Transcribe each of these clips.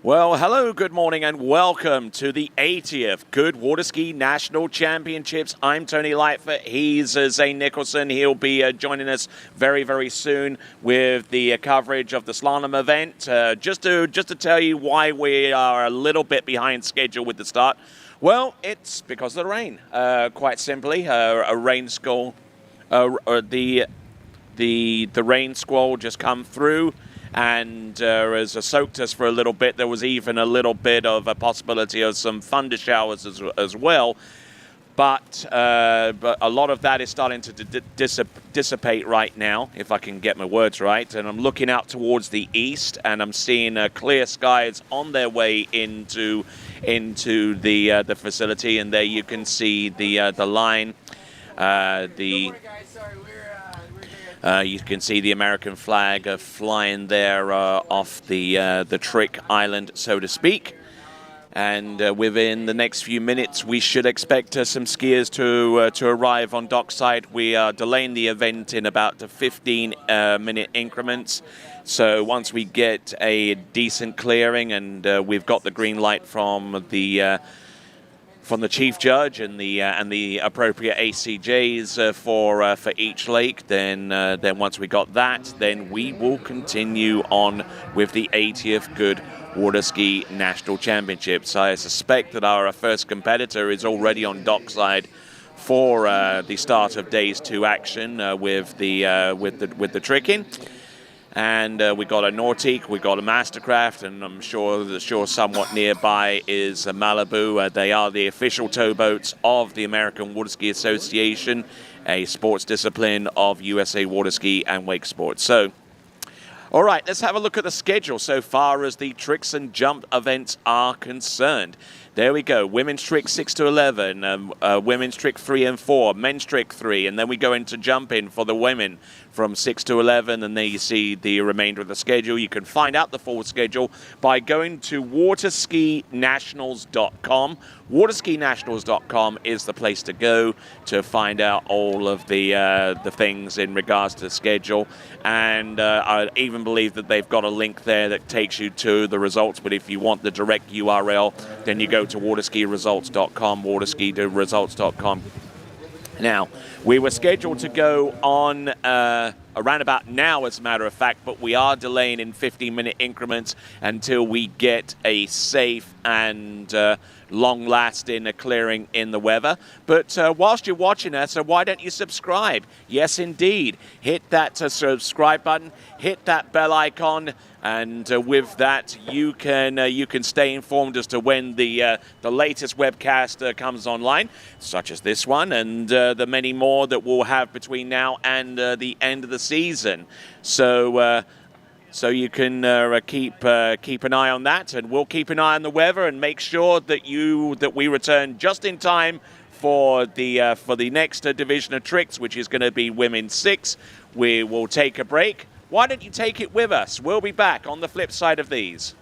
Well, hello, good morning, and welcome to the 80th Goode Waterski National Championships. I'm Tony Lightfoot. He's Zane Nicholson. He'll be joining us very, very soon with the coverage of the slalom event. Just to tell you why we are a little bit behind schedule with the start. Well, it's because of the rain. Quite simply, a rain squall. The rain squall just come through. And as it soaked us for a little bit, there was even a little bit of a possibility of some thunder showers as well. But a lot of that is starting to dissipate right now, if I can get my words right. And I'm looking out towards the east, and I'm seeing clear skies on their way into the facility. And there you can see the line. You can see the American flag flying there off the trick island, so to speak. And within the next few minutes, we should expect some skiers to arrive on dockside. We are delaying the event in about 15-minute increments. So once we get a decent clearing and we've got the green light from the chief judge and the appropriate ACJs for each lake, then once we got that, then we will continue on with the 80th Goode Waterski National Championships. I suspect that our first competitor is already on dockside for the start of Days 2 action with the tricking. And we got a Nautique, we got a Mastercraft, and I'm sure somewhat nearby is a Malibu. They are the official towboats of the American Waterski Association, a sports discipline of USA Waterski and Wake Sports. So, all right, let's have a look at the schedule so far as the tricks and jump events are concerned. There we go. Women's trick 6 to 11, women's trick 3 and 4, men's trick 3, and then we go into jumping for the women from 6 to 11, and there you see the remainder of the schedule. You can find out the full schedule by going to waterskinationals.com. Waterskinationals.com is the place to go to find out all of the things in regards to the schedule, and I even believe that they've got a link there that takes you to the results. But if you want the direct URL, then you go to waterskiresults.com, waterskiresults.com. Now, we were scheduled to go on around about now, as a matter of fact, but we are delaying in 15-minute increments until we get a safe and long-lasting clearing in the weather. But whilst you're watching us, why don't you subscribe? Yes, indeed. Hit that subscribe button, hit that bell icon, and with that, you can stay informed as to when the latest webcast comes online, such as this one, and the many more that we'll have between now and the end of the season. So you can keep an eye on that, and we'll keep an eye on the weather and make sure that we return just in time for the next division of tricks, which is going to be Women's 6. We will take a break. Why don't you take it with us? We'll be back on the flip side of these.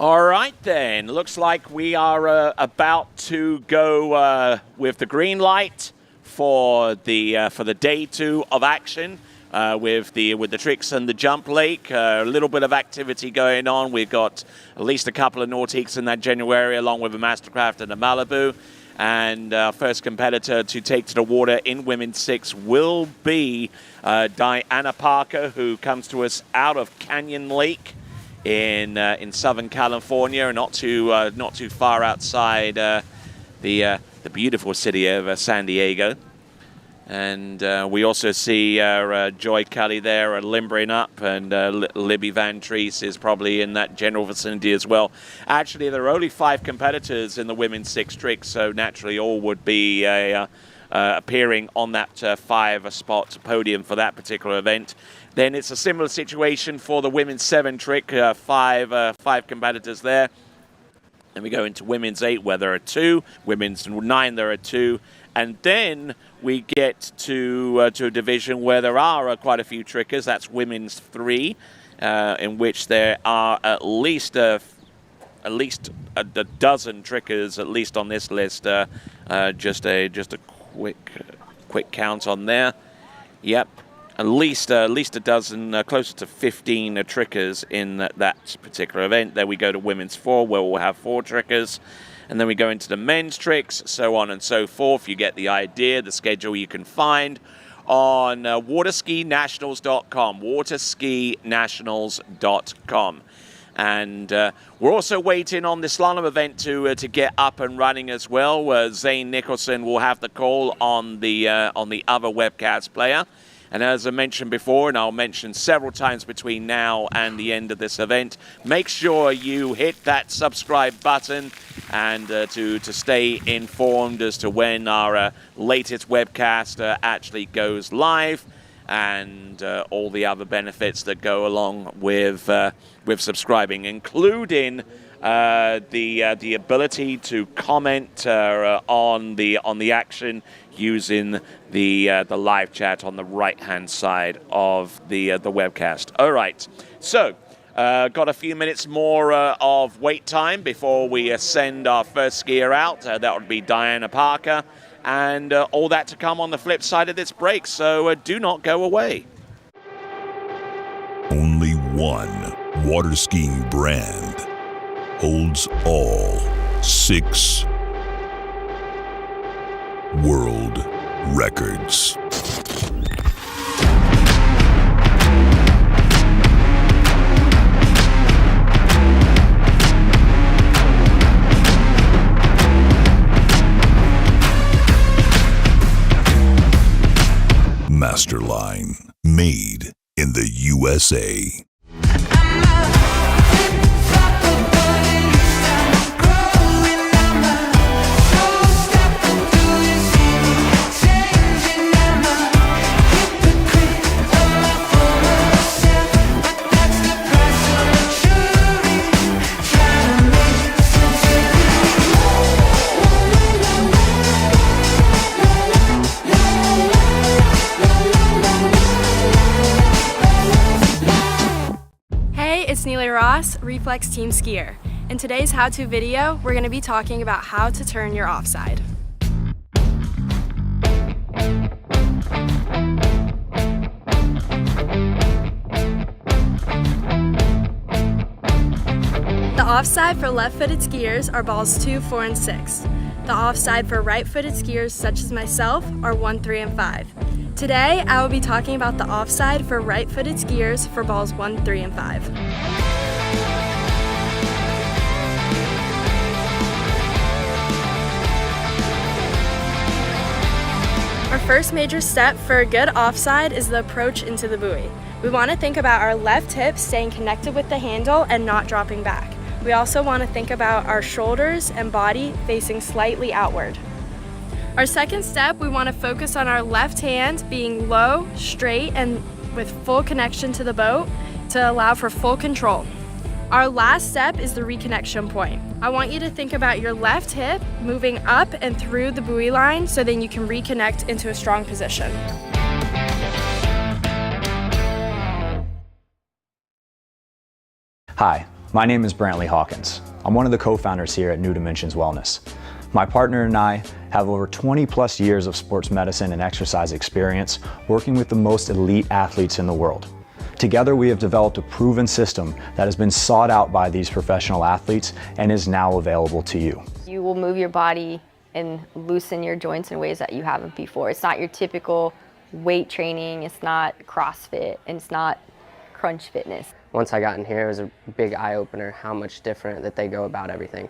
All right then, looks like we are about to go with the green light for the day 2 of action with the tricks and the jump lake. A little bit of activity going on. We've got at least a couple of Nautiques in that general area, along with a Mastercraft and a Malibu. And our first competitor to take to the water in Women's 6 will be Diana Parker, who comes to us out of Canyon Lake in Southern California, not too far outside the beautiful city of San Diego. And we also see Joy Kelly there limbering up, and Libby Van Treese is probably in that general vicinity as well. Actually, there are only 5 competitors in the Women's 6 trick, so naturally all would be appearing on that 5-spot podium for that particular event. Then it's a similar situation for the Women's 7 trick, 5 competitors there. Then we go into Women's 8, where there are 2. Women's 9, there are 2. And then we get to a division where there are quite a few trickers. That's Women's 3, in which there are at least a dozen trickers, at least on this list. Just a quick count on there. Yep. At least a dozen, closer to 15 trickers in that particular event. Then we go to Women's 4, where we'll have 4 trickers. And then we go into the men's tricks, so on and so forth. You get the idea. The schedule you can find on waterskinationals.com, waterskinationals.com. And we're also waiting on the slalom event to get up and running as well. Zane Nicholson will have the call on the other webcast player. And as I mentioned before, and I'll mention several times between now and the end of this event, make sure you hit that subscribe button and to stay informed as to when our latest webcast actually goes live, and all the other benefits that go along with subscribing, including the ability to comment on the action using the live chat on the right-hand side of the webcast. All right, so got a few minutes more of wait time before we send our first skier out. That would be Diana Parker, and all that to come on the flip side of this break. So do not go away. Only one water skiing brand holds all 6 world records. Masterline, made in the USA. Reflex Team Skier. In today's how-to video, we're going to be talking about how to turn your offside. The offside for left-footed skiers are balls 2, 4, and 6. The offside for right-footed skiers, such as myself, are 1, 3, and 5. Today, I will be talking about the offside for right-footed skiers for balls 1, 3, and 5. Our first major step for a good offside is the approach into the buoy. We want to think about our left hip staying connected with the handle and not dropping back. We also want to think about our shoulders and body facing slightly outward. Our second step, we want to focus on our left hand being low, straight, and with full connection to the boat to allow for full control. Our last step is the reconnection point. I want you to think about your left hip moving up and through the buoy line so then you can reconnect into a strong position. Hi, My name is Brantley Hawkins. I'm one of the co-founders here at New Dimensions Wellness. My partner and I have over 20 plus years of sports medicine and exercise experience working with the most elite athletes in the world. Together we have developed a proven system that has been sought out by these professional athletes and is now available to you. You will move your body and loosen your joints in ways that you haven't before. It's not your typical weight training, it's not CrossFit, and it's not crunch fitness. Once I got in here, it was a big eye-opener how much different that they go about everything.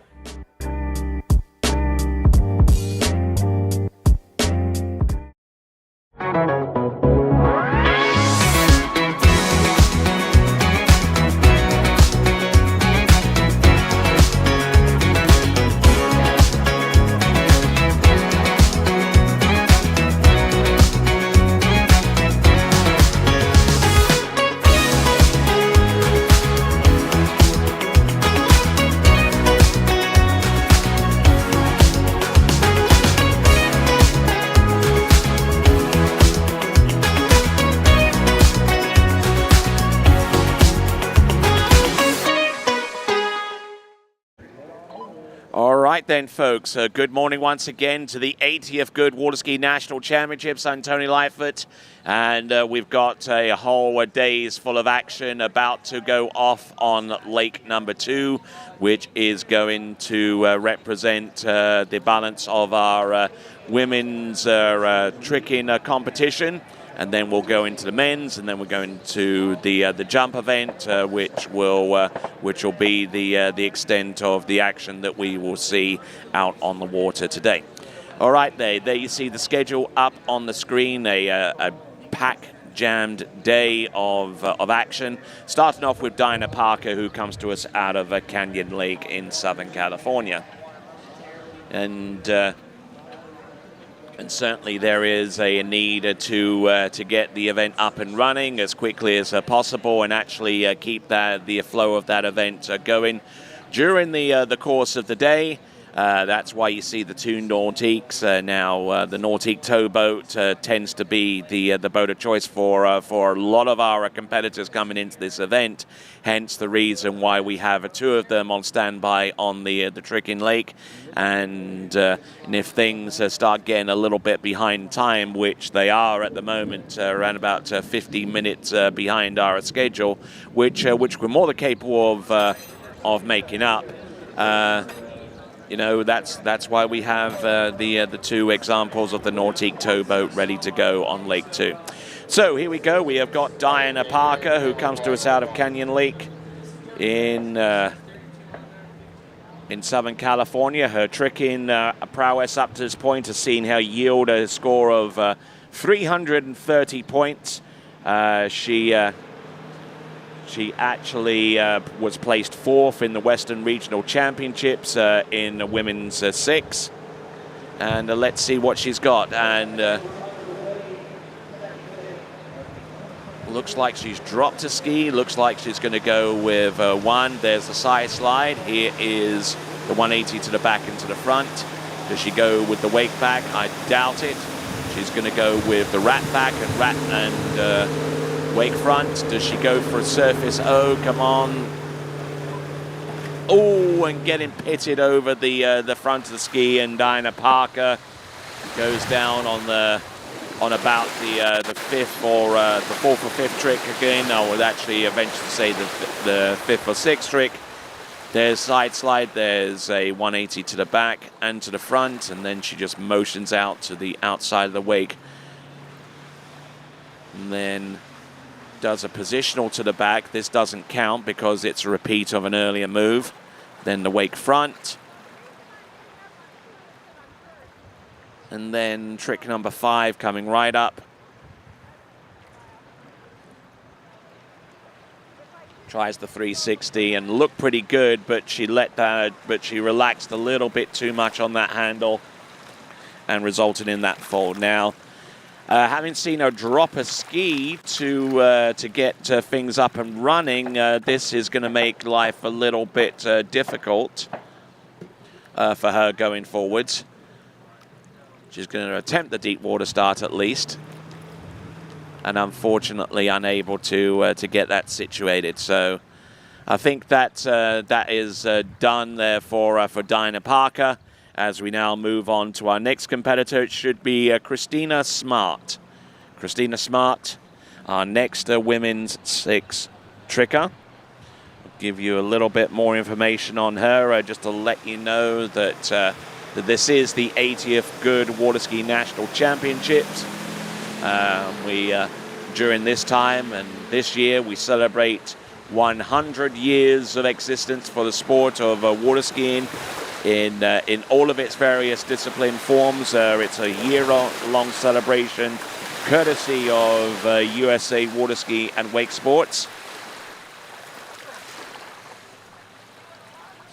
All right then, folks. Good morning once again to the 80th Goode Waterskiing National Championships. I'm Tony Lightfoot, and we've got a whole days full of action about to go off on lake number 2, which is going to represent the balance of our women's tricking competition. And then we'll go into the men's, and then we're going to the jump event, which will be the extent of the action that we will see out on the water today. All right, there you see the schedule up on the screen. A pack-jammed day of action. Starting off with Diana Parker, who comes to us out of Canyon Lake in Southern California, and certainly there is a need to get the event up and running as quickly as possible, and actually keep the flow of that event going during the course of the day. That's why you see the two Nautiques. Now, the Nautique towboat tends to be the boat of choice for a lot of our competitors coming into this event. Hence the reason why we have two of them on standby on the Tricking Lake. And if things start getting a little bit behind time, which they are at the moment, around about 15 minutes behind our schedule, which we're more than capable of making up. You know, that's why we have the two examples of the Nautique towboat ready to go on Lake 2. So here we go. We have got Diana Parker, who comes to us out of Canyon Lake in Southern California. Her tricking prowess up to this point has seen her yield a score of 330 points. She actually was placed 4th in the Western Regional Championships in women's 6. And let's see what she's got. And looks like she's dropped a ski. Looks like she's going to go with 1. There's the side slide. Here is the 180 to the back and to the front. Does she go with the wake back? I doubt it. She's going to go with the rat back and wake front. Does she go for a surface? Oh, come on. Oh, and getting pitted over the front of the ski, and Diana Parker goes down on about the 5th or the 4th or 5th trick again. I would actually eventually say the 5th or 6th trick. There's side slide, there's a 180 to the back and to the front, and then she just motions out to the outside of the wake. And then does a positional to the back. This doesn't count because it's a repeat of an earlier move. Then the wake front. And then trick number 5 coming right up. Tries the 360 and looked pretty good, but she relaxed a little bit too much on that handle and resulted in that fall. Now, having seen her drop a ski to get things up and running, this is going to make life a little bit difficult for her going forwards. She's going to attempt the deep water start at least, and unfortunately unable to get that situated. So I think that that is done there for Dinah Parker. As we now move on to our next competitor, it should be Christina Smart. Christina Smart, our next women's 6 tricker. I'll give you a little bit more information on her, just to let you know that, that this is the 80th Goode Waterski National Championships. During this time and this year, we celebrate 100 years of existence for the sport of water skiing in all of its various discipline forms. It's a year-long celebration courtesy of USA Water Ski and Wake Sports.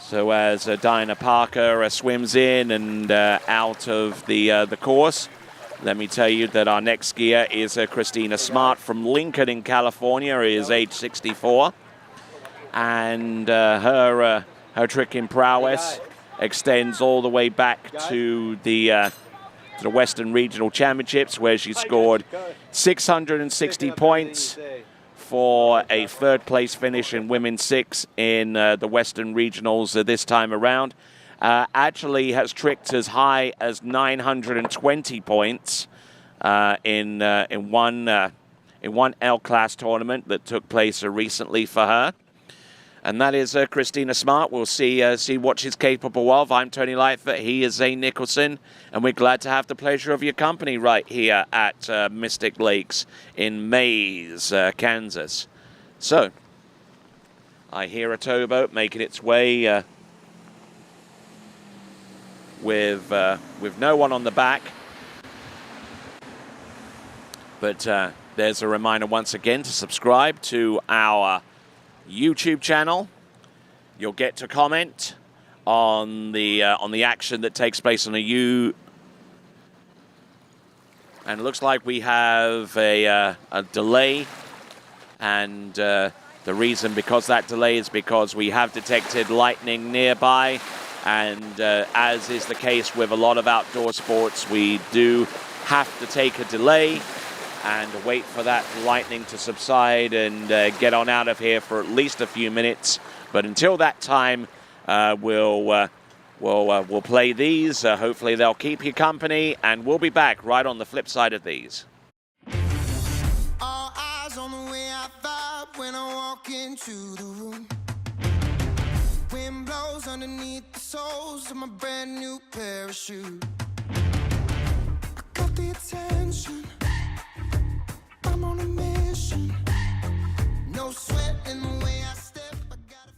So as Dinah Parker swims in and out of the course, let me tell you that our next skier is Christina Smart from Lincoln in California. Is age 64. And her tricking prowess extends all the way back to the Western Regional Championships, where she scored 660 points for a 3rd place finish in Women's 6 in the Western Regionals this time around. Actually has tricked as high as 920 points in one L-class tournament that took place recently for her. And that is Christina Smart. We'll see what she's capable of. I'm Tony Lightfoot. He is Zane Nicholson. And we're glad to have the pleasure of your company right here at Mystic Lakes in Maize, Kansas. So, I hear a towboat making its way with no one on the back. But there's a reminder once again to subscribe to our YouTube channel. You'll get to comment on the action that takes place on and it looks like we have a delay, and the reason because that delay is because we have detected lightning nearby, and as is the case with a lot of outdoor sports, we do have to take a delay and wait for that lightning to subside and get on out of here for at least a few minutes. But until that time, we'll play these. Hopefully they'll keep you company, and we'll be back right on the flip side of these. All eyes on the way I vibe when I walk into the room. Wind blows underneath the soles of my brand new pair of shoes. I got the attention. I'm on a mission. No sweat in the way I step. I got a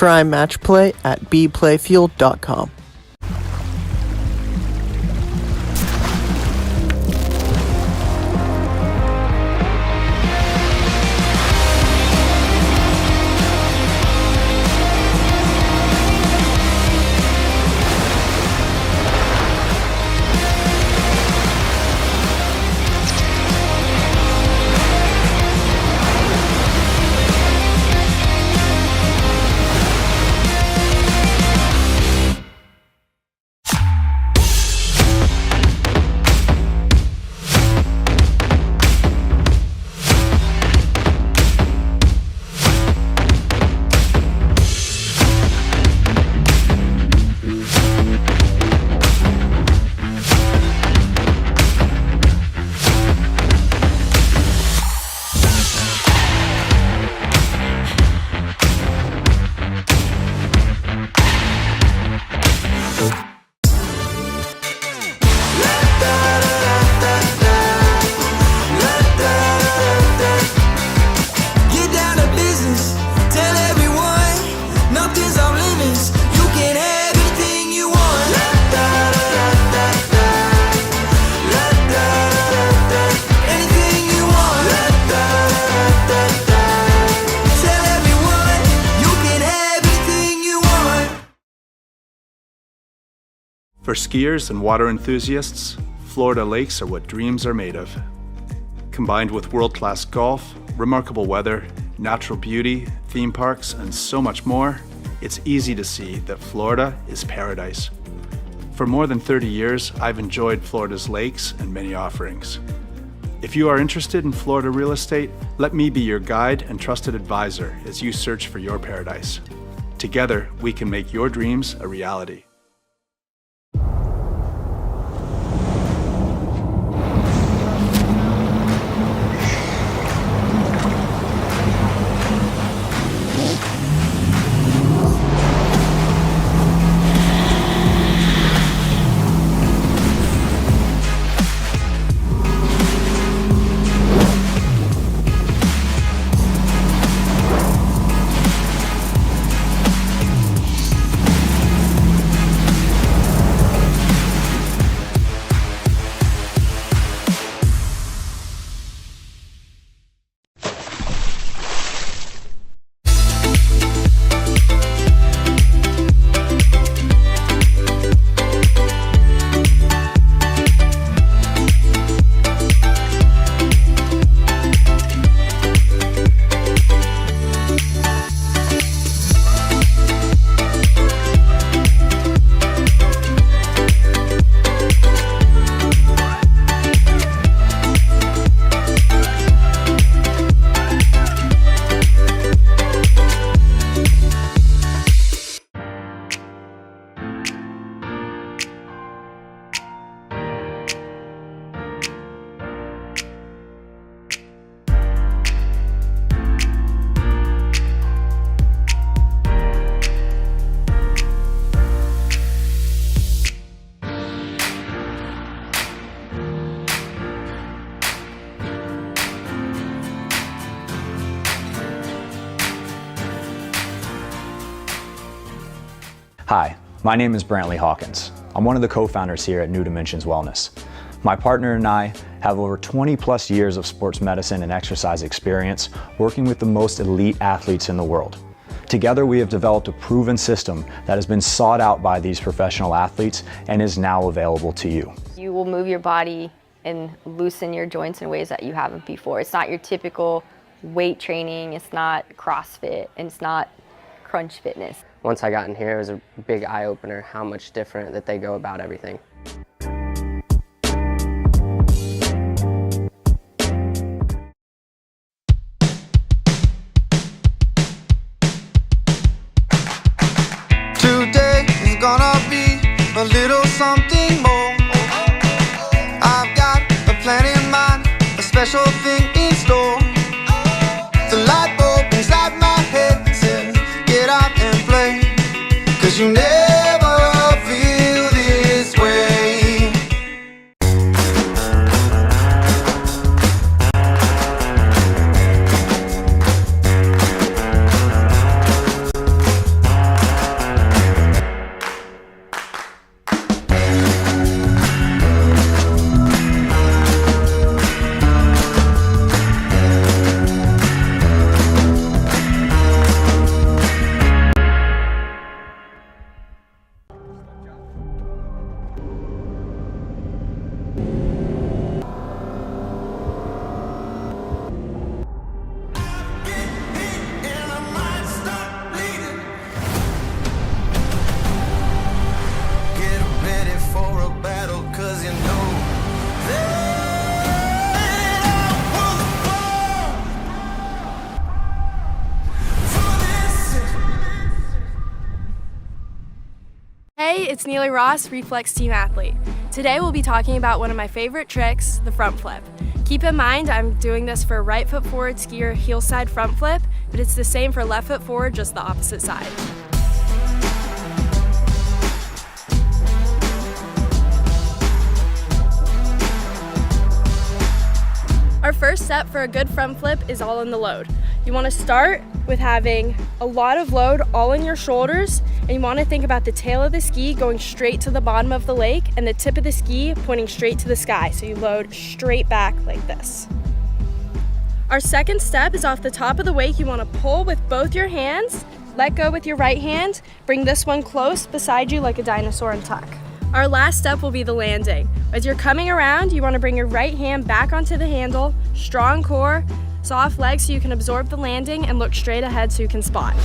Try Match Play at bplayfield.com. For skiers and water enthusiasts, Florida lakes are what dreams are made of. Combined with world-class golf, remarkable weather, natural beauty, theme parks, and so much more, it's easy to see that Florida is paradise. For more than 30 years, I've enjoyed Florida's lakes and many offerings. If you are interested in Florida real estate, let me be your guide and trusted advisor as you search for your paradise. Together, we can make your dreams a reality. Hi, my name is Brantley Hawkins. I'm one of the co-founders here at New Dimensions Wellness. My partner and I have over 20 plus years of sports medicine and exercise experience working with the most elite athletes in the world. Together we have developed a proven system that has been sought out by these professional athletes and is now available to you. You will move your body and loosen your joints in ways that you haven't before. It's not your typical weight training, it's not CrossFit, and it's not crunch fitness. Once I got in here, it was a big eye-opener how much different that they go about everything. Today is gonna be a little something more. I've got a plan in mind, a special thing in store. The light bulb inside my head says, get out and play, 'cause you never feel this way. Hey, it's Neely Ross, Reflex Team Athlete. Today we'll be talking about one of my favorite tricks, the front flip. Keep in mind I'm doing this for right foot forward skier heel side front flip, but it's the same for left foot forward, just the opposite side. Our first step for a good front flip is all in the load. You want to start with having a lot of load all in your shoulders, and you want to think about the tail of the ski going straight to the bottom of the lake and the tip of the ski pointing straight to the sky. So you load straight back like this. Our second step is off the top of the wake. You want to pull with both your hands, let go with your right hand, bring this one close beside you like a dinosaur and tuck. Our last step will be the landing. As you're coming around, you want to bring your right hand back onto the handle, strong core, soft legs so you can absorb the landing, and look straight ahead so you can spot.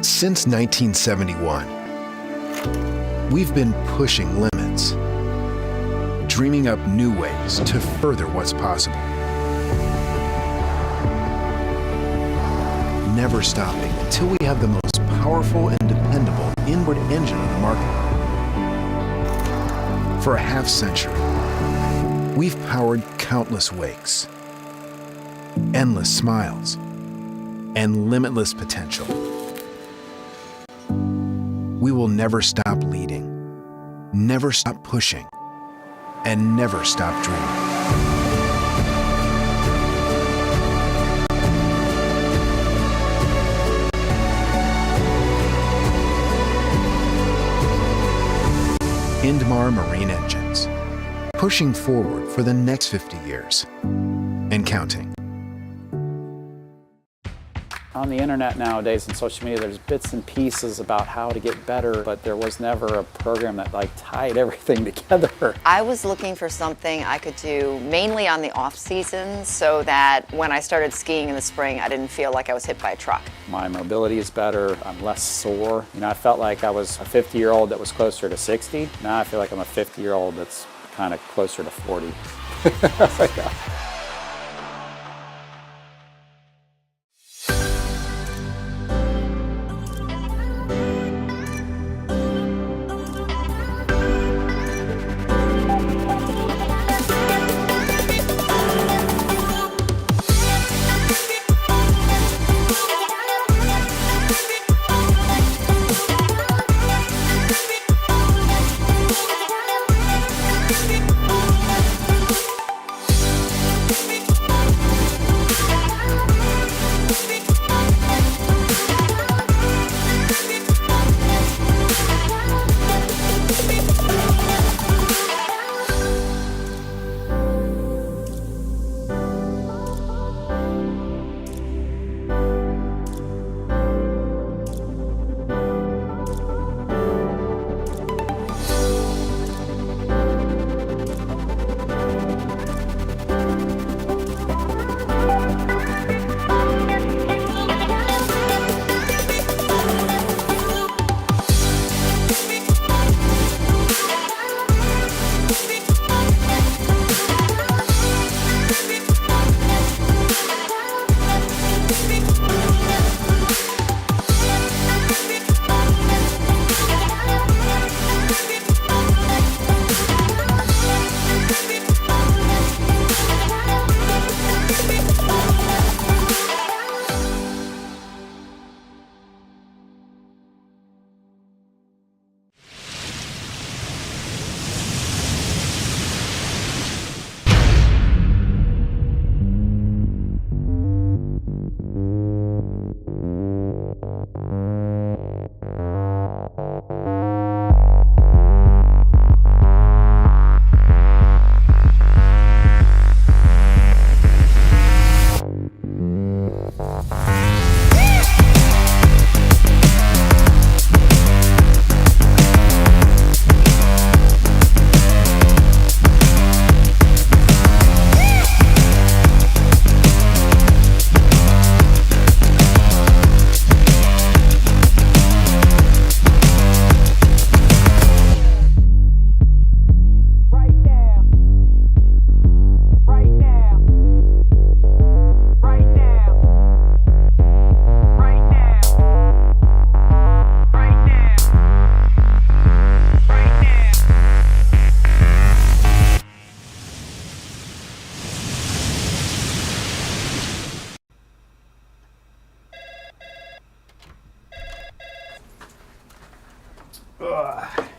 Since 1971, we've been pushing limits, dreaming up new ways to further what's possible. Never stopping until we have the most powerful and dependable inward engine on the market. For a half century, we've powered countless wakes, endless smiles, and limitless potential. We will never stop leading, never stop pushing, and never stop dreaming. Indmar Marine Engines, pushing forward for the next 50 years and counting. On the internet nowadays and social media, there's bits and pieces about how to get better, but there was never a program that tied everything together. I was looking for something I could do mainly on the off season so that when I started skiing in the spring, I didn't feel like I was hit by a truck. My mobility is better, I'm less sore. I felt like I was a 50-year-old that was closer to 60. Now I feel like I'm a 50-year-old that's kind of closer to 40.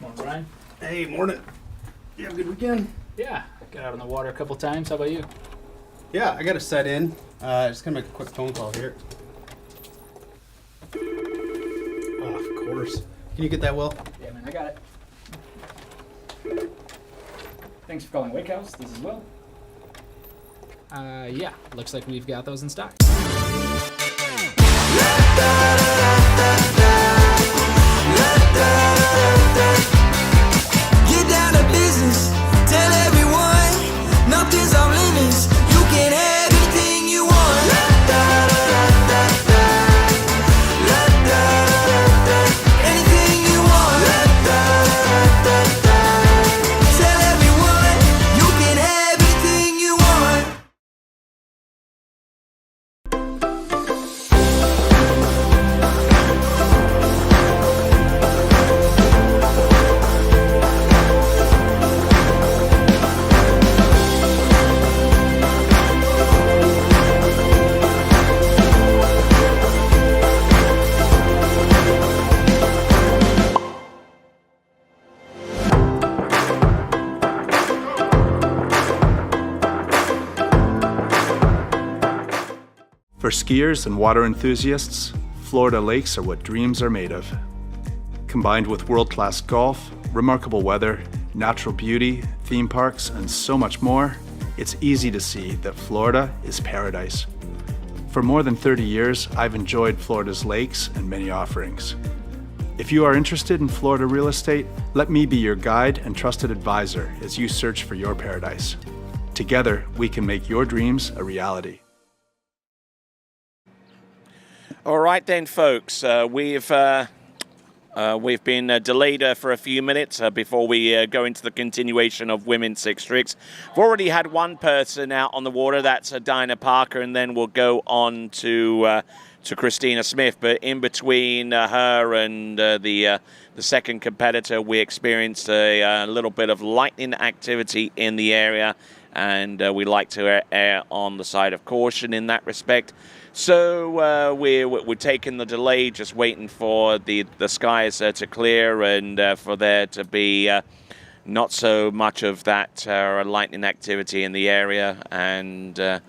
Morning, Brian. Hey, morning. You have a good weekend? Yeah, got out on the water a couple times. How about you? Yeah, I got to set in. Just gonna make a quick phone call here. Oh, of course. Can you get that, Will? Yeah, man, I got it. Thanks for calling Wake House. This is Will. Yeah, looks like we've got those in stock. Get down to business, tell everyone, nothing's off limits. You can have anything you want. Anything you want. Tell everyone, you can have anything you want. For skiers and water enthusiasts, Florida lakes are what dreams are made of. Combined with world-class golf, remarkable weather, natural beauty, theme parks, and so much more, it's easy to see that Florida is paradise. For more than 30 years, I've enjoyed Florida's lakes and many offerings. If you are interested in Florida real estate, let me be your guide and trusted advisor as you search for your paradise. Together, we can make your dreams a reality. All right then, folks. We've been delayed for a few minutes before we go into the continuation of women's six tricks. We've already had one person out on the water. That's Dinah Parker, and then we'll go on to Christina Smith. But in between her and the second competitor, we experienced a little bit of lightning activity in the area, and we like to err on the side of caution in that respect. So we're taking the delay, just waiting for the skies to clear and for there to be not so much of that lightning activity in the area. And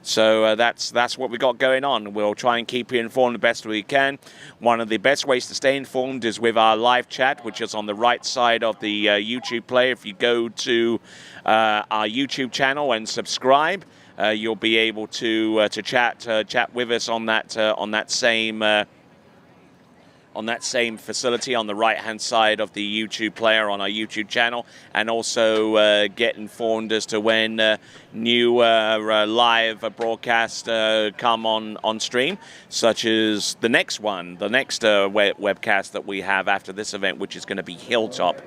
so that's what we got going on. We'll try and keep you informed the best we can. One of the best ways to stay informed is with our live chat, which is on the right side of the YouTube player. If you go to our YouTube channel and subscribe, you'll be able to chat with us on that same facility on the right-hand side of the YouTube player on our YouTube channel, and also get informed as to when new live broadcasts come on stream, such as the next one, the next webcast that we have after this event, which is going to be Hilltop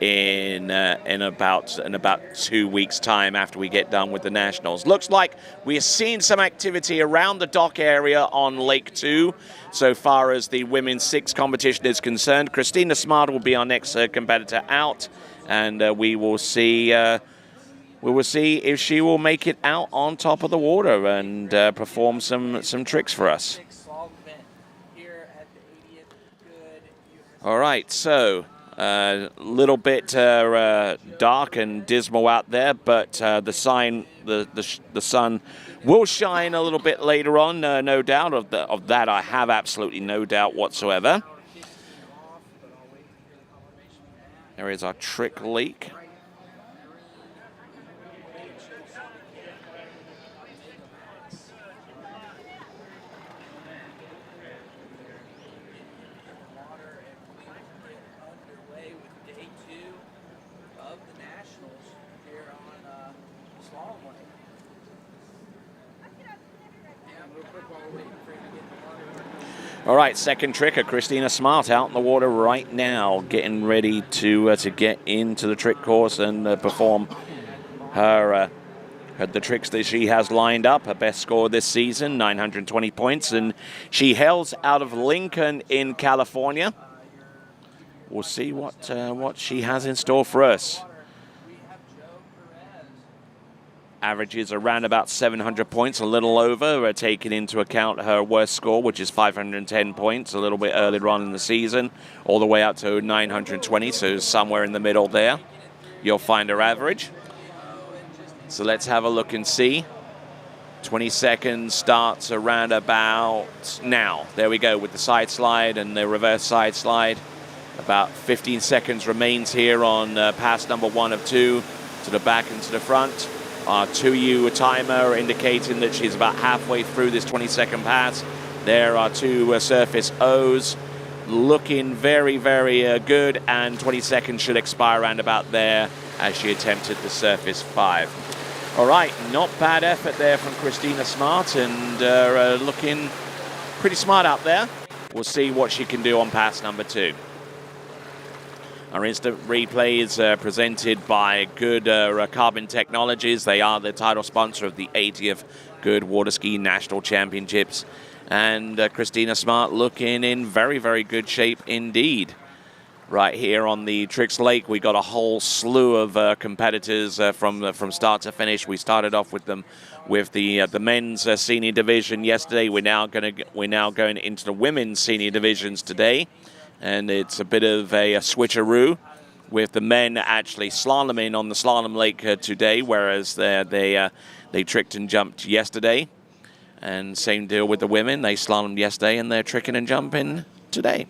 in about 2 weeks' time after we get done with the Nationals. Looks like we are seeing some activity around the dock area on Lake 2 so far as the women's six competition is concerned. Christina Smart will be our next competitor out, and we will see we will see if she will make it out on top of the water and perform some tricks for us. All right, so a little bit dark and dismal out there, but the sun will shine a little bit later on, no doubt. Of that, I have absolutely no doubt whatsoever. There is our trick lake. All right, second trick of Christina Smart out in the water right now, getting ready to get into the trick course and perform the tricks that she has lined up. Her best score this season, 920 points, and she hails out of Lincoln in California. We'll see what she has in store for us. Averages around about 700 points, a little over, taking into account her worst score, which is 510 points, a little bit earlier on in the season, all the way up to 920, so somewhere in the middle there, you'll find her average. So let's have a look and see. 20 seconds starts around about now. There we go with the side slide and the reverse side slide. About 15 seconds remains here on pass number 1 of 2, to the back and to the front. Our 2U timer indicating that she's about halfway through this 20-second pass. There are 2 surface O's, looking very, very good, and 20 seconds should expire around about there as she attempted the surface 5. All right, not bad effort there from Christina Smart, and looking pretty smart out there. We'll see what she can do on pass number 2. Our instant replay is presented by Goode Carbon Technologies. They are the title sponsor of the 80th Goode Waterskiing National Championships. And Christina Smart looking in very, very good shape indeed. Right here on the Tricks Lake, we got a whole slew of competitors from start to finish. We started off with them with the men's senior division yesterday. We're now going into the women's senior divisions today. And it's a bit of a switcheroo with the men actually slaloming on the slalom lake today, whereas they tricked and jumped yesterday. And same deal with the women. They slalomed yesterday and they're tricking and jumping today.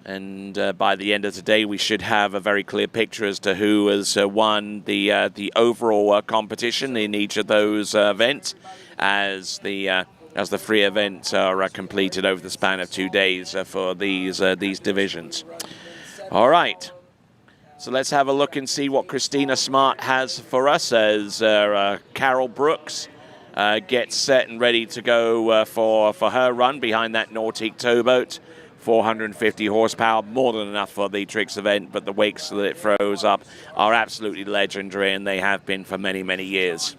And by the end of today, we should have a very clear picture as to who has won the overall competition in each of those events as the free events are completed over the span of 2 days for these divisions. All right, so let's have a look and see what Christina Smart has for us as Carol Brooks gets set and ready to go for her run behind that Nautique towboat. 450 horsepower, more than enough for the tricks event, but the wakes that it throws up are absolutely legendary, and they have been for many, many years.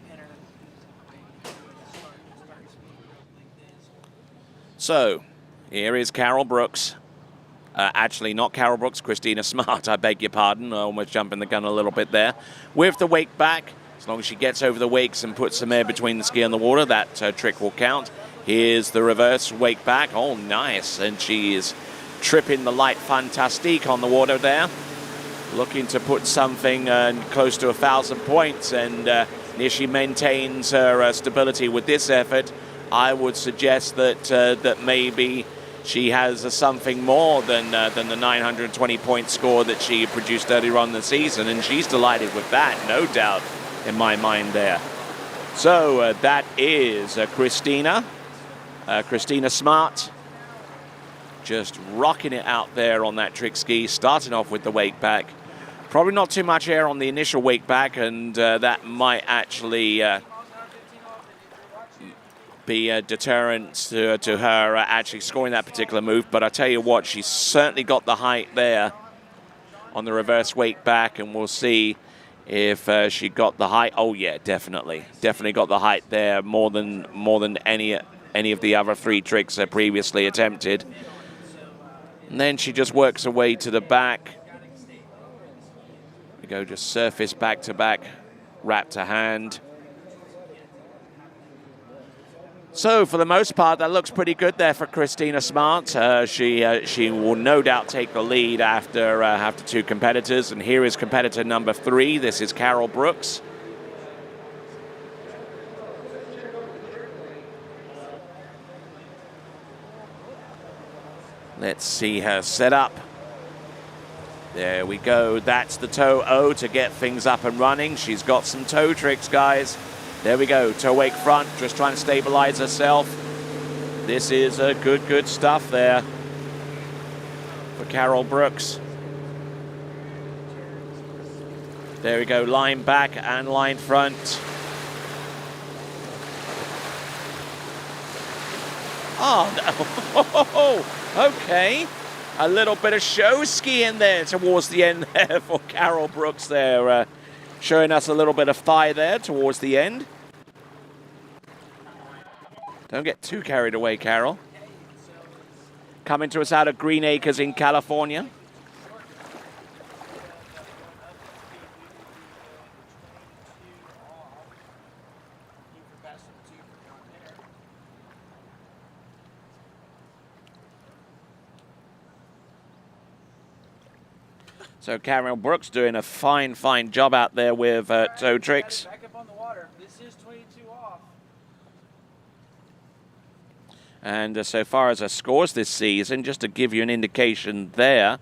So, here is Carol Brooks. Actually, not Carol Brooks, Christina Smart, I beg your pardon. Almost jumping the gun a little bit there. With the wake back, as long as she gets over the wakes and puts some air between the ski and the water, that trick will count. Here's the reverse wake back. Oh, nice. And she is tripping the light fantastique on the water there. Looking to put something close to 1,000 points. And if she maintains her stability with this effort, I would suggest that maybe she has something more than the 920 point score that she produced earlier on in the season, and she's delighted with that, no doubt in my mind there. So that is Christina Smart, just rocking it out there on that trick ski, starting off with the wake back. Probably not too much air on the initial wake back, and that might actually be a deterrent to her actually scoring that particular move. But I tell you what, she's certainly got the height there on the reverse wake back, and we'll see if she got the height. Oh yeah, definitely got the height there, more than any of the other 3 tricks previously attempted. And then she just works her way to the back. Go just surface back to back, wrap to hand. So for the most part, that looks pretty good there for Christina Smart. She will no doubt take the lead after 2 competitors. And here is competitor number 3. This is Carol Brooks. Let's see her set up. There we go. That's the toe O to get things up and running. She's got some toe tricks, guys. There we go. Toe wake front, just trying to stabilize herself. This is good stuff there for Carol Brooks. There we go. Line back and line front. Oh, no. Okay. A little bit of show skiing there towards the end there for Carol Brooks there. Showing us a little bit of thigh there towards the end. Don't get too carried away, Carol. Coming to us out of Green Acres in California. So Carol Brooks doing a fine job out there with toe tricks. Back up on the water. This is 22 off. And so far as her scores this season, just to give you an indication there,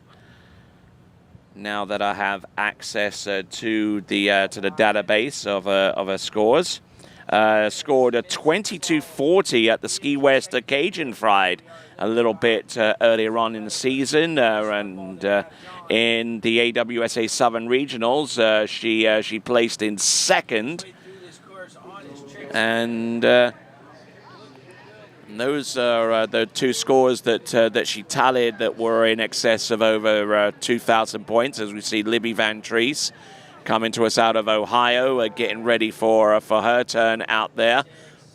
now that I have access to the database of her scores, scored a 22.40 at the Ski West Cajun Fried a little bit earlier on in the season, and in the AWSA Southern Regionals, she placed in second, and those are the 2 scores that she tallied that were in excess of over 2,000 points. As we see Libby Van Treese coming to us out of Ohio, getting ready for her turn out there.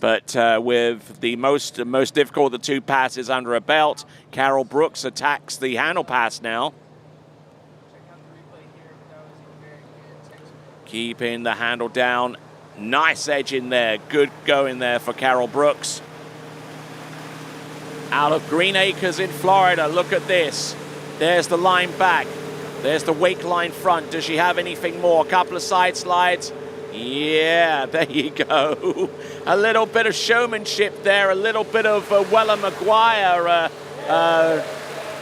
But with the most difficult of the 2 passes under her belt, Carol Brooks attacks the handle pass now. Keeping the handle down. Nice edge in there. Good going there for Carol Brooks. Out of Green Acres in Florida, look at this. There's the line back. There's the wake line front. Does she have anything more? A couple of side slides. Yeah, there you go. A little bit of showmanship there. A little bit of Weller Maguire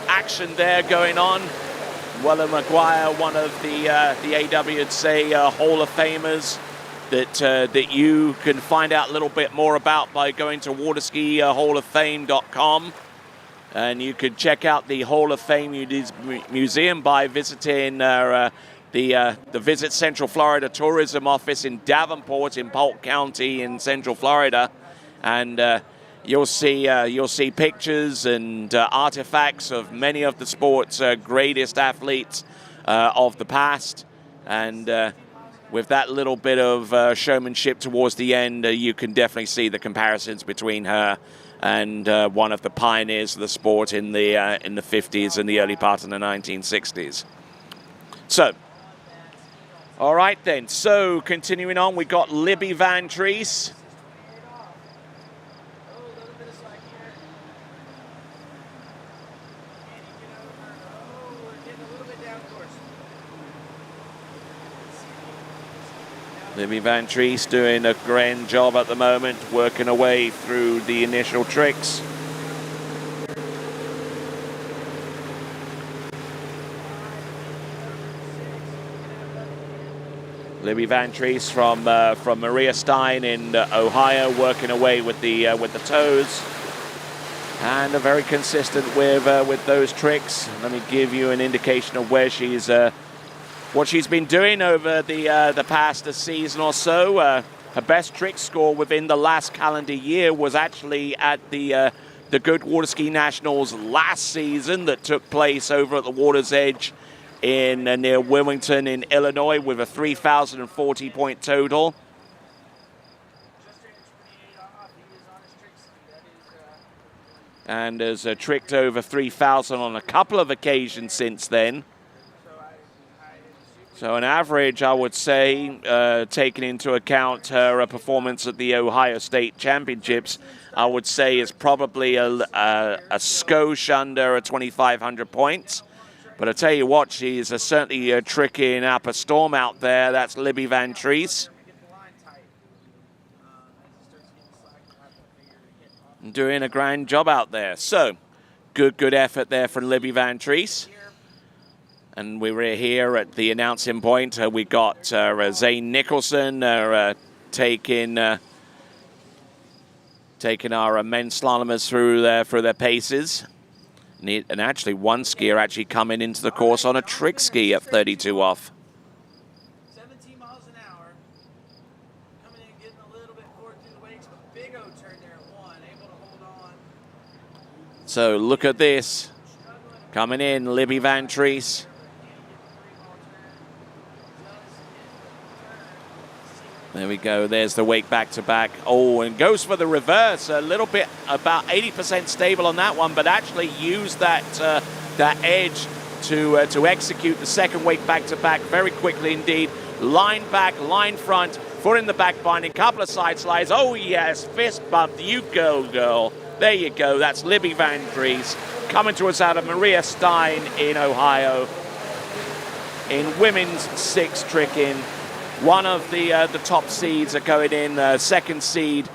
action there going on. Weller Maguire, one of the AWSA Hall of Famers that you can find out a little bit more about by going to waterskihalloffame.com. And you can check out the Hall of Fame Museum by visiting the Visit Central Florida Tourism Office in Davenport in Polk County in Central Florida. And you'll see pictures and artifacts of many of the sport's greatest athletes of the past. And with that little bit of showmanship towards the end, you can definitely see the comparisons between her and one of the pioneers of the sport in the 50s and the early part of the 1960s. So, all right then. So continuing on, we got Libby Van Treese. Libby Van Treese doing a grand job at the moment, working away through the initial tricks. Libby Van Treese from Maria Stein in Ohio, working away with the toes, and are very consistent with those tricks. Let me give you an indication of where she's what she's been doing over the past season or so. Her best trick score within the last calendar year was actually at the Goode Waterski Nationals last season that took place over at the water's edge in near Wilmington in Illinois with a 3,040 point total. And has tricked over 3,000 on a couple of occasions since then. So an average, I would say, taking into account her performance at the Ohio State Championships, I would say is probably a skosh under 2,500 points. But I tell you what, she's certainly tricking up a storm out there. That's Libby Van Treese. Doing a grand job out there. So, good effort there from Libby Van Treese. And we were here at the announcing point. We got Zane Nicholson taking our men's slalomers through their paces. And actually, one skier actually coming into the course on a trick ski at 32 off. 17 miles an hour. Coming in, getting a little bit forward through the wakes, but big O turn there at 1, able to hold on. So look at this. Coming in, Libby Van Treese. There we go. There's the wake back-to-back. Oh, and goes for the reverse. A little bit, about 80% stable on that one, but actually used that edge to execute the second wake back-to-back very quickly indeed. Line back, line front, foot in the back binding, couple of side slides. Oh, yes, fist bump. You go, girl. There you go. That's Libby Van Treese coming to us out of Maria Stein in Ohio in women's 6 tricking. One of the top seeds are going in, second seed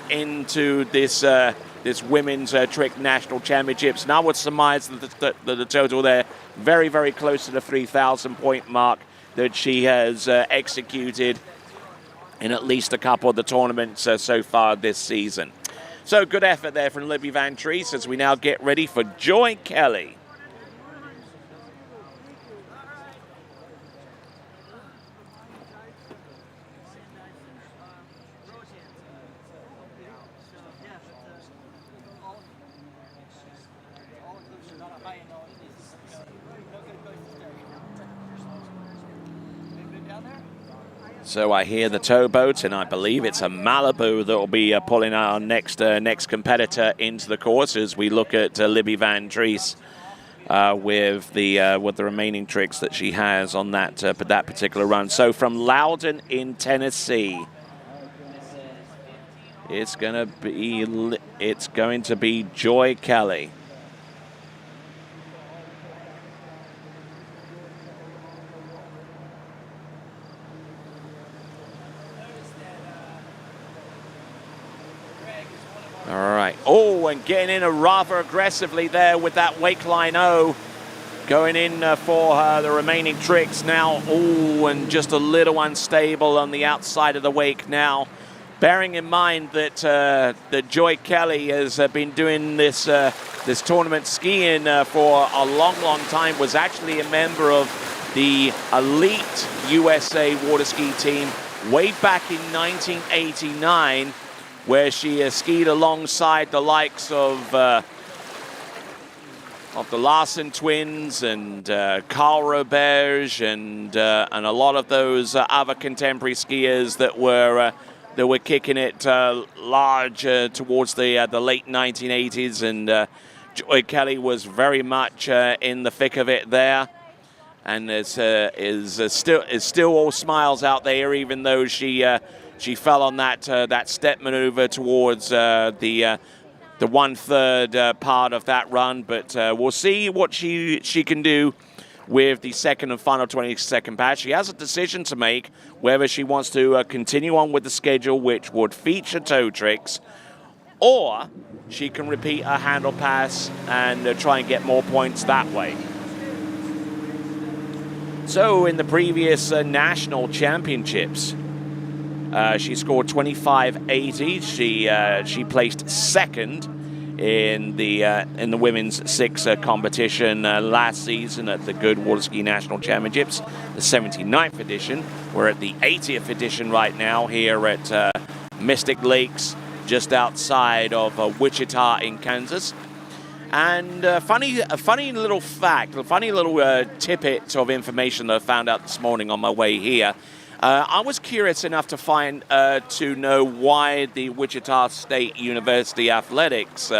into this women's trick national championships. And I would surmise that the total there very, very close to the 3,000 point mark that she has executed in at least a couple of the tournaments so far this season. So good effort there from Libby Van Treese as we now get ready for Joy Kelly. So I hear the towboat, and I believe it's a Malibu that will be pulling our next competitor into the course as we look at Libby Van Treese with the remaining tricks that she has on that particular run. So from Loudon in Tennessee, it's going to be Joy Kelly. All right. Oh, and getting in rather aggressively there with that wake line O. Going in for the remaining tricks now. Oh, and just a little unstable on the outside of the wake now. Bearing in mind that that Joy Kelly has been doing this tournament skiing for a long time, was actually a member of the elite USA water ski team way back in 1989. Where she skied alongside the likes of the Larson twins and Carl Roberge and a lot of those other contemporary skiers that were kicking it large towards the late 1980s, and Joy Kelly was very much in the thick of it there, and is still all smiles out there, even though she fell on that step maneuver towards the 1/3 part of that run, but we'll see what she can do with the second and final 22nd patch. She has a decision to make whether she wants to continue on with the schedule, which would feature toe tricks, or she can repeat her handle pass and try and get more points that way. So in the previous national championships, she scored 25.80. She placed second in the women's 6 competition last season at the Goode Waterskiing National Championships, the 79th edition. We're at the 80th edition right now here at Mystic Lakes, just outside of Wichita in Kansas. And a funny little fact, a funny little tidbit of information that I found out this morning on my way here. I was curious enough to know why the Wichita State University Athletics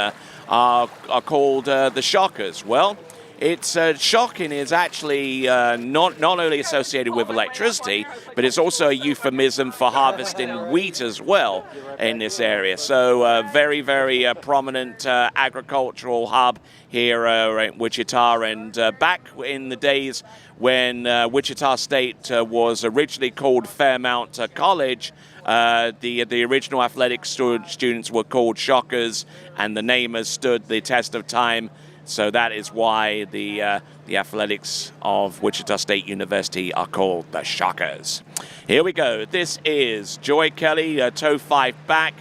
are called the Shockers. Well, It's shocking is actually not only associated with electricity, but it's also a euphemism for harvesting wheat as well in this area. So very, very prominent agricultural hub here in Wichita. And back in the days when Wichita State was originally called Fairmount College, the original athletic students were called Shockers, and the name has stood the test of time. So that is why the athletics of Wichita State University are called the Shockers. Here we go. This is Joy Kelly, toe 5 back,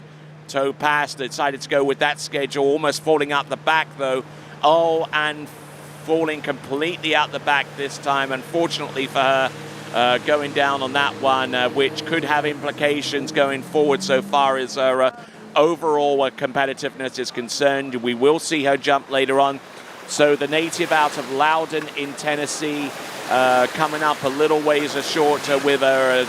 toe pass. Decided to go with that schedule, almost falling out the back though. Oh, and falling completely out the back this time, unfortunately for her. Going down on that one, which could have implications going forward so far as her overall competitiveness is concerned. We will see her jump later on. So the native out of Loudon in Tennessee, coming up a little ways short with her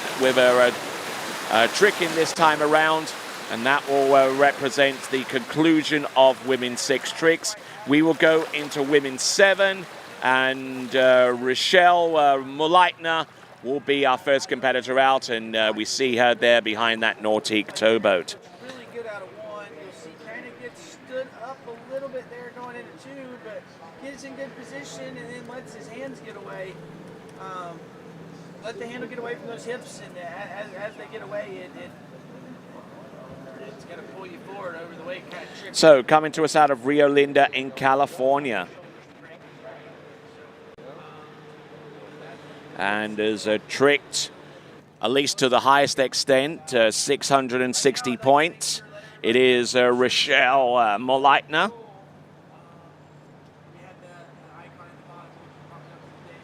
trick in this time around, and that will represent the conclusion of women's 6 tricks. We will go into women's 7, and Rochelle Mulaitner will be our first competitor out, and we see her there behind that Nautique towboat. Really good out of 1. You'll see kind of gets stood up a little bit there going into 2, but gets in good position and then lets his hands get away. Let the handle get away from those hips, and as they get away, it's going to pull you forward over the weight, kind of trick. So coming to us out of Rio Linda in California. And is tricked, at least to the highest extent, 660 points. It is Rochelle Mulaitner.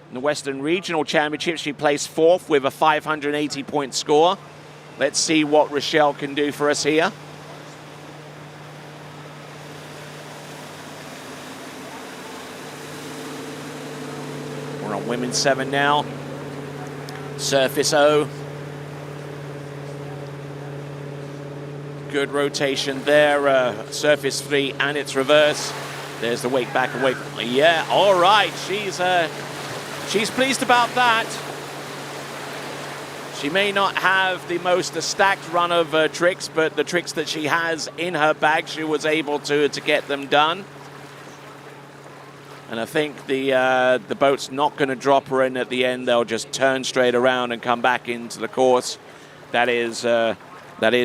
In the Western Regional Championship, she placed 4th with a 580-point score. Let's see what Rochelle can do for us here. We're on women's 7 now. Surface O. Good rotation there. Surface 3 and its reverse. There's the wake back away. Yeah, all right. She's pleased about that. She may not have the most stacked run of tricks, but the tricks that she has in her bag, she was able to get them done. And I think the boat's not going to drop her in at the end. They'll just turn straight around and come back into the course. That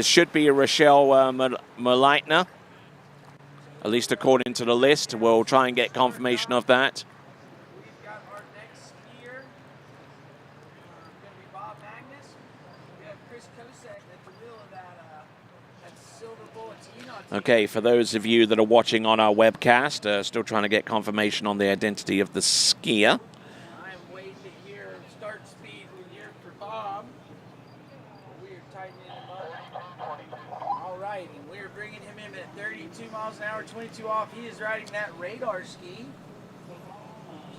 should be a Rochelle Mulaitner, at least according to the list. We'll try and get confirmation of that. We've got our next skier. Going to be Bob Magnus. We have Chris Kosek at the wheel of that silver bulletin. Okay, for those of you that are watching on our webcast, still trying to get confirmation on the identity of the skier. I'm waiting to hear start speed here for Bob. We are tightening him up. All right, and we are bringing him in at 32 miles an hour, 22 off. He is riding that radar ski.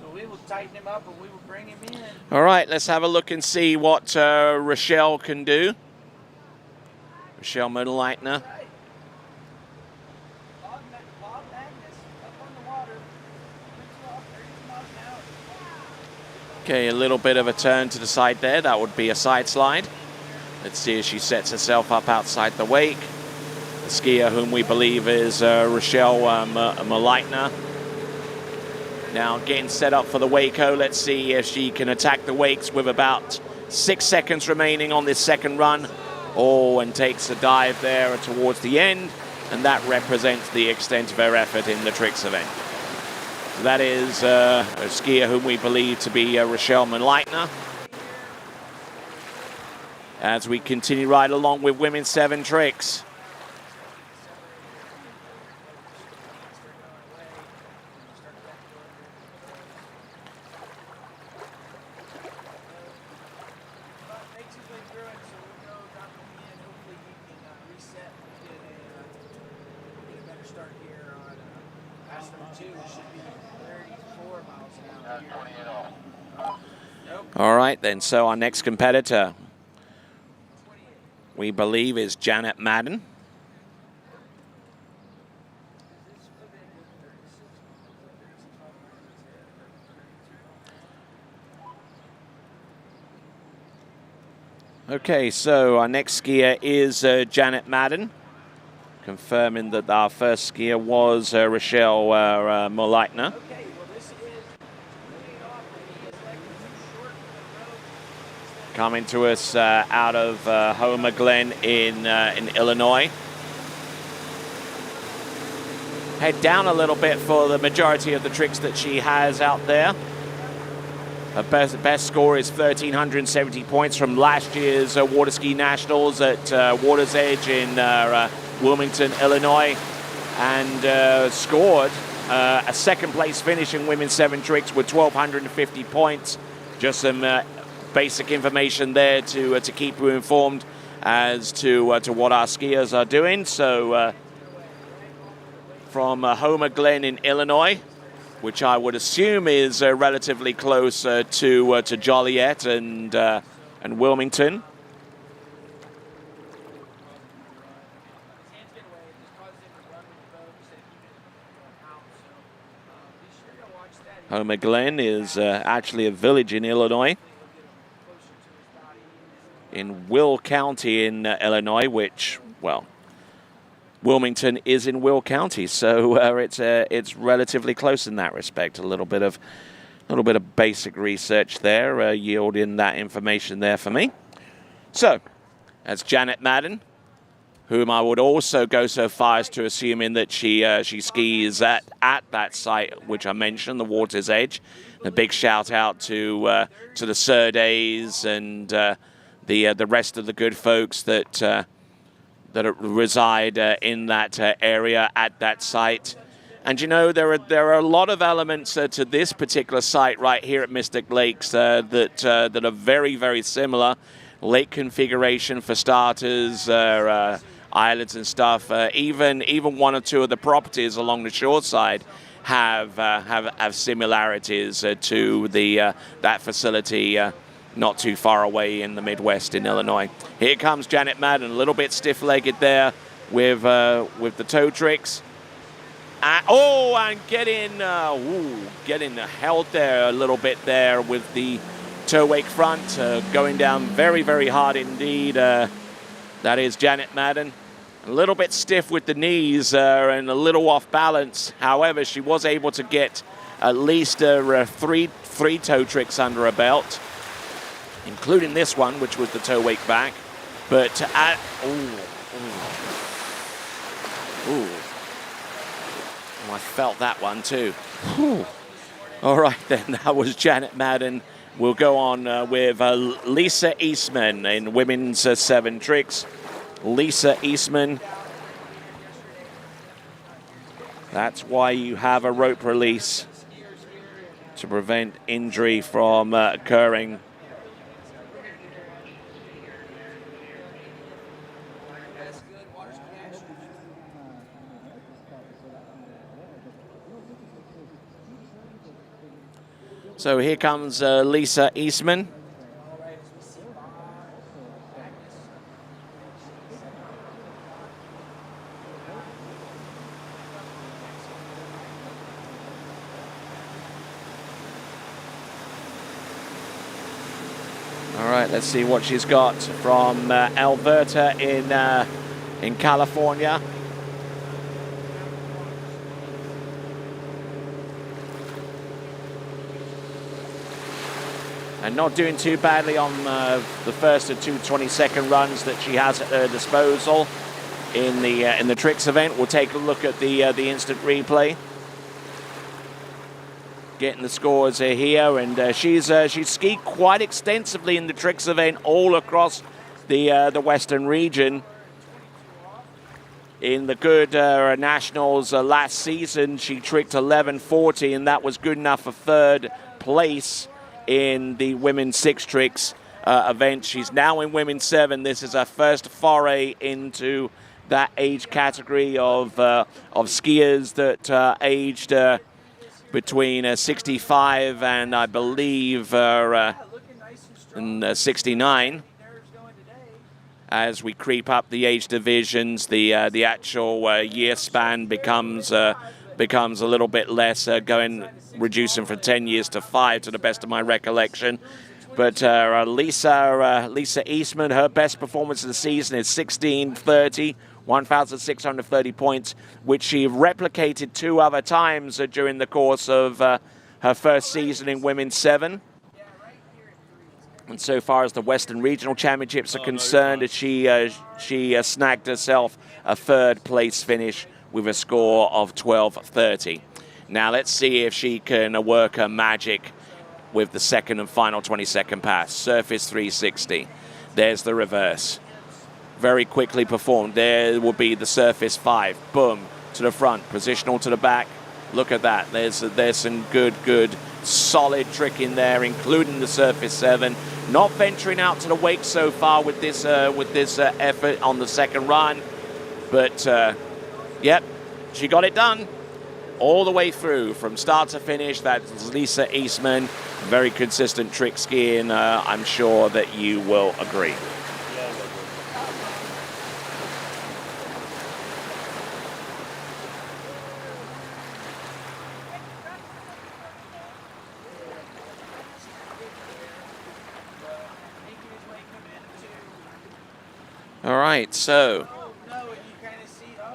So we will tighten him up and we will bring him in. All right, let's have a look and see what Rochelle can do. Rochelle Mulaitner. Okay, a little bit of a turn to the side there. That would be a side slide. Let's see as she sets herself up outside the wake. The skier whom we believe is Rochelle Mulaitner. Now getting set up for the wake-o. Let's see if she can attack the wakes with about 6 seconds remaining on this second run. Oh, and takes a dive there towards the end. And that represents the extent of her effort in the tricks event. That is a skier whom we believe to be Rochelle Mulaitner. As we continue right along with women's 7 tricks. All right, then, so our next competitor, we believe, is Janet Madden. Okay, so our next skier is Janet Madden, confirming that our first skier was Rochelle Moleitner. Coming to us out of Homer Glen in Illinois. Head down a little bit for the majority of the tricks that she has out there. Her best score is 1,370 points from last year's Waterski Nationals at Water's Edge in Wilmington, Illinois, and scored a second place finish in women's 7 tricks with 1,250 points. Just some basic information there to keep you informed as to what our skiers are doing. So from Homer Glen in Illinois, which I would assume is relatively close to Joliet and Wilmington. Homer Glen is actually a village in Illinois, in Will County in Illinois, which, well, Wilmington is in Will County, so it's relatively close in that respect. A little bit of basic research there, yielding that information there for me. So, that's Janet Madden, whom I would also go so far as to assuming that she skis at that site which I mentioned, the Water's Edge. A big shout out to the Surdays and the rest of the good folks that reside in that area at that site. And you know, there are a lot of elements to this particular site right here at Mystic Lakes that are very, very similar. Lake configuration for starters, islands and stuff. Even one or two of the properties along the shore side have similarities to that facility. Not too far away in the Midwest in Illinois. Here comes Janet Madden, a little bit stiff-legged there with the toe tricks. And getting held there a little bit there with the toe wake front, going down very, very hard indeed. That is Janet Madden. A little bit stiff with the knees and a little off balance. However, she was able to get at least three toe tricks under her belt, including this one, which was the toe wake back. But I felt that one too. All right then, that was Janet Madden. We'll go on with Lisa Eastman in women's 7 tricks. Lisa Eastman. That's why you have a rope release, to prevent injury from occurring. So here comes Lisa Eastman. All right, let's see what she's got from Alberta in California. And not doing too badly on the first of 2 20-second runs that she has at her disposal in the tricks event. We'll take a look at the instant replay. Getting the scores here, and she's skied quite extensively in the tricks event all across the Western region. In the Good Nationals last season, she tricked 11:40, and that was good enough for 3rd place in the women's 6 tricks event. She's now in women's 7. This is her first foray into that age category of skiers that aged between 65 and I believe 69. As we creep up the age divisions, the actual year span becomes a little bit less, reducing from 10 years to 5 to the best of my recollection. But Lisa Eastman, her best performance of the season is 16:30, 1,630 points, which she replicated 2 other times during the course of her first season in Women's 7. And so far as the Western Regional Championships are concerned, she snagged herself a 3rd place finish with a score of 12:30. Now let's see if she can work her magic with the second and final 22nd pass. Surface 360. There's the reverse. Very quickly performed. There will be the surface 5. Boom. To the front. Positional to the back. Look at that. There's some good, solid trick in there, including the surface 7. Not venturing out to the wake so far with this effort on the second run. But, yep, she got it done. All the way through, from start to finish. That's Lisa Eastman. Very consistent trick skiing. I'm sure that you will agree. All right, so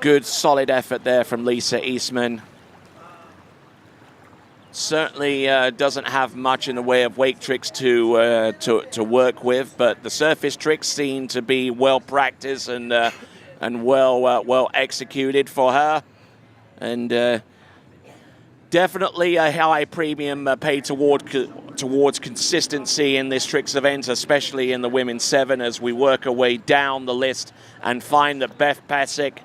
good solid effort there from Lisa Eastman. Certainly doesn't have much in the way of wake tricks to work with, but the surface tricks seem to be well practiced and well executed for her, and definitely a high premium paid towards consistency in this tricks event, especially in the Women's 7, as we work our way down the list and find that Beth Pasick,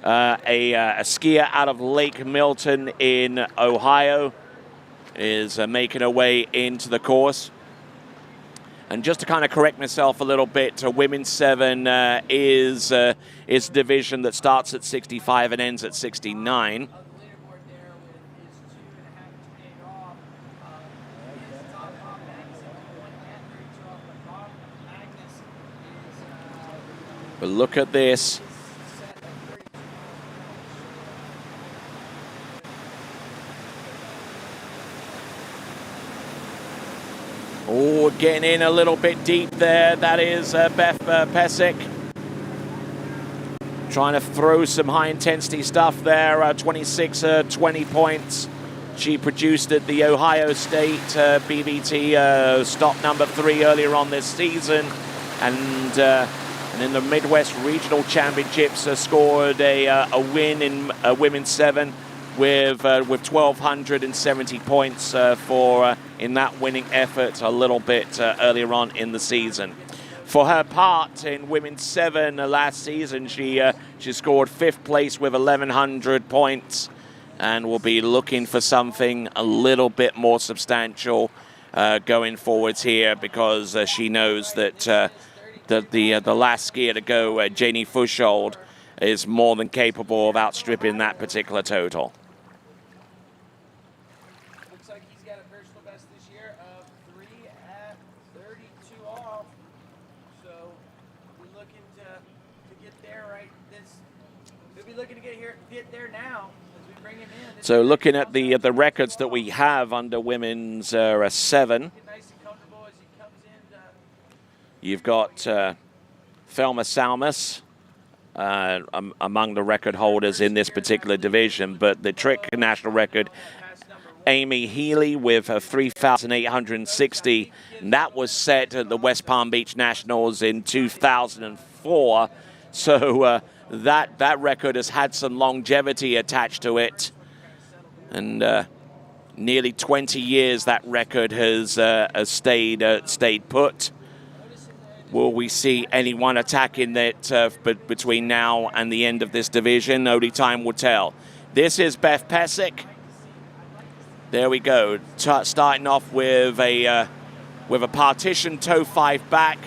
a skier out of Lake Milton in Ohio, is making her way into the course. And just to kind of correct myself a little bit, Women's 7 is a division that starts at 65 and ends at 69. But look at this. Oh, getting in a little bit deep there. That is Beth Pasick. Trying to throw some high-intensity stuff there. 20 points. She produced at the Ohio State BVT stop number 3 earlier on this season. And in the Midwest Regional Championships scored a win in Women's 7 with 1,270 points in that winning effort a little bit earlier on in the season. For her part in Women's 7 last season, she scored 5th place with 1,100 points, and will be looking for something a little bit more substantial going forwards here, because she knows that the last skier to go, Janie Fushold, is more than capable of outstripping that particular total. Looks like he's got a personal best this year of 3 at 32 off. So we're looking to get there right this. We'll be looking to get there now as we bring him in. So looking at the records that we have under Women's 7. You've got Thelma Salmas among the record holders in this particular division, but the trick national record, Amy Healy with 3,860, and that was set at the West Palm Beach Nationals in 2004. So that record has had some longevity attached to it, and nearly 20 years that record has stayed put. Will we see anyone attacking that between now and the end of this division? Only time will tell. This is Beth Pasick. There we go. Starting off with a partition toe 5 back.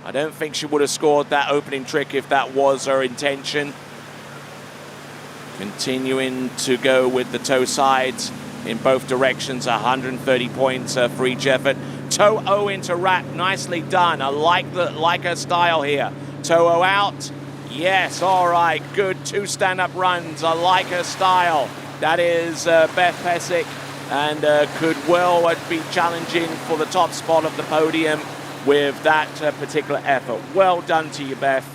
I don't think she would have scored that opening trick if that was her intention. Continuing to go with the toe sides in both directions. 130 points for each effort. Toe O into wrap, nicely done. I like her style here. Toe O out, yes, all right, good 2 stand-up runs. I like her style. That is Beth Pasick, and could well be challenging for the top spot of the podium with that particular effort. Well done to you, Beth.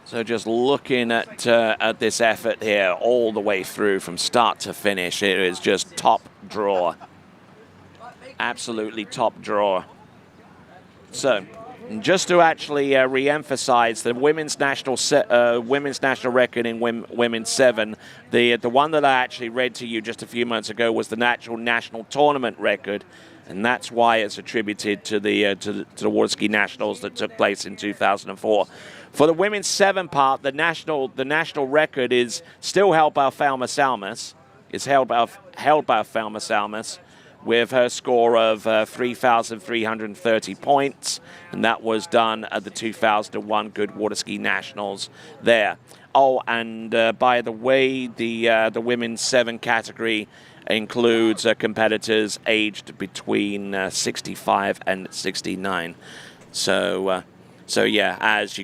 So just looking at this effort here all the way through from start to finish, it is just top drawer. Absolutely top drawer. So just to actually re-emphasize the women's national record in women's 7, the one that I actually read to you just a few months ago was the national tournament record, and that's why it's attributed to the Waterskiing Nationals that took place in 2004. For the women's 7 part, the national record is still held by Thelma Salmas. It's held by Thelma Salmas with her score of 3,330 points, and that was done at the 2001 Goode Waterskiing Nationals there. Oh, and by the way, the women's 7 category includes competitors aged between 65 and 69. So yeah, as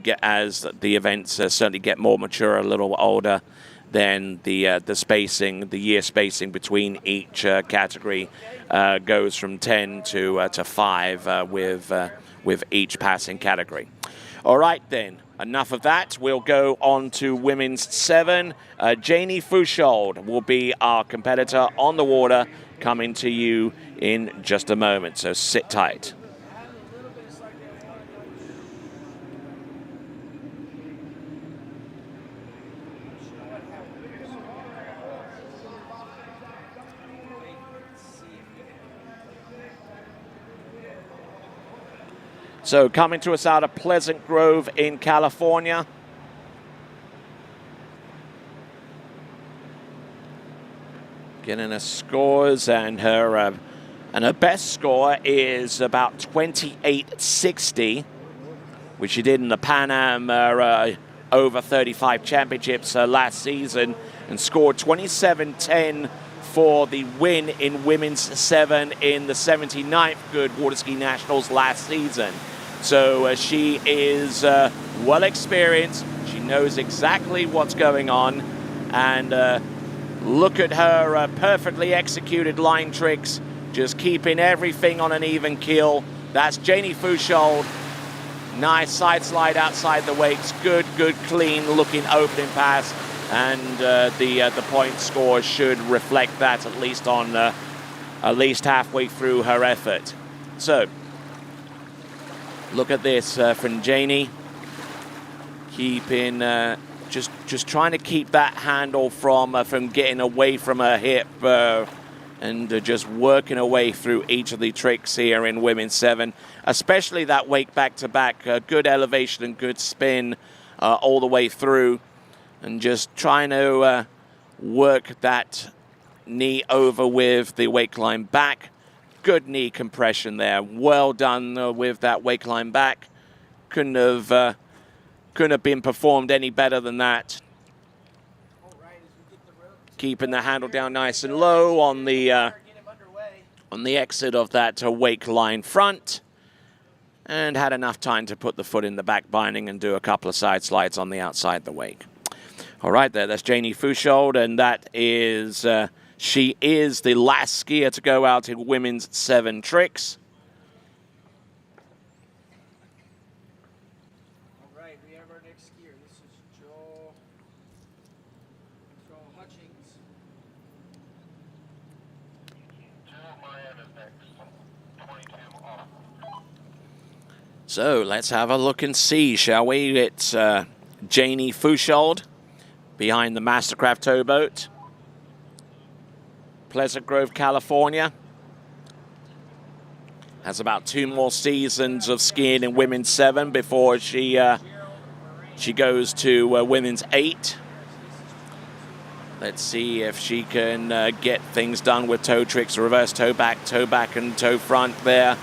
the events certainly get more mature, a little older, then the year spacing between each category goes from 10 to 5 with each passing category. All right, then. Enough of that. We'll go on to women's 7. Janie Fushold will be our competitor on the water, coming to you in just a moment. So sit tight. So coming to us out of Pleasant Grove in California. Getting her scores, and her best score is about 28.60, which she did in the Pan Am over 35 championships last season, and scored 27.10 for the win in women's 7 in the 79th Goode Waterskiing Nationals last season. So she is well experienced. She knows exactly what's going on. And look at her perfectly executed line tricks, just keeping everything on an even keel. That's Janie Fushold. Nice side slide outside the wakes. Good, clean looking opening pass. And the point score should reflect that at least halfway through her effort. So look at this from Janie, keeping just trying to keep that handle from getting away from her hip, and just working her way through each of the tricks here in women's 7, especially that wake back to back, good elevation and good spin all the way through, and just trying to work that knee over with the wake line back. Good knee compression there. Well done with that wake line back. Couldn't have been performed any better than that. Keeping the handle down nice and low on the exit of that wake line front, and had enough time to put the foot in the back binding and do a couple of side slides on the outside the wake. All right, that's Janie Fushold, and that is. She is the last skier to go out in women's 7 tricks. All right, we have our next skier. This is Joel Hutchings. So let's have a look and see, shall we? It's Janie Fushold behind the Mastercraft towboat. Pleasant Grove, California. Has about 2 more seasons of skiing in women's 7 before she goes to women's 8. Let's see if she can get things done with toe tricks, reverse toe back, and toe front there.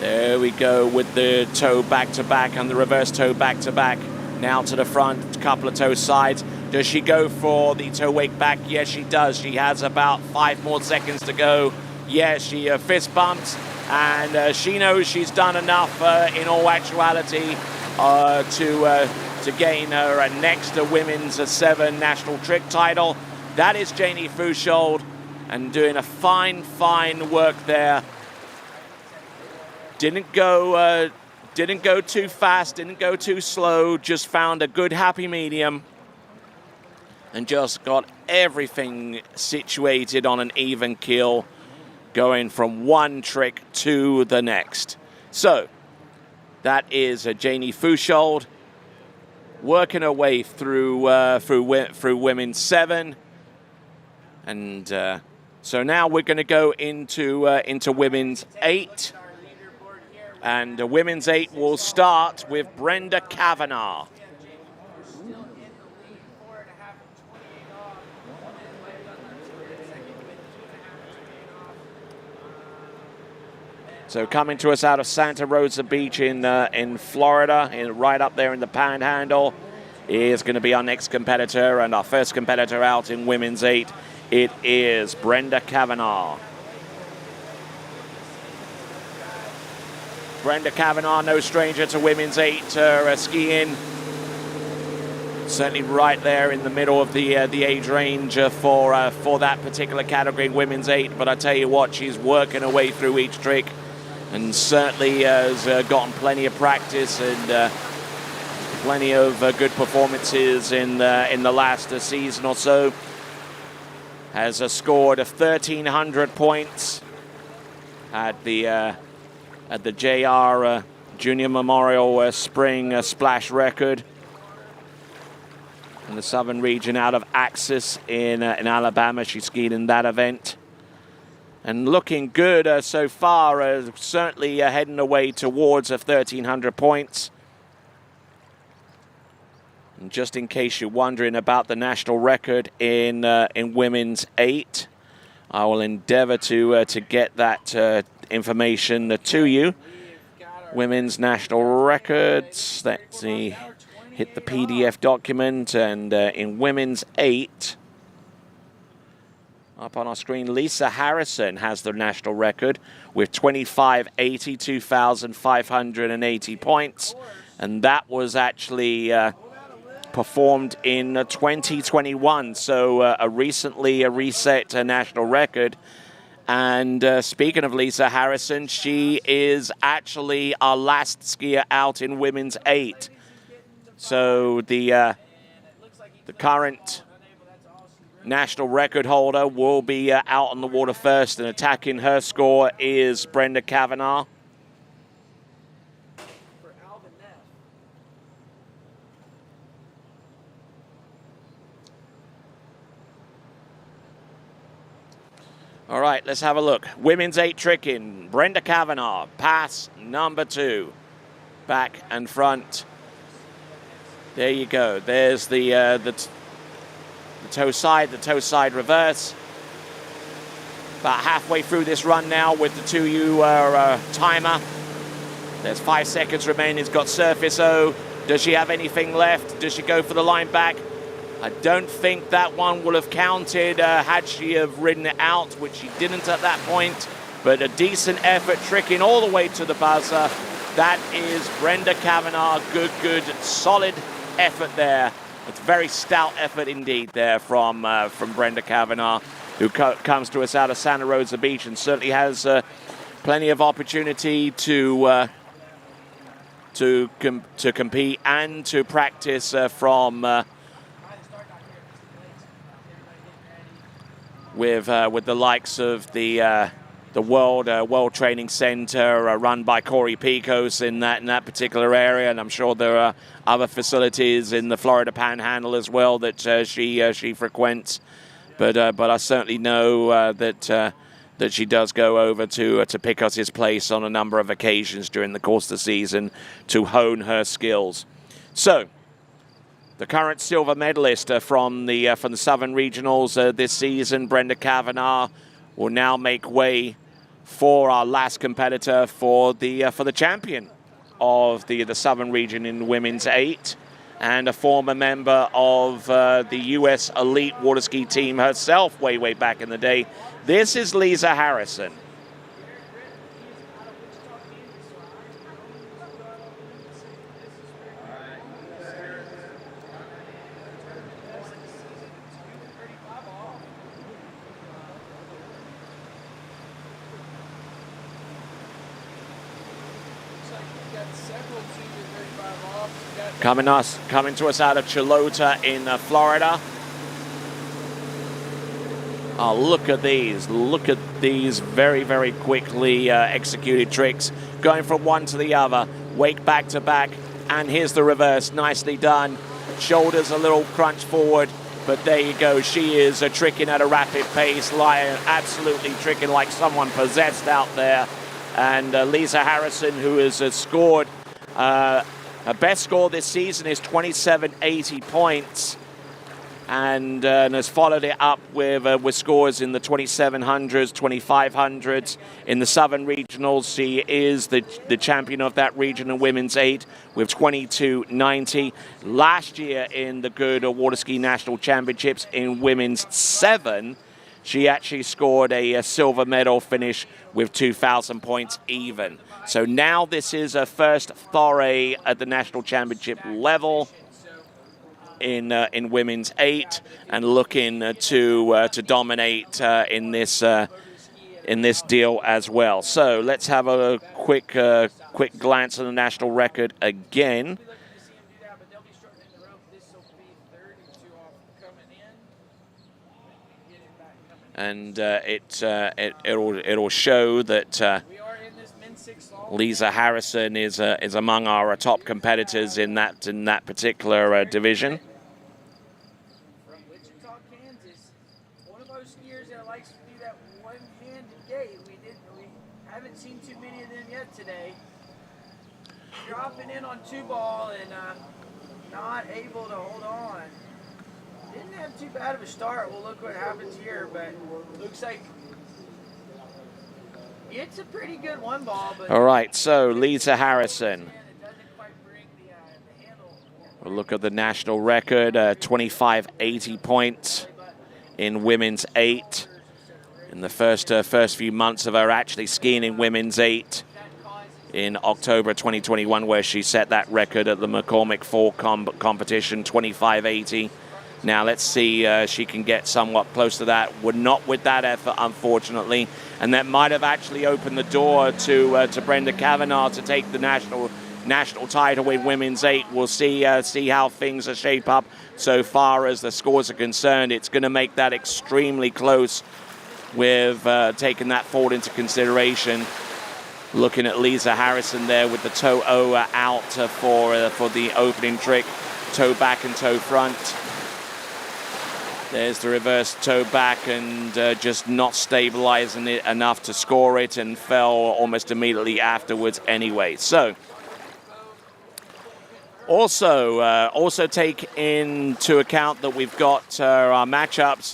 There we go with the toe back to back and the reverse toe back to back. Now to the front, a couple of toe sides. Does she go for the toe wake back? Yes, she does. She has about 5 more seconds to go Yeah, she fist bumps, and she knows she's done enough in all actuality to gain her next women's 7 national trick title. That is Janie Fushold, and doing a fine work there. Didn't go too fast, didn't go too slow, just found a good happy medium and just got everything situated on an even keel, going from one trick to the next. So that is Janie Fushold working her way through women's 7, and so now we're going to go into women's 8, and women's 8 will start with Brenda Kavanagh. So coming to us out of Santa Rosa Beach in Florida, right up there in the Panhandle, is going to be our next competitor, and our first competitor out in women's 8. It is Brenda Kavanagh. Brenda Kavanagh, no stranger to women's 8 skiing. Certainly right there in the middle of the age range for that particular category in women's 8. But I tell you what, she's working her way through each trick, and certainly has gotten plenty of practice and plenty of good performances in the last season or so. Has scored 1,300 points at the JR Junior Memorial Spring Splash Record in the southern region out of Axis in Alabama. She skied in that event. And looking good so far, certainly heading away towards 1,300 points. And just in case you're wondering about the national record in women's 8, I will endeavor to get that information to you. Women's national records. Let's see, hit the PDF document, and in women's 8. Up on our screen, Lisa Harrison has the national record with 2,580, 2,580 points. And that was actually performed in 2021. So a recently reset national record. And speaking of Lisa Harrison, she is actually our last skier out in women's 8. So the current national record holder will be out on the water first, and attacking her score is Brenda Kavanagh. All right, let's have a look. Women's 8 tricking. Brenda Kavanagh, pass number 2. Back and front. There you go. There's the toe side reverse. About halfway through this run now with the 2U timer. There's 5 seconds remaining. It's got surface O. Does she have anything left? Does she go for the line back? I don't think that one will have counted had she have ridden it out, which she didn't at that point. But a decent effort, tricking all the way to the buzzer. That is Brenda Kavanagh. Good, solid effort there. It's a very stout effort indeed there from Brenda Kavanagh, who comes to us out of Santa Rosa Beach and certainly has plenty of opportunity to compete and to practice from with the likes of the World Training Center run by Corey Picos in that particular area, and I'm sure there are other facilities in the Florida Panhandle as well that she frequents. But I certainly know that she does go over to Picos' place on a number of occasions during the course of the season to hone her skills. So, the current silver medalist from the Southern Regionals this season, Brenda Kavanagh, will now make way for our last competitor for the champion of the Southern Region in women's 8. and a former member of the U.S. elite water ski team herself way back in the day. This is Lisa Harrison. Coming to us out of Chilota in Florida. Oh, look at these. Look at these very quickly executed tricks. Going from one to the other. Wake back to back. And here's the reverse. Nicely done. Shoulders a little crunch forward. But there you go. She is tricking at a rapid pace. Absolutely tricking like someone possessed out there. And Lisa Harrison, who has scored... her best score this season is 2780 points, and has followed it up with scores in the 2700s, 2500s. In the Southern Regionals, she is the champion of that region in women's 8 with 2290. Last year in the Goode Water Ski National Championships in women's 7, she actually scored a silver medal finish with 2,000 points even. So now this is her first foray at the national championship level in women's 8, and looking to dominate in this deal as well. So let's have a quick glance at the national record again. And it'll show that Lisa Harrison is among our top competitors in that particular division. From Wichita, Kansas, one of those skiers that likes to do that one-handed gate. We haven't seen too many of them yet today. Dropping in on 2-ball and not able to hold on. Didn't have too bad of a start. Well, look what happens here, but looks like it's a pretty good 1-ball. But all right, so Lisa Harrison. We'll look at the national record, 2580 points in women's 8. In the first few months of her actually skiing in women's 8 in October 2021, where she set that record at the McCormick Fall competition, 2580. Now let's see she can get somewhat close to that. We're not with that effort, unfortunately, and that might have actually opened the door to Brenda Kavanaugh to take the national title in women's 8. We'll see how things are shape up. So far as the scores are concerned, it's going to make that extremely close with taking that forward into consideration. Looking at Lisa Harrison there with the toe out for the opening trick, toe back and toe front. There's the reverse toe back, and just not stabilizing it enough to score it, and fell almost immediately afterwards anyway. So also take into account that we've got our matchups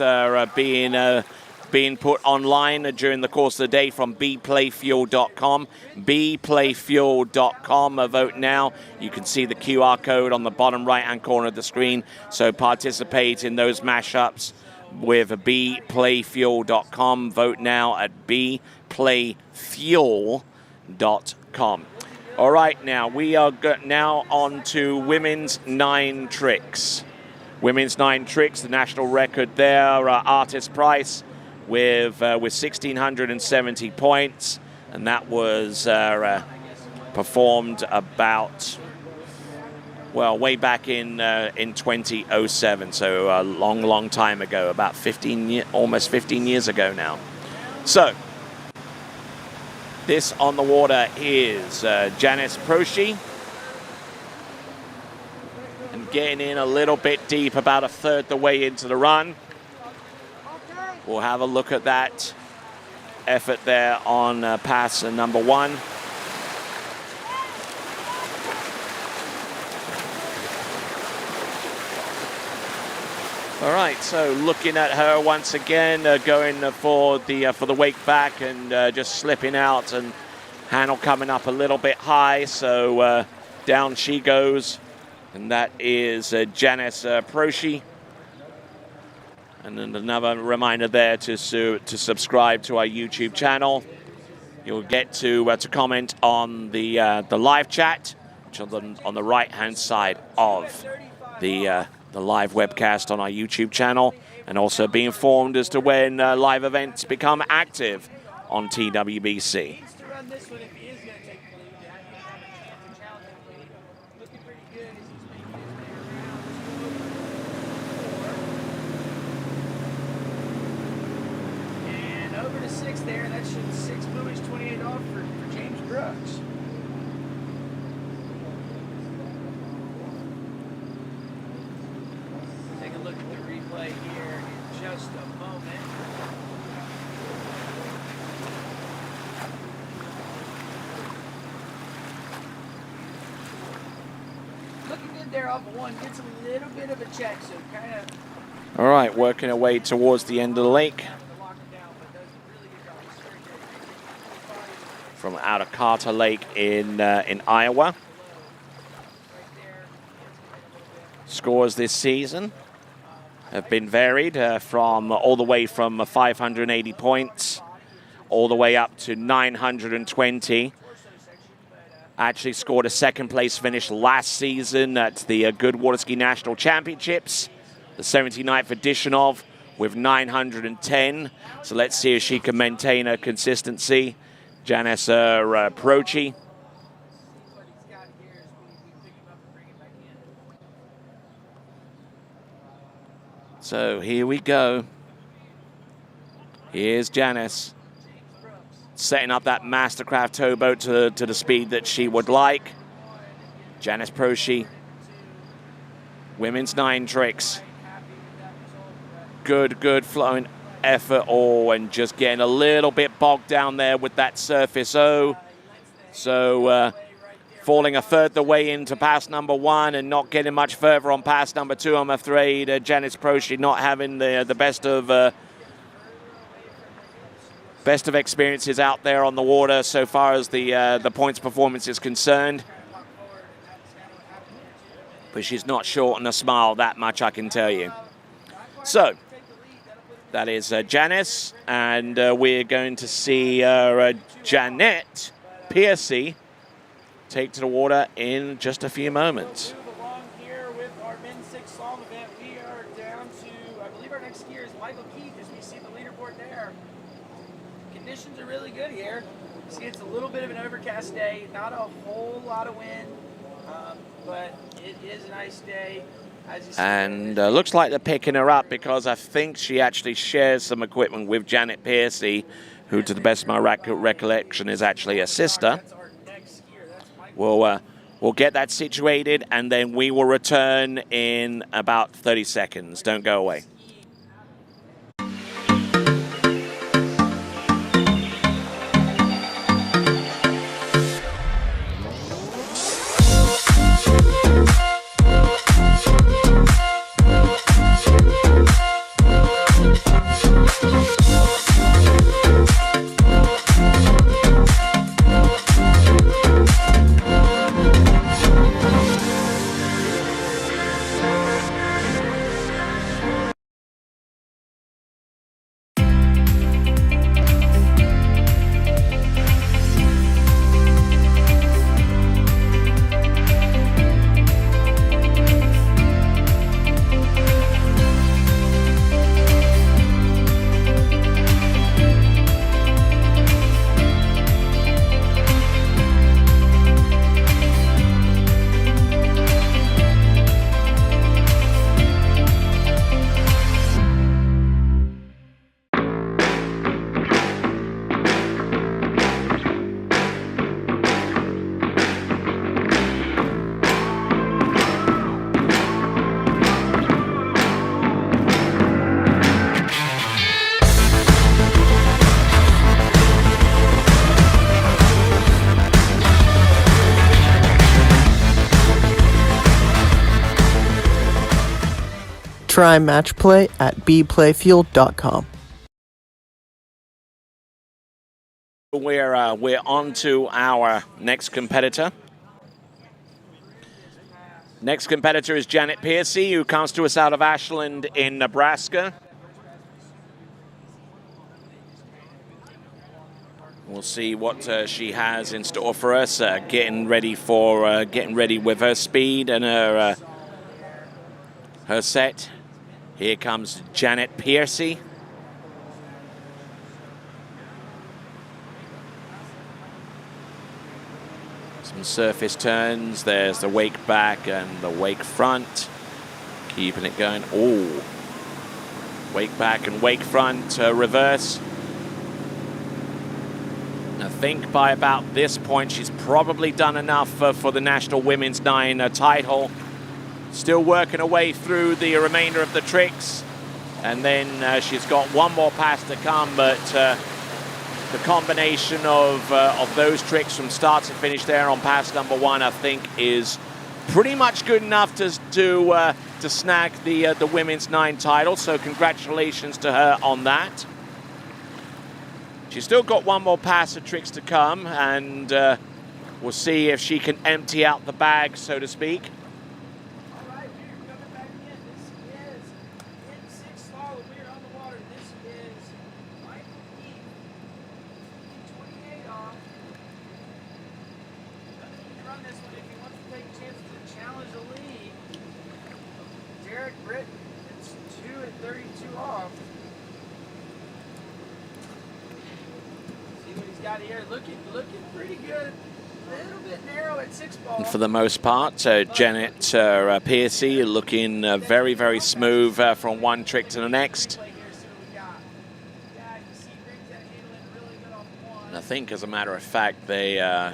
being put online during the course of the day from bplayfuel.com. bplayfuel.com. Vote now. You can see the QR code on the bottom right-hand corner of the screen. So participate in those mashups with bplayfuel.com. Vote now at bplayfuel.com. All right, now we are now on to women's 9 tricks. Women's 9 tricks, the national record there, artist price with 1,670 points, and that was performed about, well, way back in 2007, so a long time ago, about almost 15 years ago now. So this on the water is Janice Proshi, and getting in a little bit deep, about a third the way into the run. We'll have a look at that effort there on pass number 1. All right, so looking at her once again, going for the wake back, and just slipping out, and handle coming up a little bit high, so down she goes. And that is Janice Proshi. And then another reminder there to subscribe to our YouTube channel. You'll get to comment on the live chat, which is on the right-hand side of the live webcast on our YouTube channel, and also be informed as to when live events become active on TWBC. And over to 6 there, that should 6 buoys, 28 off for James Brooks. Take a look at the replay here in just a moment. Looking good there off of 1, gets a little bit of a check, so kind of. All right, working our way towards the end of the lake. From out of Carter Lake in Iowa. Scores this season have been varied from all the way from 580 points all the way up to 920. Actually scored a second place finish last season at the Goode Waterskiing National Championships, the 79th edition of, with 910. So let's see if she can maintain her consistency. Janice Prochi. So here we go. Here's Janice setting up that Mastercraft towboat to the speed that she would like. Janice Prochi, women's 9 tricks. Good flowing effort, and just getting a little bit bogged down there with that surface O. So falling a third the way into pass number 1 and not getting much further on pass number 2, I'm afraid. Janice Prochi not having the best of experiences out there on the water so far as the points performance is concerned. But she's not short on a smile, that much I can tell you. So that is Janice, and we're going to see Jeanette Piercy take to the water in just a few moments. Move along here with our men's 6 slalom event. We are down to, I believe our next skier is Michael Keith, as we see the leaderboard there. Conditions are really good here. You see it's a little bit of an overcast day, not a whole lot of wind, but it is a nice day. And looks like they're picking her up, because I think she actually shares some equipment with Janet Piercy, who, to the best of my recollection, is actually a sister. We'll get that situated, and then we will return in about 30 seconds. Don't go away. Try match play at bplayfield.com. We're on to our next competitor. Next competitor is Janet Piercy, who comes to us out of Ashland in Nebraska. We'll see what she has in store for us. Getting ready with her speed and her set. Here comes Janet Piercy. Some surface turns. There's the wake back and the wake front. Keeping it going. Oh, wake back and wake front reverse. I think by about this point she's probably done enough for the National Women's 9 title. Still working her way through the remainder of the tricks, and then she's got one more pass to come, but the combination of those tricks from start to finish there on pass number 1, I think, is pretty much good enough to snag the Women's 9 title, so congratulations to her on that. She's still got one more pass of tricks to come, and we'll see if she can empty out the bag, so to speak. All right, we're coming back in. This is in 6 slalom. We're on the water. This is Michael E. 28 off. Doesn't need to run this one if he wants to take a chance to challenge the lead. Derek Britton, it's 2 and 32 off. See what he's got here. Looking pretty good. A little bit narrow at 6 ball. For the most part, Janet Piercy looking very, very smooth from one trick to the next. And I think, as a matter of fact, they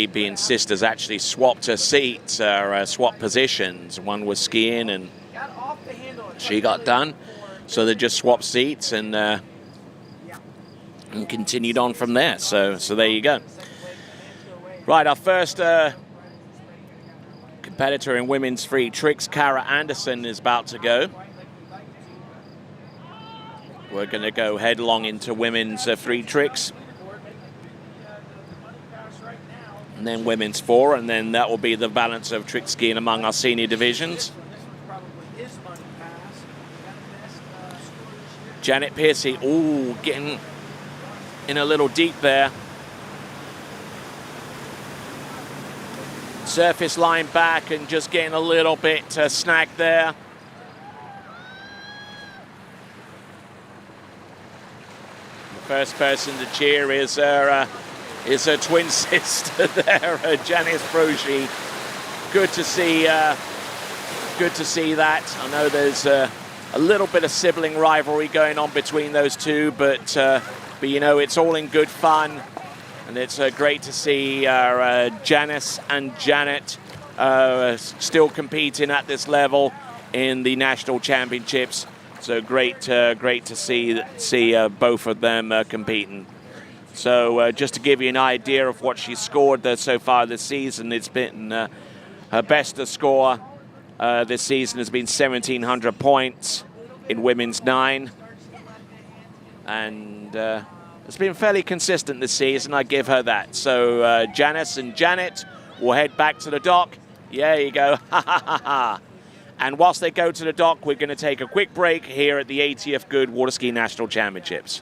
being sisters actually swapped her seats, swapped positions. One was skiing and she got done, so they just swapped seats and continued on from there. So there you go. Right, our first competitor in women's free tricks, Kara Anderson, is about to go. We're going to go headlong into women's free tricks. And then women's 4, and then that will be the balance of trick skiing among our senior divisions. Janet Piercy, ooh, getting in a little deep there. Surface line back and just getting a little bit snagged there. The first person to cheer is her twin sister there, Janice Frogy. Good to see that. I know there's a little bit of sibling rivalry going on between those two, but you know, it's all in good fun. And it's great to see Janice and Janet still competing at this level in the national championships. So great to see both of them competing. So just to give you an idea of what she's scored so far this season, it's been her best score this season has been 1,700 points in women's 9, and it's been fairly consistent this season, I give her that. So Janice and Janet will head back to the dock. Yeah, you go. And whilst they go to the dock, we're going to take a quick break here at the 80th Goode Waterskiing National Championships.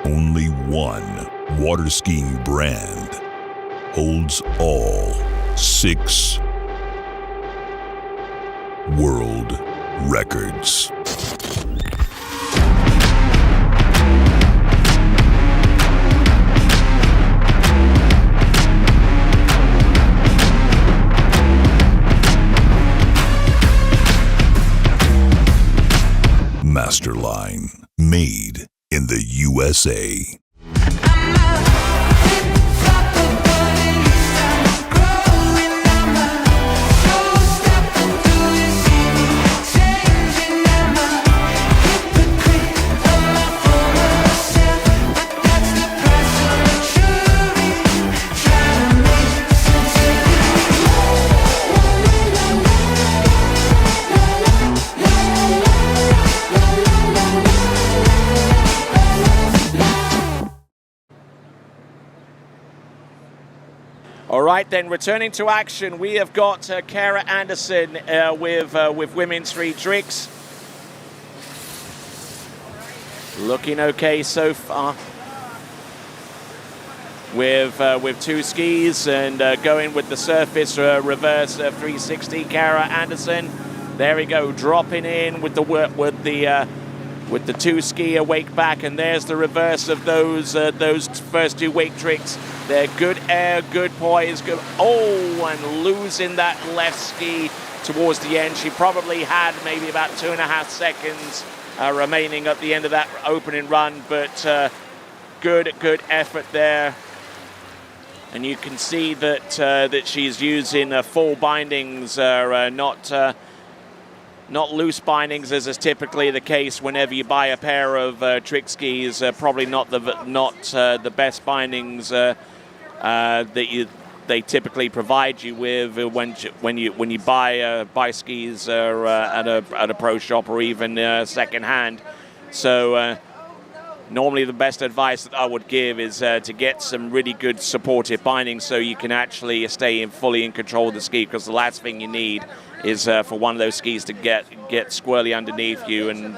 Only one water skiing brand holds all 6 world records. Masterline, made in the USA. All right, then, returning to action, we have got Kara Anderson with women's free tricks. Looking okay so far. With 2 skis and going with the surface reverse 360. Kara Anderson, there we go, dropping in with the 2-skier wake back, and there's the reverse of those first 2 wake tricks. They're good air, good poise, good. Oh, and losing that left ski towards the end. She probably had maybe about 2.5 seconds remaining at the end of that opening run, but good effort there. And you can see that she's using full bindings, not loose bindings, as is typically the case whenever you buy a pair of trick skis. Probably not the best bindings that they typically provide you with when you buy skis at a pro shop or even second hand. So normally the best advice that I would give is to get some really good supportive bindings so you can actually stay fully in control of the ski, because the last thing you need is for one of those skis to get squirrely underneath you and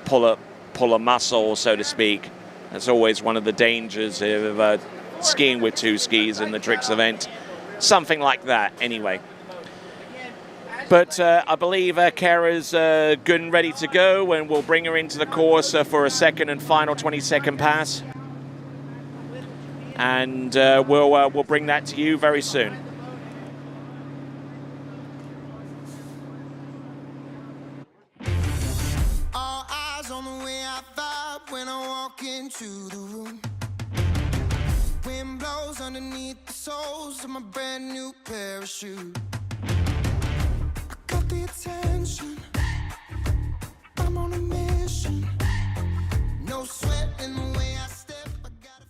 pull a muscle, so to speak. That's always one of the dangers of skiing with 2 skis in the tricks event. Something like that, anyway. But I believe Kara's good and ready to go, and we'll bring her into the course for a second and final 20-second pass. And we'll bring that to you very soon. All eyes on the way I vibe when I walk into the room. Wind blows underneath the soles of my brand new pair of shoes. I got the attention, I'm on a mission. No sweat in the way I step, I got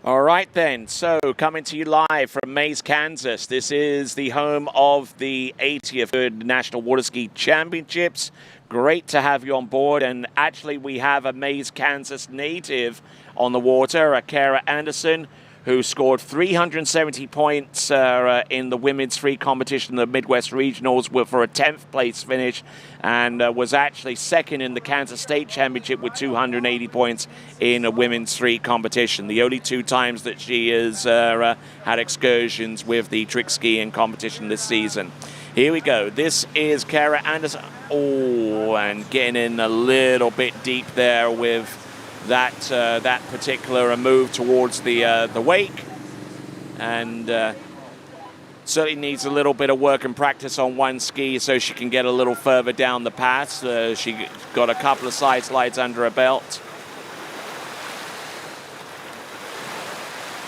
a All right then, so coming to you live from Maize, Kansas. This is the home of the 80th Goode National Waterski Championships. Great to have you on board, and actually we have a Maize, Kansas native on the water, Kara Anderson, who scored 370 points in the women's free competition, the Midwest Regionals, for a 10th place finish, and was actually second in the Kansas State Championship with 280 points in a women's free competition. The only two times that she has had excursions with the trick skiing competition this season. Here we go. This is Kara Anderson. Oh, and getting in a little bit deep there with that particular move towards the wake, and certainly needs a little bit of work and practice on one ski so she can get a little further down the pass. She got a couple of side slides under her belt,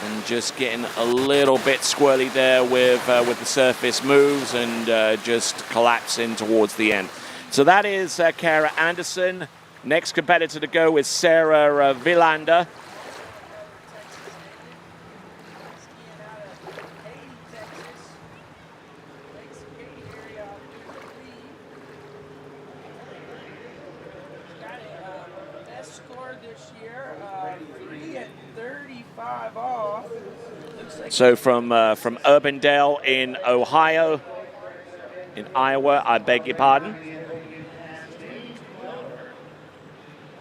and just getting a little bit squirrely there with the surface moves, and just collapsing towards the end. So that is Kara Anderson. Next competitor to go is Sarah Villander. Best score this year, 3:35 off. So from Urbandale in Ohio, in Iowa, I beg your pardon.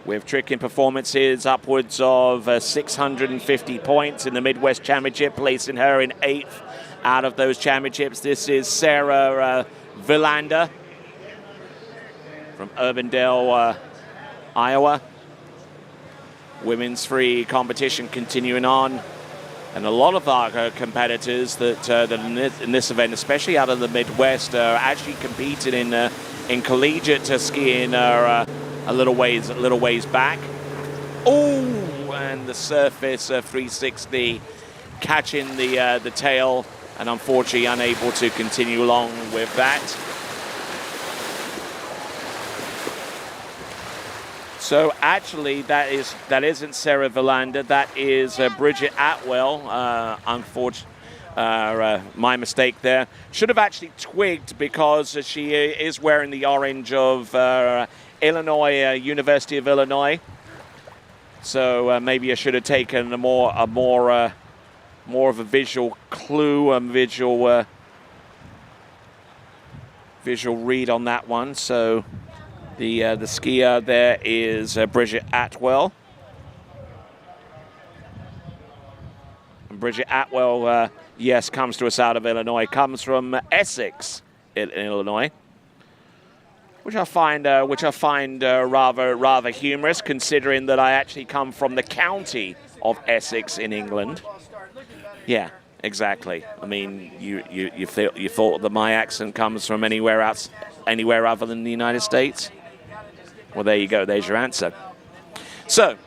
With tricking performances upwards of 650 points in the Midwest Championship, placing her in 8th out of those championships. This is Sarah Villander from Urbandale, Iowa. Women's free competition continuing on. And a lot of our competitors that in this event, especially out of the Midwest, are actually competing in collegiate skiing a little ways back. Oh, and the surface 360 catching the tail, and unfortunately unable to continue along with that. So actually that isn't Sarah Villander, that is Bridget Atwell. My mistake there. Should have actually twigged, because she is wearing the orange of Illinois, University of Illinois. So maybe I should have taken a more of a visual clue and visual read on that one. So the skier there is Bridget Atwell. And Bridget Atwell, yes, comes to us out of Illinois. Comes from Essex, in Illinois. Which I find rather humorous, considering that I actually come from the county of Essex in England. Yeah, exactly. I mean, you thought that my accent comes from anywhere other than the United States? Well, there you go. There's your answer. So,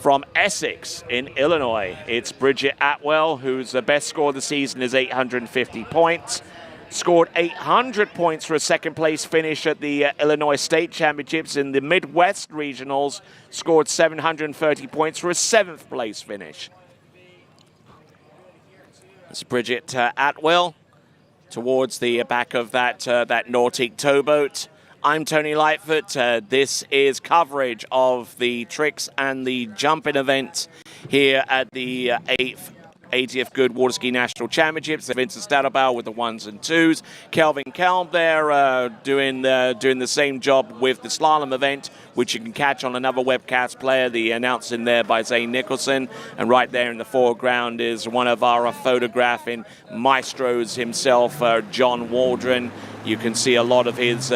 from Essex in Illinois, it's Bridget Atwell, whose best score of the season is 850 points. Scored 800 points for a second place finish at the Illinois State Championships. In the Midwest Regionals, scored 730 points for a 7th place finish. That's Bridget Atwell towards the back of that Nautic towboat. I'm Tony Lightfoot. This is coverage of the tricks and the jumping event here at the 80th Goode Waterski National Championships. Vincent Stadabau with the 1s and 2s. Kelvin Kelm there doing the same job with the slalom event, which you can catch on another webcast player, the announcing there by Zane Nicholson. And right there in the foreground is one of our photographing maestros himself, John Waldron. You can see a lot of his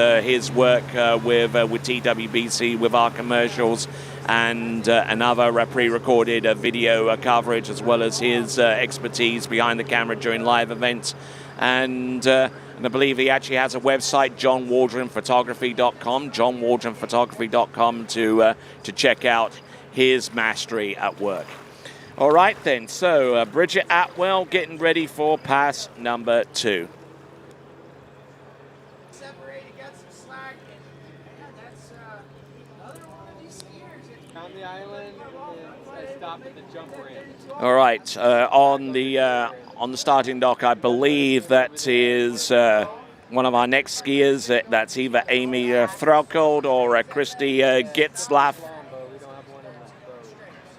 work with TWBC, with our commercials, and another pre-recorded video coverage, as well as his expertise behind the camera during live events. And I believe he actually has a website, johnwaldronphotography.com, johnwaldronphotography.com, to check out his mastery at work. All right then, so Bridget Atwell getting ready for pass number 2. All right, on the starting dock, I believe that is one of our next skiers. That's either Amy Fraukold or Christy Gitzlaff.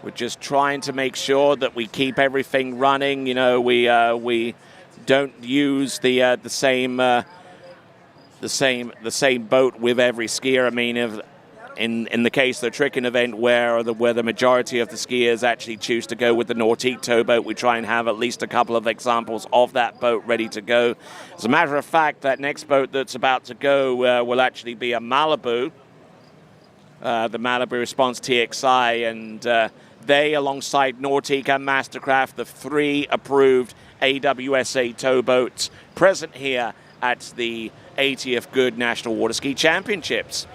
We're just trying to make sure that we keep everything running. You know, we don't use the same boat with every skier. I mean, if in the case of the tricking event where the majority of the skiers actually choose to go with the Nautique towboat, we try and have at least a couple of examples of that boat ready to go. As a matter of fact, that next boat that's about to go will actually be a Malibu, the Malibu Response TXI, and they, alongside Nautique and Mastercraft, the 3 approved AWSA towboats present here at the 80th Goode National Waterski Championships.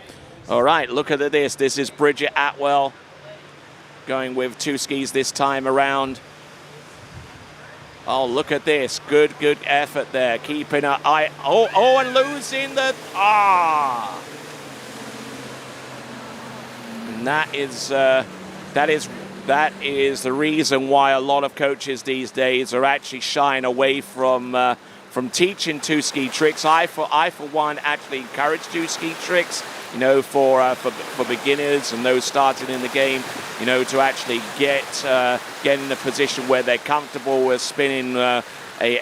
All right, look at this. This is Bridget Atwell going with 2 skis this time around. Oh, look at this. Good effort there. Keeping her eye. Oh, and losing the... And that is the reason why a lot of coaches these days are actually shying away from teaching 2-ski tricks. I for one actually encourage 2-ski tricks, you know, for beginners and those starting in the game, you know, to actually get in a position where they're comfortable with spinning a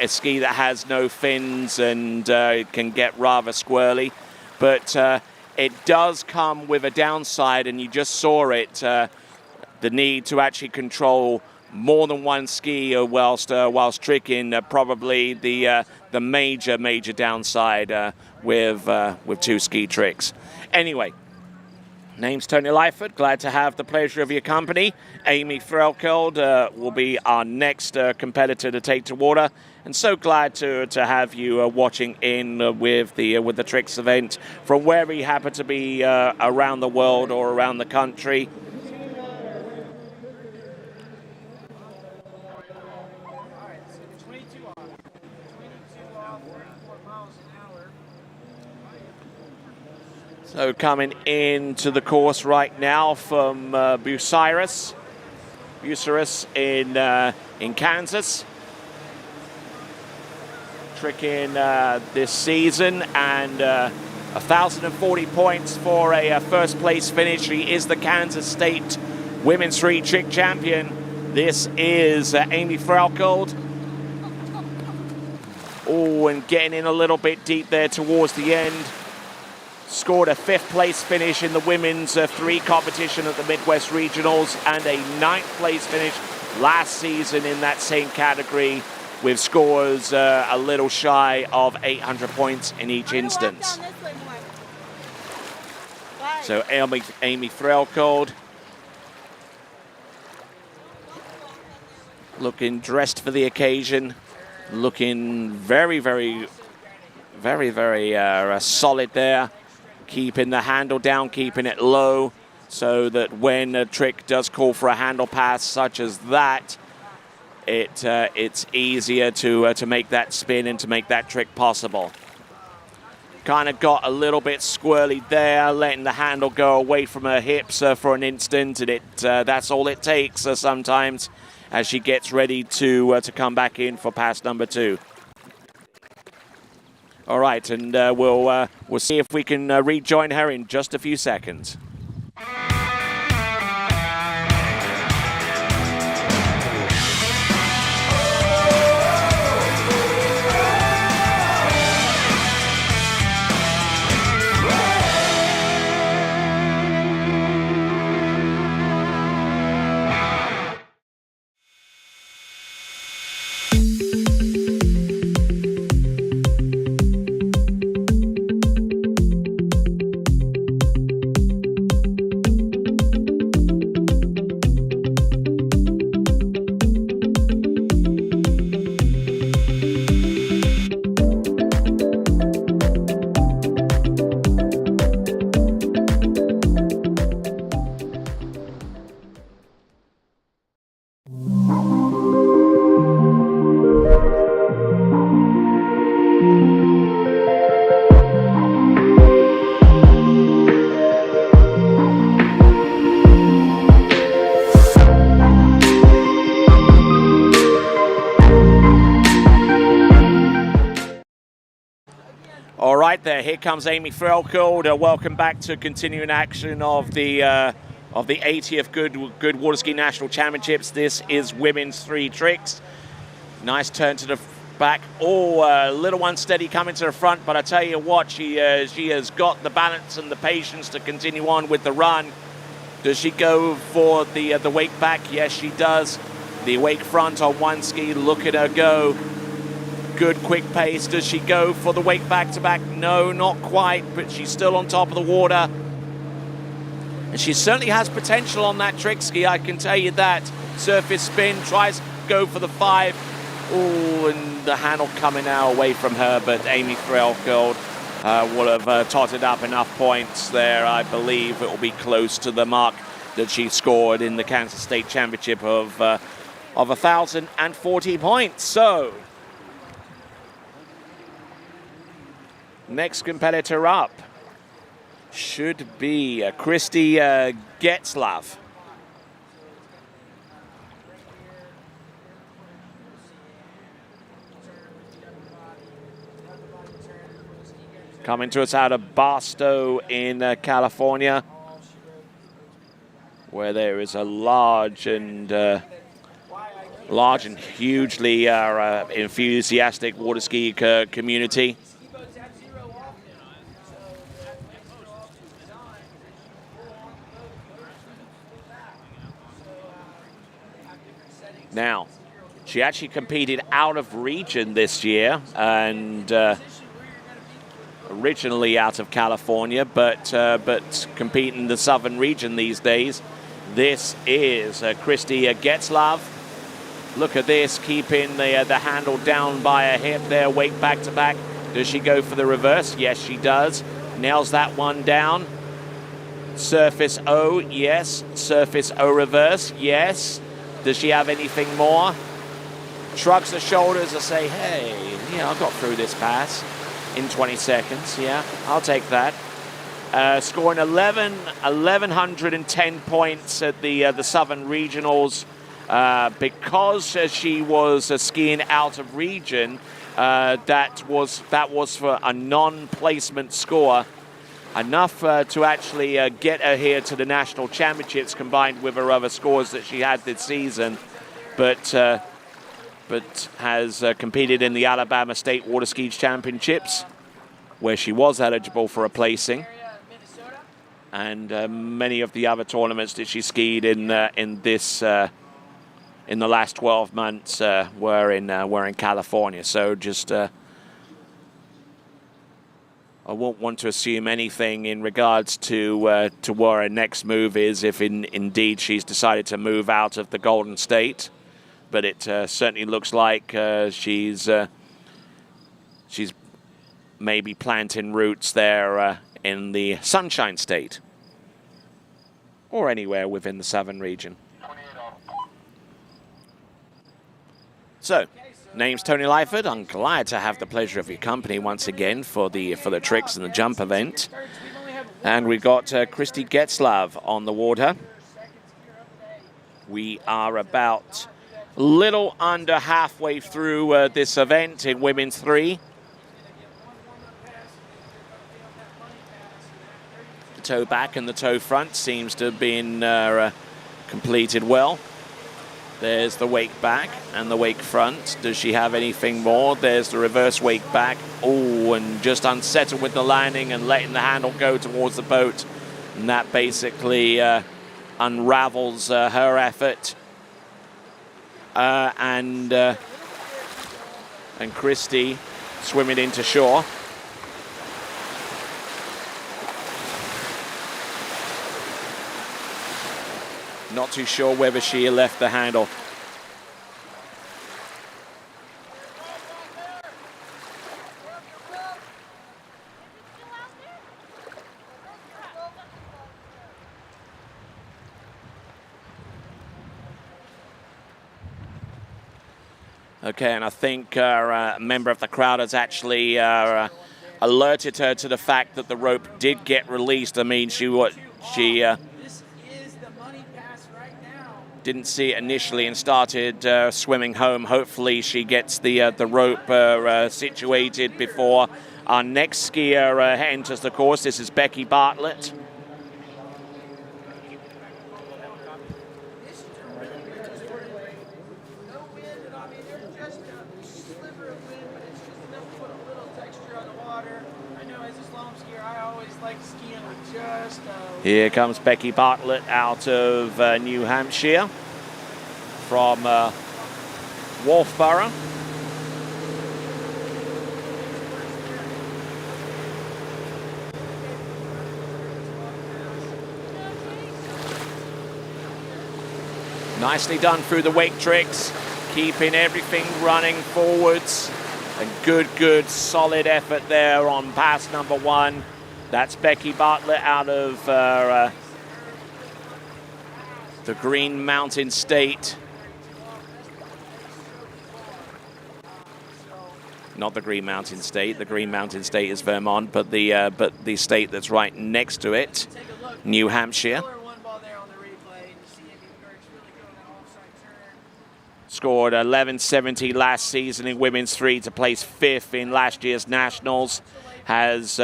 ski that has no fins and it can get rather squirrely. But it does come with a downside, and you just saw it, the need to actually control more than one ski whilst tricking, probably the major downside with 2-ski tricks. Anyway, name's Tony Lightfoot. Glad to have the pleasure of your company. Amy Fraukold will be our next competitor to take to water, and so glad to have you watching in with the tricks event from wherever you happen to be around the world or around the country. So coming into the course right now from Bucyrus in Kansas. Tricking this season, and 1,040 points for a first place finish. She is the Kansas State Women's Street Trick Champion. This is Amy Fraukold. Oh, and getting in a little bit deep there towards the end. Scored a 5th place finish in the women's 3 competition at the Midwest Regionals, and a 9th place finish last season in that same category, with scores a little shy of 800 points in each instance. So Amy Fraukold looking dressed for the occasion, looking very solid there. Keeping the handle down, keeping it low, so that when a trick does call for a handle pass such as that, it's easier to make that spin and to make that trick possible. Kind of got a little bit squirrely there, letting the handle go away from her hips for an instant, and that's all it takes sometimes as she gets ready to come back in for pass number 2. All right, and we'll see if we can rejoin her in just a few seconds. right there. Here comes Amy Goode. Welcome back to continuing action of the 80th Goode Waterskiing National Championships. This is women's 3 tricks. Nice turn to the back. Oh, a little unsteady coming to the front, but I tell you what, she has got the balance and the patience to continue on with the run. Does she go for the wake back? Yes, she does. The wake front on one ski. Look at her go. Good quick pace. Does she go for the wake back to back? No, not quite, but she's still on top of the water. And she certainly has potential on that trick ski, I can tell you that. Surface spin, tries to go for the 5. Oh, and the handle coming now away from her, but Amy Goode will have totted up enough points there. I believe it will be close to the mark that she scored in the Kansas State Championship of 1,040 points. So, next competitor up should be Christy Getzlav. Coming to us out of Barstow in California, where there is a large and hugely enthusiastic water ski community. Now, she actually competed out of region this year, and originally out of California, but competing in the southern region these days. This is Christy Getzlav. Look at this, keeping the handle down by a hip there, wake back to back. Does she go for the reverse? Yes, she does. Nails that one down. Surface O, yes. Surface O reverse, yes. Does she have anything more? Shrugs her shoulders and say, hey, yeah, I got through this pass in 20 seconds. Yeah, I'll take that. Scoring 1,110 points at the Southern Regionals. Because she was skiing out of region, that was for a non-placement score. Enough to actually get her here to the national championships, combined with her other scores that she had this season, but has competed in the Alabama State Water Ski Championships, where she was eligible for a placing, and many of the other tournaments that she skied in the last 12 months were in California. So just. I won't want to assume anything in regards to where her next move is, if indeed she's decided to move out of the Golden State. But it certainly looks like she's maybe planting roots there in the Sunshine State, or anywhere within the southern region. So. Name's Tony Lyford. I'm glad to have the pleasure of your company once again for the tricks and the jump event. And we've got Christy Getzlav on the water. We are about little under halfway through this event in women's 3. The toe back and the toe front seems to have been completed well. There's the wake back and the wake front. Does she have anything more? There's the reverse wake back. Oh, and just unsettled with the landing and letting the handle go towards the boat. And that basically unravels her effort. And Christy swimming into shore. Not too sure whether she left the handle. Okay, and I think a member of the crowd has actually alerted her to the fact that the rope did get released. I mean, she didn't see it initially and started swimming home. Hopefully she gets the rope situated before Our next skier enters the course. This is Becky Bartlett. Here comes Becky Bartlett out of New Hampshire from Wolfboro. Nicely done through the wake tricks, keeping everything running forwards. A good, solid effort there on pass number 1. That's Becky Bartlett out of the Green Mountain State. Not the Green Mountain State. The Green Mountain State is Vermont, but the state that's right next to it, New Hampshire. Scored 11.70 last season in women's 3 to place 5th in last year's nationals. Has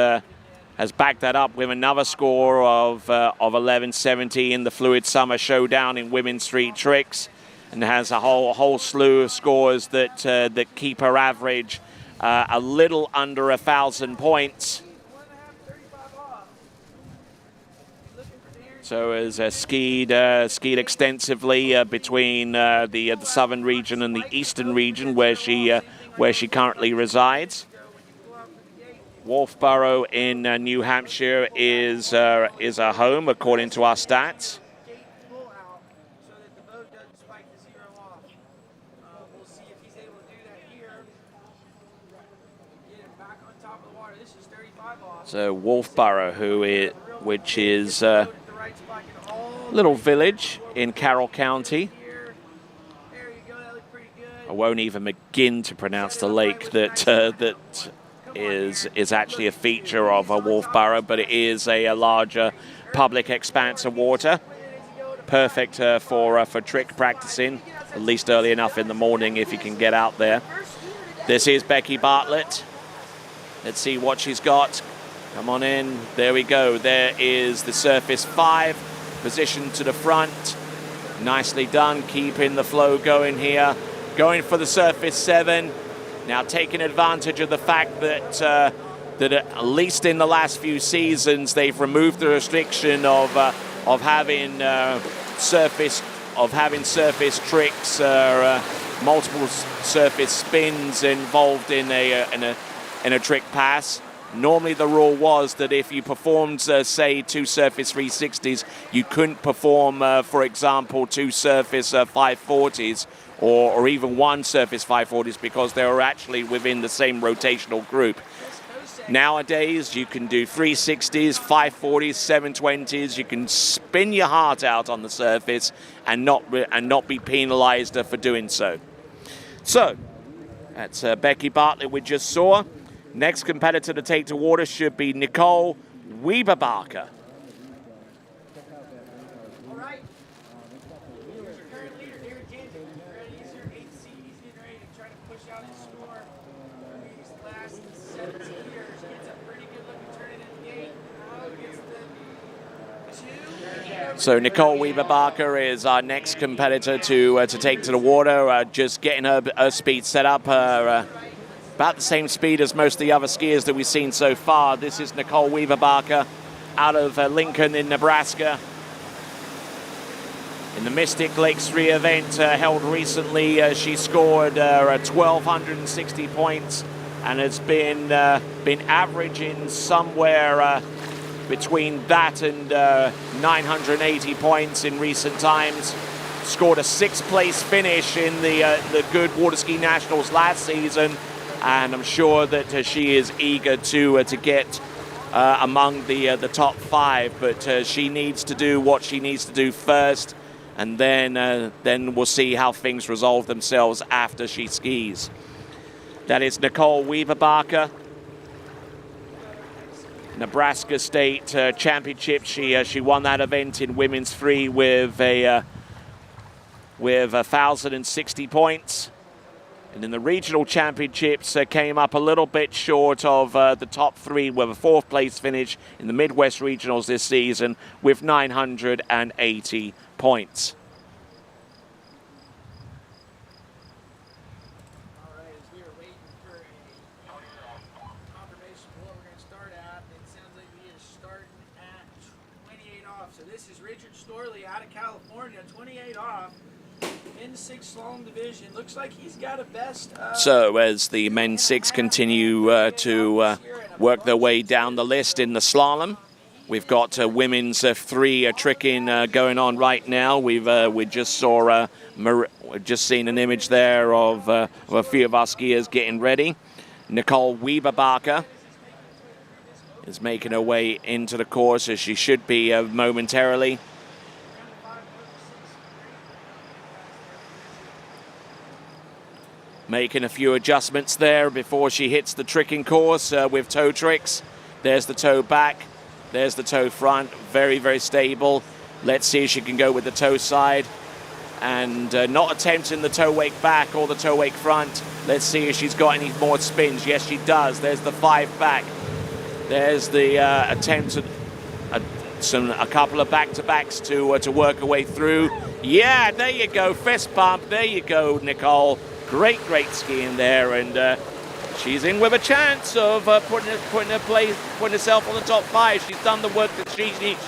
backed that up with another score of 11.70 in the Fluid Summer Showdown in women's 3 tricks, and has a whole slew of scores that keep her average a little under 1,000 points. So has skied extensively between the southern region and the eastern region where she currently resides. Wolfboro in New Hampshire is a home according to our stats. So Wolfboro, which is a little village in Carroll County. I won't even begin to pronounce the lake that is actually a feature of Wolfboro, but it is a larger public expanse of water. Perfect for trick practicing, at least early enough in the morning if you can get out there. This is Becky Bartlett. Let's see what she's got. Come on in. There we go. There is the surface 5, positioned to the front. Nicely done, keeping the flow going here. Going for the surface 7. Now taking advantage of the fact that at least in the last few seasons they've removed the restriction of having surface tricks, multiple surface spins involved in a trick pass. Normally the rule was that if you performed, say, 2 surface 360s, you couldn't perform, for example, 2 surface 540s or even 1 surface 540s because they were actually within the same rotational group. Nowadays, you can do 360s, 540s, 720s. You can spin your heart out on the surface and not be penalized for doing so. So, that's Becky Bartlett we just saw. Next competitor to take to water should be Nicole Weber-Barker. All right. Here's your current leader, Derek Jansen. He's your 8th seed. He's getting ready to try to push out his score these last 17 years. Gets a pretty good looking turn in the gate. Now gets the 2. So Nicole Weber-Barker is our next competitor to take to the water. Just getting her speed set up. About the same speed as most of the other skiers that we've seen so far. This is Nicole Weber-Barker out of Lincoln in Nebraska. In the Mystic Lakes 3 event held recently, she scored 1,260 points and has been averaging somewhere between that and 980 points in recent times. Scored a 6th place finish in the Goode Waterskiing Nationals last season. And I'm sure that she is eager to get among the top 5, but she needs to do what she needs to do first, and then we'll see how things resolve themselves after she skis. That is Nicole Weber-Barker, Nebraska State Championship. She won that event in women's 3 with 1,060 points. And in the regional championships, came up a little bit short of the top three with a 4th place finish in the Midwest regionals this season with 980 points. California, 28 off in the 6 slalom division. Looks like he's got a best. So as the men's 6 continue to work their way down the list in the slalom, we've got women's 3 tricking going on right now. We just saw we've just seen an image there of a few of our skiers getting ready. Nicole Weber-Barker is making her way into the course, as she should be momentarily. Making a few adjustments there before she hits the tricking course with toe tricks. There's the toe back, there's the toe front, very, very stable. Let's see if she can go with the toe side and not attempting the toe wake back or the toe wake front. Let's see if she's got any more spins. Yes, she does. There's the 5 back. There's the attempt at a couple of back-to-backs to work her way through. Yeah, there you go, fist bump. There you go, Nicole. Great skiing there, and she's in with a chance of putting herself on the top 5. She's done the work that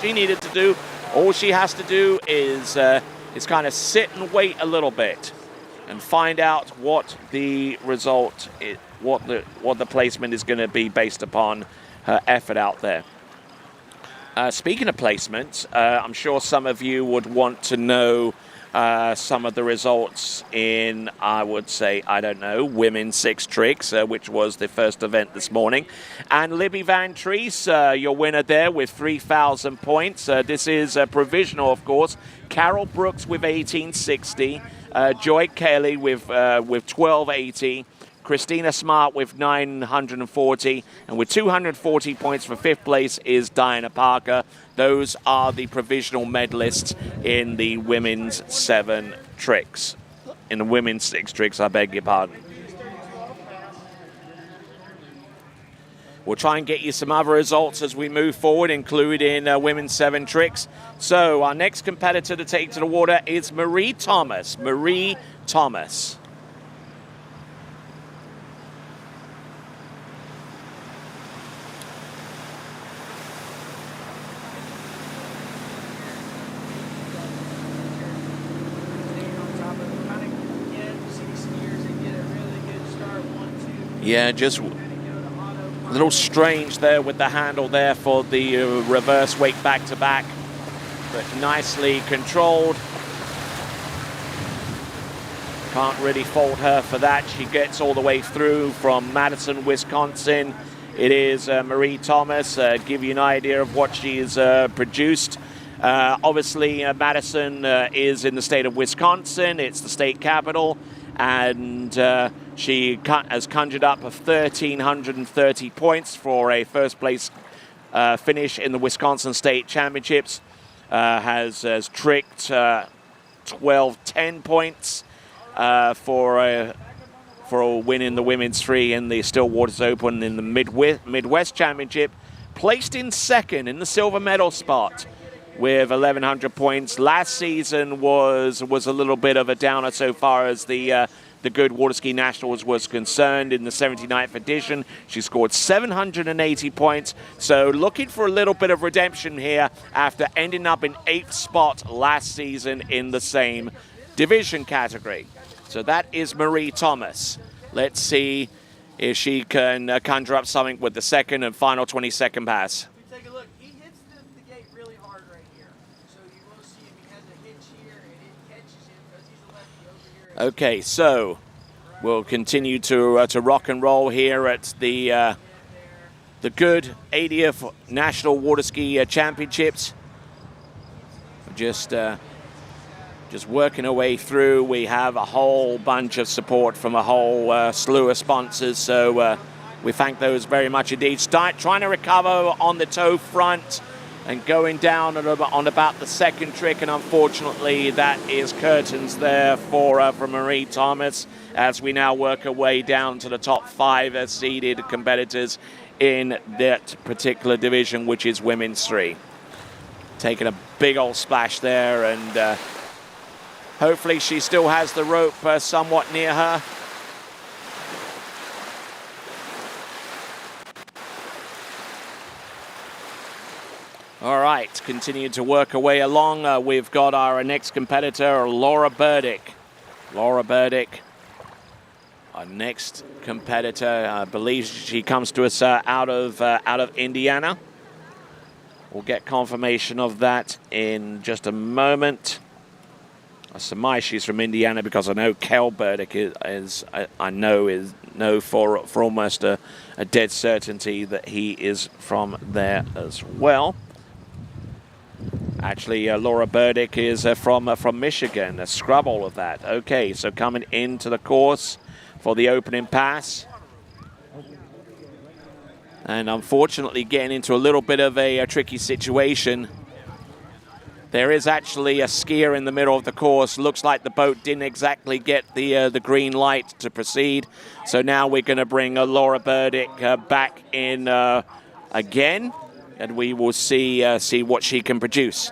she needed to do. All she has to do is kind of sit and wait a little bit and find out what the result is, what the placement is going to be based upon her effort out there. Speaking of placement, I'm sure some of you would want to know some of the results in, I would say, I don't know, women's 6 tricks, which was the first event this morning. And Libby Van Treese, your winner there with 3,000 points. This is provisional, of course. Carol Brooks with 1860. Joy Kelly with 1280. Christina Smart with 940, and with 240 points for 5th place is Diana Parker. Those are the provisional medalists in the women's 7 tricks. In the women's 6 tricks, I beg your pardon. We'll try and get you some other results as we move forward, including women's 7 tricks. So our next competitor to take to the water is Marie Thomas. Marie Thomas. Yeah, just a little strange there with the handle there for the reverse wake back-to-back, but nicely controlled. Can't really fault her for that. She gets all the way through from Madison, Wisconsin. It is Marie Thomas. Give you an idea of what she's produced. Obviously, Madison is in the state of Wisconsin. It's the state capital. And she has conjured up 1,330 points for a first place finish in the Wisconsin State Championships. Has tricked 1210 points for a win in the women's 3 in the Stillwaters Open in the Midwest Championship. Placed in 2nd in the silver medal spot with 1,100 points. Last season was a little bit of a downer so far as the Goode Waterski Nationals was concerned. In the 79th edition, she scored 780 points. So looking for a little bit of redemption here after ending up in 8th spot last season in the same division category. So that is Marie Thomas. Let's see if she can conjure up something with the second and final 22nd pass. Take a look. He hits the gate really hard right here. So you will see if he has a hitch here and it catches him because he's a lefty over here. Okay, so we'll continue to rock and roll here at the Goode 80th National Waterski Championships. Just working our way through. We have a whole bunch of support from a whole slew of sponsors, so we thank those very much indeed. Trying to recover on the toe front. and going down on about the second trick, and unfortunately that is curtains there for Marie Thomas, as we now work our way down to the top 5 seeded competitors in that particular division, which is women's 3. Taking a big old splash there, and hopefully she still has the rope somewhat near her. All right, continue to work our way along. We've got our next competitor, Laura Burdick. Laura Burdick, our next competitor. I believe she comes to us out of Indiana. We'll get confirmation of that in just a moment. I surmise she's from Indiana because I know Kel Burdick is for almost a dead certainty that he is from there as well. Actually, Laura Burdick is from Michigan. Scrub all of that. Okay, so coming into the course for the opening pass. And unfortunately getting into a little bit of a tricky situation. There is actually a skier in the middle of the course. Looks like the boat didn't exactly get the green light to proceed. So now we're going to bring Laura Burdick back in again. And we will see what she can produce.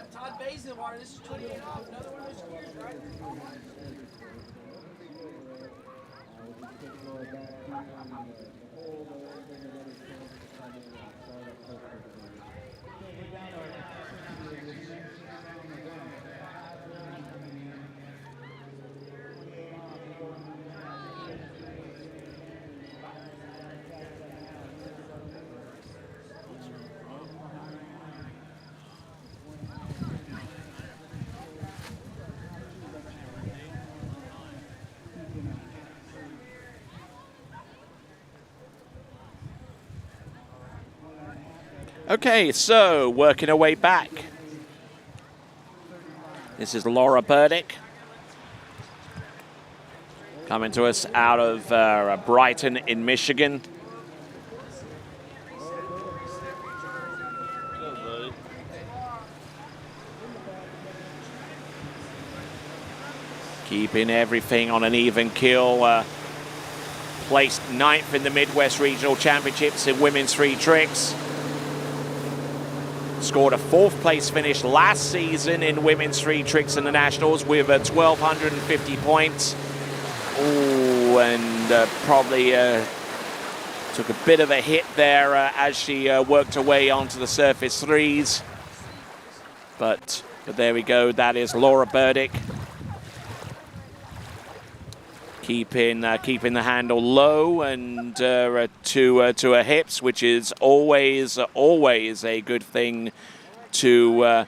Okay, so working our way back. This is Laura Burdick, coming to us out of Brighton in Michigan. Keeping everything on an even keel. Placed 9th in the Midwest Regional Championships in women's 3 tricks. Scored a 4th place finish last season in women's 3 tricks in the Nationals with 1,250 points. Ooh, and probably took a bit of a hit there as she worked her way onto the surface 3s. But there we go. That is Laura Burdick. Keeping the handle low and to her hips, which is always a good thing to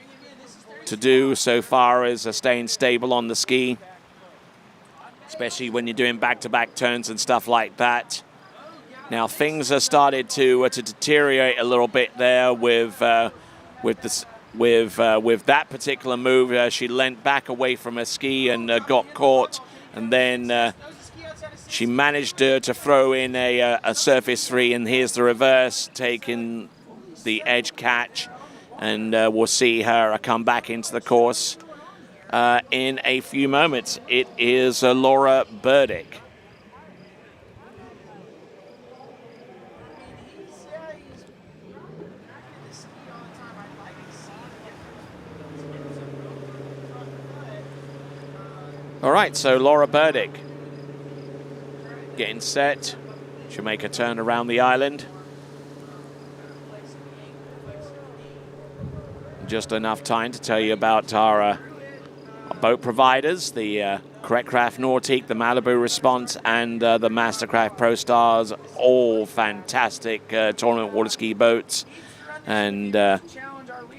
do so far as staying stable on the ski, especially when you're doing back-to-back turns and stuff like that. Now things have started to deteriorate a little bit there with that particular move. She leant back away from her ski and got caught. And then she managed to throw in a surface 3, and here's the reverse, taking the edge catch. And we'll see her come back into the course in a few moments. It is Laura Burdick. All right, so Laura Burdick getting set. She'll make a turn around the island. Just enough time to tell you about our boat providers, the Correctcraft Nautique, the Malibu Response, and the Mastercraft Pro Stars, all fantastic tournament water ski boats. And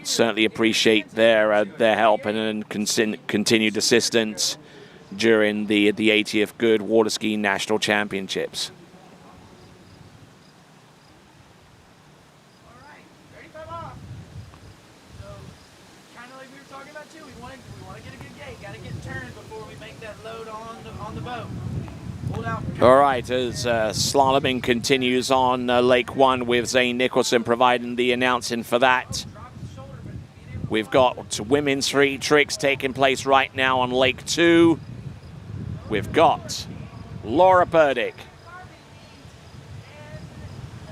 certainly appreciate their help and continued assistance during the 80th Goode Waterskiing National Championships. All right, ready, 5 off. So, kind of like we were talking about too, we want to get a good gate, got to get turned before we make that load on the boat. Hold out. All right, as slaloming continues on Lake One with Zane Nicholson providing the announcing for that. We've got women's free tricks taking place right now on Lake 2. We've got Laura Burdick.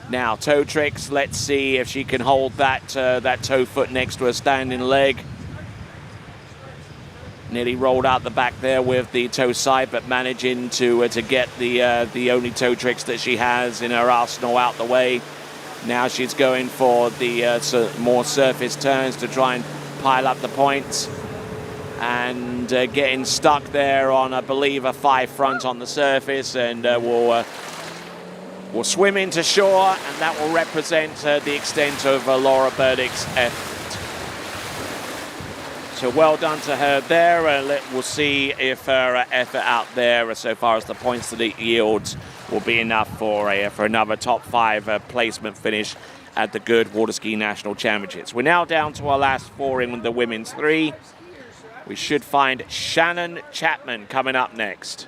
Now, toe tricks, let's see if she can hold that toe foot next to her standing leg. Nearly rolled out the back there with the toe side, but managing to get the only toe tricks that she has in her arsenal out the way. Now she's going for the more surface turns to try and pile up the points. And getting stuck there on, I believe, a 5 front on the surface, and we'll swim into shore, and that will represent the extent of Laura Burdick's effort. So well done to her there. We'll see if her effort out there, so far as the points that it yields, will be enough for another top 5 placement finish at the Goode Waterski National Championships. We're now down to our last 4 in the women's 3. We should find Shannon Chapman coming up next.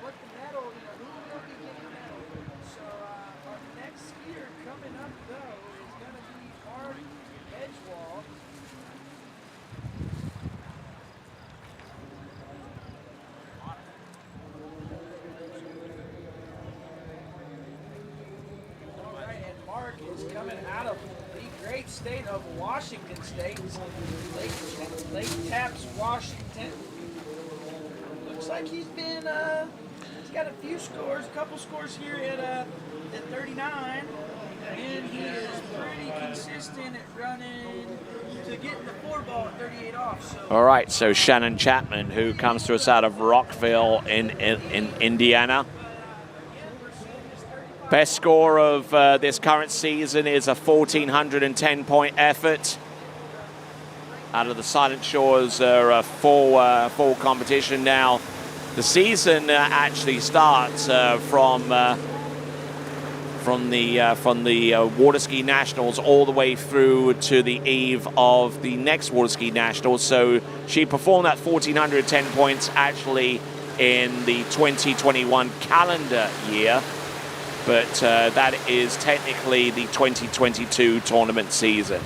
State of Washington State, Lake Tapps, Washington. Looks like he's been, he's got a few scores, a couple scores here at 39, and he is pretty consistent at running to getting the 4 ball at 38 off. So. All right, so Shannon Chapman, who comes to us out of Rockville in Indiana. Best score of this current season is a 1,410-point effort. Out of the Silent Shores full competition now. The season actually starts from the Waterski Nationals all the way through to the eve of the next Waterski Nationals. So she performed that 1,410 points actually in the 2021 calendar year. But that is technically the 2022 tournament season.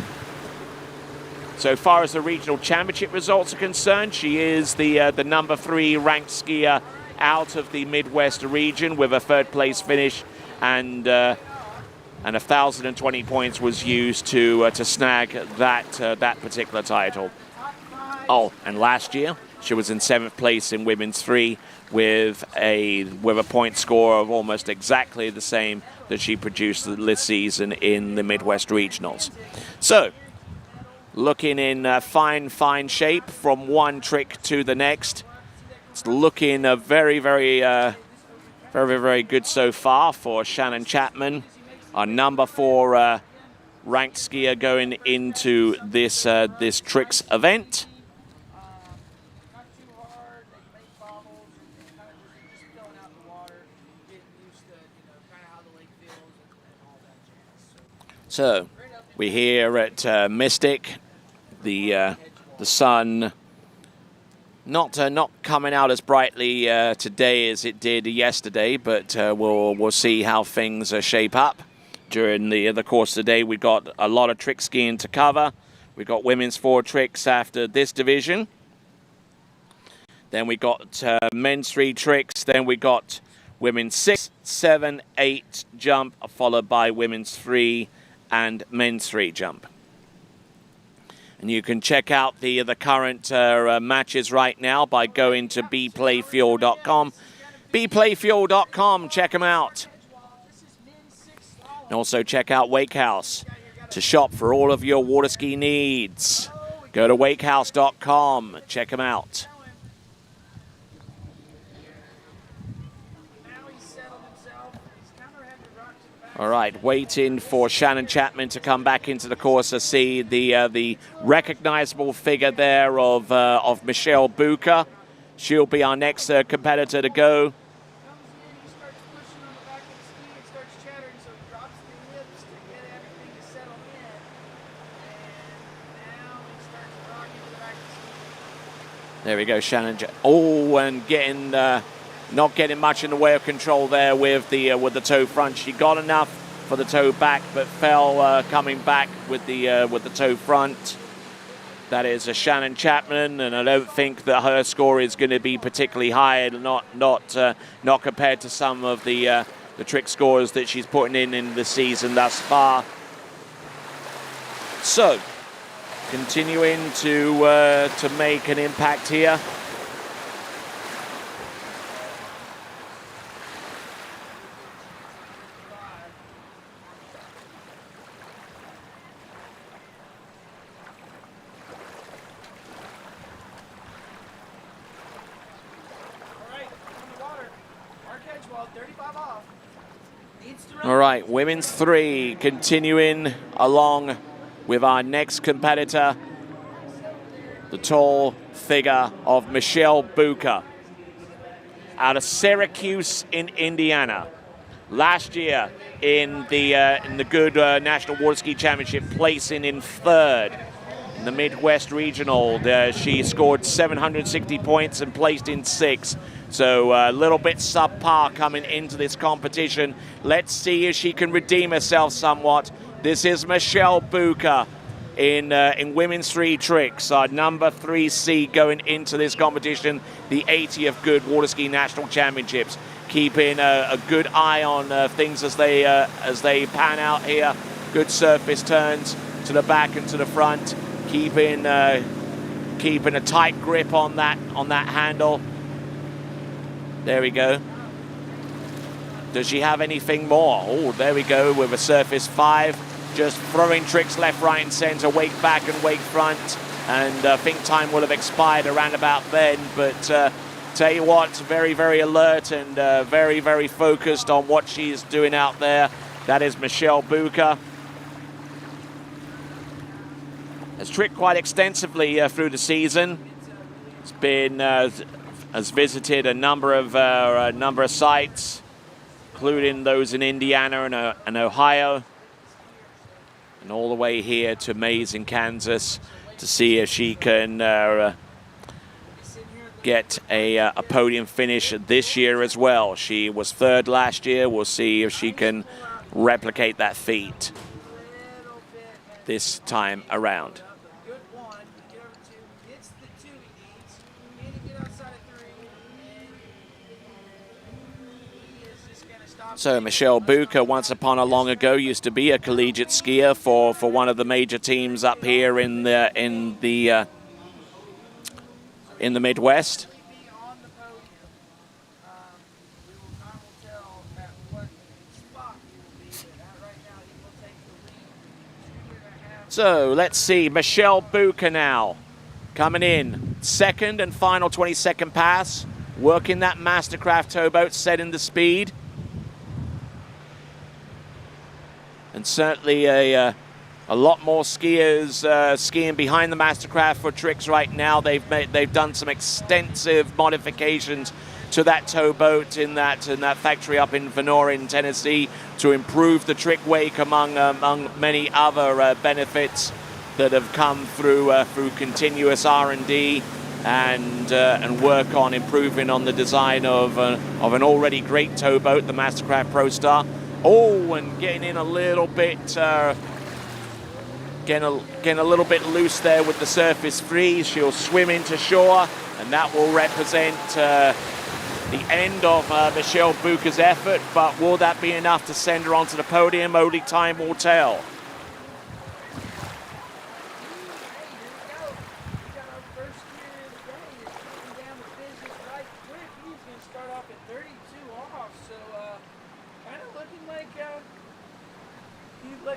So far as the regional championship results are concerned, she is the number 3 ranked skier out of the Midwest region with a 3rd place finish, and 1,020 points was used to snag that particular title. Oh, and last year she was in 7th place in women's 3 with a point score of almost exactly the same that she produced this season in the Midwest Regionals. So, looking in fine shape from one trick to the next. It's looking very good so far for Shannon Chapman, our number 4 ranked skier going into this tricks event. So, we're here at Mystic. The sun not coming out as brightly today as it did yesterday, but we'll see how things shape up during the course of the day. We've got a lot of trick skiing to cover. We've got women's 4 tricks after this division. Then we got men's 3 tricks. Then we got women's 6, 7, 8 jump, followed by women's 3 and men's 3 jump. And you can check out the current matches right now by going to bplayfuel.com. bplayfuel.com, check them out. And also check out Wakehouse to shop for all of your water ski needs. Go to wakehouse.com, check them out. All right, waiting for Shannon Chapman to come back into the course to see the recognizable figure there of Michelle Bucher. She'll be our next competitor to go. There we go, Shannon. Oh, and getting not getting much in the way of control there with the toe front. She got enough for the toe back, but fell coming back with the toe front. That is a Shannon Chapman, and I don't think that her score is going to be particularly high, not compared to some of the trick scores that she's putting in the season thus far. So, continuing to make an impact here. All right, women's 3 continuing along with our next competitor, the tall figure of Michelle Bucher out of Syracuse in Indiana. Last year in the Goode National Waterski Championship, placing in 3rd in the Midwest Regional. She scored 760 points and placed in 6th. So a little bit subpar coming into this competition. Let's see if she can redeem herself somewhat. This is Michelle Bucher in women's 3 tricks, our number 3 seed going into this competition, the 80th Goode Waterski National Championships. Keeping a good eye on things as they pan out here. Good surface turns to the back and to the front. Keeping a tight grip on that handle. There we go. Does she have anything more? Oh, there we go with a surface 5. Just throwing tricks left, right, and center, wake back and wake front. And I think time will have expired around about then. But tell you what, very, very alert and very, very focused on what she's doing out there. That is Michelle Bucher. Has tricked quite extensively through the season. It's been has visited a number of sites, including those in Indiana and Ohio, and all the way here to Maize in Kansas to see if she can get a podium finish this year as well. She was 3rd last year. We'll see if she can replicate that feat this time around. So Michelle Bucher, once upon a long ago, used to be a collegiate skier for one of the major teams up here in the Midwest. So let's see, Michelle Bucher now coming in, 2nd and final 22nd pass, working that Mastercraft towboat, setting the speed. And certainly a lot more skiers skiing behind the Mastercraft for tricks right now. They've done some extensive modifications to that towboat in that factory up in Vonore in Tennessee to improve the trick wake among many other benefits that have come through continuous R&D and work on improving on the design of an already great towboat, the Mastercraft ProStar. Oh, and getting in a little bit, getting a little bit loose there with the surface 3. She'll swim into shore, and that will represent the end of Michelle Bucher's effort. But will that be enough to send her onto the podium? Only time will tell.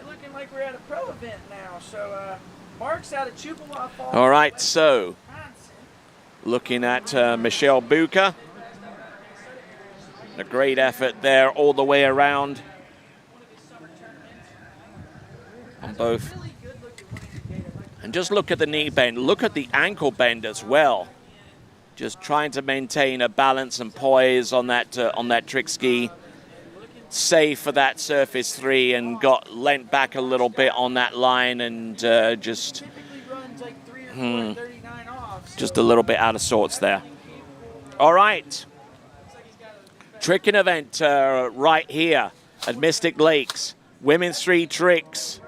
Looking like we're at a pro event now. So Mark's out of Chippewa Falls. All right, so looking at Michelle Bucher. A great effort there all the way around on both. And just look at the knee bend. Look at the ankle bend as well. Just trying to maintain a balance and poise on that trick ski. Safe for that surface 3 and got lent back a little bit on that line and just a little bit out of sorts there. All right. Tricking event right here at Mystic Lakes. Women's 3 tricks.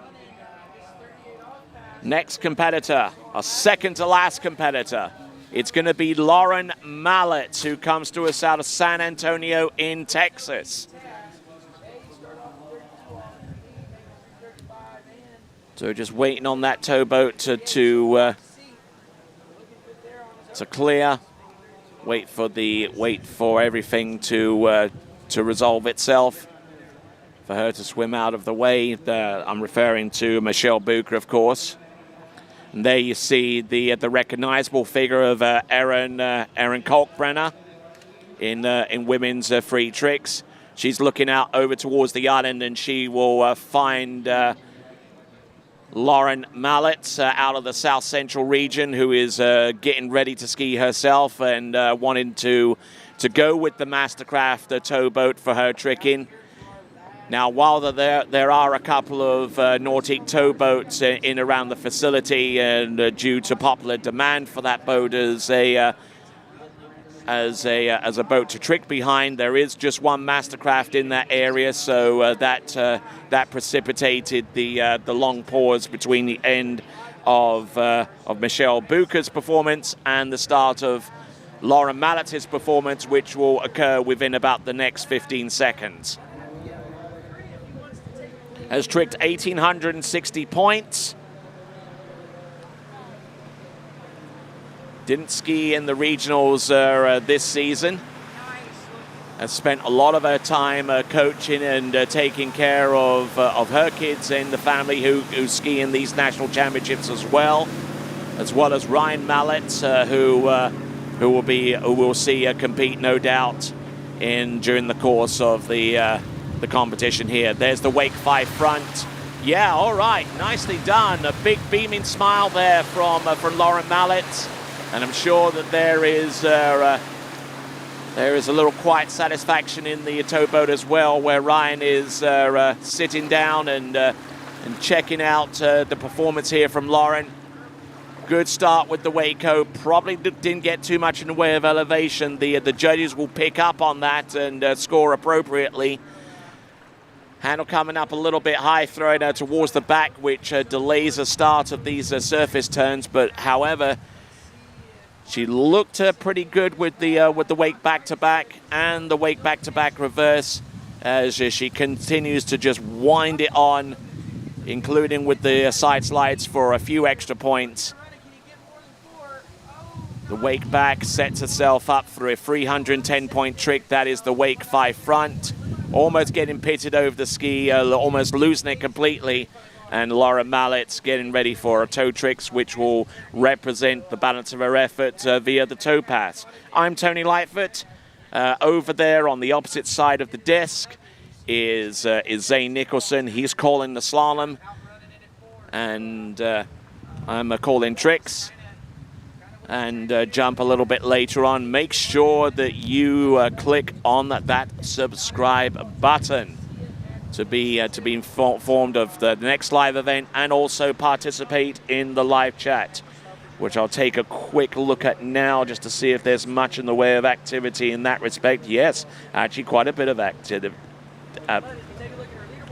Next competitor, our second to last competitor. It's going to be Lauren Mallett, who comes to us out of San Antonio in Texas. So just waiting on that towboat to clear. Wait for everything to resolve itself. For her to swim out of the way. I'm referring to Michelle Bucher, of course. And there you see the recognizable figure of Erin Kalkbrenner in women's free tricks. She's looking out over towards the island, and she will find Lauren Mallett out of the South Central region, who is getting ready to ski herself and wanting to go with the Mastercraft towboat for her tricking. Now, while there are a couple of Nautic towboats in around the facility, and due to popular demand for that boat as a boat to trick behind, there is just one Mastercraft in that area, so that precipitated the long pause between the end of Michelle Bucher's performance and the start of Lauren Mallett's performance, which will occur within about the next 15 seconds. Has tricked 1,860 points. Didn't ski in the regionals this season. Has spent a lot of her time coaching and taking care of her kids and the family who ski in these national championships as well as Ryan Mallett, who will see compete, no doubt, during the course of the competition here. There's the Wake 5 front. Yeah, all right, nicely done. A big beaming smile there from Lauren Mallett, and I'm sure that there is a little quiet satisfaction in the towboat as well, where Ryan is sitting down and checking out the performance here from Lauren. Good start with the Waco. Probably didn't get too much in the way of elevation. The judges will pick up on that and score appropriately. Handle coming up a little bit high, throwing her towards the back, which delays the start of these surface turns. But however, she looked pretty good with the wake back-to-back and the wake back-to-back reverse, as she continues to just wind it on, including with the side slides for a few extra points. The wake back sets itself up for a 310-point trick. That is the Wake 5 front. Almost getting pitted over the ski, almost losing it completely. And Laura Mallett's getting ready for her toe tricks, which will represent the balance of her effort via the toe pass. I'm Tony Lightfoot. Over there on the opposite side of the disc is Zane Nicholson. He's calling the slalom. And I'm calling tricks. And jump a little bit later on. Make sure that you click on that subscribe button to be informed of the next live event, and also participate in the live chat, which I'll take a quick look at now just to see if there's much in the way of activity in that respect. Yes, actually quite a bit of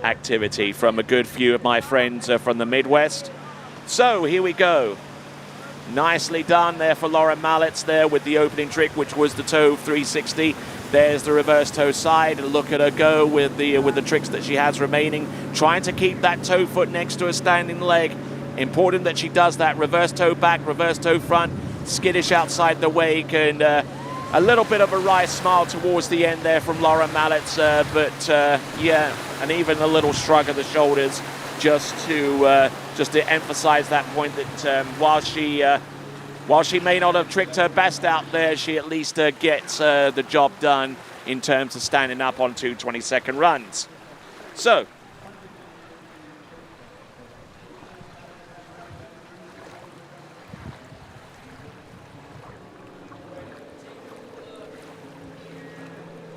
activity from a good few of my friends from the Midwest. So here we go. Nicely done there for Lauren Mallett there with the opening trick, which was the toe 360. There's the reverse toe side. Look at her go with the tricks that she has remaining, trying to keep that toe foot next to a standing leg. Important that she does that. Reverse toe back, reverse toe front, skittish outside the wake, and a little bit of a wry smile towards the end there from Lauren Mallett, but and even a little shrug of the shoulders just to emphasize that point that while she may not have tricked her best out there, she at least gets the job done in terms of standing up on 2 20-second runs. So,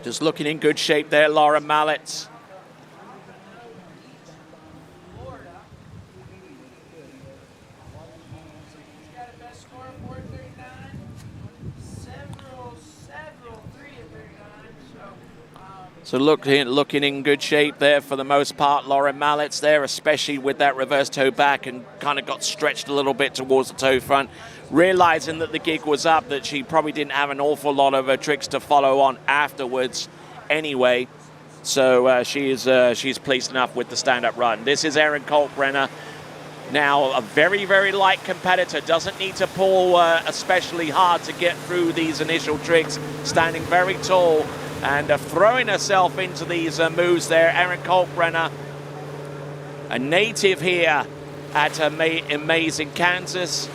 just looking in good shape there, Laura Mallett. So looking in good shape there for the most part. Lauren Mallett's there, especially with that reverse toe back, and kind of got stretched a little bit towards the toe front, realizing that the gig was up, that she probably didn't have an awful lot of tricks to follow on afterwards anyway. So she's pleased enough with the stand-up run. This is Erin Kalkbrenner. Now, a very, very light competitor, doesn't need to pull especially hard to get through these initial tricks, standing very tall and throwing herself into these moves there. Erin Kalkbrenner, a native here at Maize in Kansas.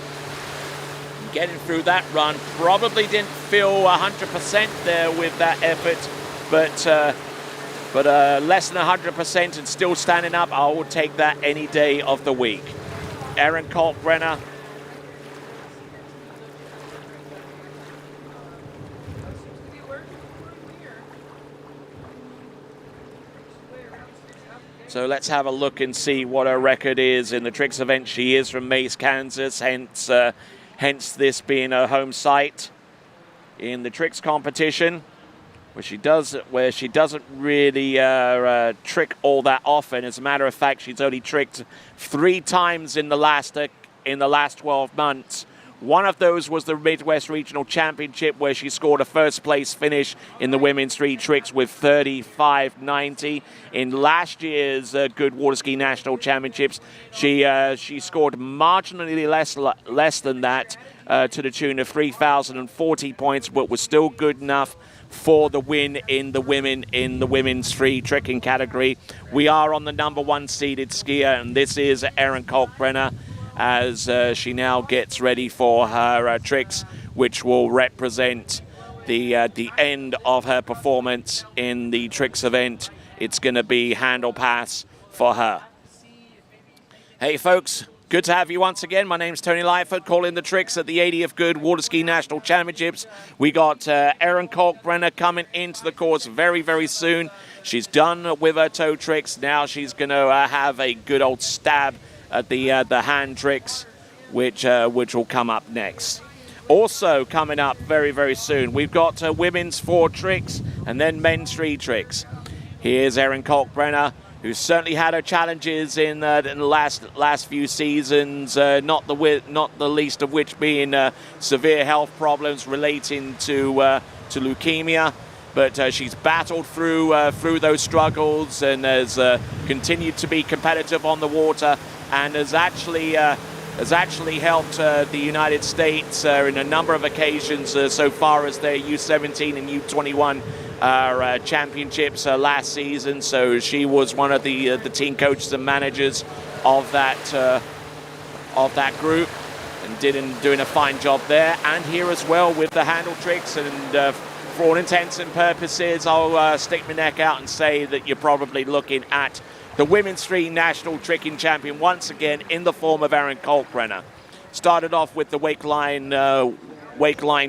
Getting through that run, probably didn't feel 100% there with that effort, but less than 100% and still standing up. I will take that any day of the week. Erin Kalkbrenner. So let's have a look and see what her record is in the tricks event. She is from Maize, Kansas, hence this being her home site in the tricks competition, where she doesn't really trick all that often. As a matter of fact, she's only tricked 3 times in the last 12 months. One of those was the Midwest Regional Championship, where she scored a first-place finish in the women's 3 tricks with 35.90. In last year's Good Waterskiing National Championships, she scored marginally less than that, to the tune of 3,040 points, but was still good enough for the win in the women's 3 tricking category. We are on the number 1 seeded skier, and this is Erin Kalkbrenner, as she now gets ready for her tricks, which will represent the end of her performance in the tricks event. It's going to be handle pass for her. Hey folks, good to have you once again. My name's Tony Lightfoot, calling the tricks at the 80th Goode Waterskiing National Championships. We got Erin Kalkbrenner coming into the course very, very soon. She's done with her toe tricks. Now she's going to have a good old stab at the hand tricks, which will come up next. Also coming up very, very soon, we've got women's 4 tricks and then men's 3 tricks. Here's Erin Kalkbrenner, who's certainly had her challenges in the last few seasons, not the least of which being severe health problems relating to leukemia. But she's battled through those struggles and has continued to be competitive on the water, and has actually helped the United States in a number of occasions so far as their U17 and U21 championships last season. So she was one of the team coaches and managers of that group, and doing a fine job there. And here as well with the handle tricks, and for all intents and purposes, I'll stick my neck out and say that you're probably looking at the Women's 3 National Tricking Champion once again in the form of Erin Kalkbrenner. Started off with the wake line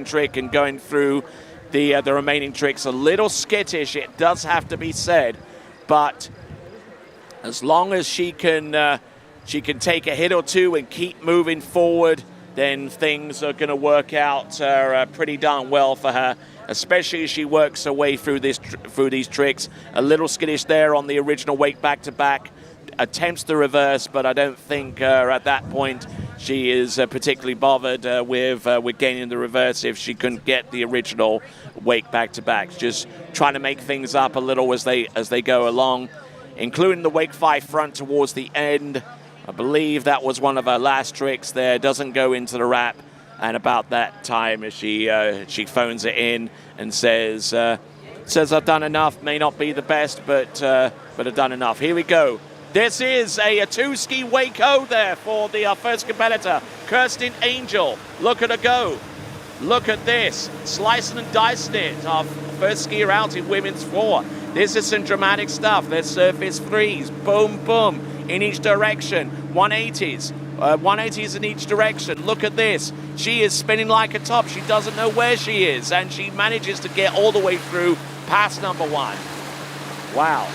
trick and going through the remaining tricks. A little skittish, it does have to be said, but as long as she can take a hit or two and keep moving forward, then things are going to work out pretty darn well for her, especially as she works her way through these tricks. A little skittish there on the original wake back-to-back. Attempts the reverse, but I don't think at that point she is particularly bothered with gaining the reverse if she couldn't get the original wake back-to-back. Just trying to make things up a little as they go along, including the wake 5 front towards the end. I believe that was one of her last tricks there. Doesn't go into the wrap. And about that time, she phones it in and says I've done enough. May not be the best, but I've done enough. Here we go. This is a 2-ski wake-o there for the first competitor, Kirsten Angel. Look at her go. Look at this. Slicing and dicing it. Our first skier out in women's 4. This is some dramatic stuff. There's surface 3s. Boom, boom. In each direction. 180s. 180s in each direction. Look at this. She is spinning like a top. She doesn't know where she is, and she manages to get all the way through past number 1. Wow.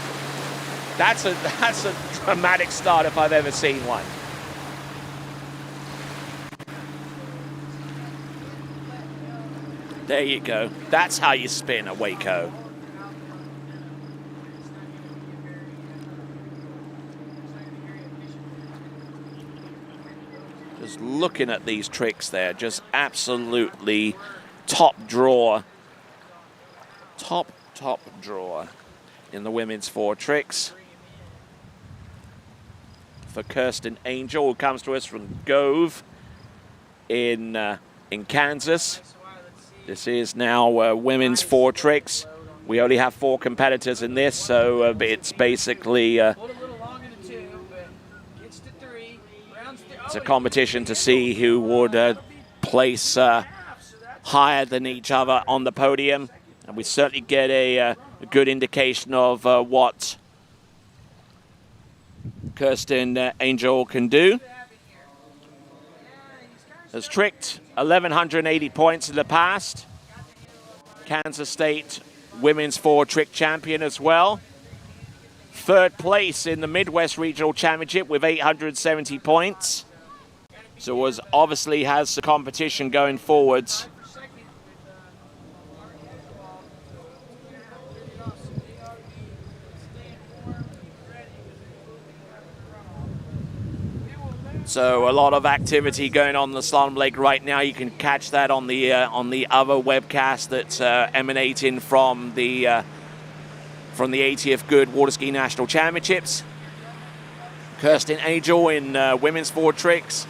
That's a dramatic start if I've ever seen one. There you go. That's how you spin a wake-o. Just looking at these tricks there, just absolutely top drawer. Top drawer in the women's 4 tricks. For Kirsten Angel, who comes to us from Gove in Kansas. This is now women's 4 tricks. We only have 4 competitors in this, so it's basically it's a competition to see who would place higher than each other on the podium. And we certainly get a good indication of what Kirsten Angel can do. Has tricked 1,180 points in the past. Kansas State Women's 4 trick champion as well. 3rd place in the Midwest Regional Championship with 870 points. So obviously has the competition going forwards. So a lot of activity going on the slalom lake right now. You can catch that on the other webcast that's emanating from the 80th Goode Waterskiing National Championships. Kirsten Angel in women's 4 tricks,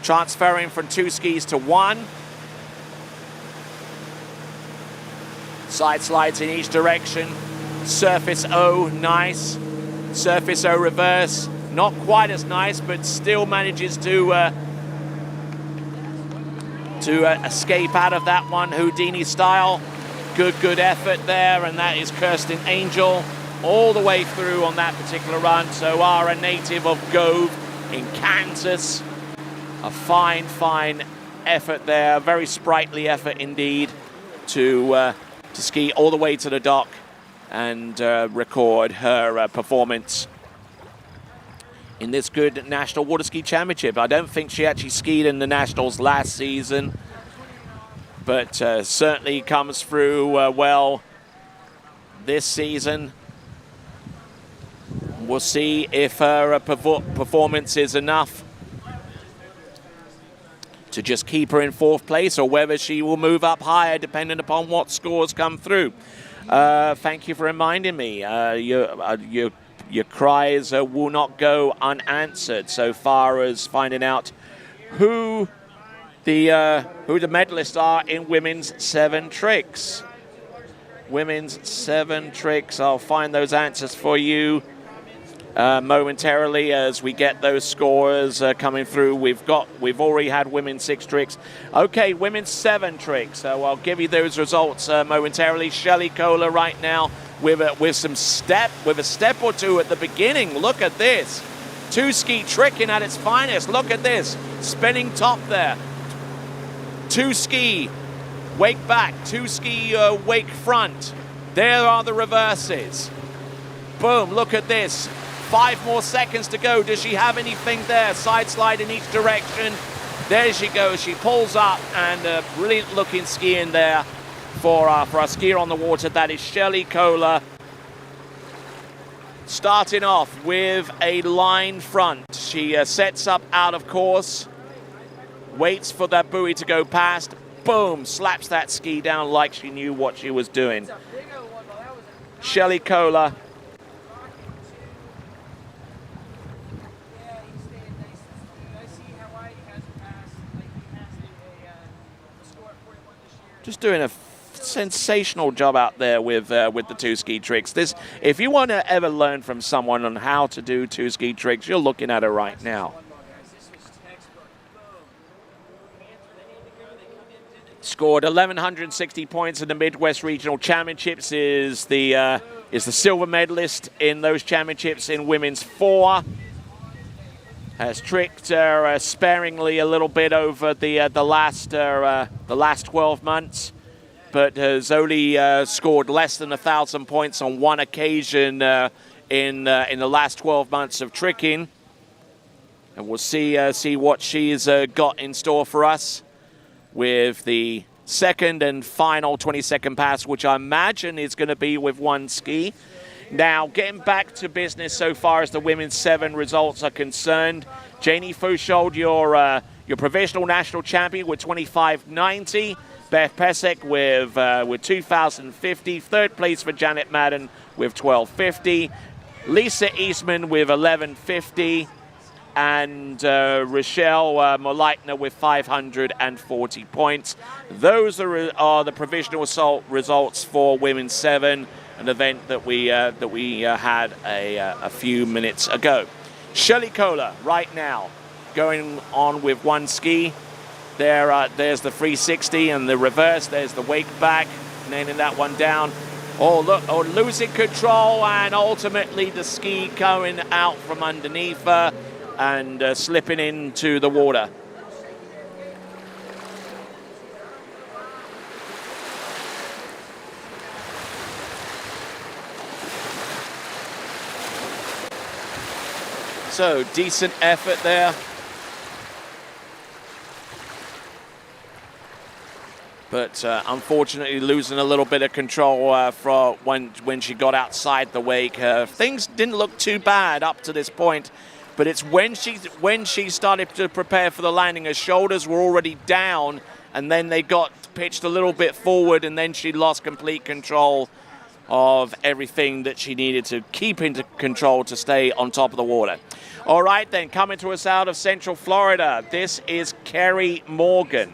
transferring from 2 skis to 1. Side slides in each direction. Surface O, nice. Surface O reverse. Not quite as nice, but still manages to escape out of that one Houdini style. Good effort there, and that is Kirsten Angel all the way through on that particular run. So are a native of Gove in Kansas. A fine effort there, very sprightly effort indeed to ski all the way to the dock and record her performance in this good National Waterski Championship. I don't think she actually skied in the Nationals last season, but certainly comes through well this season. We'll see if her performance is enough to just keep her in 4th place, or whether she will move up higher depending upon what scores come through. Thank you for reminding me. Your cries will not go unanswered so far as finding out who the medalists are in women's 7 tricks. Women's 7 tricks. I'll find those answers for you momentarily as we get those scores coming through. We've already had women's 6 tricks. Okay, women's 7 tricks. So I'll give you those results momentarily. Shelley Kohler right now with a step or 2 at the beginning. Look at this. 2-ski tricking at its finest. Look at this. Spinning top there. 2-ski wake back. 2-ski wake front. There are the reverses. Boom, look at this. 5 more seconds to go. Does she have anything there? Side slide in each direction. There she goes. She pulls up, and brilliant looking skiing there for our skier on the water. That is Shelley Kohler. Starting off with a line front. She sets up out of course. Waits for that buoy to go past. Boom, slaps that ski down like she knew what she was doing. Shelley Kohler. Just doing a sensational job out there with the 2-ski tricks. This, if you want to ever learn from someone on how to do 2-ski tricks, you're looking at her right now. Scored 1,160 points in the Midwest Regional Championships. Is the silver medalist in those championships in women's 4. Has tricked sparingly a little bit over the last 12 months, but has only scored less than 1,000 points on one occasion in the last 12 months of tricking. And we'll see what she's got in store for us with the second and final 22nd pass, which I imagine is going to be with 1 ski. Now, getting back to business so far as the women's 7 results are concerned. Janie Fouchaud, Your provisional national champion with 25.90. Beth Pesek with 2,050. Third place for Janet Madden with 12.50. Lisa Eastman with 11.50. And Rochelle Molaitner with 540 points. Those are the provisional results for Women's 7, an event that we had a few minutes ago. Shirley Kohler right now going on with one ski. There's the 360 and the reverse. There's the wake back, nailing that one down. Oh, look, losing control, and ultimately the ski going out from underneath her and slipping into the water. So, decent effort there. But unfortunately losing a little bit of control from when she got outside the wake. Things didn't look too bad up to this point. But it's when she started to prepare for the landing, her shoulders were already down, and then they got pitched a little bit forward, and then she lost complete control of everything that she needed to keep into control to stay on top of the water. All right, then, coming to us out of Central Florida, this is Kerry Morgan.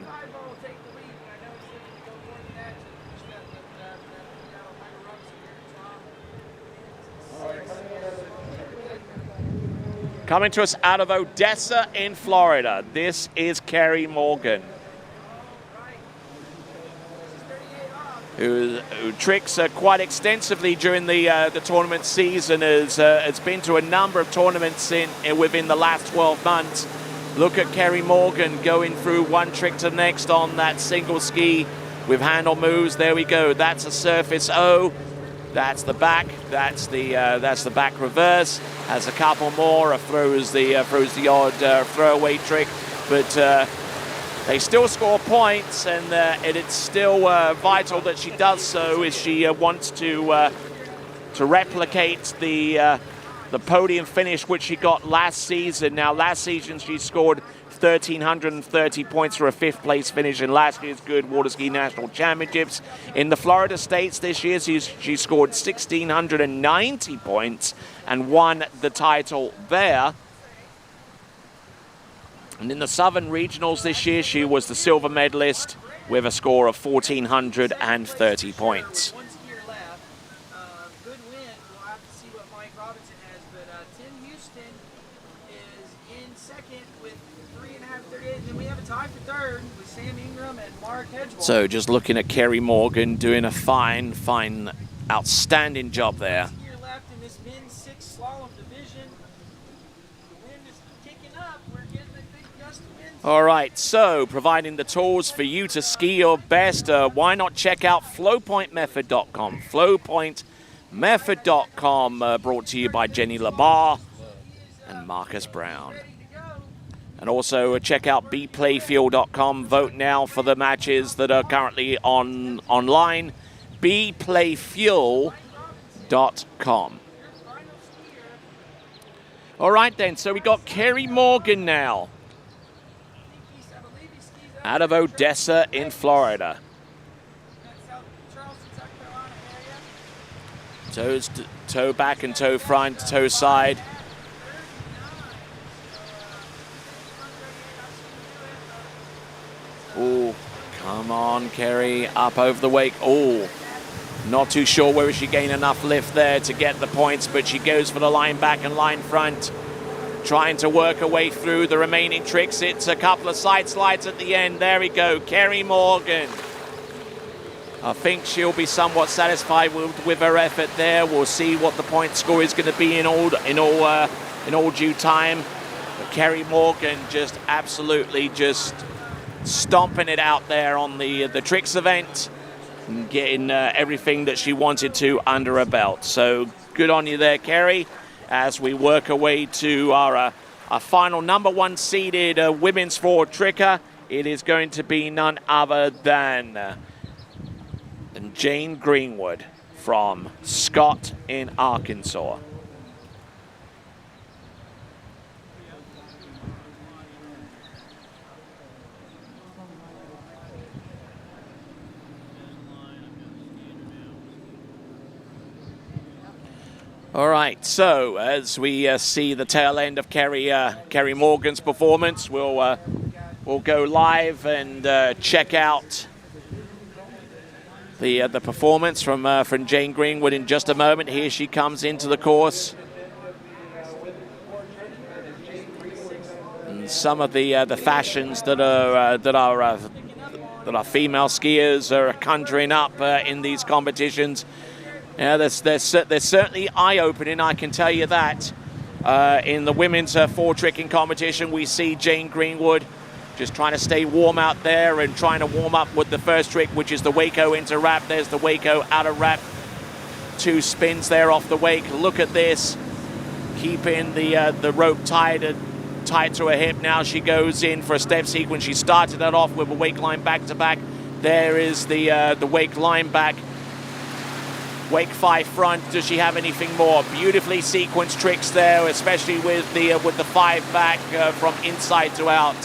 Coming to us out of Odessa in Florida, this is Kerry Morgan, who tricks quite extensively during the tournament season. Has been to a number of tournaments within the last 12 months. Look at Kerry Morgan going through one trick to the next on that single ski with handle moves. There we go. That's a surface O. That's the back. That's the back reverse. Has a couple more. Throws the odd throwaway trick, but they still score points, and it's still vital that she does so if she wants to replicate the podium finish which she got last season. Now, last season she scored 1,330 points for a 5th place finish in last year's Good Waterskiing National Championships. In the Florida States this year, she scored 1,690 points and won the title there. And in the Southern Regionals this year, she was the silver medalist with a score of 1,430 points. So just looking at Kerry Morgan doing a fine, outstanding job there. All right, so providing the tools for you to ski your best, why not check out flowpointmethod.com. Flowpointmethod.com, brought to you by Jenny Labar and Marcus Brown. And also check out bplayfuel.com. Vote now for the matches that are currently online. bplayfuel.com. All right, then. So we got Kerry Morgan now, out of Odessa in Florida. Toe back and toe front, toe side. Oh, come on, Kerry, up over the wake. Oh, not too sure whether she gained enough lift there to get the points, but she goes for the line back and line front, trying to work her way through the remaining tricks. It's a couple of side slides at the end. There we go, Kerry Morgan. I think she'll be somewhat satisfied with her effort there. We'll see what the point score is going to be in all due time. But Kerry Morgan just absolutely just stomping it out there on the tricks event and getting everything that she wanted to under her belt. So good on you there, Kerry, as we work our way to our final number 1 seeded women's forward tricker. It is going to be none other than Jane Greenwood from Scott in Arkansas. All right, so as we see the tail end of Kerry Morgan's performance, we'll go live and check out the performance from Jane Greenwood in just a moment. Here she comes into the course. And some of the fashions that our female skiers are conjuring up in these competitions. Yeah, they're certainly eye-opening, I can tell you that. In the women's four-tricking competition, we see Jane Greenwood just trying to stay warm out there and trying to warm up with the first trick, which is the Waco into wrap. There's the Waco out of wrap. 2 spins there off the wake. Look at this. Keeping the rope tied to her hip. Now she goes in for a step sequence. She started that off with a wake line back-to-back. There is the wake line back. Wake 5 front. Does she have anything more? Beautifully sequenced tricks there, especially with the 5 back from inside to out,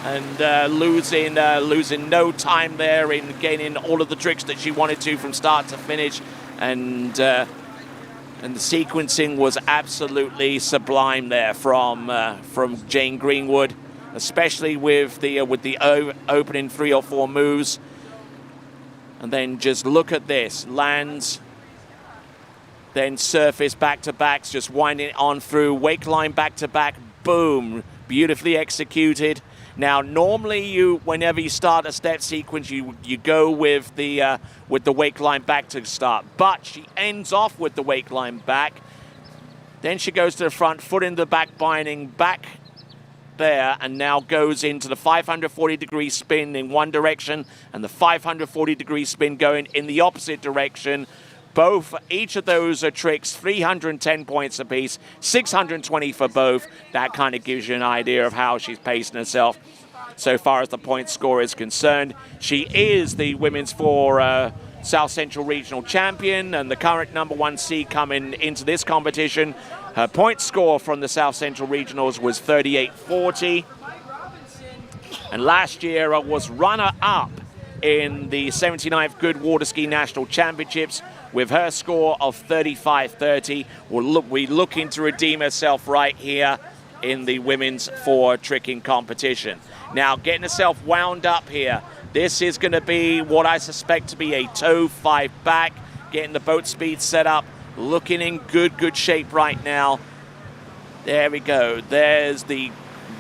and losing no time there in gaining all of the tricks that she wanted to from start to finish, and the sequencing was absolutely sublime there from Jane Greenwood, especially with the opening 3 or 4 moves. And then just look at this, lands. Then surface back-to-backs, just winding it on through. Wake line back-to-back, boom. Beautifully executed. Now, normally whenever you start a step sequence, you go with the wake line back to start. But she ends off with the wake line back. Then she goes to the front, foot in the back binding, back there, and now goes into the 540-degree spin in one direction and the 540-degree spin going in the opposite direction. Each of those are tricks, 310 points apiece, 620 for both. That kind of gives you an idea of how she's pacing herself so far as the point score is concerned. She is the women's 4 South Central Regional Champion and the current #1 seed coming into this competition. Her point score from the South Central Regionals was 38.40. And last year was runner-up in the 79th Goode Waterskiing National Championships with her score of 35.30. We're looking to redeem herself right here in the women's 4 tricking competition. Now, getting herself wound up here. This is going to be what I suspect to be a toe 5 back, getting the boat speed set up, looking in good shape right now. There we go. There's the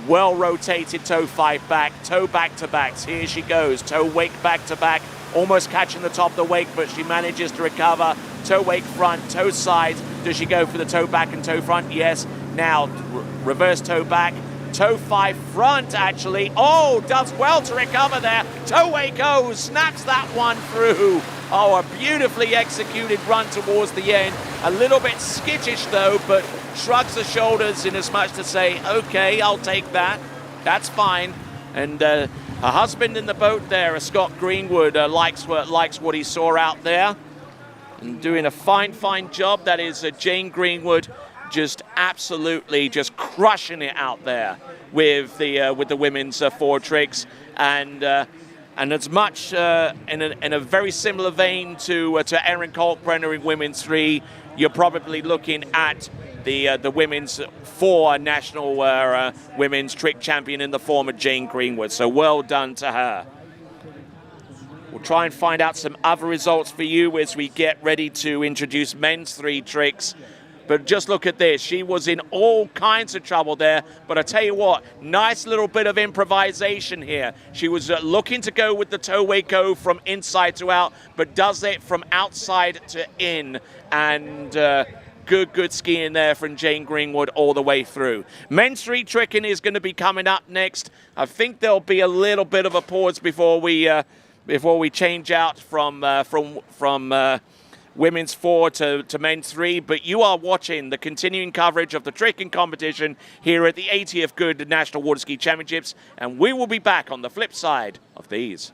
well-rotated toe 5 back, toe back-to-backs. Here she goes, toe wake back-to-back, almost catching the top of the wake, but she manages to recover. Toe wake front, toe side. Does she go for the toe back and toe front? Yes. Now, reverse toe back, toe 5 front, actually. Oh, does well to recover there. Toe wake snaps that one through. Oh, a beautifully executed run towards the end. A little bit skittish, though, but shrugs her shoulders in as much to say, okay, I'll take that. That's fine. And her husband in the boat there, Scott Greenwood, likes what he saw out there and doing a fine job. That is Jane Greenwood just absolutely just crushing it out there with the women's 4 tricks, and as much in a very similar vein to Erin Kalkbrenner in women's 3, you're probably looking at the women's 4 national women's trick champion in the form of Jane Greenwood. So well done to her. We'll try and find out some other results for you as we get ready to introduce men's 3 tricks. But just look at this. She was in all kinds of trouble there. But I tell you what, nice little bit of improvisation here. She was looking to go with the toe wake-o from inside to out, but does it from outside to in. And good skiing there from Jane Greenwood all the way through. Men's 3 tricking is going to be coming up next. I think there'll be a little bit of a pause before we change out from women's 4 to men's 3, but you are watching the continuing coverage of the tricking competition here at the 80th Goode National Waterski Championships, and we will be back on the flip side of these.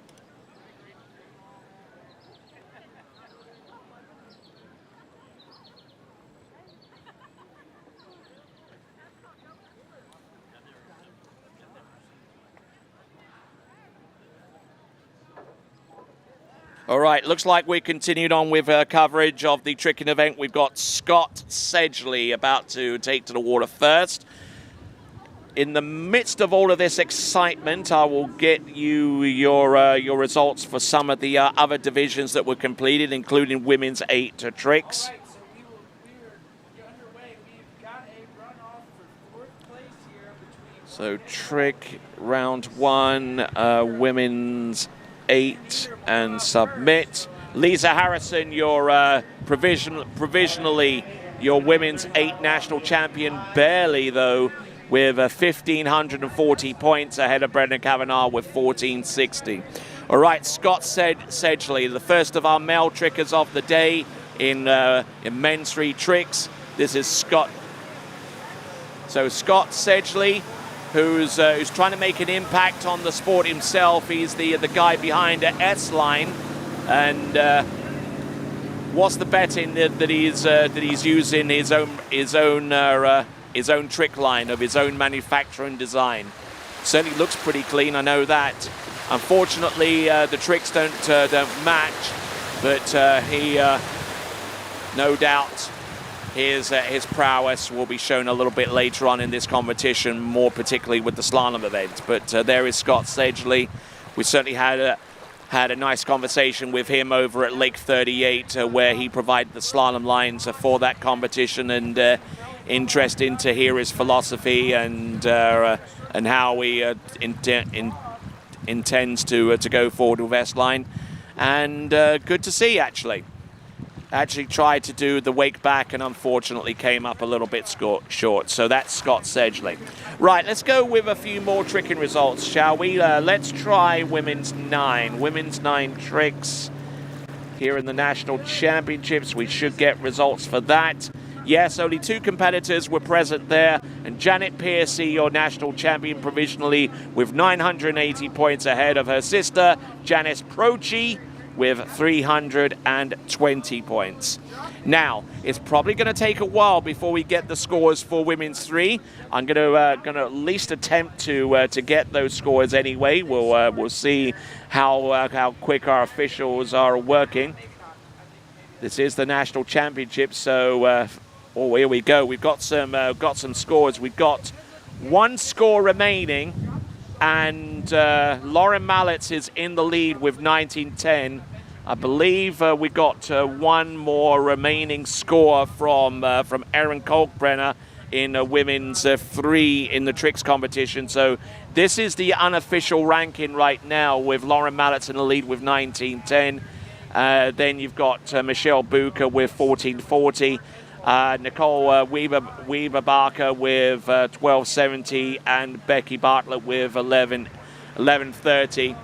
All right, looks like we continued on with coverage of the tricking event. We've got Scott Sedgley about to take to the water first. In the midst of all of this excitement, I will get you your results for some of the other divisions that were completed, including women's 8 tricks. So trick round 1, women's 8 and submit. Lisa Harrison, your provisionally your women's 8 national champion, barely though, with 1,540 points ahead of Brendan Kavanagh with 1,460. All right, Scott Sedgley, the first of our male trickers of the day in men's 3 tricks. This is Scott. So Scott Sedgley, who's trying to make an impact on the sport himself. He's the guy behind S-Line, and what's the betting that he's using his own trick line of his own manufacture and design. Certainly looks pretty clean, I know that. Unfortunately, the tricks don't match, but he no doubt his prowess will be shown a little bit later on in this competition, more particularly with the slalom event. But there is Scott Sedgley. We certainly had a nice conversation with him over at Lake 38, where he provided the slalom lines for that competition, and interesting to hear his philosophy and how he intends to go forward with S-Line. And good to see, actually tried to do the wake back and unfortunately came up a little bit short. So that's Scott Sedgley. Right, let's go with a few more tricking results, shall we? Let's try women's 9. Women's 9 tricks here in the national championships. We should get results for that. Yes, only 2 competitors were present there, and Janet Piercy, your national champion provisionally, with 980 points ahead of her sister, Janice Prochi, with 320 points. Now, it's probably going to take a while before we get the scores for women's 3. I'm going to at least attempt to get those scores anyway. We'll see how quick our officials are working. This is the national championship, so here we go. We've got some scores. We've got 1 score remaining. And Lauren Mallets is in the lead with 1910. I believe we got 1 more remaining score from Erin Kalkbrenner in women's 3 in the tricks competition. So this is the unofficial ranking right now, with Lauren Mallets in the lead with 1910. Then you've got Michelle Bucher with 1440. Nicole Weaver Barker with 1270, and Becky Bartlett with 1130.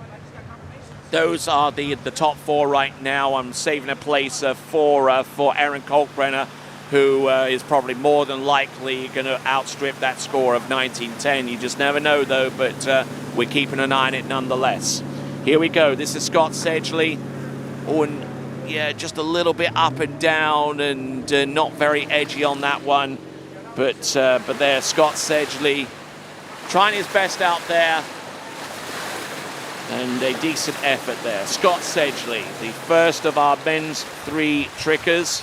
Those are the top 4 right now. I'm saving a place for Erin Kalkbrenner, who is probably more than likely going to outstrip that score of 1910. You just never know, though, but we're keeping an eye on it nonetheless. Here we go. This is Scott Sedgley. Yeah, just a little bit up and down, and not very edgy on that one. But there's Scott Sedgley trying his best out there, and a decent effort there. Scott Sedgley, the first of our men's 3 trickers.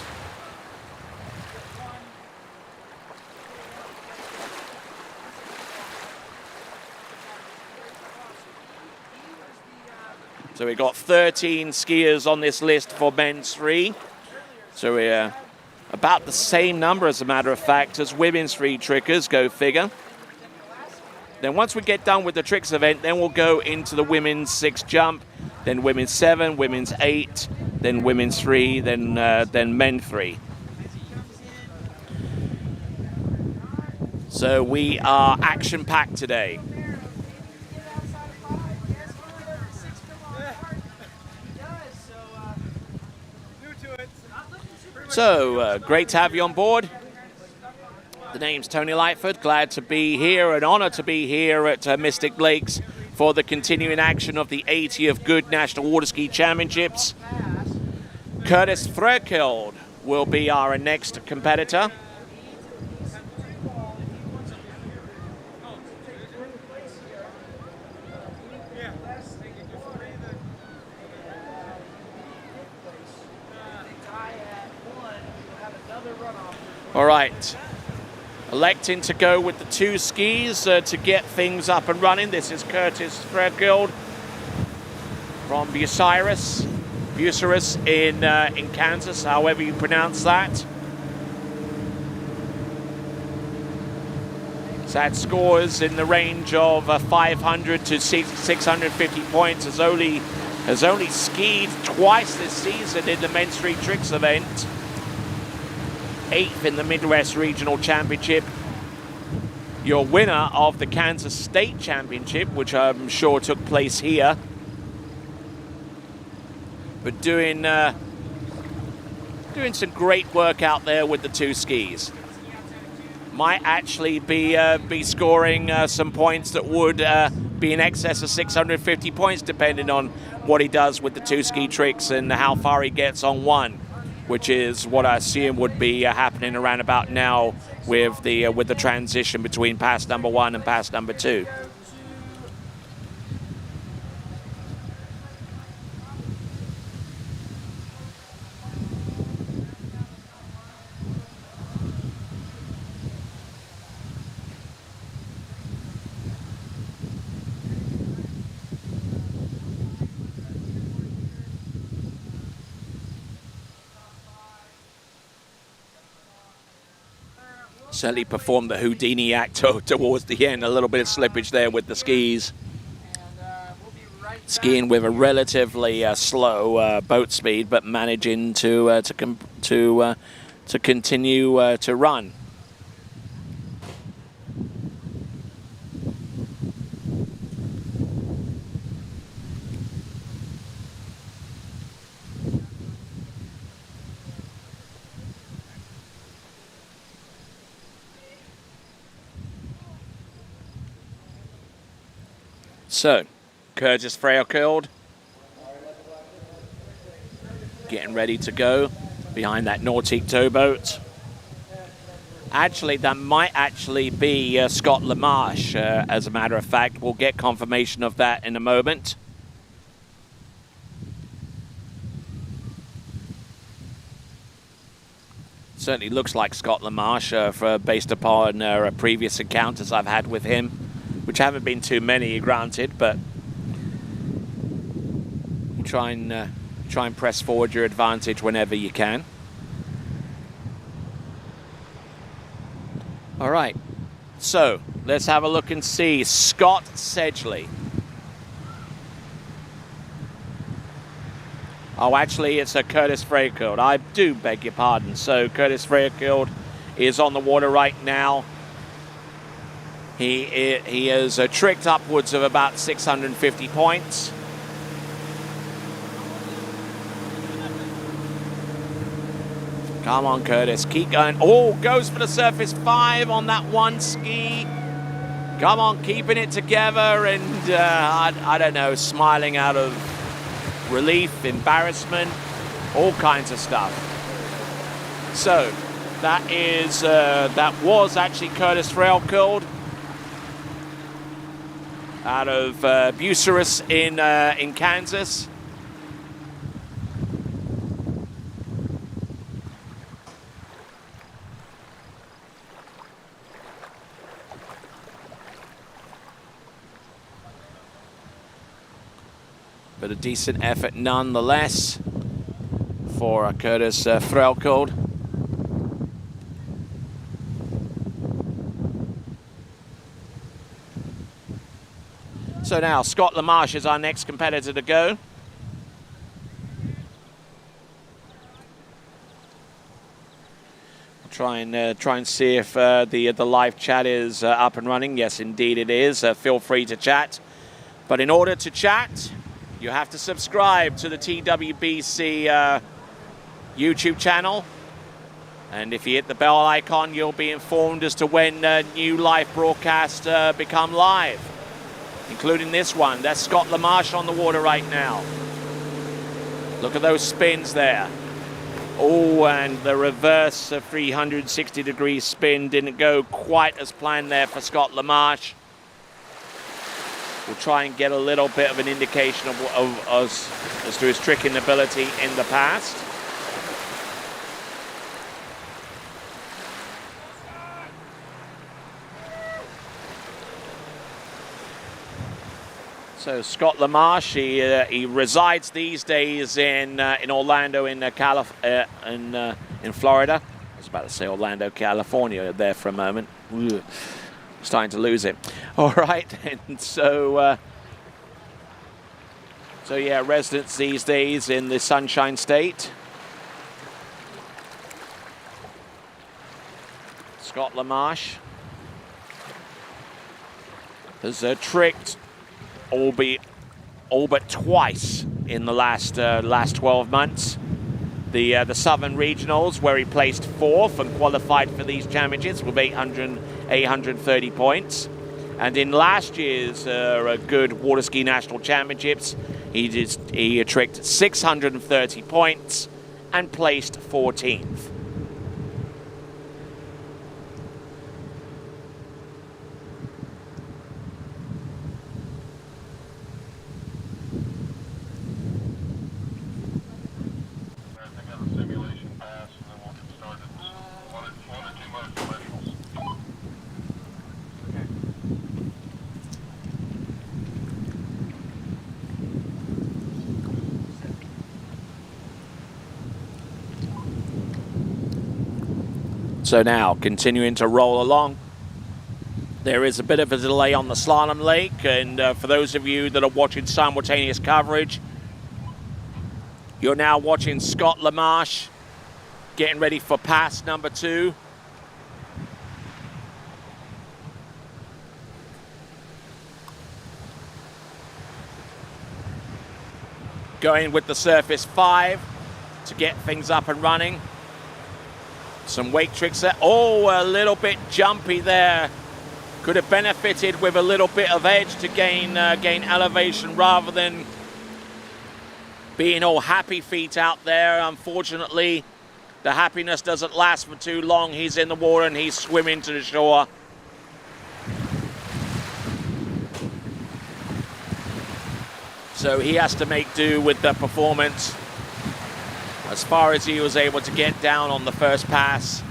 So we've got 13 skiers on this list for men's 3. So we're about the same number, as a matter of fact, as women's 3 trickers, go figure. Then once we get done with the tricks event, then we'll go into the women's 6 jump, then women's 7, women's 8, then women's 3, then men 3. So we are action-packed today. So, great to have you on board. The name's Tony Lightfoot. Glad to be here, an honor to be here at Mystic Lakes for the continuing action of the 80th Goode National Waterski Championships. Curtis Frökild will be our next competitor. All right. Electing to go with the 2 skis to get things up and running. This is Curtis Fairfield from Bucyrus in Kansas, however you pronounce that. So that scores in the range of 500 to 650 points. Has only skied twice this season in the men's street tricks event. 8th in the Midwest Regional Championship. Your winner of the Kansas State Championship, which I'm sure took place here. But doing some great work out there with the 2 skis. Might actually be scoring some points that would be in excess of 650 points, depending on what he does with the 2 ski tricks and how far he gets on one, which is what I assume would be happening around about now with the transition between pass number 1 and pass number 2. Certainly performed the Houdini act towards the end. A little bit of slippage there with the skis. Skiing with a relatively slow boat speed, but managing to continue to run. So, Curtis Fairfield getting ready to go behind that Nautique towboat. Actually, that might actually be Scott LaMarche, as a matter of fact. We'll get confirmation of that in a moment. Certainly looks like Scott LaMarche based upon previous encounters I've had with him, which haven't been too many, granted, but you try and press forward your advantage whenever you can. All right, so let's have a look and see Scott Sedgley. Oh, actually, it's a Curtis Fairfield. I do beg your pardon. So Curtis Fairfield is on the water right now. He has tricked upwards of about 650 points. Come on, Curtis, keep going. Oh, goes for the surface 5 on that 1 ski. Come on, keeping it together and, I don't know, smiling out of relief, embarrassment, all kinds of stuff. So, that was actually Curtis Fairfield out of Bucyrus in Kansas. But a decent effort nonetheless for Curtis Fairfield. So now Scott LaMarche is our next competitor to go. Try and see if the live chat is up and running. Yes, indeed it is. Feel free to chat. But in order to chat, you have to subscribe to the TWBC YouTube channel. And if you hit the bell icon, you'll be informed as to when new live broadcasts become live, including this one. That's Scott LaMarche on the water right now. Look at those spins there. Oh, and the reverse 360-degree spin didn't go quite as planned there for Scott LaMarche. We'll try and get a little bit of an indication of as to his tricking ability in the past. So Scott LaMarche, he resides these days in Orlando, in Florida. I was about to say Orlando, California there for a moment. Ugh. Starting to lose it. All right, and so yeah, residents these days in the Sunshine State. Scott LaMarche has tricked all but twice in the last 12 months. The Southern Regionals, where he placed 4th and qualified for these championships with 830 points. And in last year's Goode Waterski National Championships, he tricked 630 points and placed 14th. So now, continuing to roll along. There is a bit of a delay on the slalom lake, and for those of you that are watching simultaneous coverage, you're now watching Scott LaMarche getting ready for pass number 2. Going with the surface 5 to get things up and running. Some wake tricks there. Oh, a little bit jumpy there. Could have benefited with a little bit of edge to gain elevation rather than being all happy feet out there. Unfortunately, the happiness doesn't last for too long. He's in the water and he's swimming to the shore. So he has to make do with the performance as far as he was able to get down on the first pass,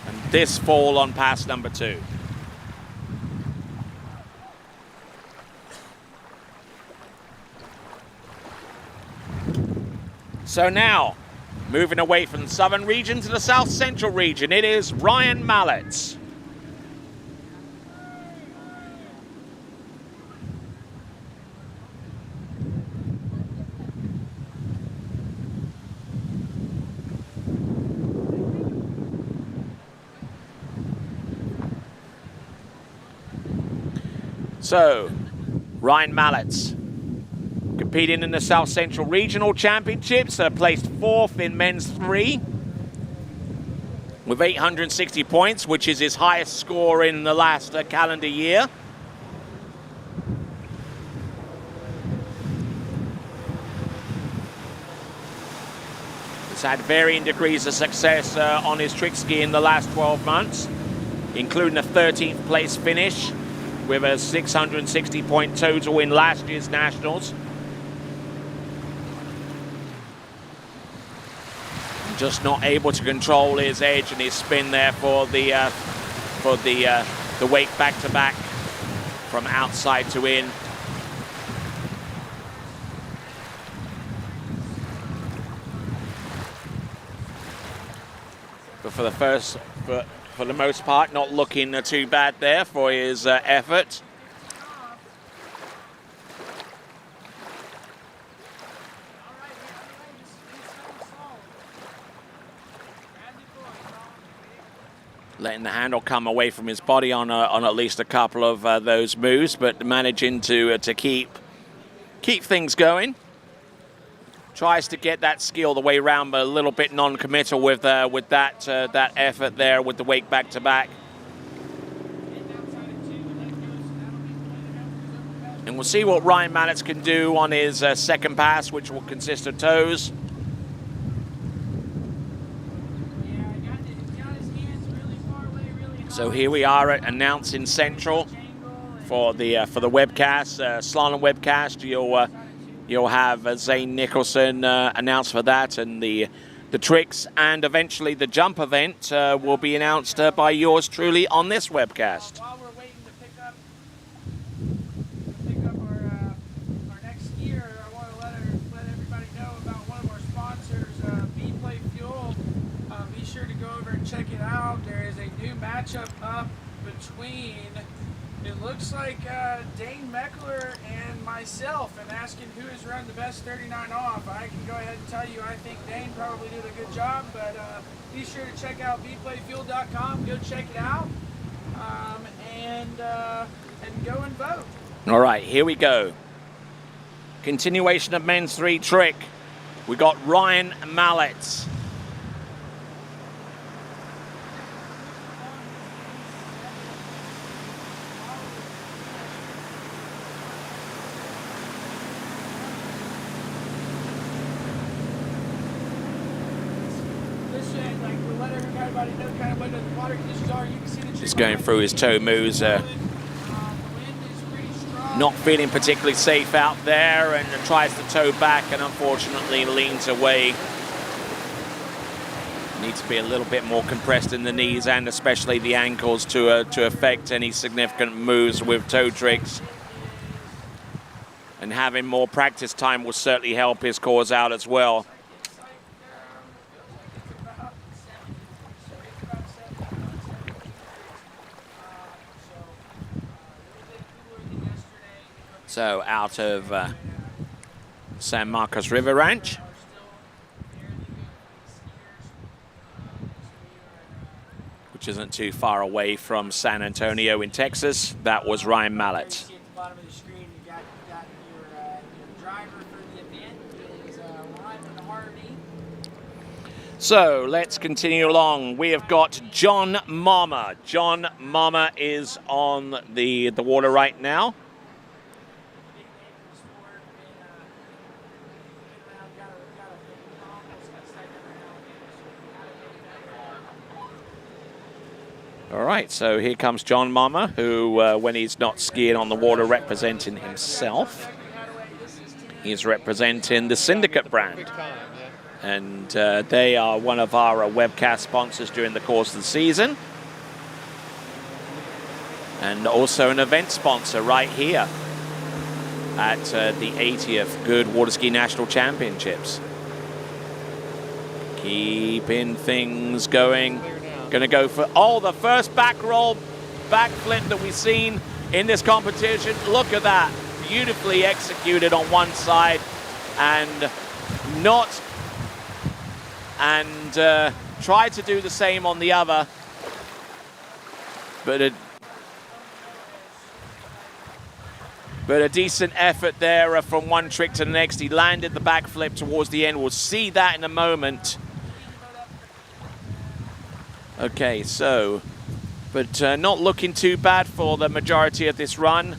and this fall on pass number 2. So now, moving away from the southern region to the south central region, it is Ryan Mallett. So, Ryan Mallett, competing in the South Central Regional Championships, placed 4th in men's 3 with 860 points, which is his highest score in the last calendar year. He's had varying degrees of success on his trick ski in the last 12 months, including a 13th place finish with a 660 point total in last year's Nationals. Just not able to control his edge and his spin there for the wake back to back from outside to in. But for the most part, not looking too bad there for his effort. Letting the handle come away from his body on at least a couple of those moves, but managing to keep things going. Tries to get that skill the way around, but a little bit non-committal with that effort there with the wake back to back. And we'll see what Ryan Mallett can do on his second pass, which will consist of toes. So here we are at announcing Central for the webcast, slalom webcast. You'll have Zane Nicholson announced for that, and the tricks and eventually the jump event will be announced by yours truly on this webcast. While we're waiting to pick up our and check it out. There is a new matchup up between, it looks like Dane Meckler and myself, and asking who has run the best 39 off. I can go ahead and tell you I think Dane probably did a good job, but be sure to check out bplayfuel.com. Go check it out, and go and vote. All right, here we go. Continuation of men's 3 trick. We got Ryan Mallett. Just going through his toe moves. Not feeling particularly safe out there, and tries to tow back and unfortunately leans away. Needs to be a little bit more compressed in the knees and especially the ankles to affect any significant moves with toe tricks. And having more practice time will certainly help his cause out as well. So out of San Marcos River Ranch. Which isn't too far away from San Antonio in Texas. That was Ryan Mallett. So let's continue along. We have got John Mama. John Mama is on the water right now. All right, so here comes John Mama, who, when he's not skiing on the water representing himself, he's representing the Syndicate brand. And they are one of our webcast sponsors during the course of the season. And also an event sponsor right here at the 80th Goode Waterski National Championships. Keeping things going. Going to go for, the first back roll, backflip that we've seen in this competition. Look at that. Beautifully executed on one side and tried to do the same on the other. But a decent effort there from one trick to the next. He landed the backflip towards the end. We'll see that in a moment. Okay, so, but not looking too bad for the majority of this run.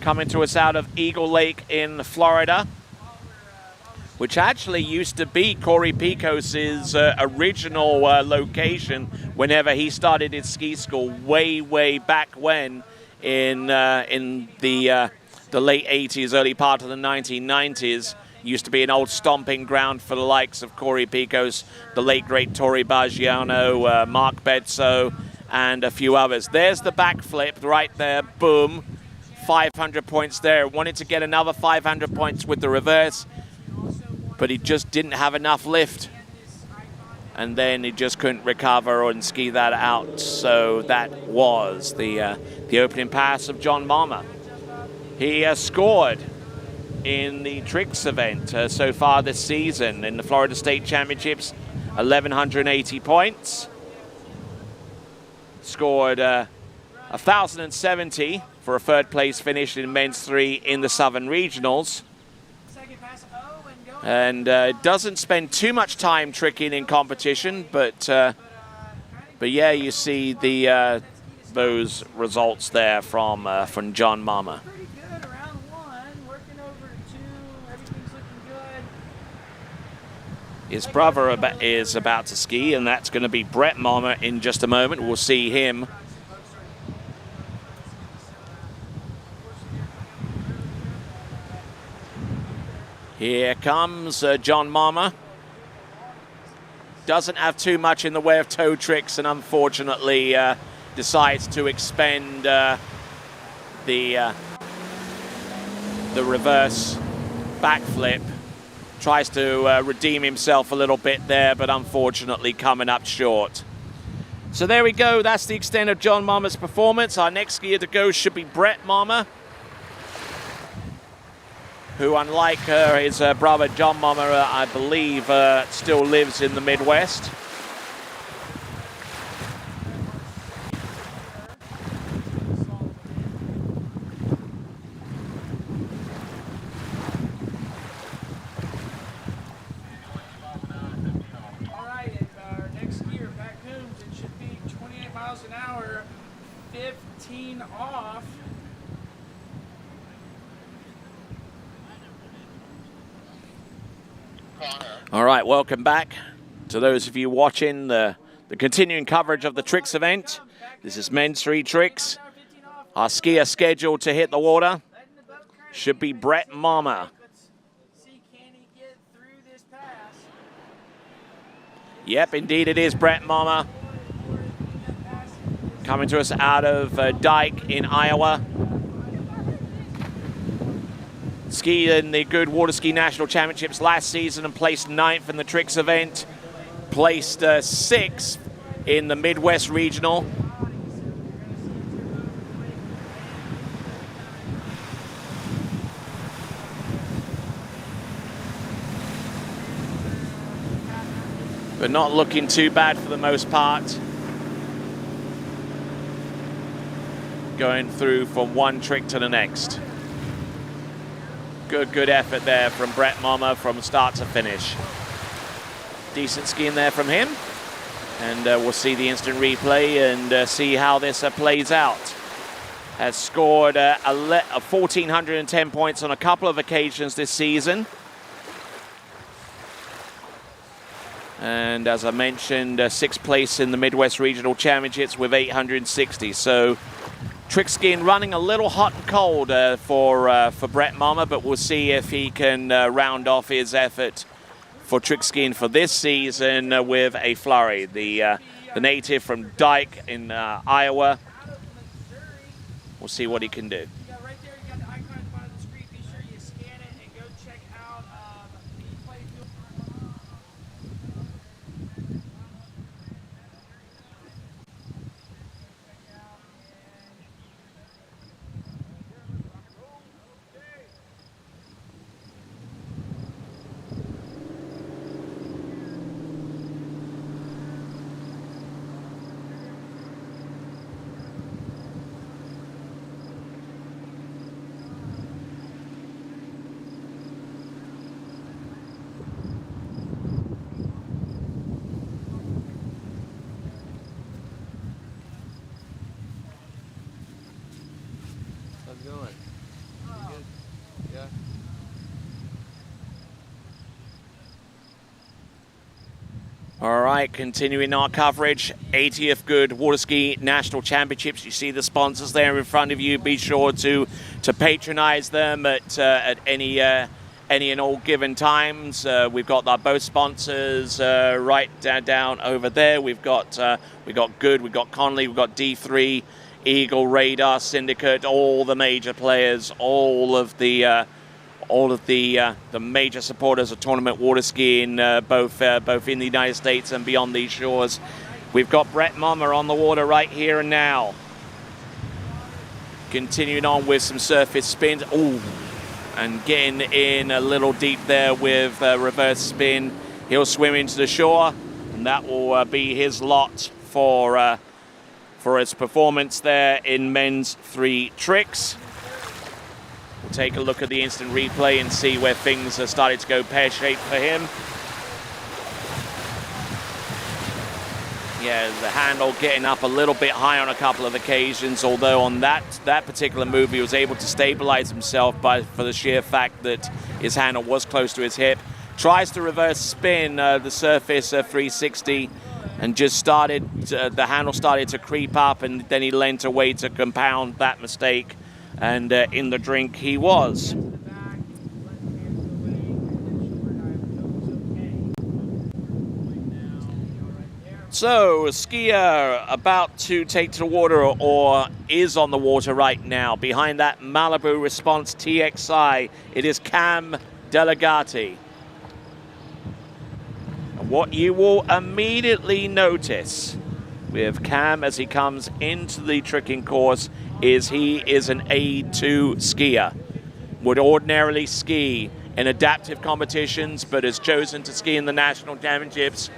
Coming to us out of Eagle Lake in Florida, which actually used to be Corey Picos's original location whenever he started his ski school way back when in the late 80s, early part of the 1990s. Used to be an old stomping ground for the likes of Corey Picos, the late great Torrey Baggiano, Mark Bedso, and a few others. There's the backflip right there, boom. 500 points there. Wanted to get another 500 points with the reverse, but he just didn't have enough lift. And then he just couldn't recover and ski that out. So that was the opening pass of John Mama. He scored in the tricks event so far this season in the Florida State Championships, 1,180 points. Scored 1,070 for a third place finish in men's 3 in the Southern Regionals. And doesn't spend too much time tricking in competition, but yeah, you see the those results there from John Mama. His brother is about to ski, and that's going to be Brett Mama in just a moment. We'll see him. Here comes John Mama. Doesn't have too much in the way of toe tricks, and unfortunately decides to expend the reverse backflip. Tries to redeem himself a little bit there, but unfortunately coming up short. So there we go. That's the extent of John Marmer's performance. Our next skier to go should be Brett Marmer, who, unlike his brother John Marmer, I believe still lives in the Midwest. All right, and our next skier, back home, it should be 28 miles an hour, 15 off. All right, welcome back to those of you watching the continuing coverage of the tricks event. This is men's 3 tricks. Our skier scheduled to hit the water should be Brett Marmer. Yep, indeed it is Brett Marmer. Coming to us out of Dyke in Iowa. Skied in the Goode Waterski National Championships last season and placed 9th in the tricks event. Placed 6th in the Midwest Regional. But not looking too bad for the most part. Going through from one trick to the next. Good effort there from Brett Marmer from start to finish. Decent skiing there from him. And we'll see the instant replay and see how this plays out. Has scored 1,410 points on a couple of occasions this season. And as I mentioned, 6th place in the Midwest Regional Championships with 860. So trick skiing running a little hot and cold for Brett Marmer, but we'll see if he can round off his effort for trick skiing for this season with a flurry. The native from Dyke in Iowa. We'll see what he can do. All right, continuing our coverage, 80th Goode Waterski National Championships. You see the sponsors there in front of you. Be sure to patronize them at any and all given times. We've got our boat sponsors right down over there. We've got Goode, we've got Conley, we've got D3, Eagle, Radar, Syndicate, all the major players, all of the major supporters of tournament water skiing, both in the United States and beyond these shores. We've got Brett Marmer on the water right here and now. Continuing on with some surface spins. Ooh, and getting in a little deep there with reverse spin. He'll swim into the shore, and that will be his lot for his performance there in men's 3 tricks. We'll take a look at the instant replay and see where things are starting to go pear-shaped for him. Yeah, the handle getting up a little bit high on a couple of occasions, although on that particular move he was able to stabilize himself for the sheer fact that his handle was close to his hip. Tries to reverse spin the surface 360 and just the handle started to creep up, and then he lent away to compound that mistake. And in the drink he was. So, a skier about to take to the water or is on the water right now. Behind that Malibu Response TXI, it is Cam Delegati. And what you will immediately notice with Cam as he comes into the tricking course is he is an A2 skier. Would ordinarily ski in adaptive competitions, but has chosen to ski in the national championships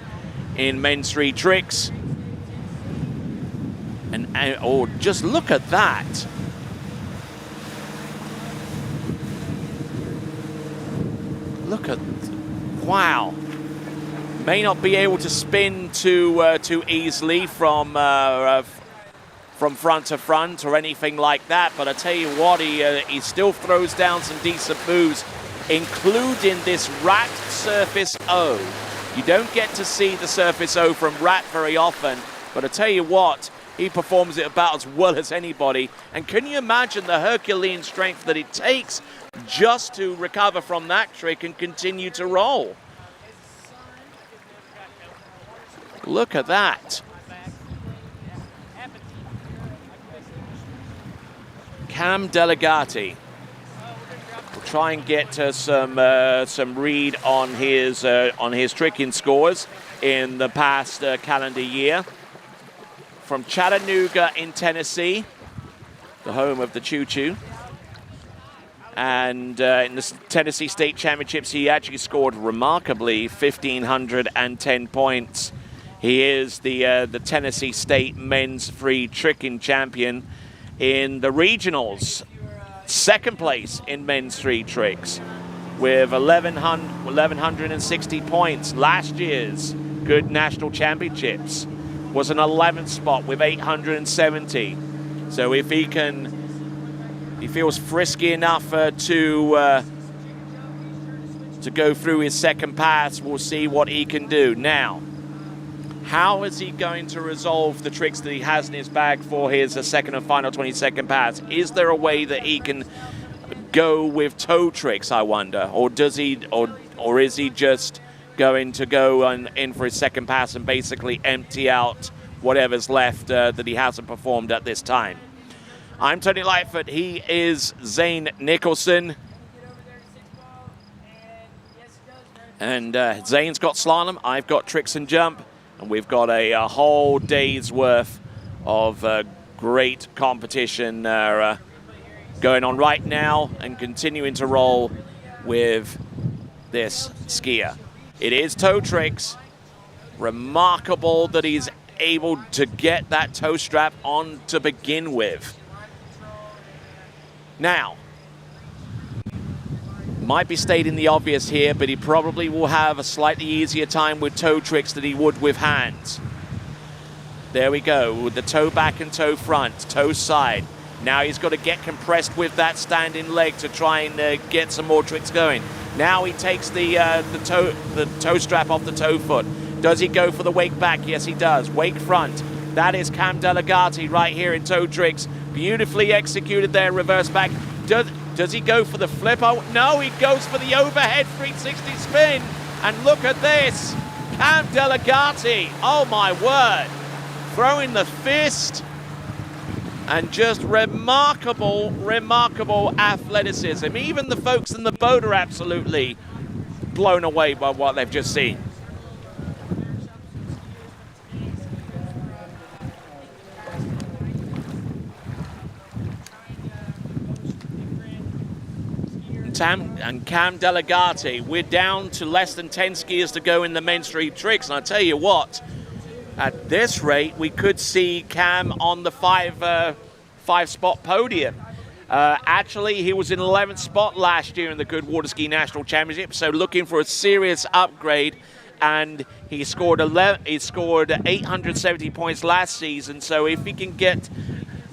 in men's street tricks. And oh, just look at that. Look at, wow. May not be able to spin too easily from front to front or anything like that, but I tell you what, he still throws down some decent moves, including this Rat Surface O. You don't get to see the Surface O from Rat very often, but I tell you what, he performs it about as well as anybody. And can you imagine the Herculean strength that it takes just to recover from that trick and continue to roll? Look at that. Cam Delegati will try and get some read on his tricking scores in the past calendar year. From Chattanooga in Tennessee, the home of the Choo Choo. And in the Tennessee State Championships, he actually scored remarkably 1,510 points. He is the Tennessee State men's free tricking champion in the regionals. Second place in men's free tricks with 1,160 points. Last year's Goode National Championships was an 11th spot with 870. So if he feels frisky enough to go through his second pass, we'll see what he can do. Now, how is he going to resolve the tricks that he has in his bag for his second and final 22nd pass? Is there a way that he can go with toe tricks, I wonder? Or does he, or is he just going to go in for his second pass and basically empty out whatever's left that he hasn't performed at this time? I'm Tony Lightfoot. He is Zane Nicholson. And Zane's got slalom. I've got tricks and jump. And we've got a whole day's worth of great competition going on right now and continuing to roll with this skier. It is toe tricks. Remarkable that he's able to get that toe strap on to begin with. Now, might be stating the obvious here, but he probably will have a slightly easier time with toe tricks than he would with hands. There we go, with the toe back and toe front, toe side. Now he's got to get compressed with that standing leg to try and get some more tricks going. Now he takes the toe strap off the toe foot. Does he go for the wake back? Yes, he does. Wake front. That is Cam Delegati right here in toe tricks. Beautifully executed there, reverse back. Does he go for the flip? Oh, no, he goes for the overhead 360 spin. And look at this. Cam Delegati. Oh, my word. Throwing the fist. And just remarkable, remarkable athleticism. Even the folks in the boat are absolutely blown away by what they've just seen. And Cam Delegati, we're down to less than 10 skiers to go in the men's street tricks. And I tell you what, at this rate, we could see Cam on the five-spot podium. Actually, he was in 11th spot last year in the Goode Waterskiing National Championship, so looking for a serious upgrade. And he scored 870 points last season. So if he can get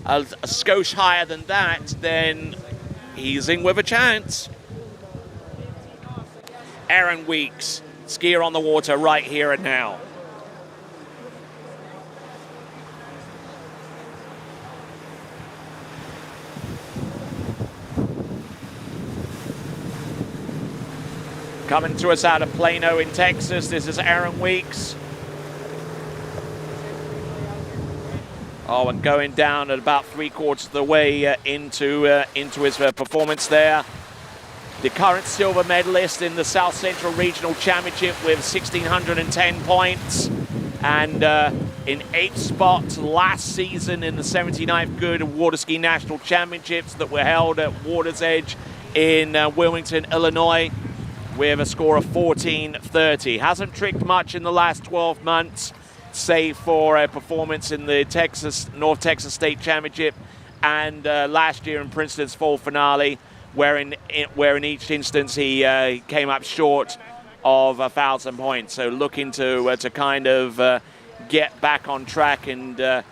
a skosh higher than that, then he's in with a chance. Aaron Weeks, skier on the water right here and now. Coming to us out of Plano in Texas, this is Aaron Weeks. Oh, and going down at about 3/4 of the way into his performance there. The current silver medalist in the South Central Regional Championship with 1,610 points. and in 8th spot last season in the 79th Goode Waterskiing National Championships that were held at Water's Edge in Wilmington, Illinois, with a score of 14.30. Hasn't tricked much in the last 12 months, save for a performance in the North Texas State Championship and last year in Princeton's fall finale, where in each instance he came up short of 1,000 points. So looking to kind of get back on track and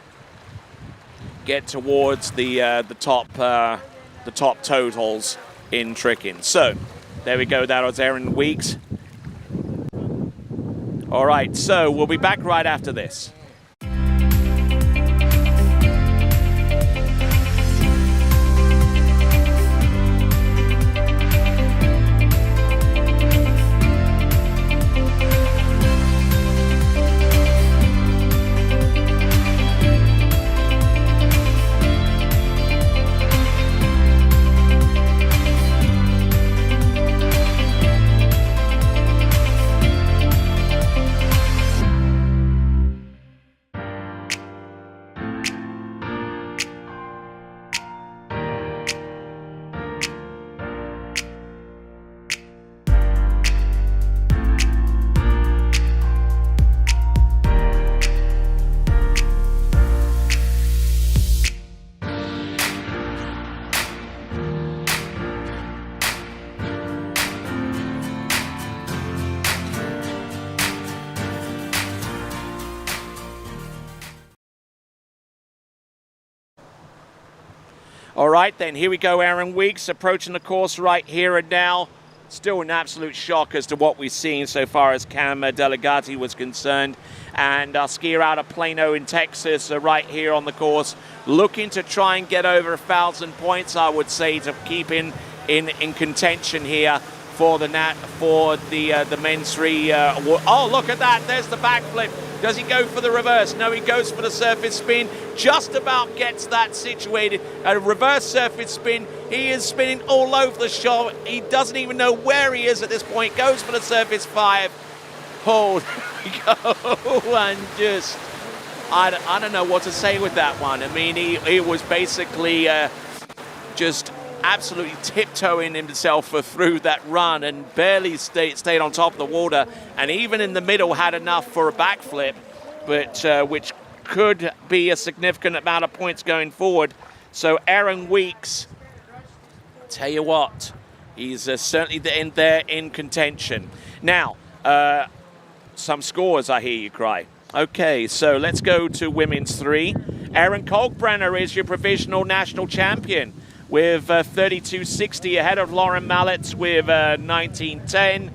get towards the top totals in tricking. So there we go. That was Aaron Weeks. All right, so we'll be back right after this. All right, then, here we go, Aaron Weeks approaching the course right here and now. Still an absolute shock as to what we've seen so far as Cam Delegati was concerned. And our skier out of Plano in Texas right here on the course, looking to try and get over 1,000 points, I would say, to keep in contention here for the men's three. Oh, look at that, there's the backflip. Does he go for the reverse? No, he goes for the surface spin. Just about gets that situated. A reverse surface spin. He is spinning all over the shot. He doesn't even know where he is at this point. Goes for the surface 5. Oh, there we go. And just, I don't know what to say with that one. I mean, he was basically just absolutely tiptoeing himself through that run and barely stayed on top of the water, and even in the middle had enough for a backflip, but which could be a significant amount of points going forward. So Aaron Weeks, tell you what, he's certainly in contention. Now, some scores, I hear you cry. Okay, so let's go to women's 3. Erin Kalkbrenner is your provisional national champion with 32.60 ahead of Lauren Mallett with 19.10.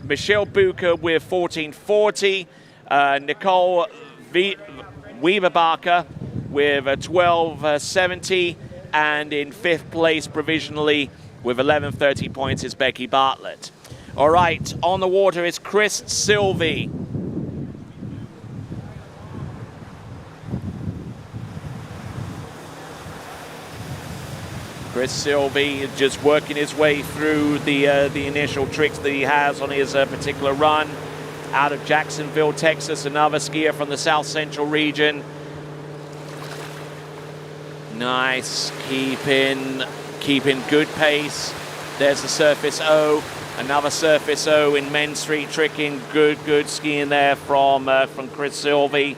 Michelle Bucher with 14.40. Nicole Weaverbacher with 12.70. And in 5th place provisionally with 11.30 points is Becky Bartlett. All right, on the water is Chris Sylvie. Chris Sylvie just working his way through the initial tricks that he has on his particular run. Out of Jacksonville, Texas, another skier from the South Central region. Nice, keeping good pace. There's the surface O, another surface O in men's street tricking. Good skiing there from Chris Sylvie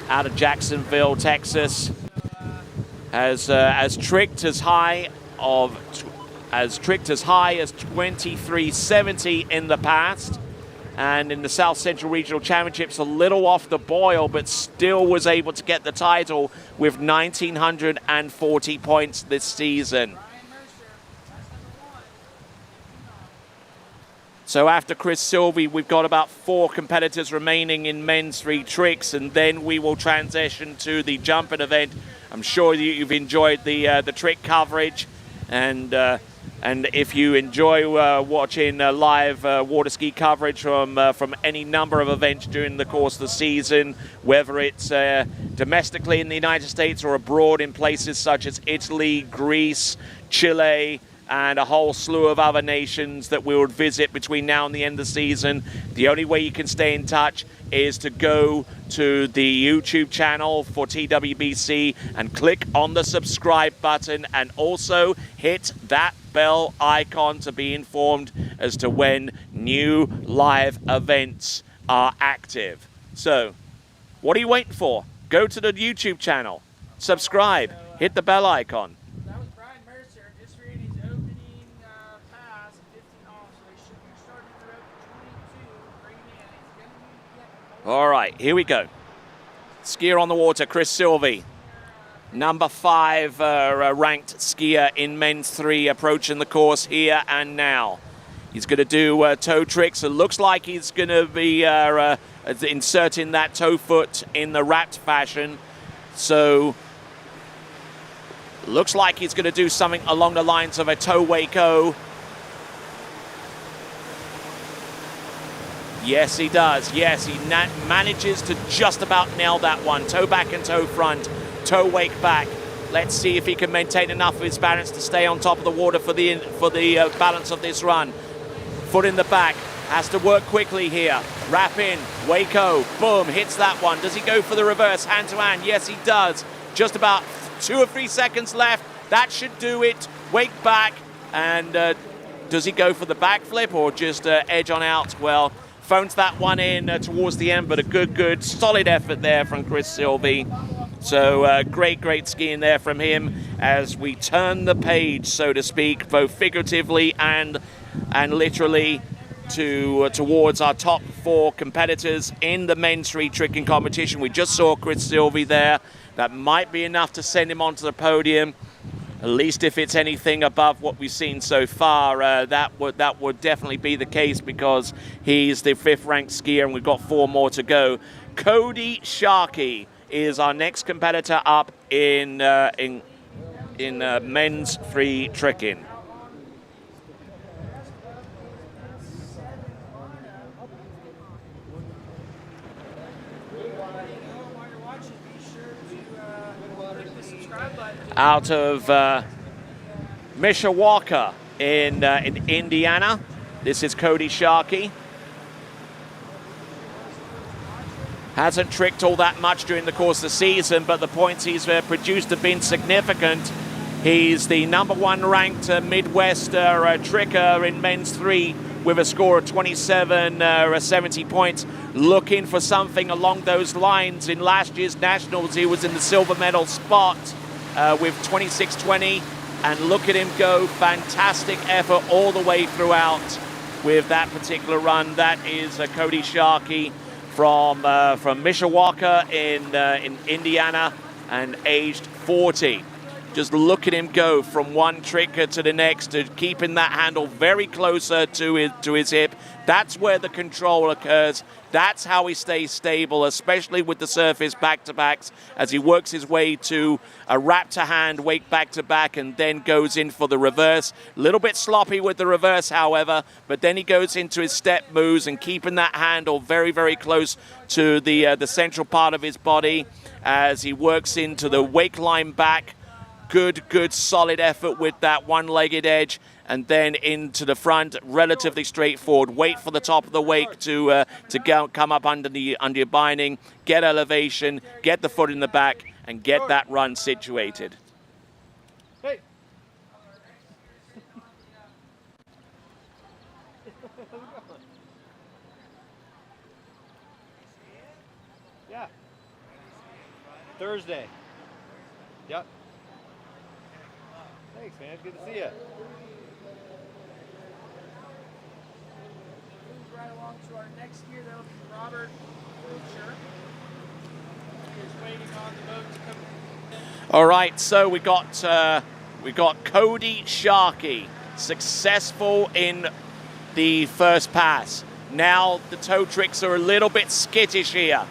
out of Jacksonville, Texas. Has tricked as high as 23.70 in the past, and in the South Central Regional Championships a little off the boil, but still was able to get the title with 1,940 points this season. So after Chris Sylvie, we've got about 4 competitors remaining in men's 3 tricks, and then we will transition to the jumping event. I'm sure you've enjoyed the trick coverage, and if you enjoy watching live water ski coverage from any number of events during the course of the season, whether it's domestically in the United States or abroad in places such as Italy, Greece, Chile, and a whole slew of other nations that we would visit between now and the end of the season. The only way you can stay in touch is to go to the YouTube channel for TWBC and click on the subscribe button, and also hit that bell icon to be informed as to when new live events are active. So, what are you waiting for? Go to the YouTube channel, subscribe, hit the bell icon. That was Brian Mercer, just ran his opening pass, 15 off, so they should be starting through 22, bringing in. It's going to be All right, here we go. Skier on the water, Chris Silvey. Number 5 ranked skier in men's 3, approaching the course here and now. He's going to do toe tricks. It looks like he's going to be inserting that toe foot in the wrapped fashion. So, looks like he's going to do something along the lines of a toe wake-o. Yes, he does. Yes, he manages to just about nail that one. Toe back and toe front, toe wake back. Let's see if he can maintain enough of his balance to stay on top of the water for the balance of this run. Foot in the back, has to work quickly here. Wrap in, wake-o, boom, hits that one. Does he go for the reverse, hand to hand? Yes, he does. Just about 2 or 3 seconds left. That should do it. Wake back, and does he go for the backflip or just edge on out? Well, phones that one in towards the end, but a good, solid effort there from Chris Silvey. So great skiing there from him as we turn the page, so to speak, both figuratively and literally towards our top 4 competitors in the men's 3 tricking competition. We just saw Chris Silvey there. That might be enough to send him onto the podium. At least if it's anything above what we've seen so far, that would definitely be the case, because he's the 5th ranked skier and we've got 4 more to go. Cody Sharkey is our next competitor up in men's 3 tricking. Out of Mishawaka in Indiana. This is Cody Sharkey. Hasn't tricked all that much during the course of the season, but the points he's produced have been significant. He's the number 1 ranked Midwest tricker in men's 3 with a score of 70 points. Looking for something along those lines. In last year's Nationals, he was in the silver medal spot with 26.20, and look at him go. Fantastic effort all the way throughout with that particular run. That is Cody Sharkey from Mishawaka in Indiana, and aged 40. Just look at him go from one trick to the next, to keeping that handle very closer to his hip. That's where the control occurs. That's how he stays stable, especially with the surface back-to-backs, as he works his way to a wrap to hand, wake back-to-back, and then goes in for the reverse. A little bit sloppy with the reverse, however, but then he goes into his step moves and keeping that handle very, very close to the central part of his body as he works into the wake line back. Good, solid effort with that one-legged edge, and then into the front, relatively straightforward. Wait for the top of the wake to come up under your binding, get elevation, get the foot in the back, and get that run situated. Hey. Yeah. Thursday. Yep. Thanks, man. Good to see you. Move right along to our next gear. That'll be Robert Wiltshire. He's waiting on the boat to come in. All right, so we got Cody Sharkey, successful in the first pass. Now the toe tricks are a little bit skittish here.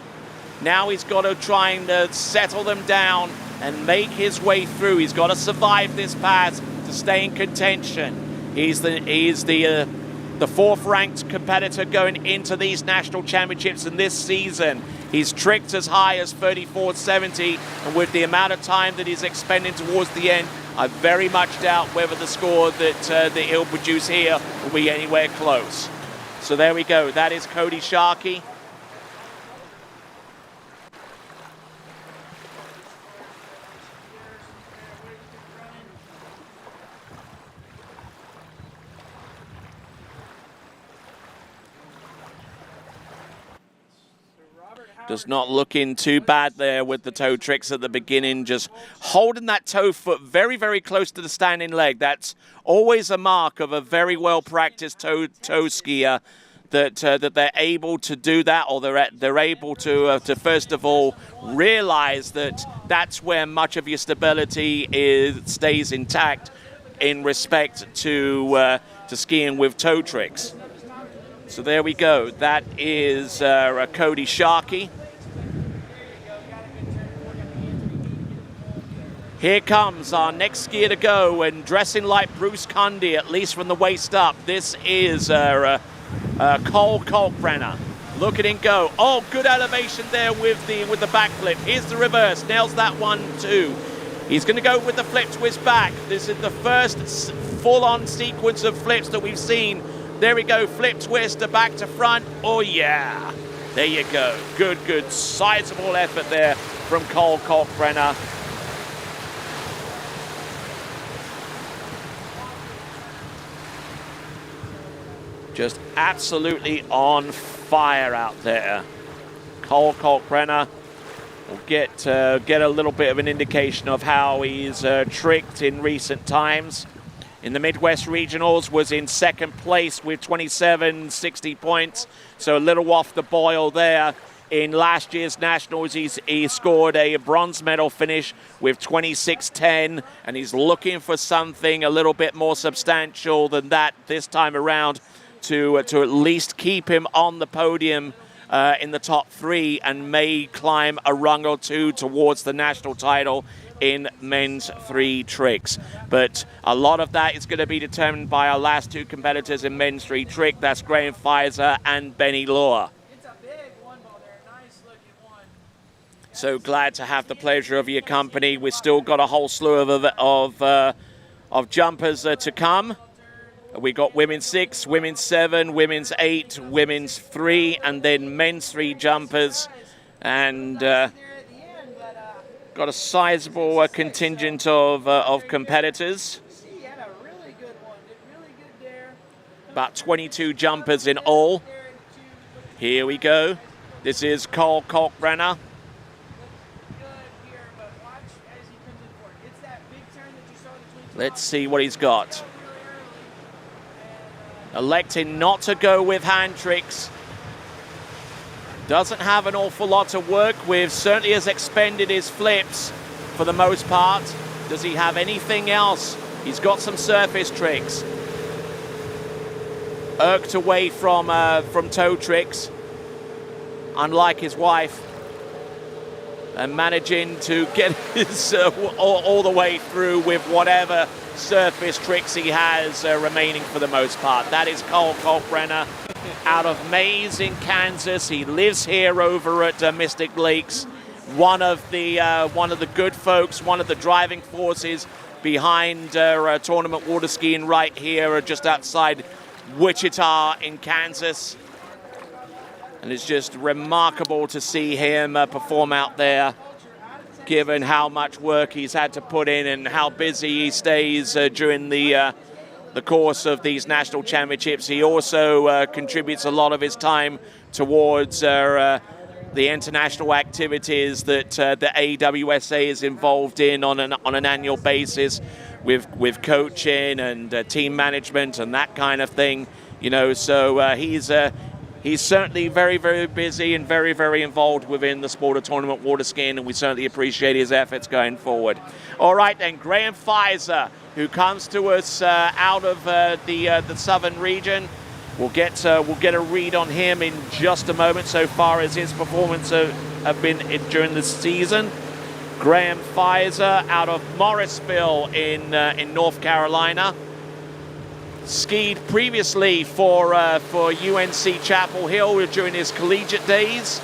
Now he's got to try and settle them down and make his way through. He's got to survive this pass to stay in contention. He's the 4th ranked competitor going into these national championships in this season. He's tricked as high as 34.70, and with the amount of time that he's expending towards the end, I very much doubt whether the score that he'll produce here will be anywhere close. So there we go. That is Cody Sharkey. Just not looking too bad there with the toe tricks at the beginning, just holding that toe foot very, very close to the standing leg. That's always a mark of a very well-practiced toe skier, that they're able to do that, or they're able to first of all realize that that's where much of your stability stays intact in respect to skiing with toe tricks. So there we go. That is Cody Sharkey. Here comes our next skier to go, and dressing like Bruce Cundy, at least from the waist up. This is Cole Kalkbrenner. Look at him go. Oh, good elevation there with the backflip. Here's the reverse. Nails that one too. He's going to go with the flip twist back. This is the first full-on sequence of flips that we've seen. There we go. Flip twist to back to front. Oh, yeah. There you go. Good, sizable effort there from Cole Kalkbrenner. Just absolutely on fire out there. Cole Kalkbrenner will get a little bit of an indication of how he's tricked in recent times. In the Midwest Regionals, was in second place with 27.60 points, so a little off the boil there. In last year's Nationals, he scored a bronze medal finish with 26.10, and he's looking for something a little bit more substantial than that this time around to at least keep him on the podium in the top three, and may climb a rung or two towards the national title in men's three tricks. But a lot of that is going to be determined by our last two competitors in men's three trick. That's Graham Pfizer and Benny Lohr. So glad to have the pleasure of your company. We've still got a whole slew of jumpers to come. We got women's 6, women's 7, women's 8, women's 3, and then men's 3 jumpers. And got a sizable contingent of competitors. About 22 jumpers in all. Here we go. This is Cole Kalkbrenner. Let's see what he's got. Electing not to go with hand tricks. Doesn't have an awful lot to work with. Certainly has expended his flips for the most part. Does he have anything else? He's got some surface tricks. Irked away from toe tricks, unlike his wife. And managing to get his all the way through with whatever surface tricks he has remaining for the most part. That is Cole Kalkbrenner out of Maize in Kansas. He lives here over at Mystic Lakes. One of the good folks, one of the driving forces behind tournament water skiing right here just outside Wichita in Kansas. And it's just remarkable to see him perform out there, given how much work he's had to put in and how busy he stays during the course of these national championships. He also contributes a lot of his time towards the international activities that the AWSA is involved in on an annual basis, with coaching and team management and that kind of thing. You know, so he's certainly very, very busy and very, very involved within the sport of tournament water skiing, and we certainly appreciate his efforts going forward. All right, then, Graham Pfizer, who comes to us out of the southern region. We'll get a read on him in just a moment, so far as his performance have been during the season. Graham Pfizer out of Morrisville in North Carolina. Skied previously for UNC Chapel Hill during his collegiate days.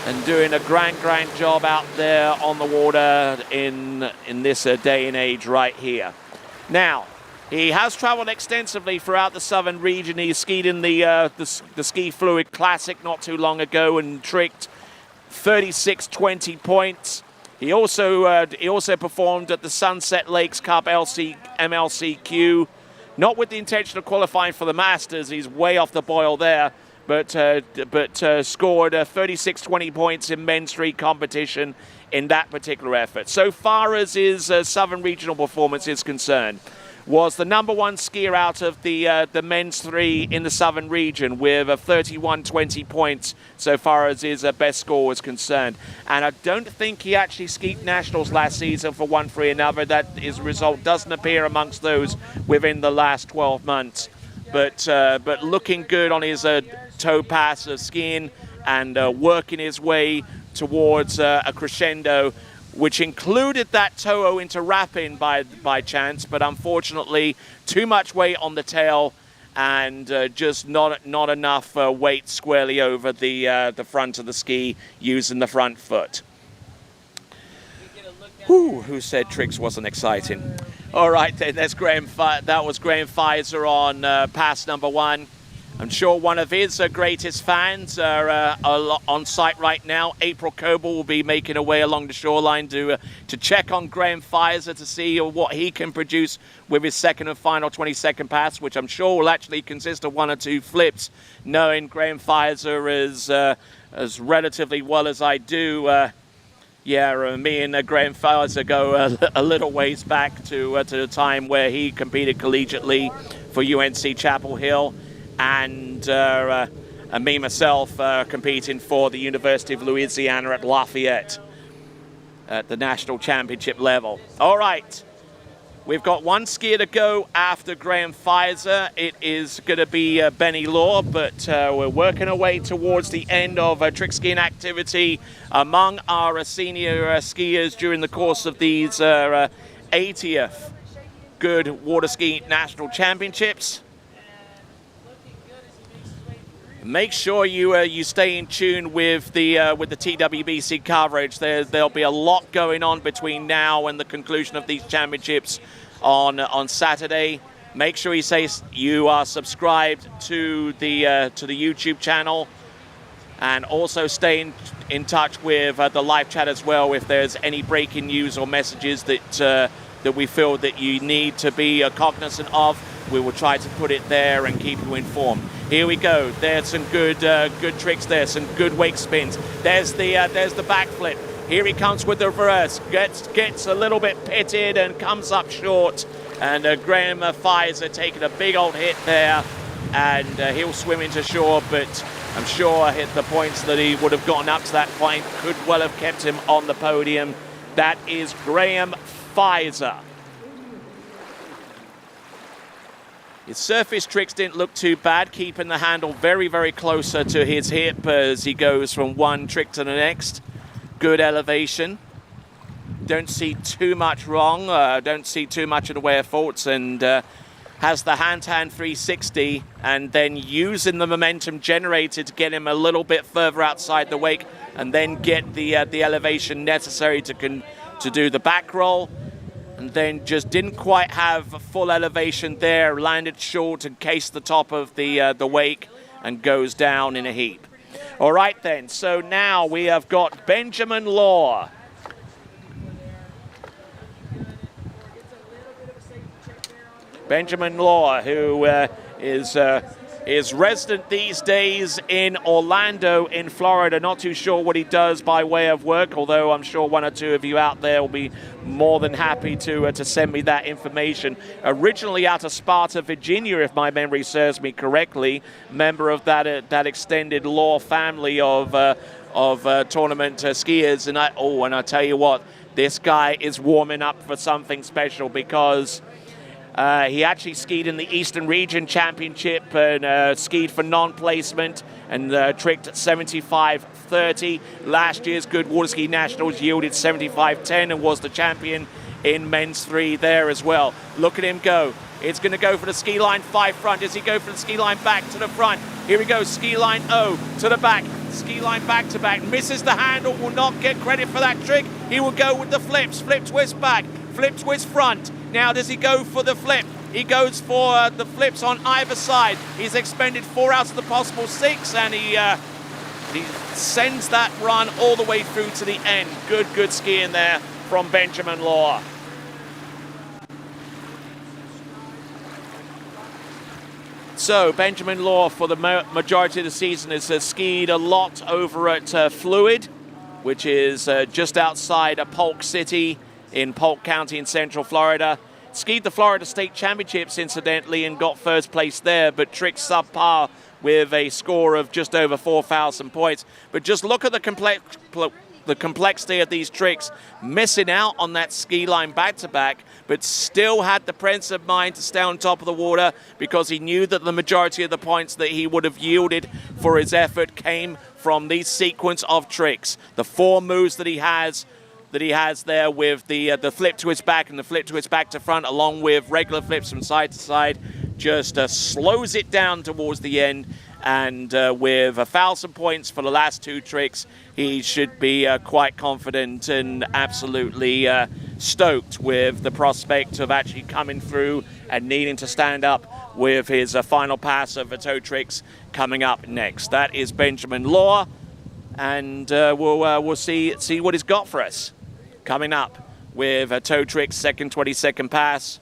and doing a grand job out there on the water in this day and age right here. Now, he has traveled extensively throughout the southern region. He skied in the Ski Fluid Classic not too long ago and tricked 36.20 points. He also performed at the Sunset Lakes Cup MLCQ, not with the intention of qualifying for the Masters. He's way off the boil there, but scored 36.20 points in men's three competition in that particular effort. So far as his southern regional performance is concerned, was the number one skier out of the men's three in the southern region with 31.20 points so far as his best score was concerned. And I don't think he actually skied nationals last season for one free another. That his result doesn't appear amongst those within the last 12 months. But looking good on his toe pass of skiing and working his way towards a crescendo, which included that toe into wrapping by chance, but unfortunately too much weight on the tail and just not enough weight squarely over the front of the ski using the front foot. Who said tricks wasn't exciting? All right, then, that was Graham Pfizer on pass number one. I'm sure one of his greatest fans are on site right now. April Coble will be making her way along the shoreline to check on Graham Pfizer to see what he can produce with his second and final 22nd pass, which I'm sure will actually consist of one or two flips, knowing Graham Pfizer as relatively well as I do. Me and Graham Pfizer go a little ways back to the time where he competed collegiately for UNC Chapel Hill. And me, myself, competing for the University of Louisiana at Lafayette at the national championship level. All right, we've got one skier to go after Graham Pfizer. It is going to be Benny Law, but we're working our way towards the end of trick skiing activity among our senior skiers during the course of these 80th Goode Water Skiing National Championships. Make sure you stay in tune with the TWBC coverage. There'll be a lot going on between now and the conclusion of these championships on Saturday. Make sure you are subscribed to the YouTube channel, and also stay in touch with the live chat as well. If there's any breaking news or messages that we feel that you need to be cognizant of, we will try to put it there and keep you informed. Here we go. There's some good tricks there, some good wake spins. There's the backflip. Here he comes with the reverse. Gets a little bit pitted and comes up short. And Graham Pfizer taking a big old hit there, and he'll swim into shore. But I'm sure the points that he would have gotten up to that point could well have kept him on the podium. That is Graham Pfizer. His surface tricks didn't look too bad, keeping the handle very, very closer to his hip as he goes from one trick to the next. Good elevation. Don't see too much wrong, don't see too much in the way of faults, and has the hand-to-hand 360, and then using the momentum generated to get him a little bit further outside the wake, and then get the elevation necessary to do the back roll. And then just didn't quite have a full elevation there, landed short and cased the top of the wake and goes down in a heap. All right then, so now we have got Benjamin Law. Benjamin Law, who is resident these days in Orlando in Florida. Not too sure what he does by way of work, although I'm sure one or two of you out there will be more than happy to send me that information. Originally out of Sparta, Virginia, if my memory serves me correctly, member of that extended Law family of tournament skiers. And I tell you what, this guy is warming up for something special, because he actually skied in the Eastern Region Championship and skied for non-placement and tricked at 75.30. Last year's Goode Water Ski Nationals yielded 75.10 and was the champion in men's three there as well. Look at him go. It's going to go for the ski line 5 front. Does he go for the ski line back to the front? Here we go, ski line O to the back. ski line back-to-back, misses the handle, will not get credit for that trick. He will go with the flips, flip twist back, flip twist front. Now does he go for the flip? He goes for the flips on either side. He's expended 4 out of the possible 6, and he sends that run all the way through to the end. Good skiing there from Benjamin Law. So Benjamin Law, for the majority of the season, has skied a lot over at Fluid, which is just outside of Polk City in Polk County in Central Florida. Skied the Florida State Championships, incidentally, and got first place there, but tricked subpar with a score of just over 4,000 points. But just look at the complexity of these tricks, missing out on that ski line back-to-back, but still had the presence of mind to stay on top of the water because he knew that the majority of the points that he would have yielded for his effort came from these sequence of tricks. The 4 moves that he has there with the flip twist back and the flip twist back to front, along with regular flips from side to side, just slows it down towards the end. And with 1,000 points for the last 2 tricks, he should be quite confident and absolutely stoked with the prospect of actually coming through and needing to stand up with his final pass of the toe tricks coming up next. That is Benjamin Law, and we'll see what he's got for us coming up with a toe tricks second 20-second pass.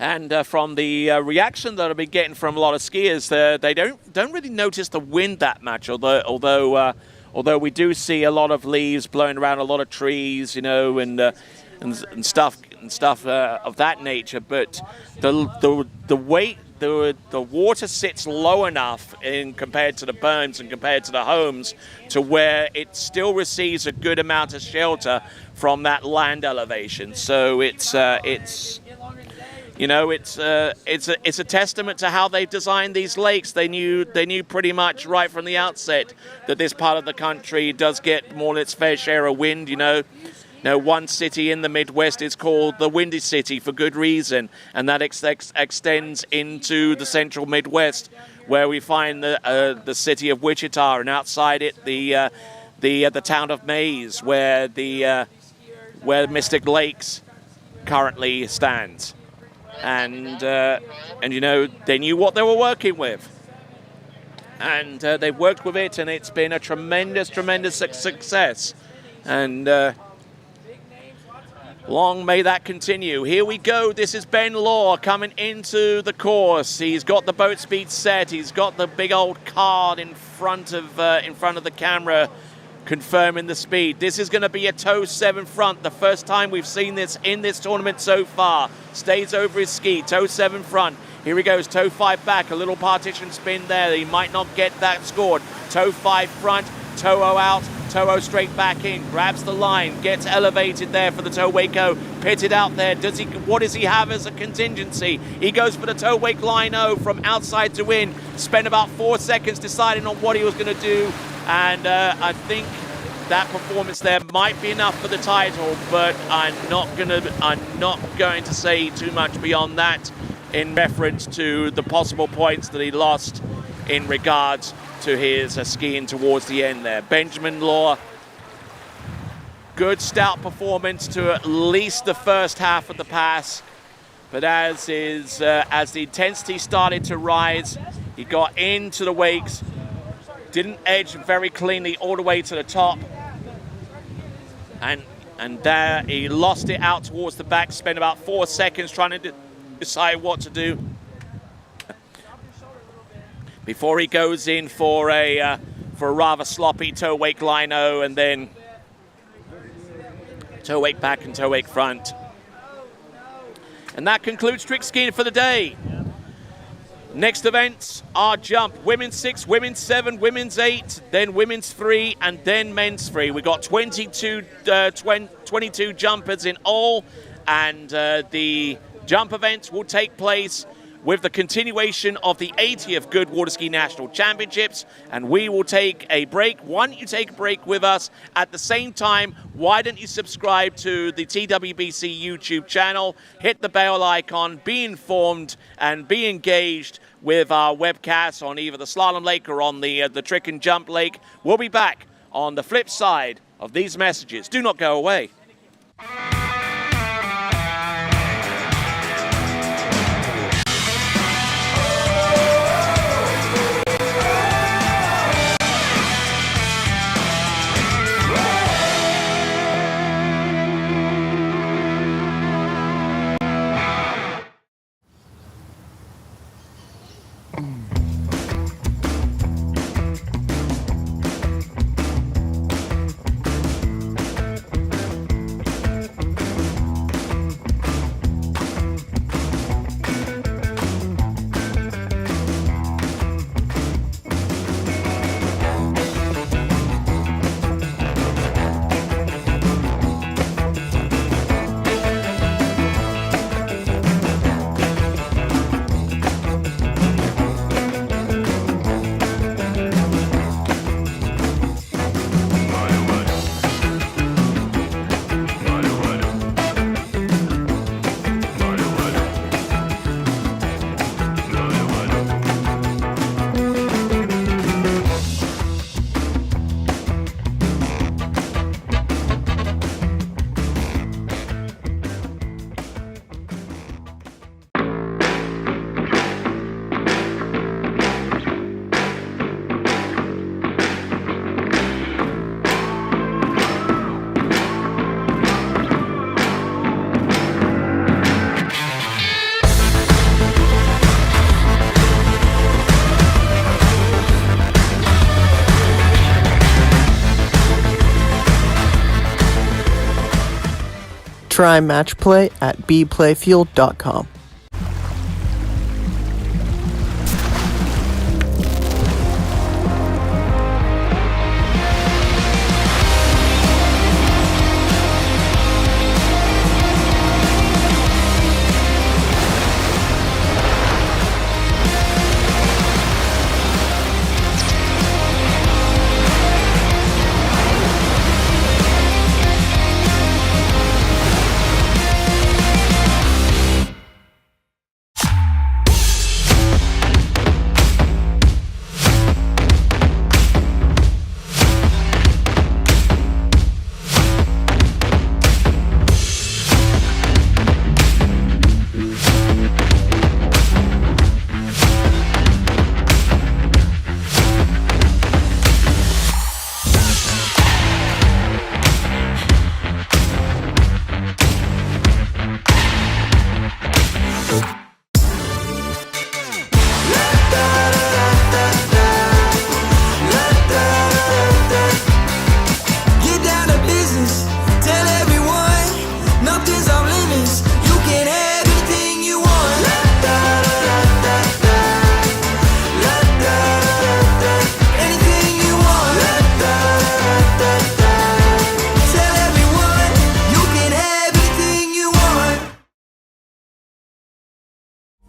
And from the reaction that I've been getting from a lot of skiers, they don't really notice the wind that much. Although we do see a lot of leaves blowing around, a lot of trees, you know, and stuff of that nature. But the weight, the water sits low enough compared to the berms and compared to the homes, to where it still receives a good amount of shelter from that land elevation. So it's a testament to how they've designed these lakes. They knew pretty much right from the outset that this part of the country does get more than its fair share of wind. You know, one city in the Midwest is called the Windy City for good reason, and that extends into the central Midwest, where we find the city of Wichita, and outside it the town of Maize, where Mystic Lakes currently stands. And you know, they knew what they were working with, and they've worked with it, and it's been a tremendous success, and long may that continue. Here we go. This is Ben Law coming into the course. He's got the boat speed set. He's got the big old card in front of the camera, confirming the speed. This is going to be a toe 7 front, the first time we've seen this in this tournament so far. Stays over his ski, toe 7 front. Here he goes, toe 5 back, a little partition spin there. He might not get that scored. Toe 5 front, toe 0 out, toe 0 straight back in, grabs the line, gets elevated there for the toe Waco, pitted out there. What does he have as a contingency? He goes for the toe wake line 0 from outside to in, spent about 4 seconds deciding on what he was going to do. And I think that performance there might be enough for the title, but I'm not going to say too much beyond that in reference to the possible points that he lost in regards to his skiing towards the end there. Benjamin Law, good stout performance to at least the first half of the pass, but as the intensity started to rise, he got into the wakes, didn't edge very cleanly all the way to the top, and there he lost it out towards the back, spent about 4 seconds trying to decide what to do before he goes in for a rather sloppy toe wake line 0, and then toe wake back and toe wake front. And that concludes trick skiing for the day. Next events are jump, women's 6, women's 7, women's 8, then women's 3, and then men's 3. We got 22 jumpers in all, and the jump events will take place with the continuation of the 80th Goode Waterski National Championships, and we will take a break. Why don't you take a break with us? At the same time, why don't you subscribe to the TWBC YouTube channel, hit the bell icon, be informed and be engaged with our webcasts on either the slalom lake or on the trick and jump lake. We'll be back on the flip side of these messages. Do not go away. Try match play at bplayfield.com.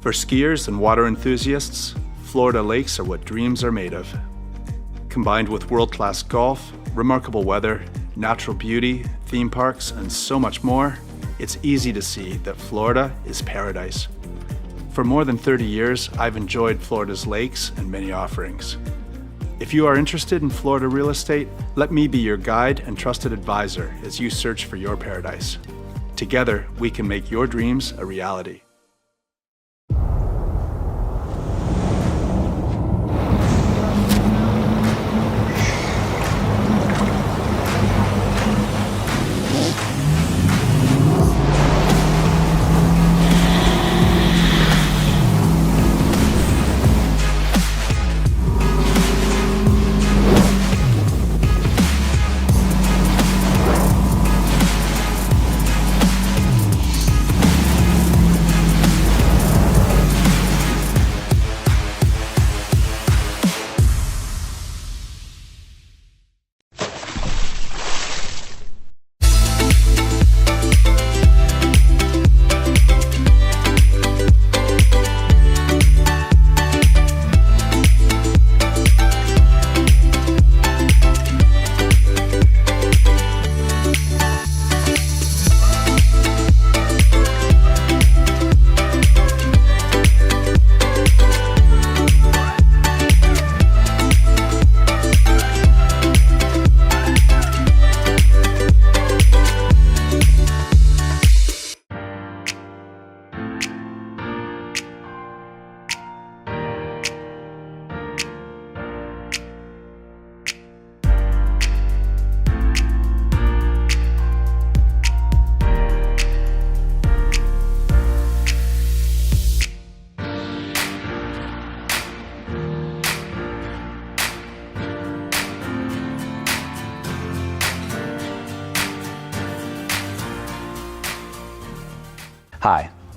For skiers and water enthusiasts, Florida lakes are what dreams are made of. Combined with world-class golf, remarkable weather, natural beauty, theme parks, and so much more, it's easy to see that Florida is paradise. For more than 30 years, I've enjoyed Florida's lakes and many offerings. If you are interested in Florida real estate, let me be your guide and trusted advisor as you search for your paradise. Together, we can make your dreams a reality.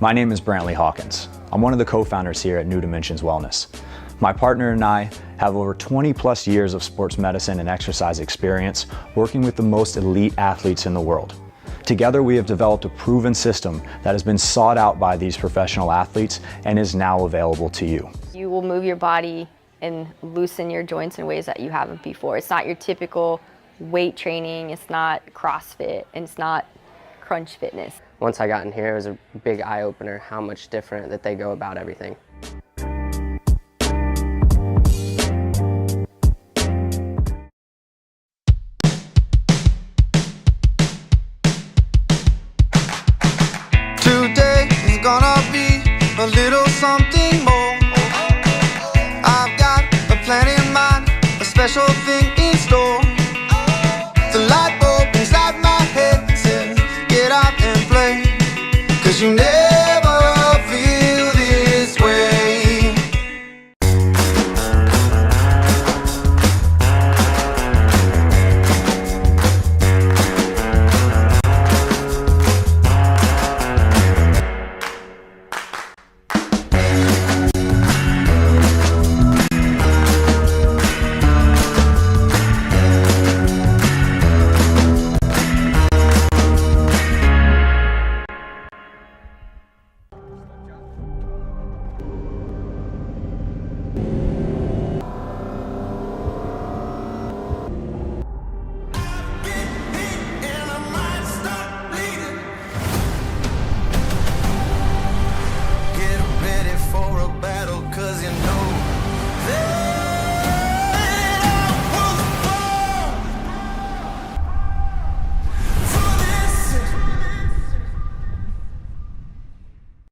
My name is Brantley Hawkins. I'm one of the co-founders here at New Dimensions Wellness. My partner and I have over 20 plus years of sports medicine and exercise experience working with the most elite athletes in the world. Together we have developed a proven system that has been sought out by these professional athletes and is now available to you. You will move your body and loosen your joints in ways that you haven't before. It's not your typical weight training, it's not CrossFit, and it's not crunch fitness. Once I got in here, it was a big eye-opener how much different that they go about everything. Today is gonna be a little something more. I've got a plan in mind, a special thing in store. The light bulb inside my head says, get out and play, 'cause you never feel this way.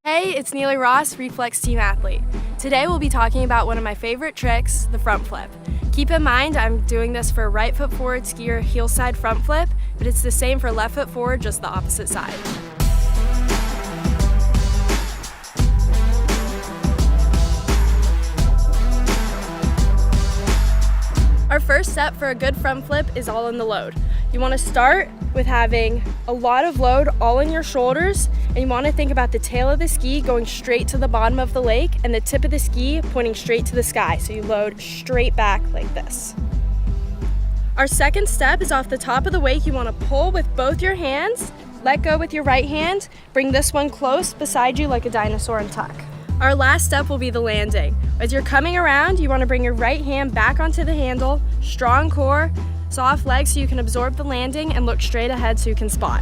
Hey, it's Neely Ross, Reflex Team Athlete. Today we'll be talking about one of my favorite tricks, the front flip. Keep in mind I'm doing this for right foot forward skier heel side front flip, but it's the same for left foot forward, just the opposite side. Our first step for a good front flip is all in the load. You want to start with having a lot of load all in your shoulders, and you want to think about the tail of the ski going straight to the bottom of the lake and the tip of the ski pointing straight to the sky, so you load straight back like this. Our second step is off the top of the wake. You want to pull with both your hands, let go with your right hand, bring this one close beside you like a dinosaur and tuck. Our last step will be the landing. As you're coming around, you want to bring your right hand back onto the handle, strong core, soft legs so you can absorb the landing, and look straight ahead so you can spot.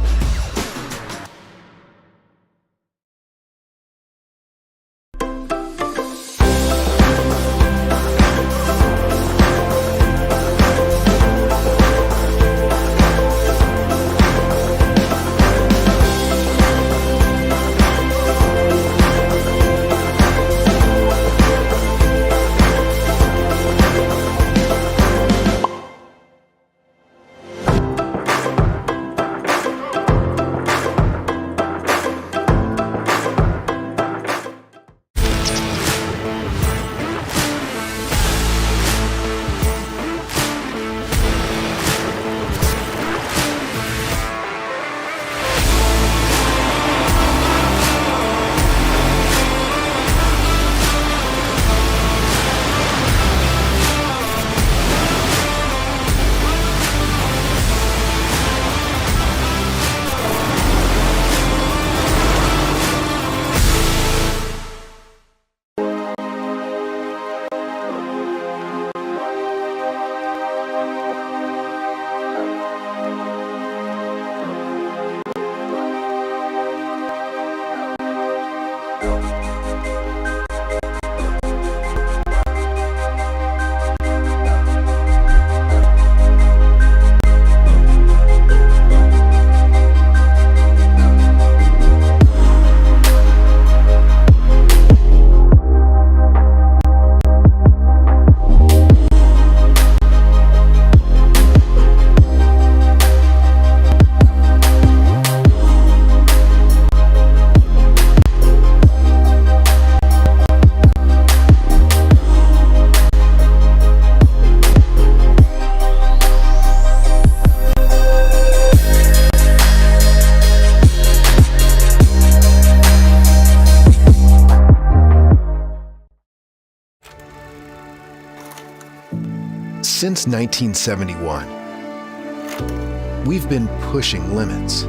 Since 1971, we've been pushing limits,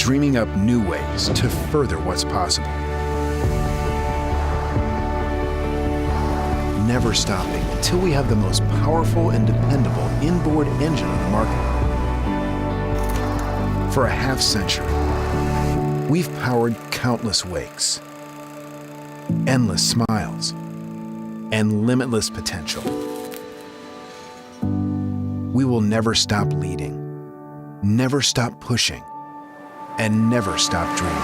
dreaming up new ways to further what's possible. Never stopping until we have the most powerful and dependable inboard engine on the market. For a half century, we've powered countless wakes, endless smiles, and limitless potential. We will never stop leading, never stop pushing, and never stop dreaming.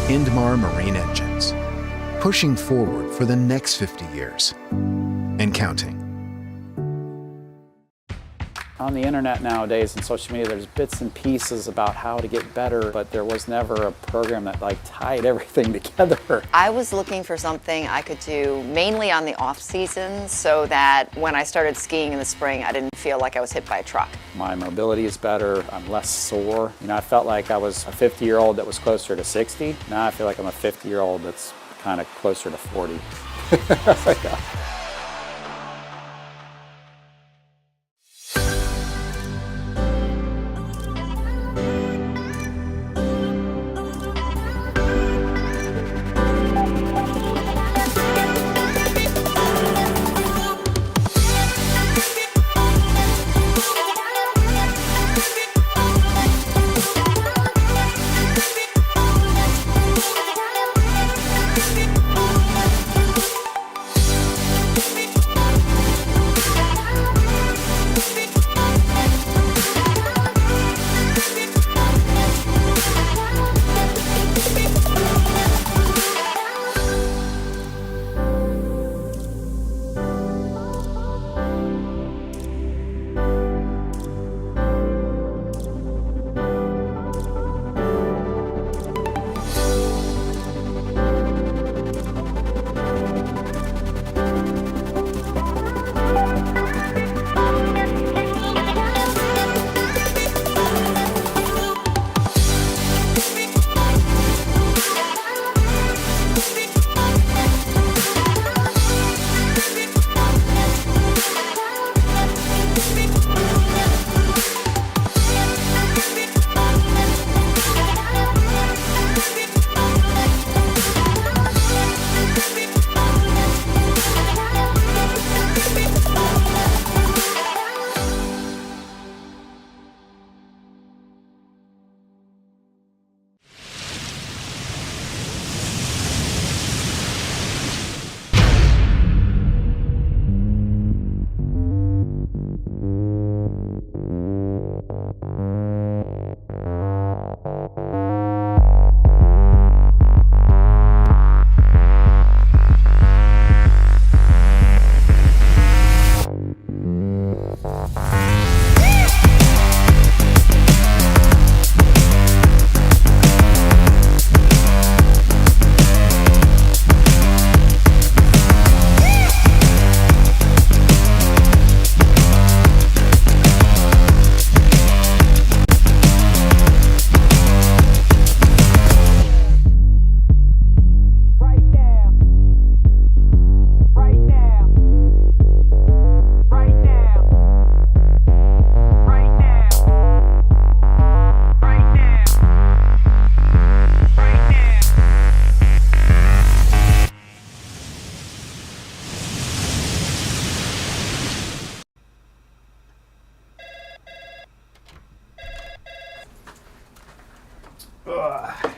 Indmar Marine Engines, pushing forward for the next 50 years and counting. On the internet nowadays and social media, there's bits and pieces about how to get better, but there was never a program that like tied everything together. I was looking for something I could do mainly on the off seasons so that when I started skiing in the spring, I didn't feel like I was hit by a truck. My mobility is better, I'm less sore. You know, I felt like I was a 50-year-old that was closer to 60. Now I feel like I'm a 50-year-old that's kind of closer to 40.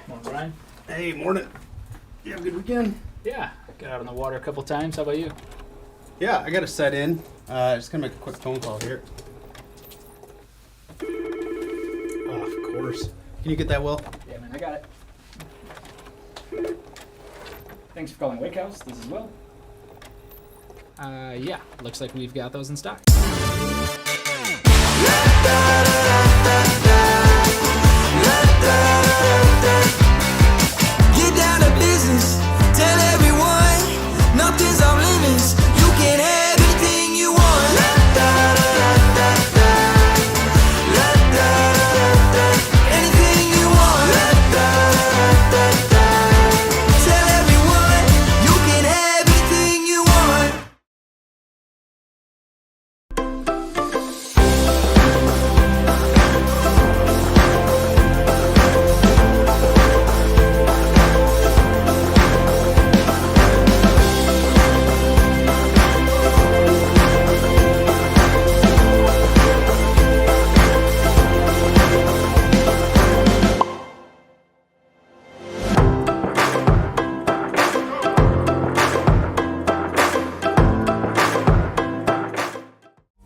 Morning, Brian. Hey, morning. You have a good weekend? Yeah, got out on the water a couple times. How about you? Yeah, I got to set in. Just gonna make a quick phone call here. Oh, of course. Can you get that, Will? Yeah, man, I got it. Thanks for calling Wake House. This is Will. Yeah, looks like we've got those in stock. Get down to business. Tell everyone nothing's off limits. You can have anything you want.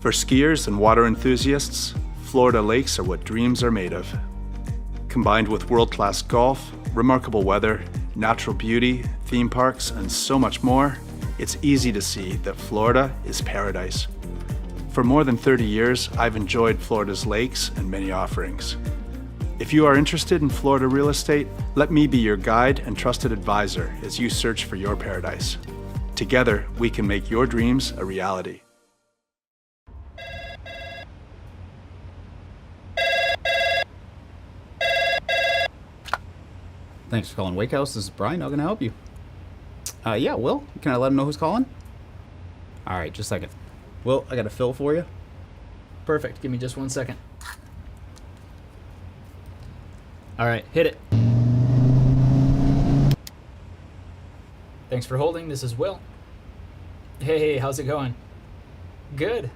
For skiers and water enthusiasts, Florida lakes are what dreams are made of. Combined with world-class golf, remarkable weather, natural beauty, theme parks, and so much more, it's easy to see that Florida is paradise. For more than 30 years, I've enjoyed Florida's lakes and many offerings. If you are interested in Florida real estate, let me be your guide and trusted advisor as you search for your paradise. Together, we can make your dreams a reality. Thanks for calling Wake House. This is Brian. How can I help you? Yeah, Will. Can I let him know who's calling? All right, just a second. Will, I got a fill for you. Perfect. Give me just 1 second. All right, hit it. Thanks for holding. This is Will. Hey, how's it going? Good.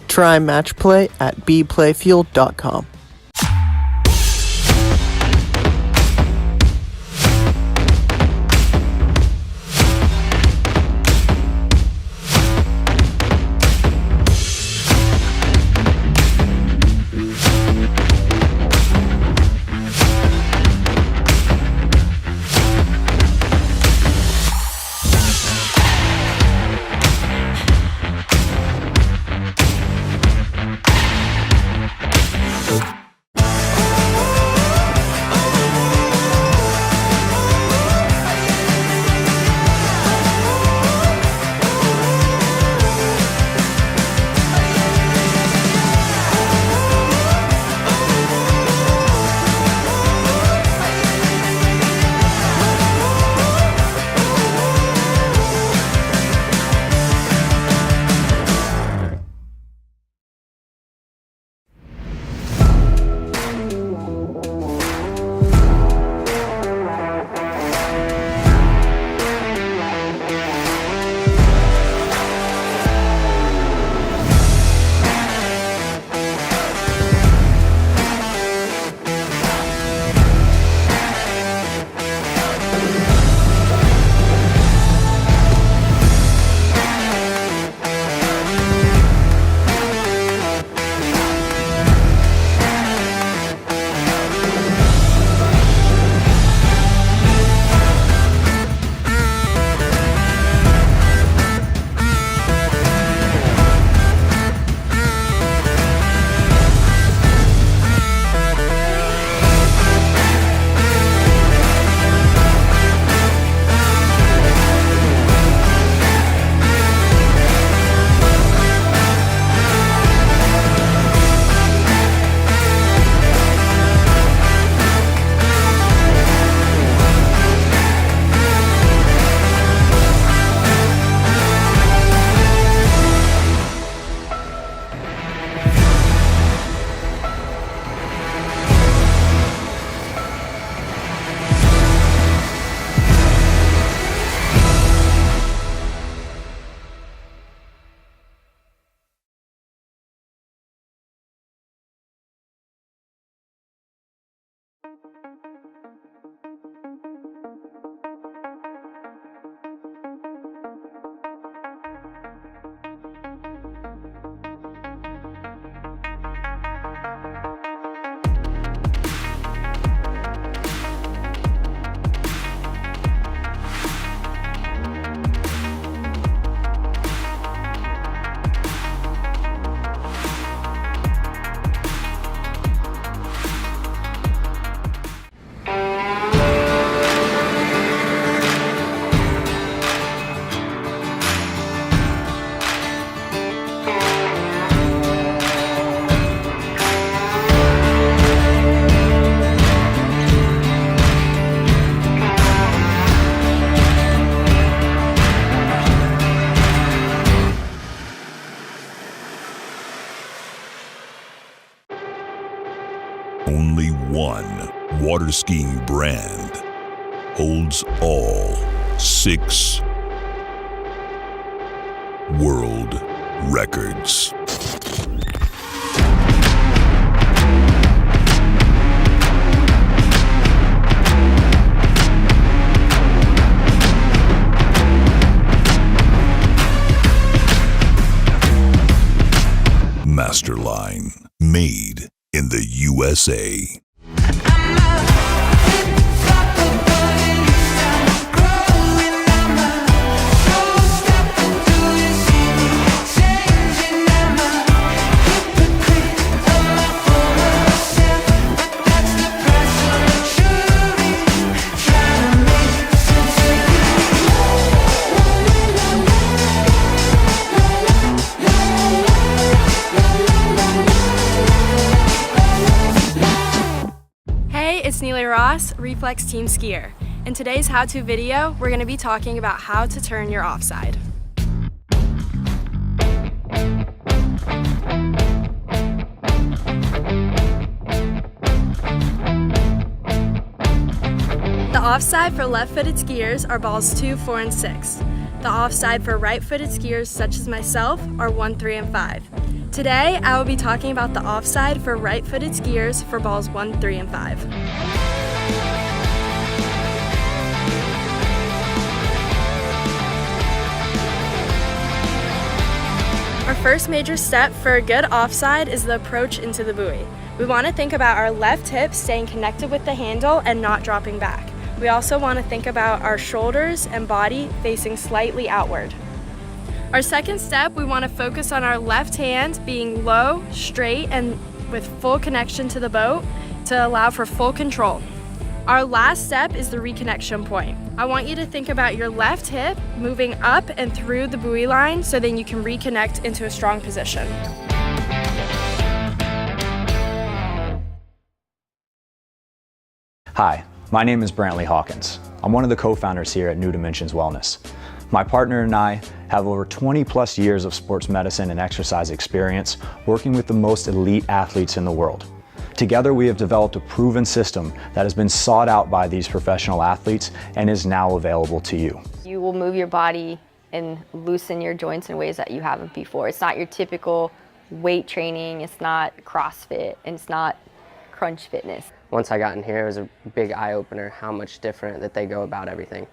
Try match play at bplayfield.com. We'll be right back. Only one waterskiing brand holds all 6 world records. Masterline, made in the USA. Reflex Team Skier. In today's how-to video, we're going to be talking about how to turn your offside. The offside for left-footed skiers are balls 2, 4, and 6. The offside for right-footed skiers such as myself are 1, 3, and 5. Today, I will be talking about the offside for right-footed skiers for balls 1, 3, and 5. Our first major step for a good offside is the approach into the buoy. We want to think about our left hip staying connected with the handle and not dropping back. We also want to think about our shoulders and body facing slightly outward. Our second step, we want to focus on our left hand being low, straight, and with full connection to the boat to allow for full control. Our last step is the reconnection point. I want you to think about your left hip moving up and through the buoy line so then you can reconnect into a strong position. Hi, my name is Brantley Hawkins. I'm one of the co-founders here at New Dimensions Wellness. My partner and I have over 20 plus years of sports medicine and exercise experience working with the most elite athletes in the world. Together, we have developed a proven system that has been sought out by these professional athletes and is now available to you. You will move your body and loosen your joints in ways that you haven't before. It's not your typical weight training, it's not CrossFit, and it's not crunch fitness. Once I got in here, it was a big eye-opener how much different that they go about everything.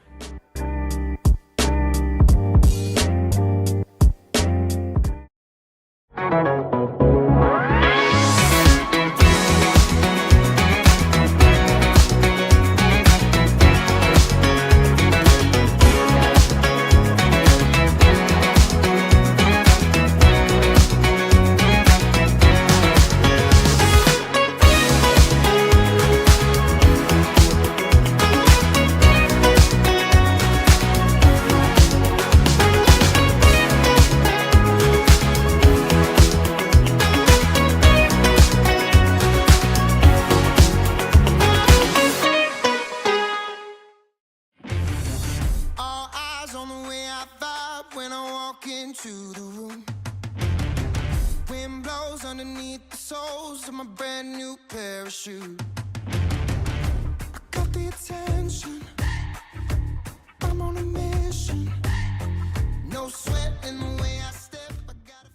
into the room. Wind blows underneath the soles of my brand new pair of shoes. I got the attention, I'm on a mission. No sweat in the way I step, I got a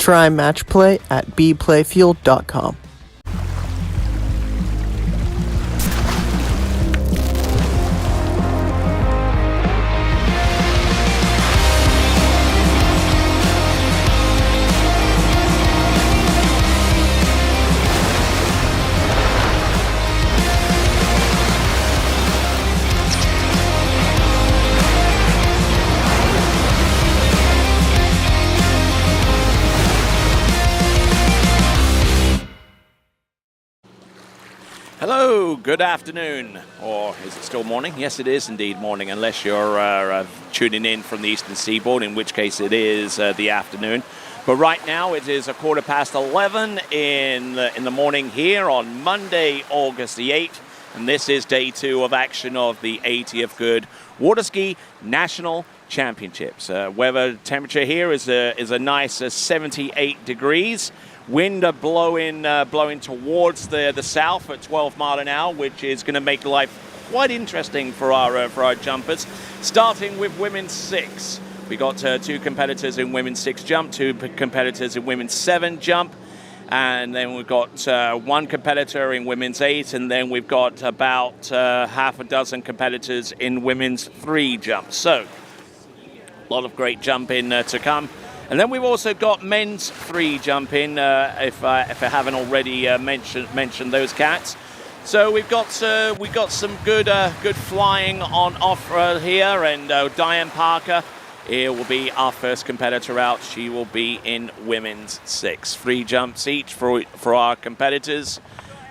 Try match play at bplayfield.com. Hello, good afternoon, or is it still morning? Yes, it is indeed morning, unless you're tuning in from the Eastern Seaboard, in which case it is the afternoon. But right now it is 11:15 in the morning here on Monday, August the 8th, and this is day 2 of action of the 80th Goode Waterski National Championships. Weather temperature here is a nice 78 degrees. Wind blowing towards the south at 12 mile an hour, which is going to make life quite interesting for our jumpers. Starting with women's 6, we got 2 competitors in women's 6 jump, 2 competitors in women's 7 jump, and then we've got 1 competitor in women's 8, and then we've got about half a dozen competitors in women's 3 jump. So a lot of great jumping to come. And then we've also got men's 3 jumping, if I haven't already mentioned those cats. So we've got some good flying on offer here, and Diane Parker here will be our first competitor out. She will be in women's 6. 3 jumps each for our competitors.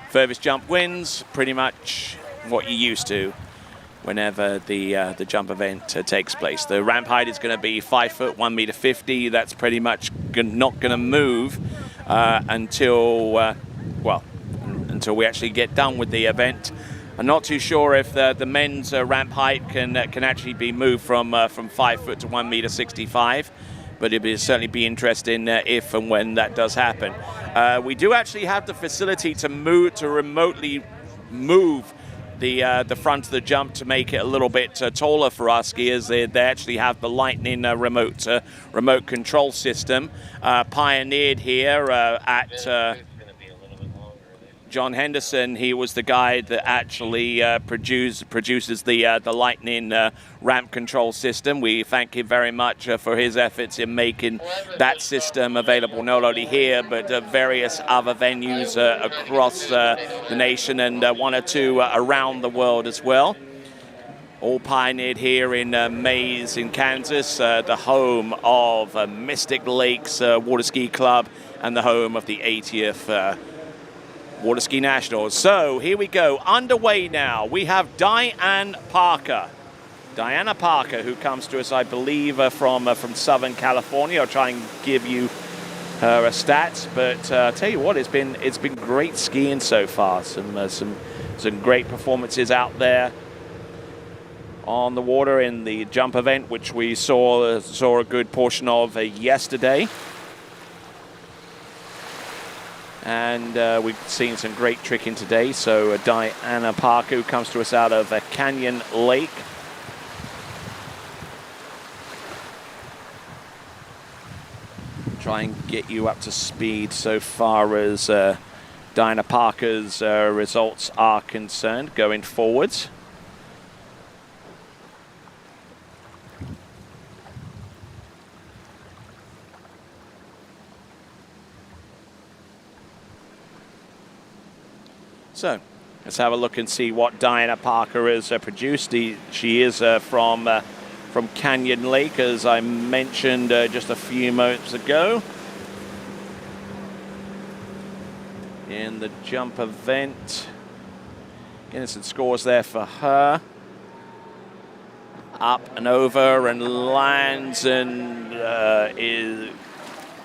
Furthest jump wins, pretty much what you're used to whenever the jump event takes place. The ramp height is going to be 5 foot, 1 meter 50. That's pretty much not going to move until we actually get done with the event. I'm not too sure if the men's ramp height can actually be moved from 5 foot to 1 meter 65, but it'd certainly be interesting if and when that does happen. We do actually have the facility to remotely move the front of the jump to make it a little bit taller for our skiers. They actually have the Lightning remote control system pioneered here at John Henderson. He was the guy that actually produces the Lightning ramp control system. We thank him very much for his efforts in making that system available not only here but various other venues across the nation, and 1 or 2 around the world as well. All pioneered here in Maize in Kansas, the home of Mystic Lakes Waterski Club and the home of the 80th Waterski Nationals. So here we go, underway now. We have Diana Parker, who comes to us, I believe, from Southern California. I'll try and give you her stats, but I'll tell you what, it's been great skiing so far. Some great performances out there on the water in the jump event, which we saw a good portion of yesterday. And we've seen some great tricking today. So Diana Parker, who comes to us out of Canyon Lake. Try and get you up to speed so far as Diana Parker's results are concerned going forwards. So let's have a look and see what Diana Parker has produced. She is from Canyon Lake, as I mentioned just a few moments ago. In the jump event, getting some scores there for her. Up and over and lands and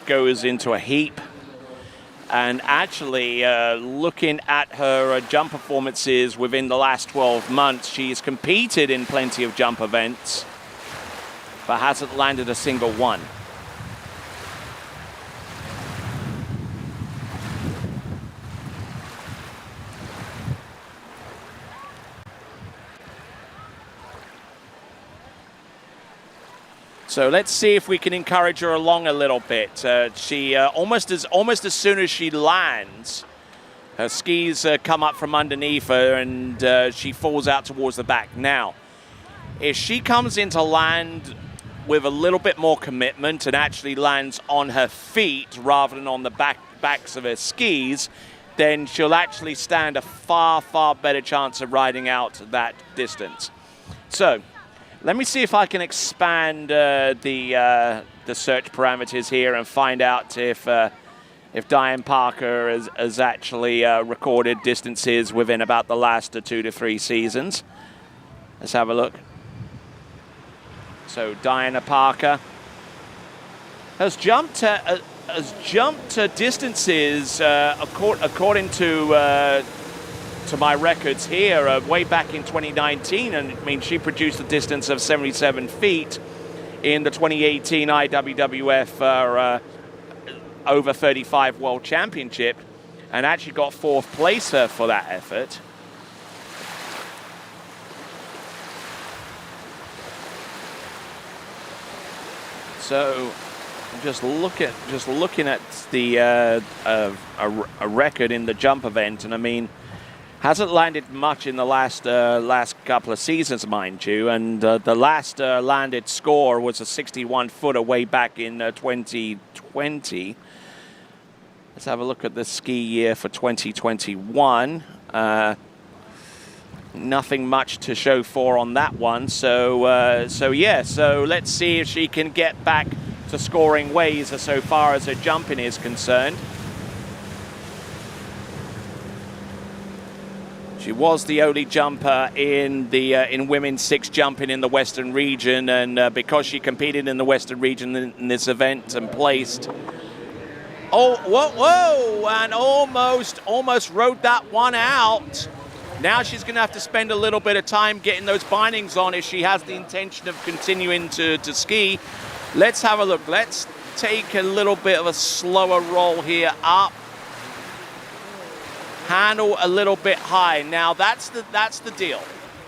goes into a heap. And actually, looking at her jump performances within the last 12 months, she's competed in plenty of jump events, but hasn't landed a single one. So let's see if we can encourage her along a little bit. She almost as soon as she lands, her skis come up from underneath her, and she falls out towards the back. Now, if she comes into land with a little bit more commitment and actually lands on her feet rather than on the backs of her skis, then she'll actually stand a far, far better chance of riding out that distance. So let me see if I can expand the search parameters here and find out if Diane Parker has actually recorded distances within about the last 2 to 3 seasons. Let's have a look. So Diana Parker has jumped to distances according to my records here way back in 2019, and I mean she produced a distance of 77 feet in the 2018 IWWF over 35 World Championship, and actually got 4th place for that effort. So just looking at the a record in the jump event, and I mean hasn't landed much in the last couple of seasons, mind you, and the last landed score was a 61-footer way back in 2020. Let's have a look at the ski year for 2021. Nothing much to show for on that one. So let's see if she can get back to scoring ways so far as her jumping is concerned. She was the only jumper in the in women's 6 jumping in the Western region, and because she competed in the Western region in this event and placed. Oh, whoa, and almost rode that one out. Now she's going to have to spend a little bit of time getting those bindings on if she has the intention of continuing to ski. Let's have a look. Let's take a little bit of a slower roll here up. Handle a little bit high. Now that's the deal.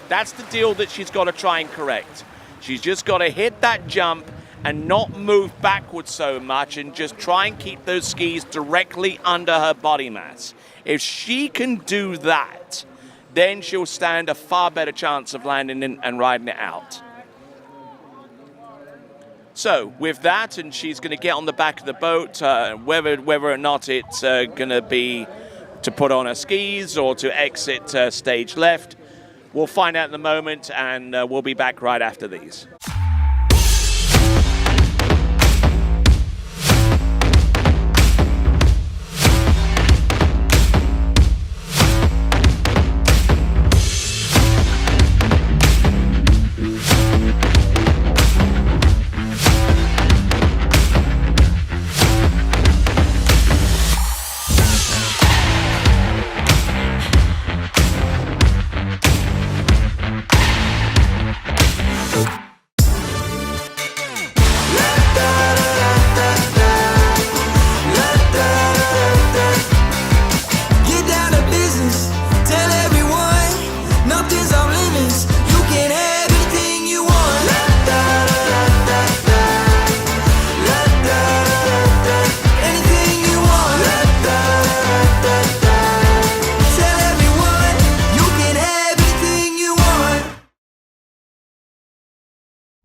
That's the deal that she's got to try and correct. She's just got to hit that jump and not move backwards so much, and just try and keep those skis directly under her body mass. If she can do that, then she'll stand a far better chance of landing and riding it out. So with that, and she's going to get on the back of the boat, whether or not it's going to be to put on her skis or to exit stage left, we'll find out in a moment, and we'll be back right after these.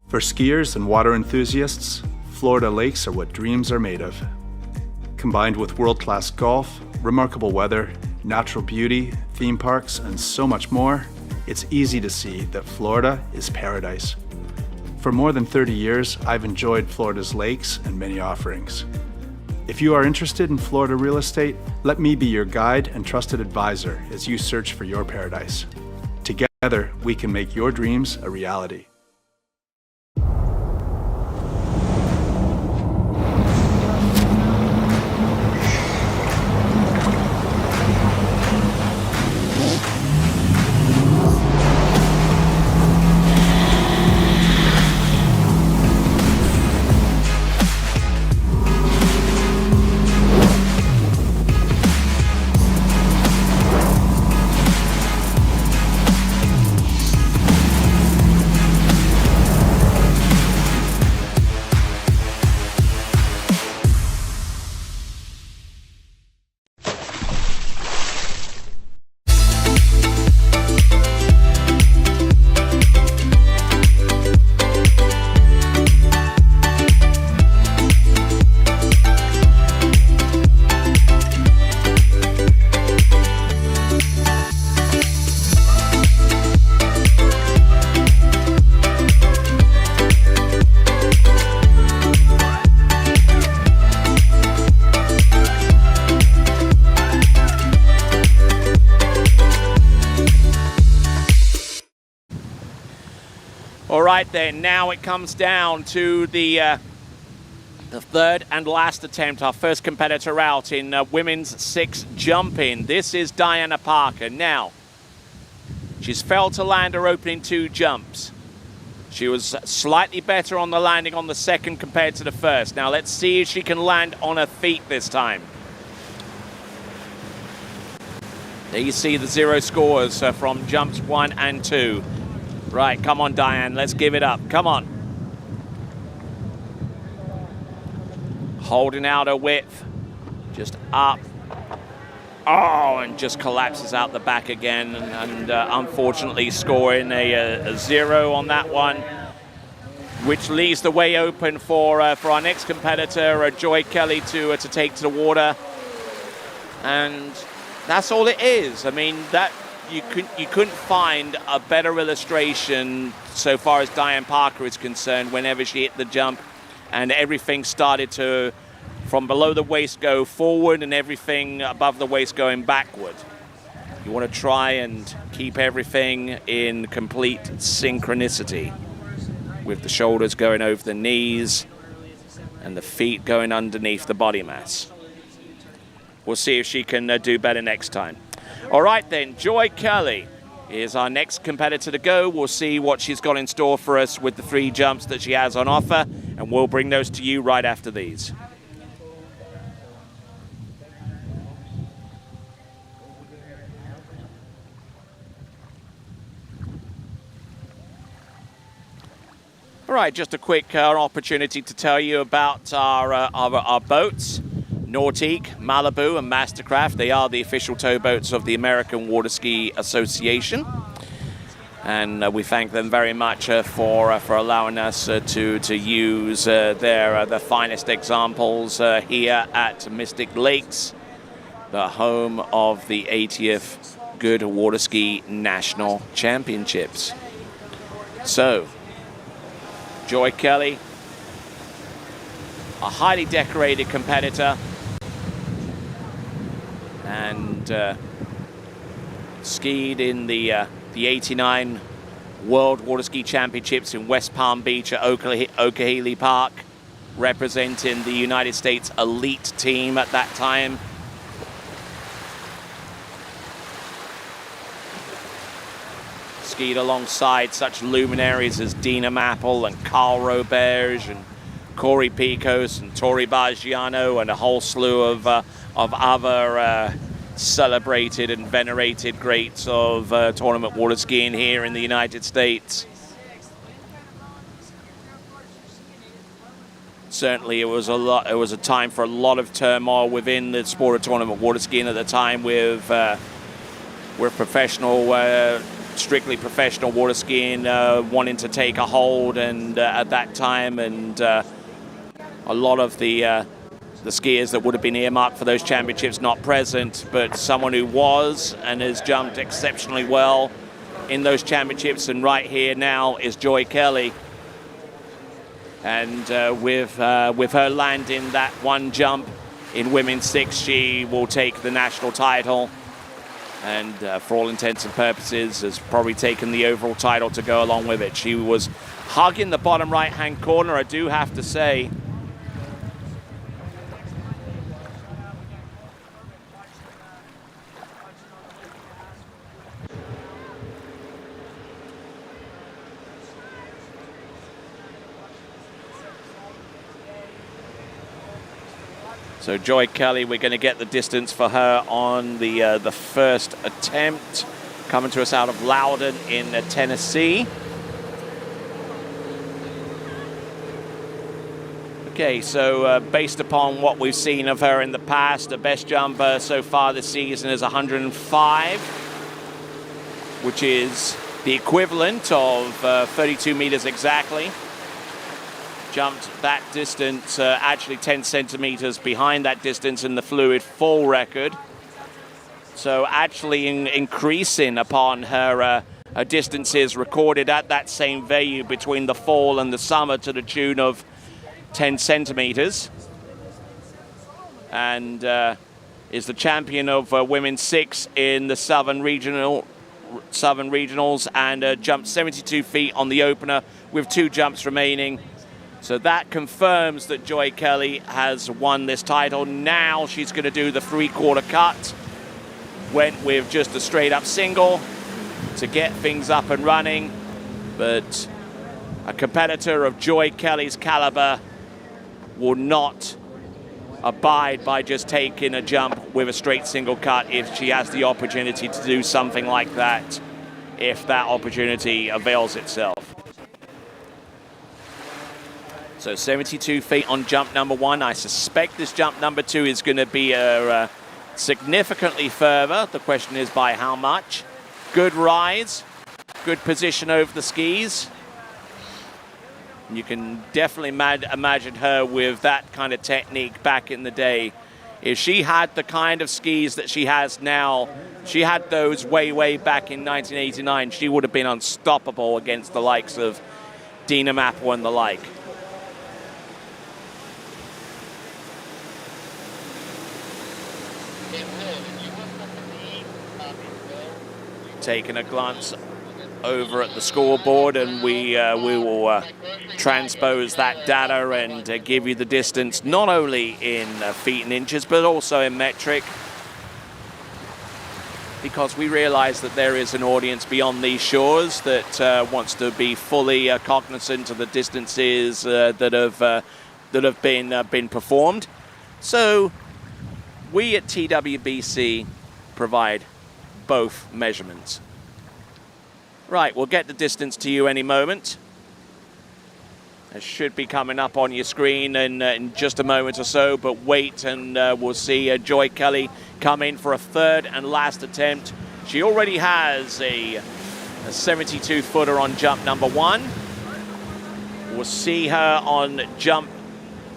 For skiers and water enthusiasts, Florida lakes are what dreams are made of. Combined with world-class golf, remarkable weather, natural beauty, theme parks, and so much more, it's easy to see that Florida is paradise. For more than 30 years, I've enjoyed Florida's lakes and many offerings. If you are interested in Florida real estate, let me be your guide and trusted advisor as you search for your paradise. Together, we can make your dreams a reality. right then, now it comes down to the third and last attempt, our first competitor out in women's 6 jumping. This is Diana Parker. Now, she's failed to land her opening 2 jumps. She was slightly better on the landing on the second compared to the first. Now let's see if she can land on her feet this time. There you see the 0 scores from jumps 1 and 2. Right, come on, Diane, let's give it up. Come on. Holding out her width, just up. Oh, and just collapses out the back again, and unfortunately scoring a 0 on that one, which leaves the way open for our next competitor, Joy Kelly, to take to the water. And that's all it is. I mean, that you couldn't find a better illustration so far as Diane Parker is concerned. Whenever she hit the jump, and everything started to, from below the waist, go forward, and everything above the waist going backward. You want to try and keep everything in complete synchronicity, with the shoulders going over the knees and the feet going underneath the body mass. We'll see if she can do better next time. All right then, Joy Kelly is our next competitor to go. We'll see what she's got in store for us with the 3 jumps that she has on offer, and we'll bring those to you right after these. All right, just a quick opportunity to tell you about our boats. Nautique, Malibu, and Mastercraft. They are the official towboats of the American Waterski Association, and we thank them very much for allowing us to use their finest examples here at Mystic Lakes, the home of the 80th Goode Waterski National Championships. So, Joy Kelly, a highly decorated competitor, and skied in the 89 World Waterski Championships in West Palm Beach at Okeechobee Park, representing the United States elite team at that time. Skied alongside such luminaries as Dina Mappel and Carl Roberge and Corey Picos and Tori Baggiano, and a whole slew of other celebrated and venerated greats of tournament water skiing here in the United States. Certainly, it was a time for a lot of turmoil within the sport of tournament water skiing at the time, with professional, strictly professional water skiing wanting to take a hold, and at that time, and a lot of the skiers that would have been earmarked for those championships not present, but someone who was and has jumped exceptionally well in those championships, and right here now is Joy Kelly. And with her landing that 1 jump in women's 6, she will take the national title, and for all intents and purposes has probably taken the overall title to go along with it. She was hugging the bottom right-hand corner, I do have to say. So Joy Kelly, we're going to get the distance for her on the first attempt, coming to us out of Loudon in Tennessee. Okay, so based upon what we've seen of her in the past, the best jumper so far this season is 105, which is the equivalent of 32 meters exactly. Jumped that distance, actually 10 centimeters behind that distance in the fluid fall record. So actually increasing upon her distances recorded at that same venue between the fall and the summer to the tune of 10 centimeters. And is the champion of women's 6 in the Southern Regional Southern Regionals and jumped 72 feet on the opener with 2 jumps remaining. So that confirms that Joy Kelly has won this title. Now she's going to do the 3/4 cut. Went with just a straight up single to get things up and running. But a competitor of Joy Kelly's caliber will not abide by just taking a jump with a straight single cut if she has the opportunity to do something like that, if that opportunity avails itself. So 72 feet on jump number 1. I suspect this jump number 2 is going to be significantly further. The question is by how much. Good rise, good position over the skis. You can definitely imagine her with that kind of technique back in the day. If she had the kind of skis that she has now, she had those way back in 1989, she would have been unstoppable against the likes of Dina Maple and the like. Taking a glance over at the scoreboard, and we will transpose that data and give you the distance not only in feet and inches but also in metric, because we realize that there is an audience beyond these shores that wants to be fully cognizant of the distances that have been performed. So we at TWBC provide both measurements. Right, we'll get the distance to you any moment. It should be coming up on your screen in just a moment or so, but wait and we'll see Joy Kelly come in for a 3rd and last attempt. She already has a 72-footer on jump number 1. We'll see her on jump.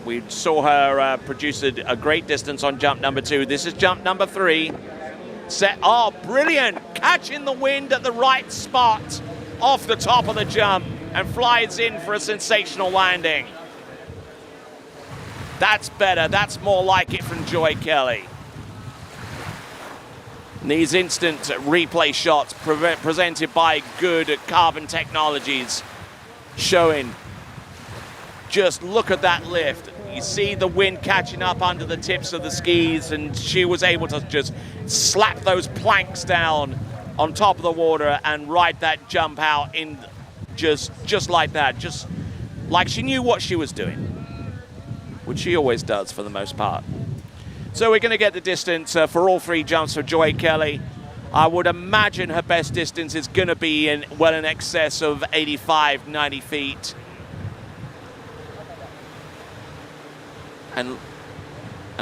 We saw her produce a great distance on jump number 2. This is jump number 3. Set, oh, brilliant, catching the wind at the right spot off the top of the jump and flies in for a sensational landing. That's better, that's more like it from Joy Kelly. And these instant replay shots presented by Goode Carbon Technologies showing, just look at that lift. You see the wind catching up under the tips of the skis, and she was able to just slap those planks down on top of the water and ride that jump out in just like that, just like she knew what she was doing, which she always does for the most part. So we're going to get the distance for all 3 jumps for Joy Kelly. I would imagine her best distance is going to be well in excess of 85, 90 feet. And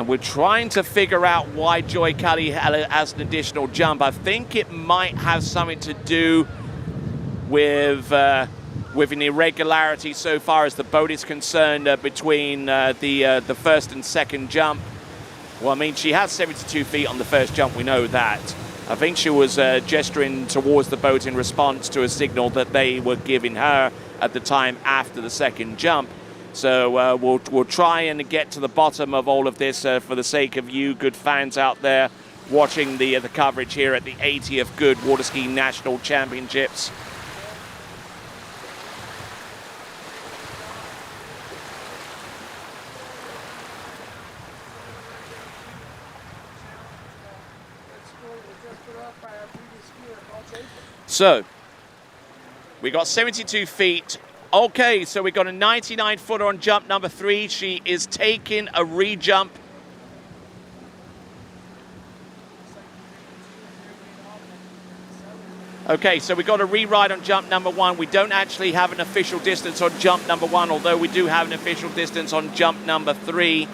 we're trying to figure out why Joy Kelly has an additional jump. I think it might have something to do with an irregularity so far as the boat is concerned between the first and second jump. Well, I mean, she has 72 feet on the first jump, we know that. I think she was gesturing towards the boat in response to a signal that they were giving her at the time after the second jump. So we'll try and get to the bottom of all of this for the sake of you good fans out there watching the coverage here at the 80th Goode Waterskiing National Championships. So we got 72 feet. Okay, so we got a 99-footer on jump number 3. She is taking a re-jump. Okay, so we got a re-ride on jump number 1. We don't actually have an official distance on jump number 1, although we do have an official distance on jump number 3.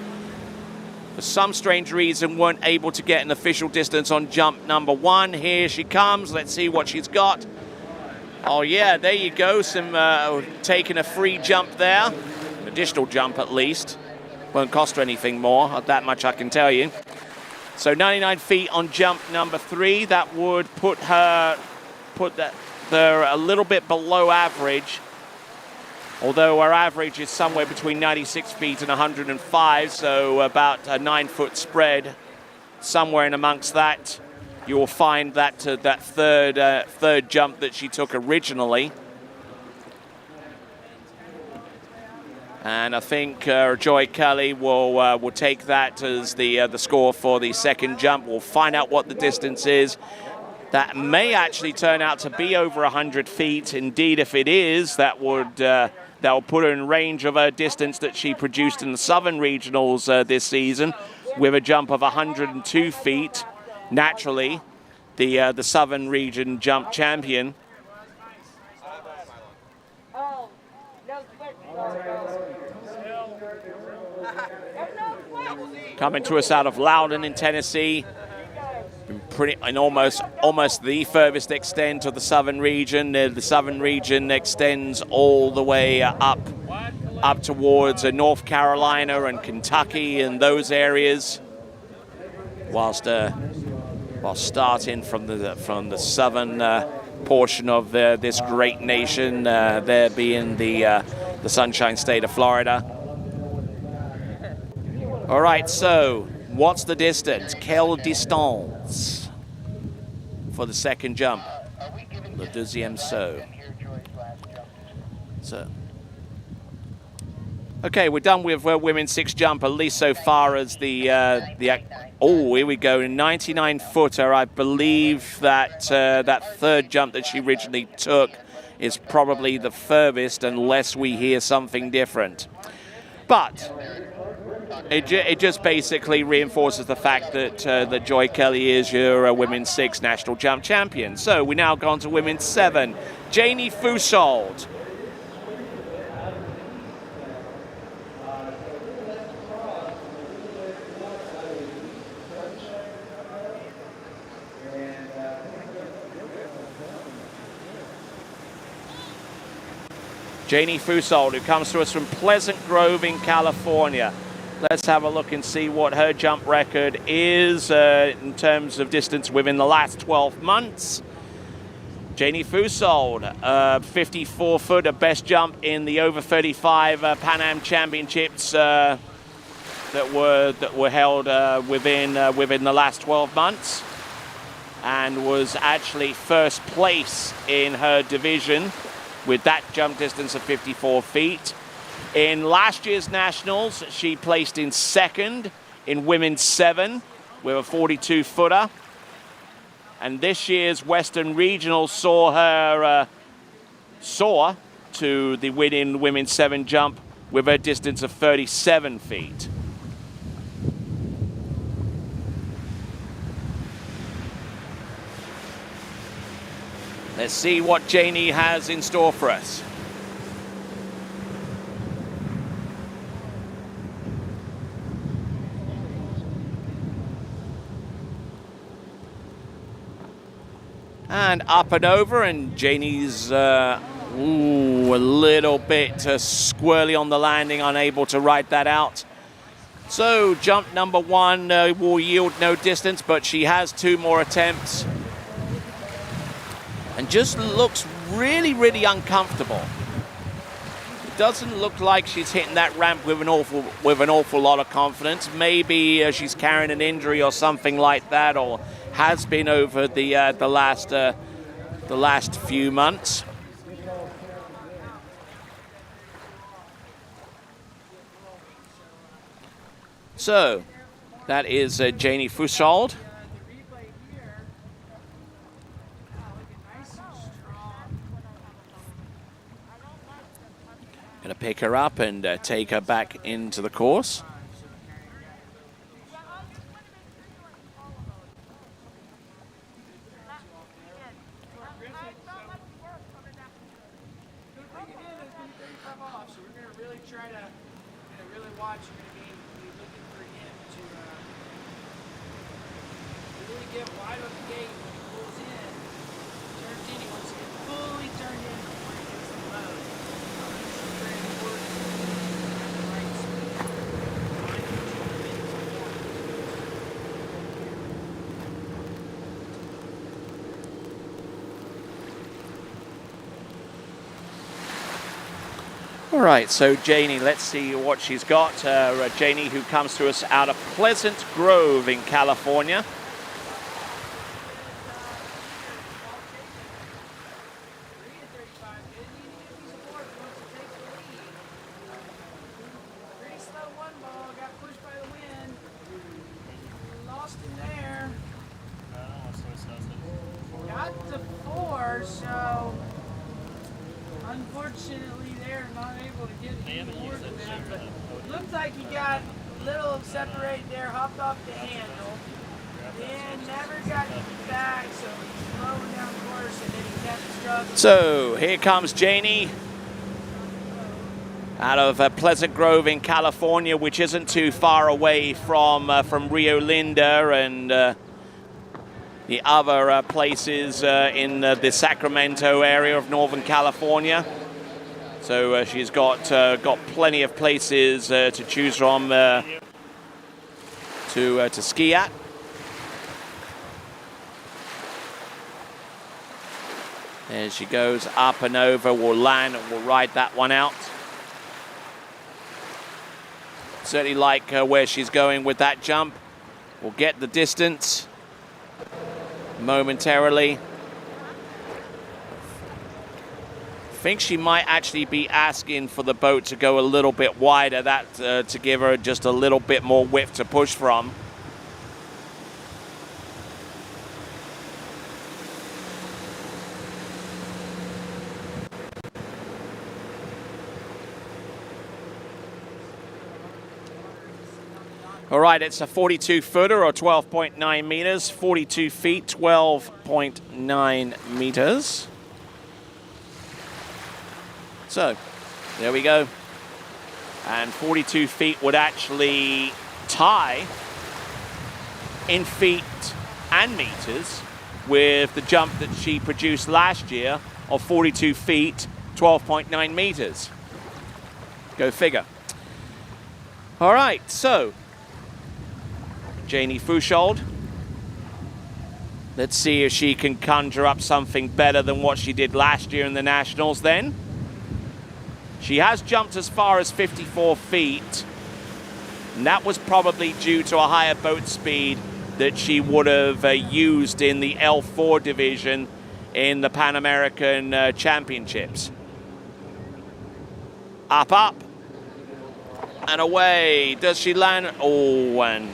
For some strange reason, weren't able to get an official distance on jump number 1. Here she comes. Let's see what she's got. Oh yeah, there you go, taking a free jump there, an additional jump at least. Won't cost her anything more, that much I can tell you. So 99 feet on jump number 3, that would put her a little bit below average, although our average is somewhere between 96 feet and 105, so about a 9-foot spread, somewhere in amongst that. you will find that that third jump that she took originally. And I think Joy Kelly will take that as the score for the second jump. We'll find out what the distance is. That may actually turn out to be over 100 feet. Indeed, if it is, that will put her in range of a distance that she produced in the Southern Regionals this season, with a jump of 102 feet. Naturally, the Southern Region jump champion. Coming to us out of Loudon in Tennessee. Almost the furthest extent of the Southern Region. The Southern Region extends all the way up towards North Carolina and Kentucky and those areas. Whilst starting from the southern portion of this great nation, there being the Sunshine State of Florida. All right, so what's the distance? Quelle distance for the second jump? Le deuxième saut. So, okay, we're done with women's six jump, at least so far as oh, here we go, 99-footer. I believe that that third jump that she originally took is probably the furthest, unless we hear something different. But it just basically reinforces the fact that Joy Kelly is your women's six national jump champion. So we now go on to women's seven. Janie Fusold. Janie Fusold, who comes to us from Pleasant Grove in California. Let's have a look and see what her jump record is in terms of distance within the last 12 months. Janie Fusold, 54-footer, best jump in the over 35 Pan Am Championships that were held within the last 12 months, and was actually first place in her division with that jump distance of 54 feet. In last year's Nationals, she placed in second in women's seven with a 42-footer. And this year's Western Regional saw her soar to the win in women's seven jump with a distance of 37 feet. Let's see what Janie has in store for us. And up and over, and Janie's a little bit squirrely on the landing, unable to ride that out. So jump number one will yield no distance, but she has two more attempts. And just looks really, really uncomfortable. It doesn't look like she's hitting that ramp with an awful lot of confidence. Maybe she's carrying an injury or something like that, or has been over the last few months. So that is Janie Fusold. Going to pick her up and take her back into the course. All right, so Janie, let's see what she's got. Janie, who comes to us out of Pleasant Grove in California. unfortunately, they're not able to get any more than that, but looks like he got a little separate there, hopped off the handle, then never got back, so he's slowing down course, and then he kept struggling. So here comes Janie out of Pleasant Grove in California, which isn't too far away from Rio Linda and the other places in the Sacramento area of Northern California. So she's got plenty of places to choose from to ski at. There she goes, up and over. We'll land and we'll ride that one out. Certainly like where she's going with that jump. We'll get the distance momentarily. I think she might actually be asking for the boat to go a little bit wider, that to give her just a little bit more width to push from. All right, it's a 42-footer or 12.9 meters, 42 feet, 12.9 meters. So, there we go. And 42 feet would actually tie in feet and meters with the jump that she produced last year of 42 feet, 12.9 meters. Go figure. All right, so Janie Fushold. Let's see if she can conjure up something better than what she did last year in the Nationals then. She has jumped as far as 54 feet. And that was probably due to a higher boat speed that she would have used in the L4 division in the Pan American Championships. Up, up, and away. Does she land? Oh, and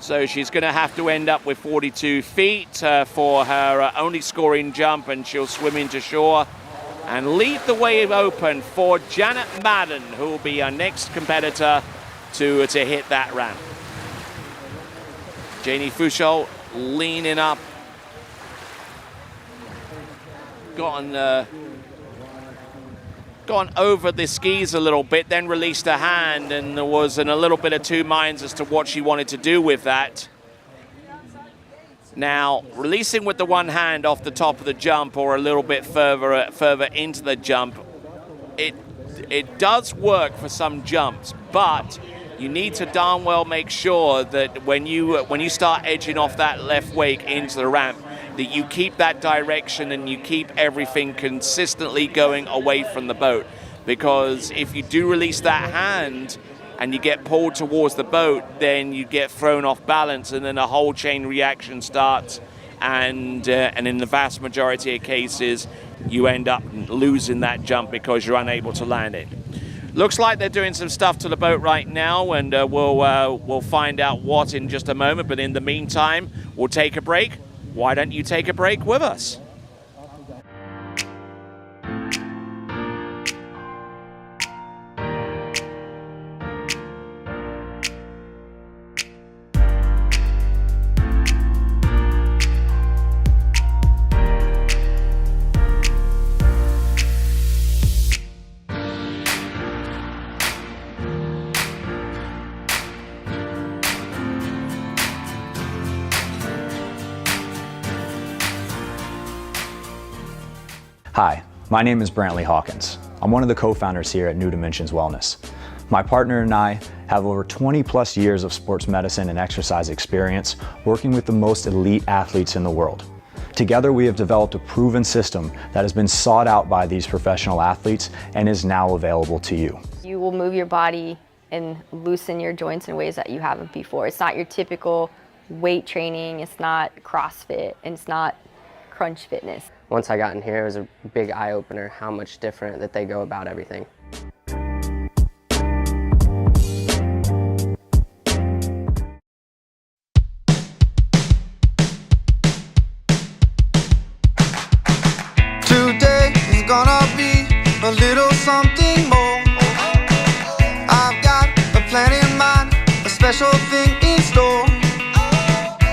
so she's going to have to end up with 42 feet for her only scoring jump, and she'll swim into shore and leave the way open for Janet Madden, who will be our next competitor to hit that ramp. Janie Fushold leaning up, gone over the skis a little bit, then released her hand, and there was in a little bit of two minds as to what she wanted to do with that. Now, releasing with the one hand off the top of the jump or a little bit further into the jump, it does work for some jumps, but you need to darn well make sure that when you start edging off that left wake into the ramp, that you keep that direction and you keep everything consistently going away from the boat. Because if you do release that hand and you get pulled towards the boat, then you get thrown off balance, and then a whole chain reaction starts, and in the vast majority of cases, you end up losing that jump because you're unable to land it. Looks like they're doing some stuff to the boat right now, and we'll find out what in just a moment. But in the meantime, we'll take a break. Why don't you take a break with us? Hi, my name is Brantley Hawkins. I'm one of the co-founders here at New Dimensions Wellness. My partner and I have over 20 plus years of sports medicine and exercise experience working with the most elite athletes in the world. Together we have developed a proven system that has been sought out by these professional athletes and is now available to you. You will move your body and loosen your joints in ways that you haven't before. It's not your typical weight training, it's not CrossFit, and it's not crunch fitness. Once I got in here, it was a big eye-opener how much different that they go about everything. Today is gonna a little something more. I've got a plan in mind, a special thing in store.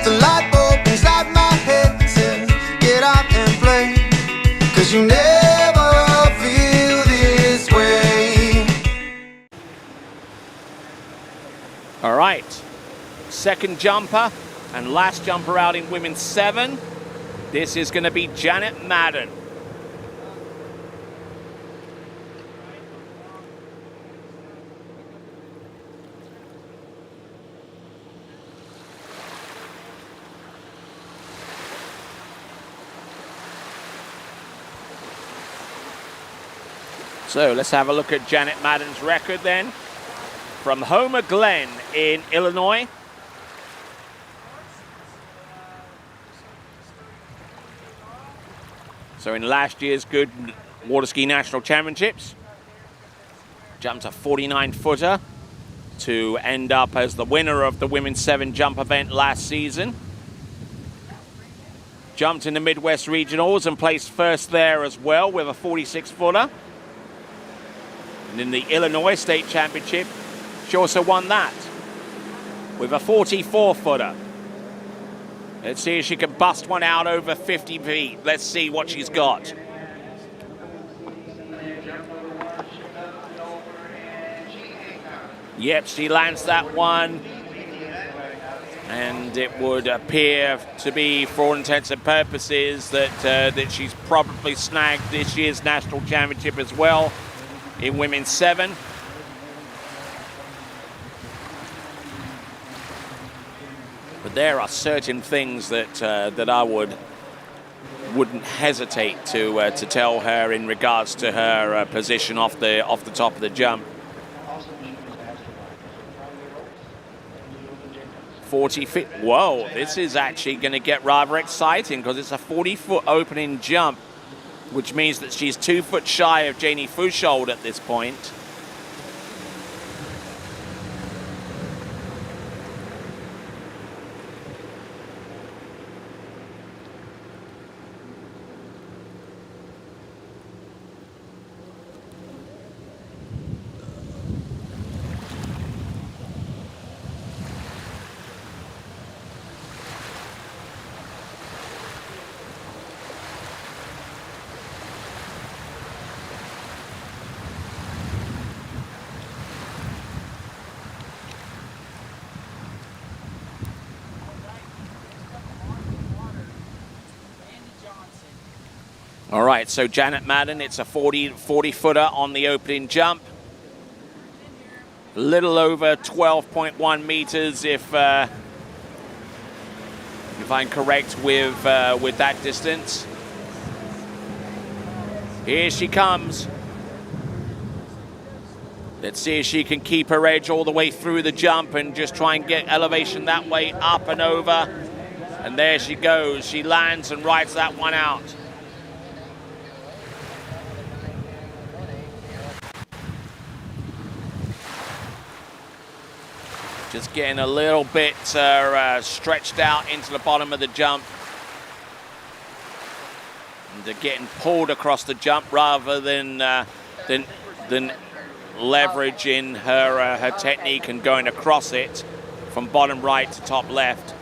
The light bulb inside my head says, get out and play, 'cause you never feel this way. All right, second jumper and last jumper out in women's 7. This is going to be Janet Madden. So let's have a look at Janet Madden's record then. From Homer Glen in Illinois. So in last year's Goode Waterski National Championships, jumped a 49-footer to end up as the winner of the Women's 7 jump event last season. Jumped in the Midwest Regionals and placed first there as well with a 46-footer. And in the Illinois State Championship, she also won that with a 44-footer. Let's see if she can bust one out over 50 feet. Let's see what she's got. Yep, she lands that one. And it would appear to be, for all intents and purposes, that she's probably snagged this year's national championship as well in women's 7. But there are certain things that I wouldn't hesitate to tell her in regards to her position off the top of the jump. 40 feet. Whoa, this is actually going to get rather exciting because it's a 40-foot opening jump, which means that she's 2 foot shy of Janie Foucault at this point. All right, so Janet Madden, it's a 40-footer on the opening jump. A little over 12.1 meters if I'm correct with that distance. Here she comes. Let's see if she can keep her edge all the way through the jump and just try and get elevation that way up and over. And there she goes. She lands and rides that one out. Just getting a little bit stretched out into the bottom of the jump. And they're getting pulled across the jump rather than leveraging her technique and going across it from bottom right to top left.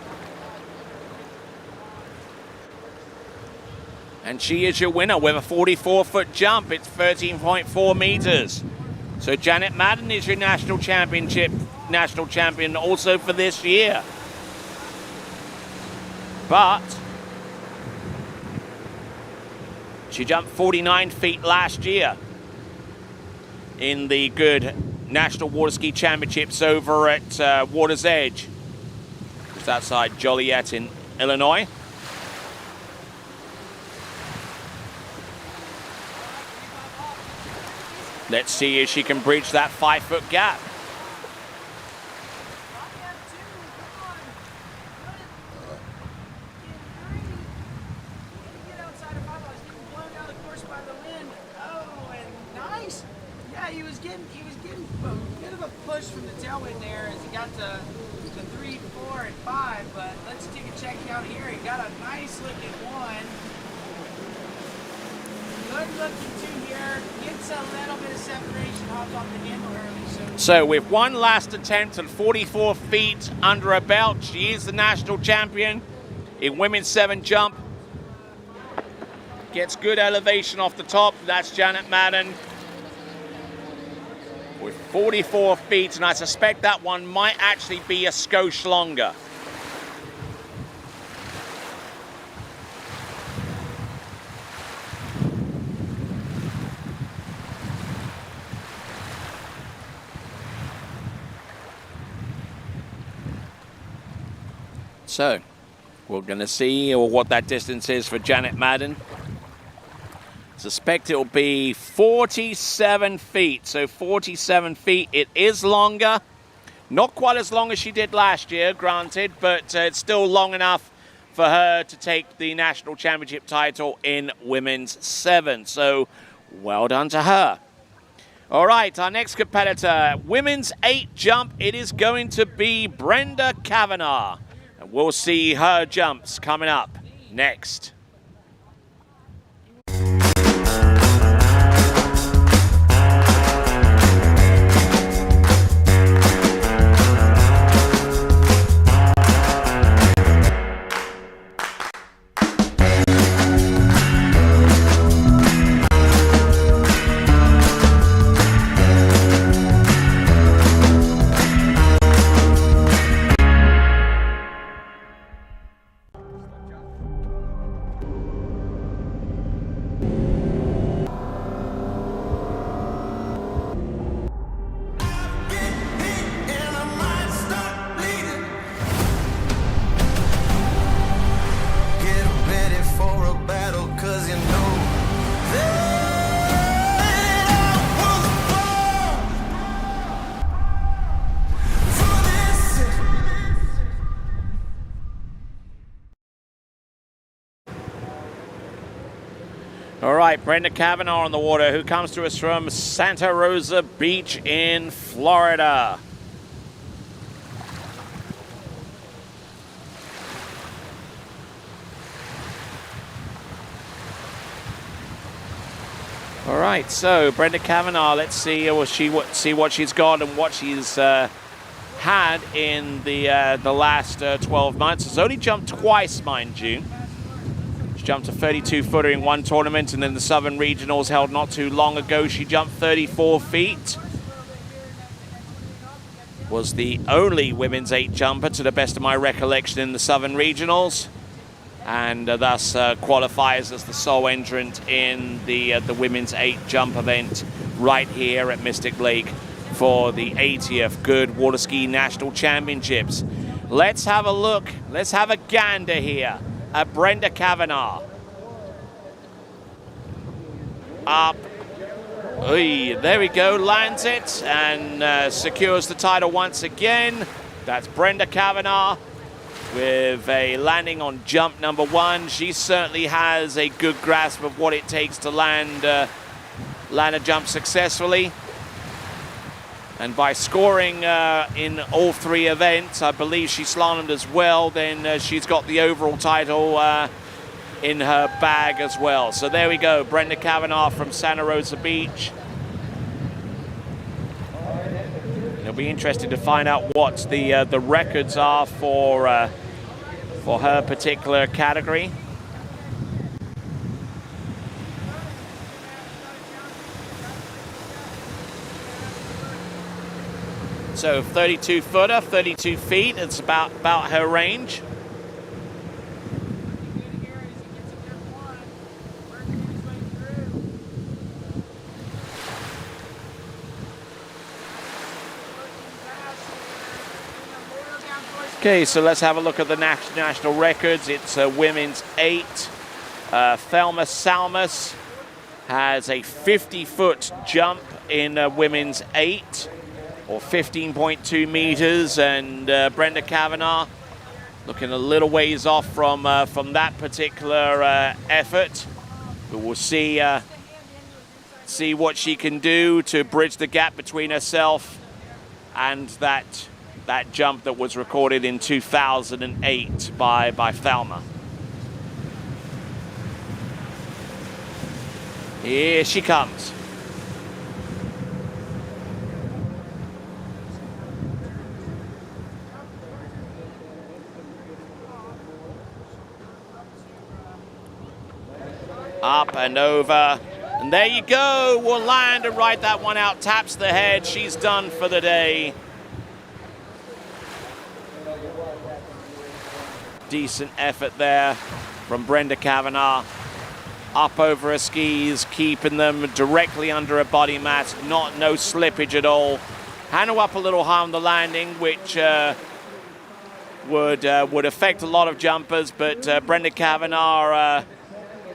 And she is your winner with a 44-foot jump. It's 13.4 meters. So Janet Madden is your national champion also for this year. But she jumped 49 feet last year in the Goode National Waterski Championships over at Water's Edge, just outside Joliet in Illinois. Let's see if she can breach that 5-foot gap. He was getting a bit of a push from the tailwind there as he got to 3, 4, and 5. But let's take a check out here. He got a nice looking one. Good looking 2 here. Gets a So with one last attempt and 44 feet under her belt, she is the national champion in women's 7 jump. Gets good elevation off the top. That's Janet Madden with 44 feet, and I suspect that one might actually be a skosh longer. So, we're going to see what that distance is for Janet Madden. Suspect it'll be 47 feet. So 47 feet. It is longer. Not quite as long as she did last year, granted, but it's still long enough for her to take the national championship title in women's 7. So, well done to her. All right, our next competitor, women's 8 jump. It is going to be Brenda Kavanagh. And we'll see her jumps coming up next. All right, Brenda Kavanagh on the water, who comes to us from Santa Rosa Beach in Florida. All right, so Brenda Kavanagh, let's see what she's got and what she's had in the last 12 months. She's only jumped twice, mind you. Jumped a 32-footer in one tournament, and then the Southern Regionals held not too long ago. She jumped 34 feet. Was the only women's 8 jumper, to the best of my recollection, in the Southern Regionals, and thus qualifies as the sole entrant in the women's 8 jump event right here at Mystic Lake for the 80th Goode Waterskiing National Championships. Let's have a look. Let's have a gander here at Brenda Kavanagh. Up. Oy, there we go, lands it and secures the title once again. That's Brenda Kavanagh with a landing on jump number 1. She certainly has a good grasp of what it takes to land a jump successfully. And by scoring in all 3 events, I believe she slalomed as well, then she's got the overall title in her bag as well. So there we go, Brenda Kavanagh from Santa Rosa Beach. It'll be interesting to find out what the records are for her particular category. So 32-footer, 32 feet, it's about her range. Okay, so let's have a look at the national records. It's women's 8. Thelma Salmas has a 50-foot jump in women's 8. Or 15.2 meters, and Brenda Kavanagh looking a little ways off from that particular effort. But we'll see what she can do to bridge the gap between herself and that jump that was recorded in 2008 by Thelma. Here she comes. Up and over. And there you go. Will land and ride that one out. Taps the head. She's done for the day. Decent effort there from Brenda Kavanagh. Up over her skis, keeping them directly under a body mat. No slippage at all. Handle up a little high on the landing, which would affect a lot of jumpers, but Brenda Kavanagh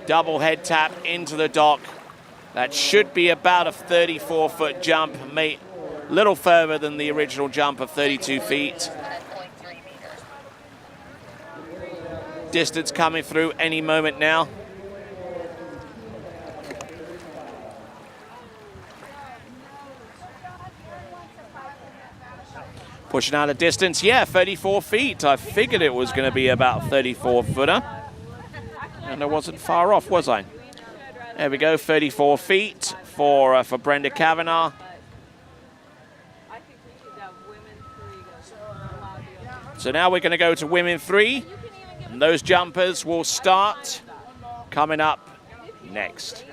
double head tap into the dock. That should be about a 34-foot jump, a little further than the original jump of 32 feet. Distance coming through any moment now. Pushing out a distance, yeah, 34 feet. I figured it was going to be about 34-footer. And I wasn't far off, was I? There we go, 34 feet for Brenda Kavanagh. So now we're going to go to women 3. And those jumpers will start coming up next.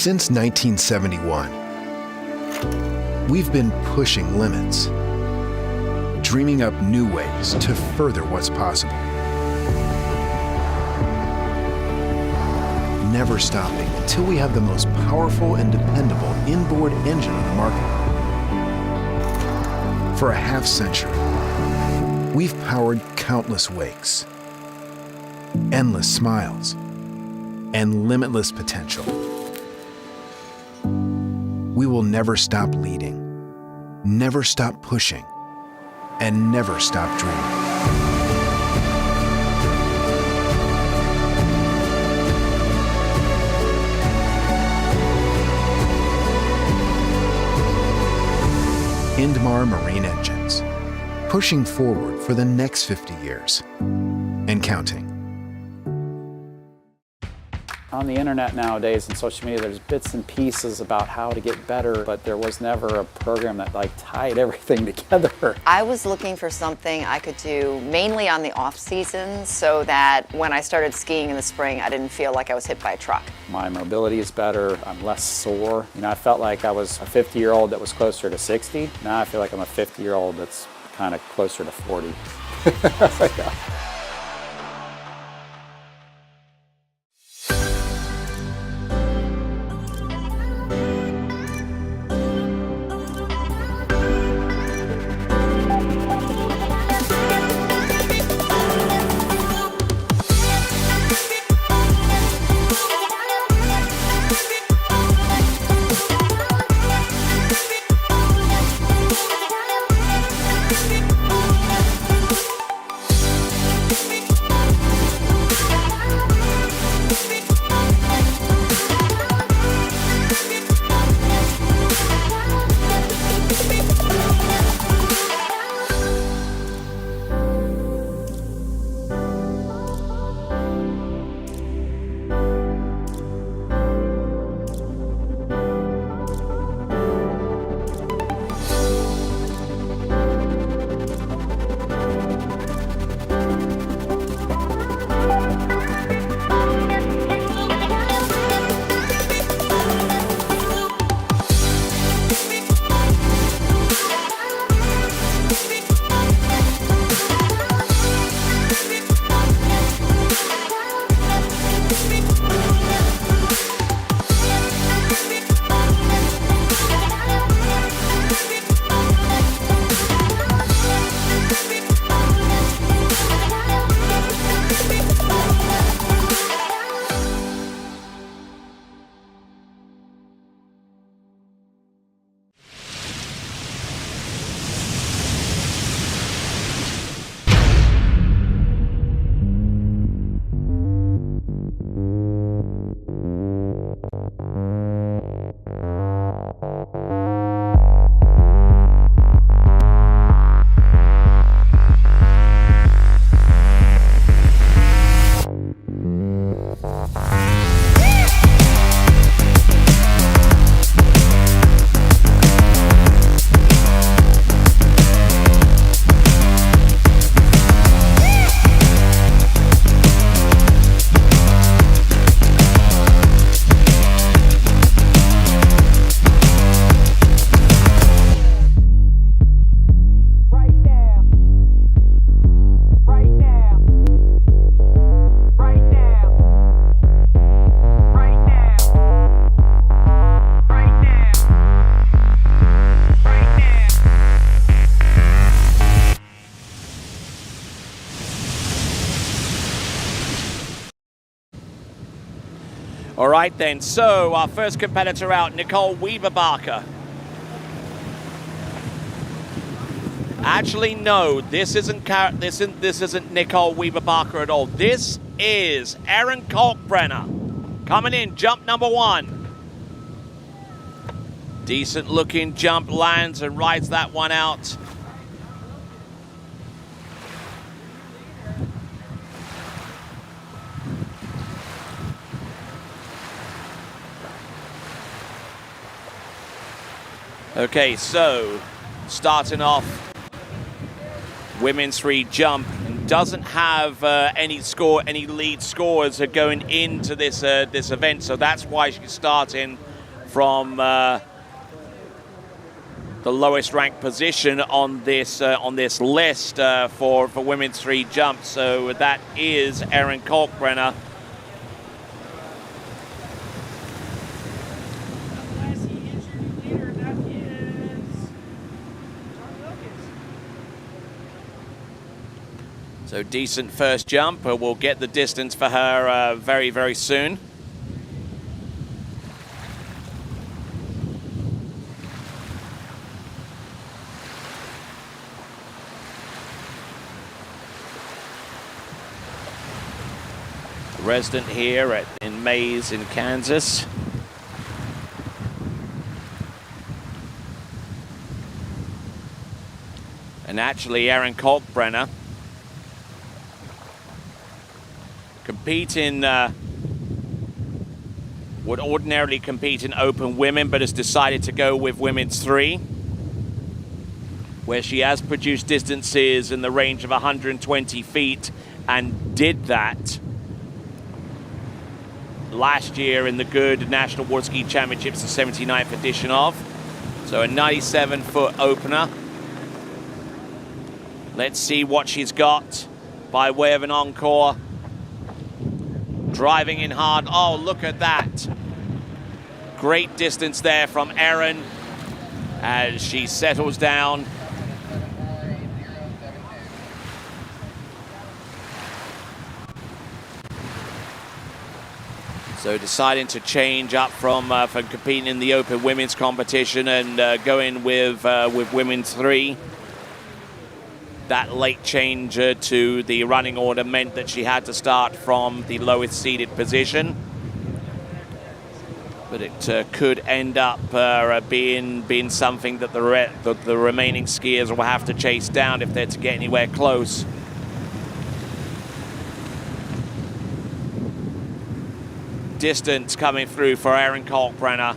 Since 1971, we've been pushing limits, dreaming up new ways to further what's possible. Never stopping until we have the most powerful and dependable inboard engine on the market. For a half century, we've powered countless wakes, endless smiles, and limitless potential. We will never stop leading, never stop pushing, and never stop dreaming. Indmar Marine Engines, pushing forward for the next 50 years and counting. On the internet nowadays and social media, there's bits and pieces about how to get better, but there was never a program that tied everything together. I was looking for something I could do mainly on the off season so that when I started skiing in the spring, I didn't feel like I was hit by a truck. My mobility is better, I'm less sore. I felt like I was a 50-year-old that was closer to 60. Now I feel like I'm a 50-year-old that's kind of closer to 40. Yeah. All right then, so our first competitor out, Nicole Weaver-Barker. Actually, no, this isn't Nicole Weaver-Barker at all. This is Erin Kalkbrenner coming in, jump number 1. Decent looking jump, lands and rides that one out. Okay, so starting off, women's 3 jump, doesn't have any lead scores going into this this event, so that's why she's starting from the lowest ranked position on this list for women's 3 jump. So that is Erin Kalkbrenner. So decent first jump. We'll get the distance for her very, very soon. Resident here in Maize in Kansas. And actually, Erin Kalkbrenner would ordinarily compete in open women, but has decided to go with women's 3, where she has produced distances in the range of 120 feet and did that last year in the Goode National Waterskiing Championships, the 79th edition of. So a 97-foot opener. Let's see what she's got by way of an encore. Driving in hard. Oh, look at that. Great distance there from Erin as she settles down. So deciding to change up from competing in the open women's competition and going with women's 3. That late change to the running order meant that she had to start from the lowest seeded position. But it could end up being something that the remaining skiers will have to chase down if they're to get anywhere close. Distance coming through for Erin Kalkbrenner.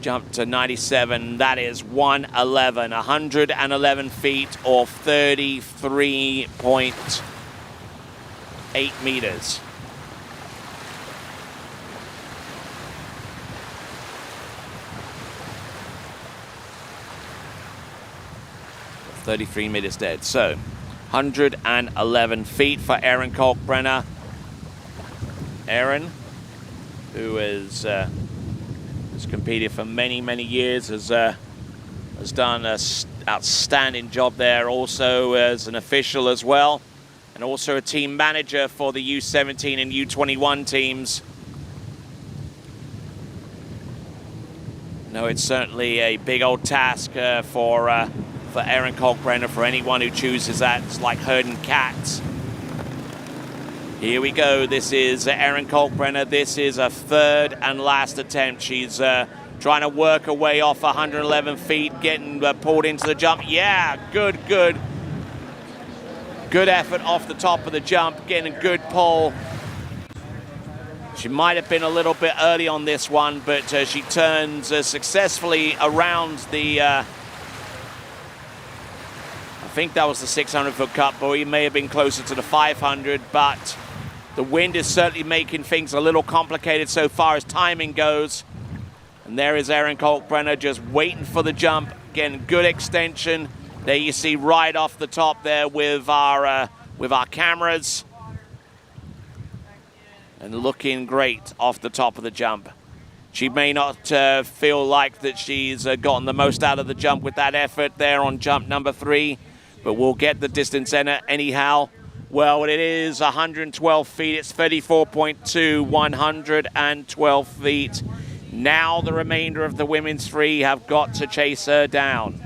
Jump to 97, that is 111 feet or 33.8 meters. .33 meters dead. So 111 feet for Erin Kalkbrenner. Erin, who has competed for many, many years, has done an outstanding job there, also as an official as well, and also a team manager for the U17 and U21 teams. No, it's certainly a big old task for Erin Kalkbrenner, for anyone who chooses that. It's like herding cats. Here we go. This is Erin Kalkbrenner. This is a third and last attempt. She's trying to work her way off 111 feet, getting pulled into the jump. Yeah, good effort off the top of the jump, getting a good pull. She might have been a little bit early on this one, but she turns successfully around the, I think that was the 600-foot cut buoy. May have been closer to the 500, but the wind is certainly making things a little complicated so far as timing goes. And there is Erin Kalkbrenner just waiting for the jump, getting good extension. There you see right off the top there with our cameras. And looking great off the top of the jump. She may not feel like that she's gotten the most out of the jump with that effort there on jump number 3, but we'll get the distance anyhow. Well, it is 112 feet. It's 34.2, 112 feet. Now the remainder of the women's 3 have got to chase her down.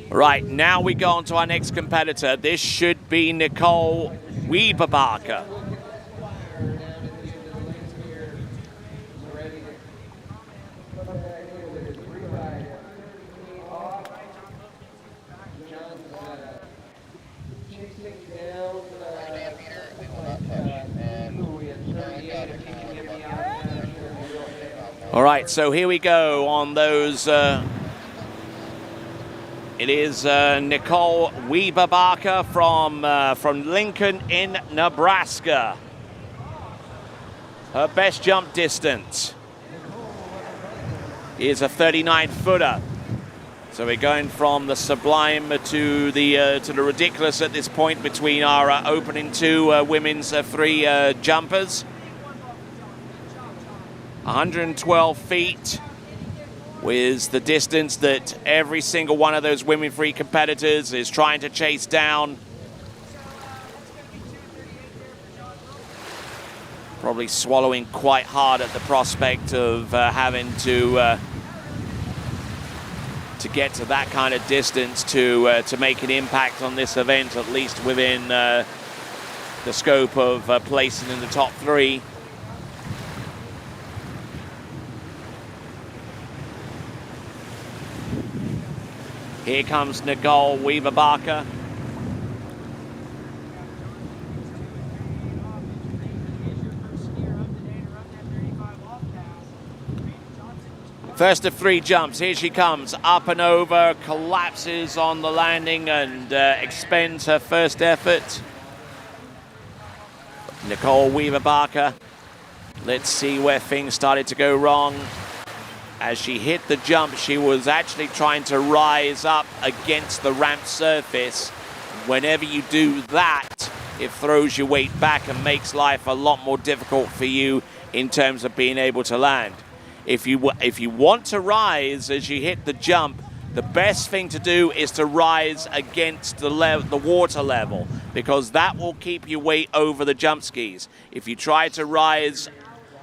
Right, now we go on to our next competitor. This should be Nicole Weberbacher. All right, so here we go on those. It is Nicole Weberbacher from Lincoln in Nebraska. Her best jump distance is a 39-footer. So we're going from the sublime to the ridiculous at this point between our opening 2 women's 3 jumpers. 112 feet was the distance that every single one of those women 3 competitors is trying to chase down. Probably swallowing quite hard at the prospect of having to get to that kind of distance to make an impact on this event, at least within the scope of placing in the top 3. Here comes Nicole Weberbacher. First of 3 jumps. Here she comes, up and over, collapses on the landing and expends her first effort. Nicole Weberbacher. Let's see where things started to go wrong. As she hit the jump, she was actually trying to rise up against the ramp surface. Whenever you do that, it throws your weight back and makes life a lot more difficult for you in terms of being able to land. If you want to rise as you hit the jump, the best thing to do is to rise against the water level, because that will keep your weight over the jump skis. If you try to rise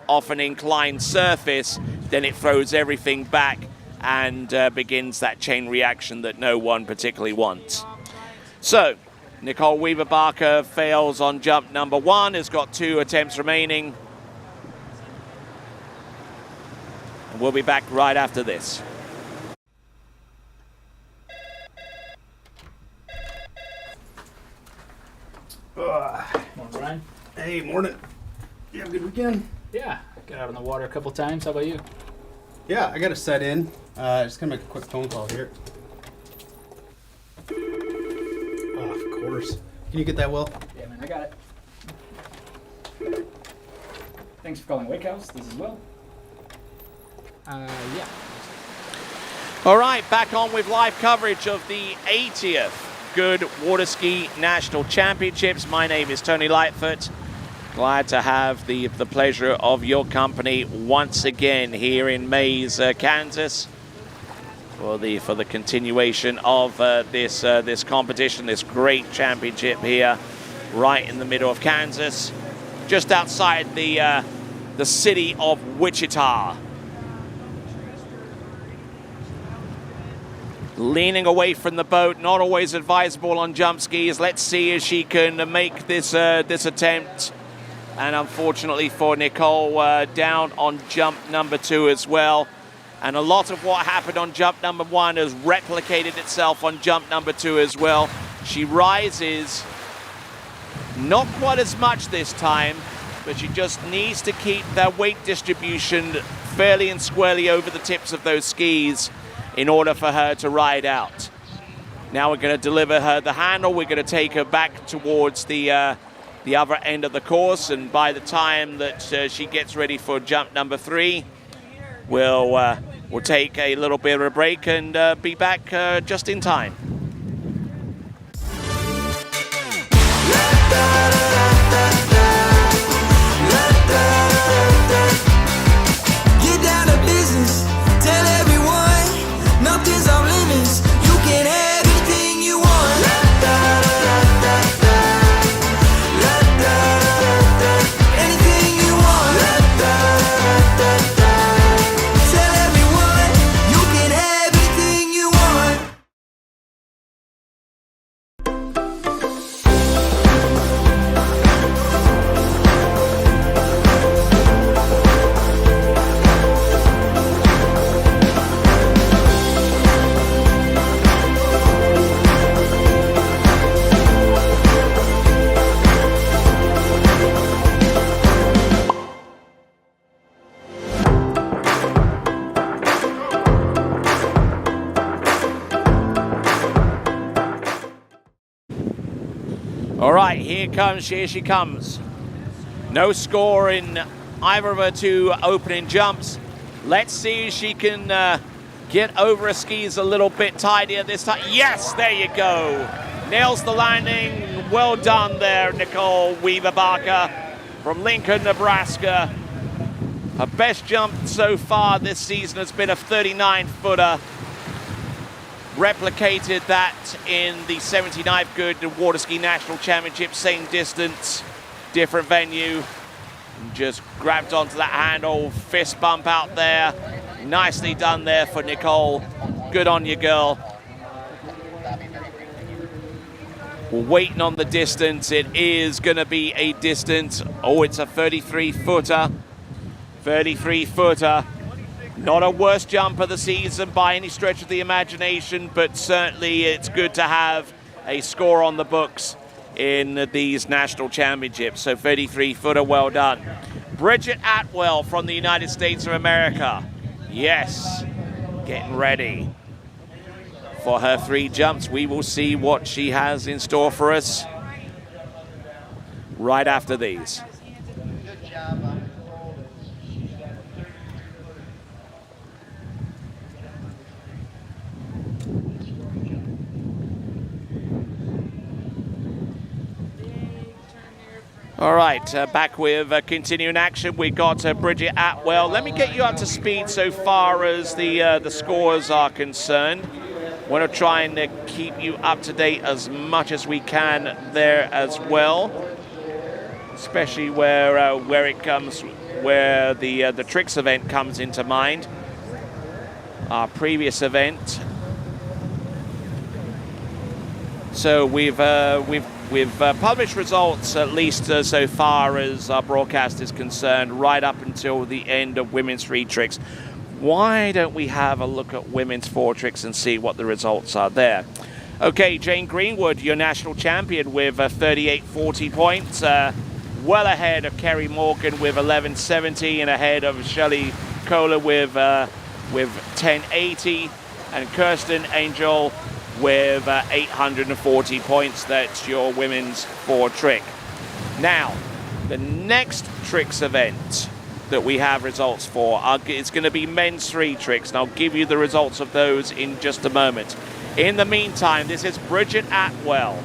off an inclined surface, then it throws everything back and begins that chain reaction that no one particularly wants. So, Nicole Weberbacher fails on jump number 1, has got 2 attempts remaining. And we'll be back right after this. Morning, Brian. Hey, morning. You have a good weekend? Yeah, got out on the water a couple times. How about you? Yeah, I got to set in. Just gonna make a quick phone call here. Oh, of course. Can you get that, Will? Yeah, man, I got it. Thanks for calling Wake House. This is Will. Yeah. All right, back on with live coverage of the 80th Goode Waterski National Championships. My name is Tony Lightfoot. Glad to have the pleasure of your company once again here in Maize, Kansas, for the continuation of this competition, this great championship here, right in the middle of Kansas, just outside the city of Wichita. Leaning away from the boat, not always advisable on jump skis. Let's see if she can make this attempt. And unfortunately for Nicole, down on jump number 2 as well. And a lot of what happened on jump number 1 has replicated itself on jump number 2 as well. She rises, not quite as much this time, but she just needs to keep that weight distribution fairly and squarely over the tips of those skis in order for her to ride out. Now we're going to deliver her the handle. We're going to take her back towards the other end of the course, and by the time that she gets ready for jump number 3, we'll take a little bit of a break and be back just in time. Get down to business, tell everyone, nothing's off limits, you can have anything you want. Anything you want. Tell everyone, you can have anything you want. All right, here she comes. No score in either of her 2 opening jumps. Let's see if she can get over her skis a little bit tidier this time. Yes, there you go. Nails the landing. Well done there, Nicole Weaver-Barker from Lincoln, Nebraska. Her best jump so far this season has been a 39-footer. Replicated that in the 79th Goode Waterski National Championship, same distance, different venue. Just grabbed onto that handle, fist bump out there. Nicely done there for Nicole. Good on you, girl. We're waiting on the distance. It is going to be a distance. Oh, it's a 33-footer. 33-footer. Not a worst jump of the season by any stretch of the imagination, but certainly it's good to have a score on the books in these national championships. So 33-footer, well done. Bridget Atwell from the United States of America. Yes, getting ready for her 3 jumps. We will see what she has in store for us right after these. All right, back with continuing action. We got Bridget Atwell. Let me get you up to speed so far as the scores are concerned. Want to try and keep you up to date as much as we can there as well, especially where the tricks event comes into mind. Our previous event. So we've published results, at least so far as our broadcast is concerned, right up until the end of women's 3 tricks. Why don't we have a look at women's 4 tricks and see what the results are there? Okay, Jane Greenwood, your national champion with 38.40 points, well ahead of Kerry Morgan with 11.70 and ahead of Shelley Kohler with 10.80 and Kirsten Angel with 840 points. That's your women's 4 trick. Now, the next tricks event that we have results for. It's going to be men's 3 tricks, and I'll give you the results of those in just a moment. In the meantime, this is Bridget Atwell.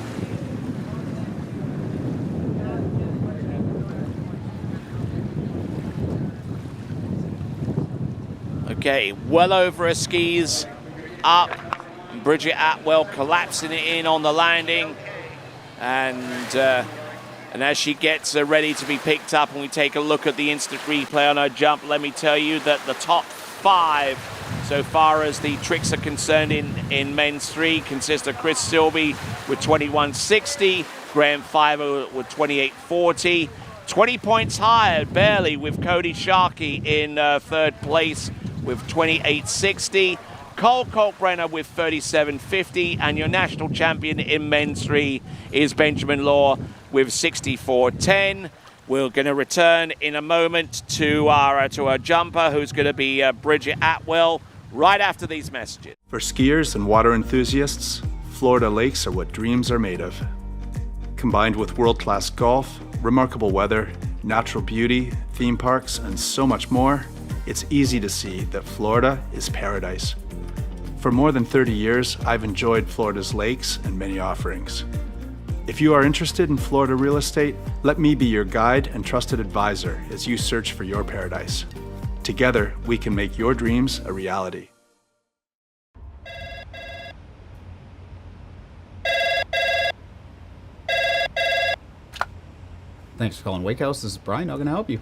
Okay, well over her skis, up. Bridget Atwell collapsing it in on the landing. And as she gets ready to be picked up and we take a look at the instant replay on her jump, let me tell you that the top 5 so far as the tricks are concerned in men's 3 consist of Chris Silby with 21.60, Graham Fiver with 28.40, 20 points higher, barely, with Cody Sharkey in 3rd place with 28.60, Cole Kalkbrenner with 37.50, and your national champion in men's 3 is Benjamin Law with 64.10. We're going to return in a moment to our jumper, who's going to be Bridget Atwell, right after these messages. For skiers and water enthusiasts, Florida lakes are what dreams are made of. Combined with world-class golf, remarkable weather, natural beauty, theme parks, and so much more, it's easy to see that Florida is paradise. For more than 30 years, I've enjoyed Florida's lakes and many offerings. If you are interested in Florida real estate, let me be your guide and trusted advisor as you search for your paradise. Together, we can make your dreams a reality. Thanks for calling Wake House. This is Brian. How can I help you?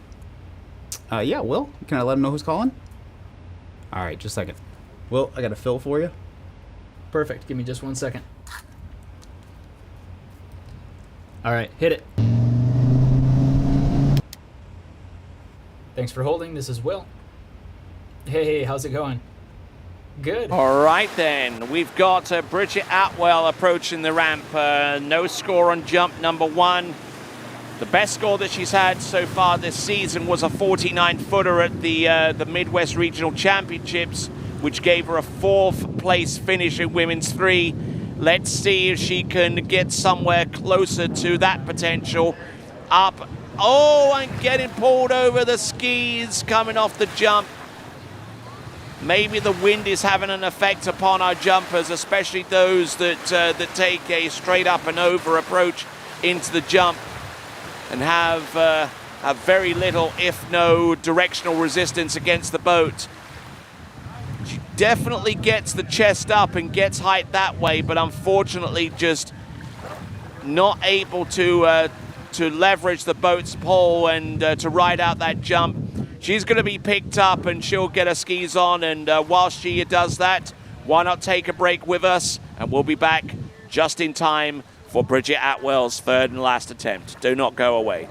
Yeah, Will. Can I let him know who's calling? All right, just a second. Will, I got a fill for you. Perfect. Give me just 1 second. All right, hit it. Thanks for holding. This is Will. Hey, how's it going? Good. All right, then. We've got Bridget Atwell approaching the ramp. No score on jump number 1. The best score that she's had so far this season was a 49-footer at the Midwest Regional Championships, which gave her a 4th place finish in women's 3. Let's see if she can get somewhere closer to that potential. Up. Oh, and getting pulled over the skis coming off the jump. Maybe the wind is having an effect upon our jumpers, especially those that take a straight up and over approach into the jump and have very little, if no, directional resistance against the boat. She definitely gets the chest up and gets height that way, but unfortunately just not able to leverage the boat's pole and to ride out that jump. She's going to be picked up and she'll get her skis on, and while she does that, why not take a break with us, and we'll be back just in time for Bridget Atwell's 3rd and last attempt. Do not go away.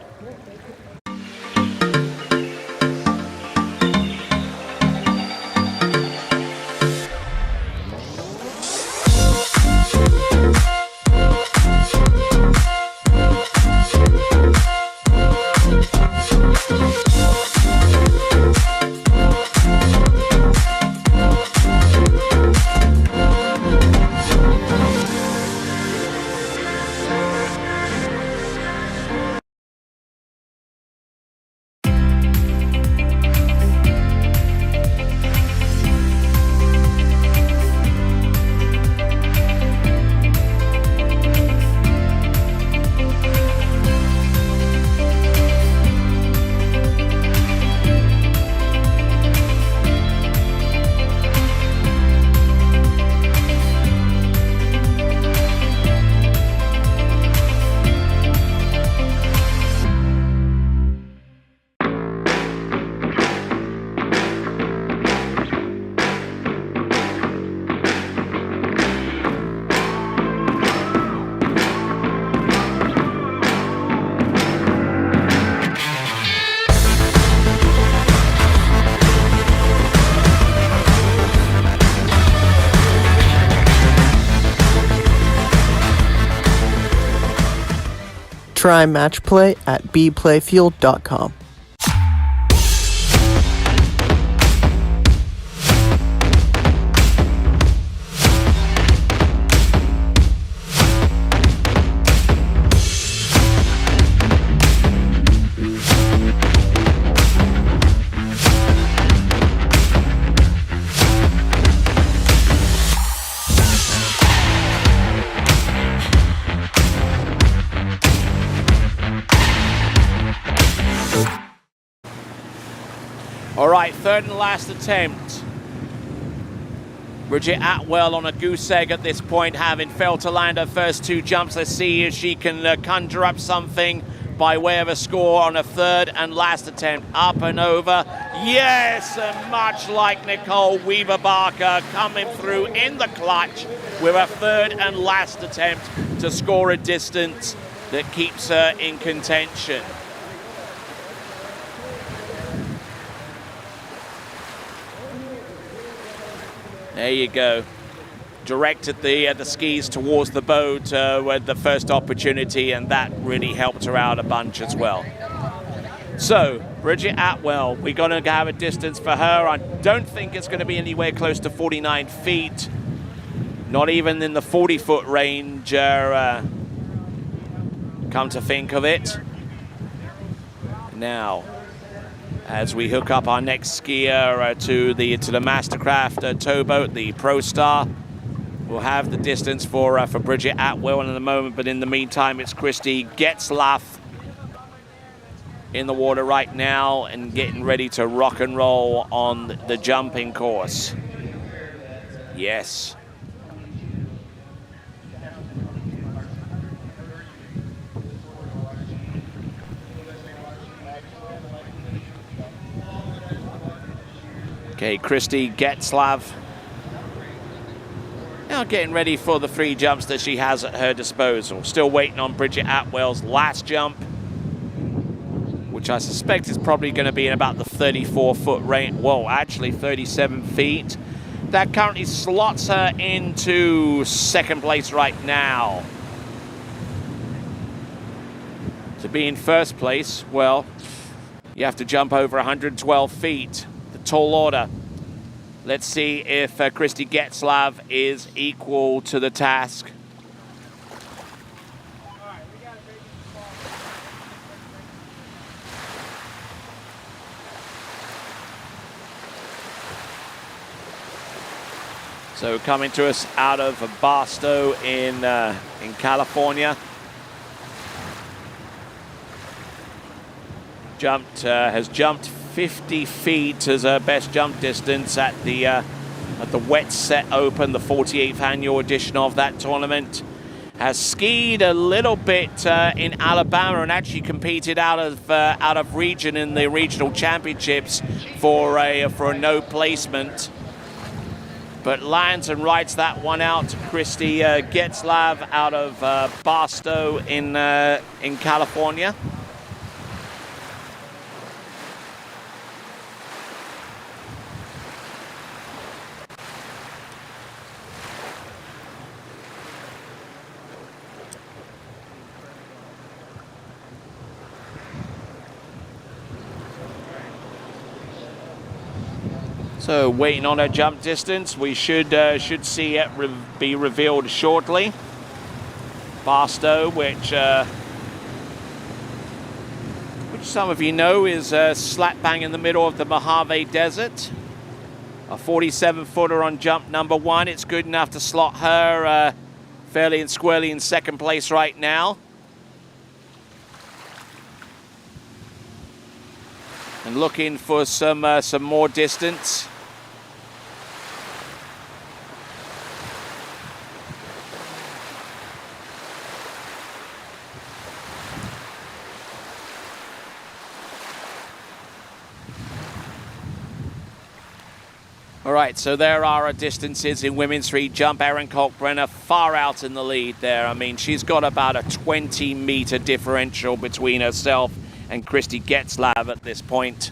Try match play at bplayfield.com. third and last attempt. Bridget Atwell on a goose egg at this point, having failed to land her first two jumps. Let's see if she can conjure up something by way of a score on a third and last attempt. Up and over. Yes, and much like Nicole Weaver-Barker, coming through in the clutch with a third and last attempt to score a distance that keeps her in contention. There you go. Directed the skis towards the boat with the first opportunity, and that really helped her out a bunch as well. So, Bridget Atwell, we're going to have a distance for her. I don't think it's going to be anywhere close to 49 feet. Not even in the 40-foot range, come to think of it. Now, as we hook up our next skier to the Mastercraft towboat, the Pro Star. We'll have the distance for Bridget Atwell in a moment, but in the meantime, it's Christy Getzlaff in the water right now and getting ready to rock and roll on the jumping course. Yes. Okay, Christy Getzlaff now getting ready for the three jumps that she has at her disposal. Still waiting on Bridget Atwell's last jump, which I suspect is probably going to be in about the 34-foot range. Whoa, actually 37 feet. That currently slots her into second place right now. To be in first place, well, you have to jump over 112 feet. Tall order. Let's see if Christy Getzlaff is equal to the task. So coming to us out of Barstow in California. Has jumped 50 feet as her best jump distance at the Wet Set Open, the 48th annual edition of that tournament. Has skied a little bit in Alabama and actually competed out of region in the regional championships for a no placement. But lands and rides that one out to Christy Getzlaff out of Barstow in California. So waiting on her jump distance, we should see it be revealed shortly. Barstow, which some of you know is slap bang in the middle of the Mojave Desert. A 47-footer on jump number one. It's good enough to slot her fairly and squarely in second place right now. And looking for some more distance. All right, so there are our distances in women's free jump. Erin Kalkbrenner far out in the lead there. I mean, she's got about a 20-meter differential between herself and Christy Getzlaff at this point.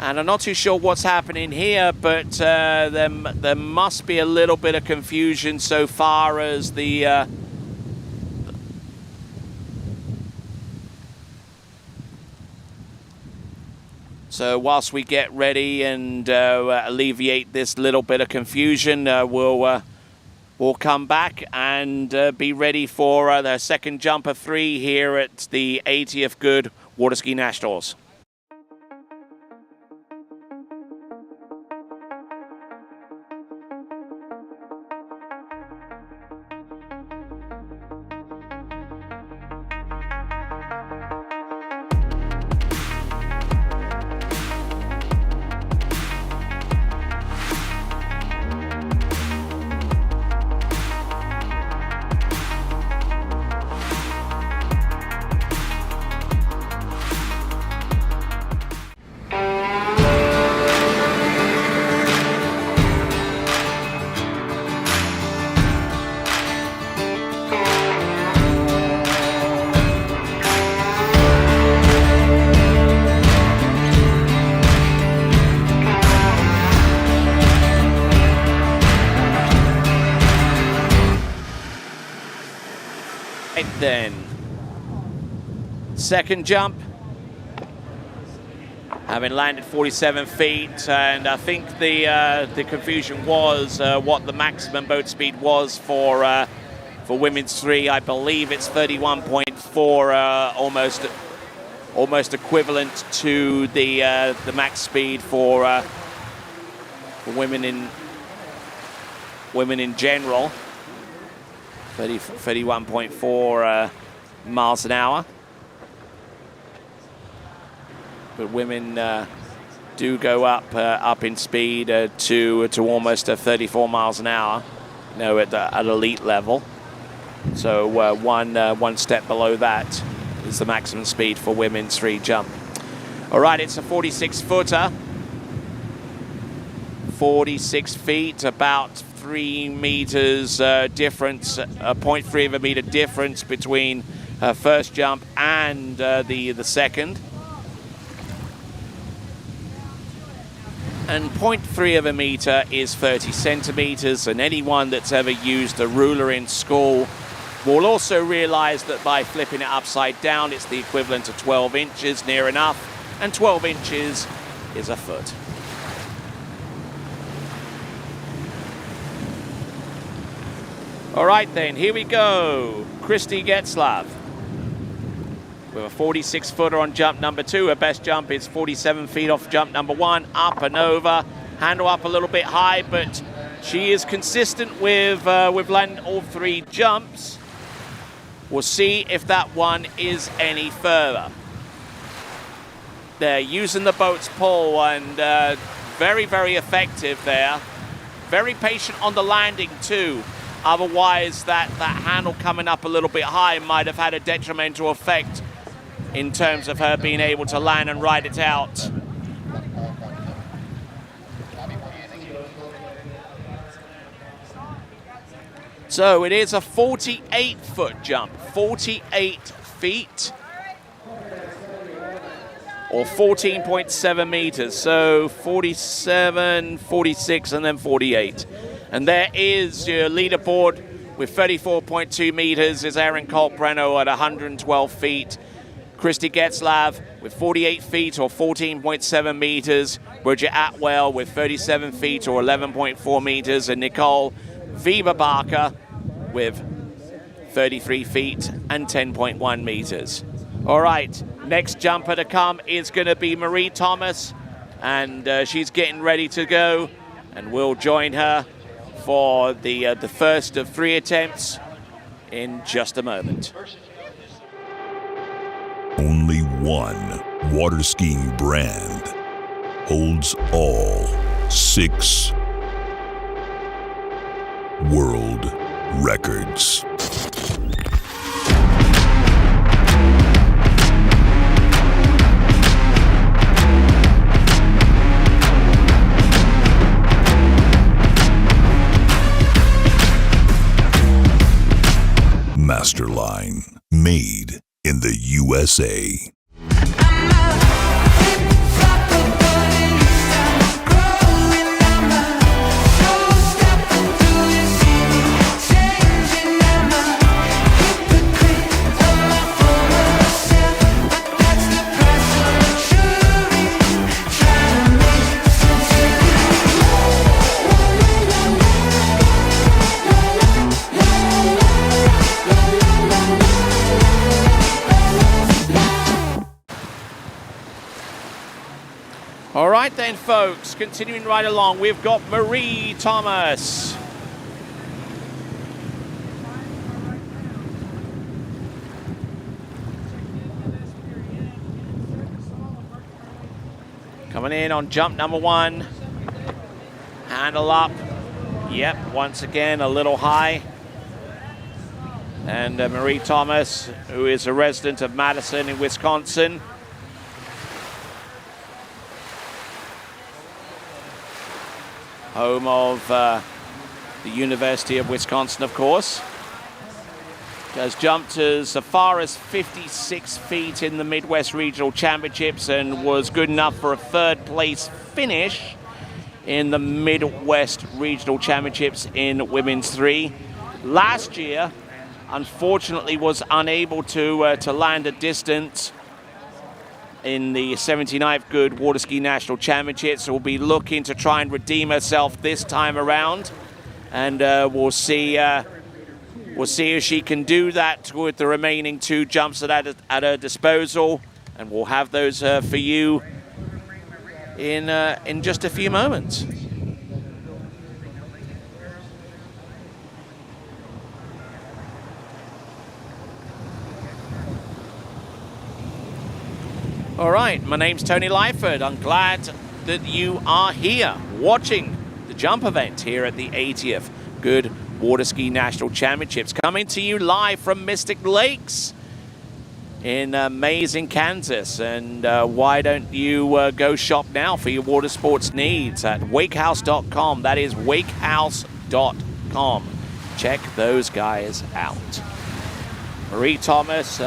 And I'm not too sure what's happening here, but there must be a little bit of confusion so far as the so whilst we get ready and alleviate this little bit of confusion, we'll come back and be ready for the second jump of three here at the 80th Goode Waterski Nationals. right then. Second jump. Having landed 47 feet, and I think the confusion was what the maximum boat speed was for women's 3. I believe it's 31.4, almost equivalent to the max speed for women in general. 31.4 miles an hour. But women do go up in speed to almost 34 miles an hour, at elite level. So one step below that is the maximum speed for women's 3 jump. All right, it's a 46-footer. 46 feet, about 3 meters difference, 0.3 of a meter difference between her first jump and the second. And 0.3 of a meter is 30 centimeters, and anyone that's ever used a ruler in school will also realize that by flipping it upside down, it's the equivalent of 12 inches, near enough, and 12 inches is a foot. All right then, here we go. Christy Getzlav with a 46-footer on jump number 2. Her best jump is 47 feet off jump number 1, up and over. Handle up a little bit high, but she is consistent with landing all 3 jumps. We'll see if that one is any further. They're using the boat's pull, and very, very effective there. Very patient on the landing too. Otherwise, that handle coming up a little bit high might have had a detrimental effect in terms of her being able to land and ride it out. So it is a 48-foot jump, 48 feet, or 14.7 meters. So 47, 46, and then 48. And there is your leaderboard with 34.2 meters is Erin Colbreno at 112 feet. Christy Getzlav with 48 feet or 14.7 meters. Bridget Atwell with 37 feet or 11.4 meters. And Nicole Weber-Barker with 33 feet and 10.1 meters. All right, next jumper to come is going to be Marie Thomas. And she's getting ready to go. And we'll join her for the first of 3 attempts in just a moment. Only one water skiing brand holds all 6 world records. Masterline, made in the USA. All right then, folks, continuing right along, we've got Marie Thomas. Coming in on jump number 1. Handle up. Yep, once again, a little high. And Marie Thomas, who is a resident of Madison in Wisconsin. Home of the University of Wisconsin, of course. Has jumped as far as 56 feet in the Midwest Regional Championships and was good enough for a 3rd place finish in the Midwest Regional Championships in Women's 3. Last year, unfortunately was unable to land a distance in the 79th Goode Waterski National Championships. So we'll be looking to try and redeem herself this time around, and we'll see if she can do that with the remaining 2 jumps at her disposal, and we'll have those for you in just a few moments. All right, my name's Tony Lyford. I'm glad that you are here watching the jump event here at the 80th Goode Waterski National Championships, coming to you live from Mystic Lakes in Maize in Kansas. And why don't you go shop now for your water sports needs at wakehouse.com. That is wakehouse.com. Check those guys out. Marie Thomas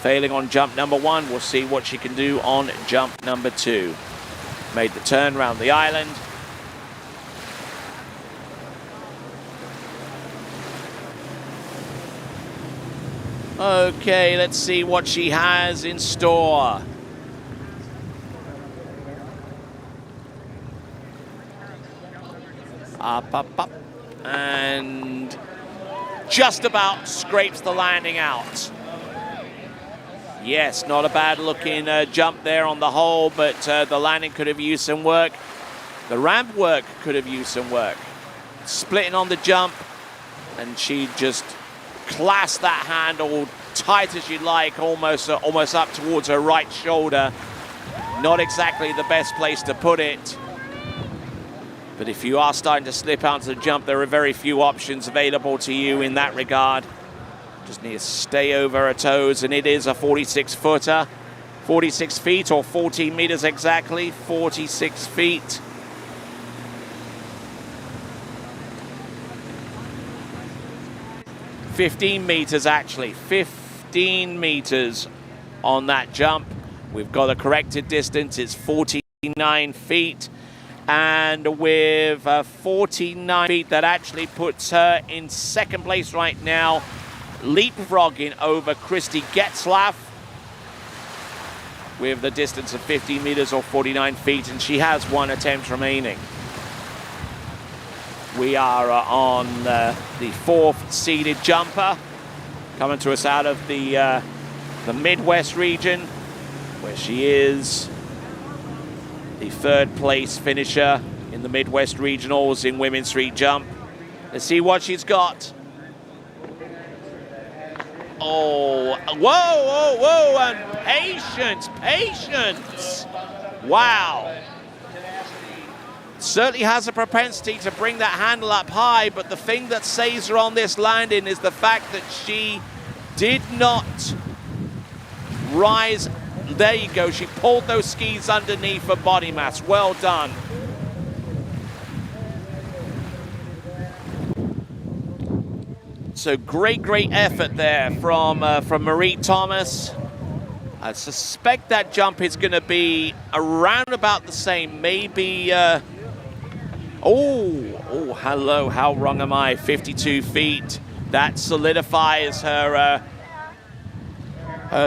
failing on jump number 1. We'll see what she can do on jump number 2. Made the turn around the island. Okay, let's see what she has in store. Up, and just about scrapes the landing out. Yes, not a bad looking jump there on the whole, but the landing could have used some work. The ramp work could have used some work. Splitting on the jump, and she just clasped that handle tight as you'd like, almost up towards her right shoulder. Not exactly the best place to put it. But if you are starting to slip out to the jump, there are very few options available to you in that regard. Just need to stay over her toes, and it is a 46-footer. 46 feet or 14 meters exactly, 46 feet. $15 meters actually, 15 meters on that jump. We've got a corrected distance, it's 49 feet. And with 49 feet, that actually puts her in second place right now, leapfrogging over Christy Getzlaff with the distance of 50 meters or 49 feet, and she has 1 attempt remaining. We are on the 4th seeded jumper, coming to us out of the Midwest region, where she is the 3rd place finisher in the Midwest Regionals in women's street jump. Let's see what she's got. Oh, whoa, and patience. Wow. Certainly has a propensity to bring that handle up high, but the thing that saves her on this landing is the fact that she did not rise. There you go, she pulled those skis underneath for body mass. Well done. So great effort there from Marie Thomas. I suspect that jump is going to be around about the same, maybe. Oh, hello, how wrong am I? 52 feet. That solidifies her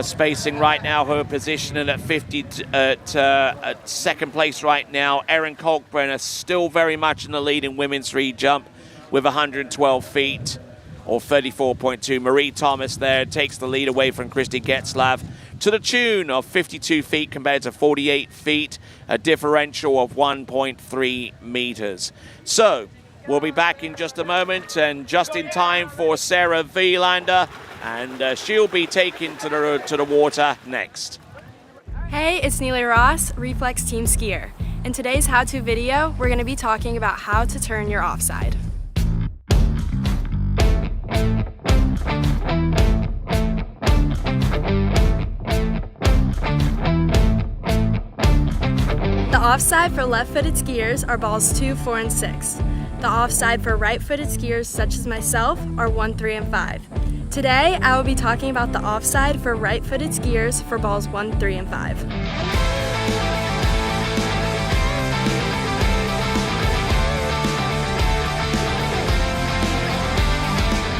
spacing right now, her positioning at 50 at second place right now. Erin Kalkbrenner still very much in the lead in women's street jump with 112 feet. Or 34.2. Marie Thomas there takes the lead away from Christy Getzlaff to the tune of 52 feet compared to 48 feet, a differential of 1.3 meters. So we'll be back in just a moment, and just in time for Sarah Vielander, and she'll be taken to the water next. Hey, it's Neely Ross, Reflex Team Skier. In today's how-to video, we're going to be talking about how to turn your offside. The offside for left-footed skiers are balls 2, 4, and 6. The offside for right-footed skiers such as myself are 1, 3, and 5. Today, I will be talking about the offside for right-footed skiers for balls 1, 3, and 5.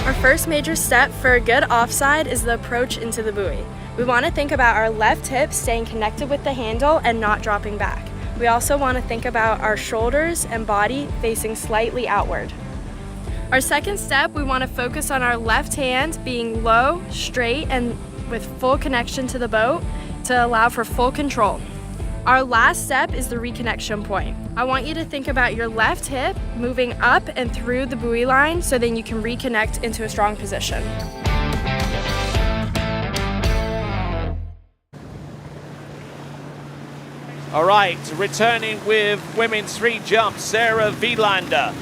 Our first major step for a good offside is the approach into the buoy. We want to think about our left hip staying connected with the handle and not dropping back. We also want to think about our shoulders and body facing slightly outward. Our second step, we want to focus on our left hand being low, straight, and with full connection to the boat to allow for full control. Our last step is the reconnection point. I want you to think about your left hip moving up and through the buoy line so then you can reconnect into a strong position. All right, returning with women's free jump, Sarah Wielander.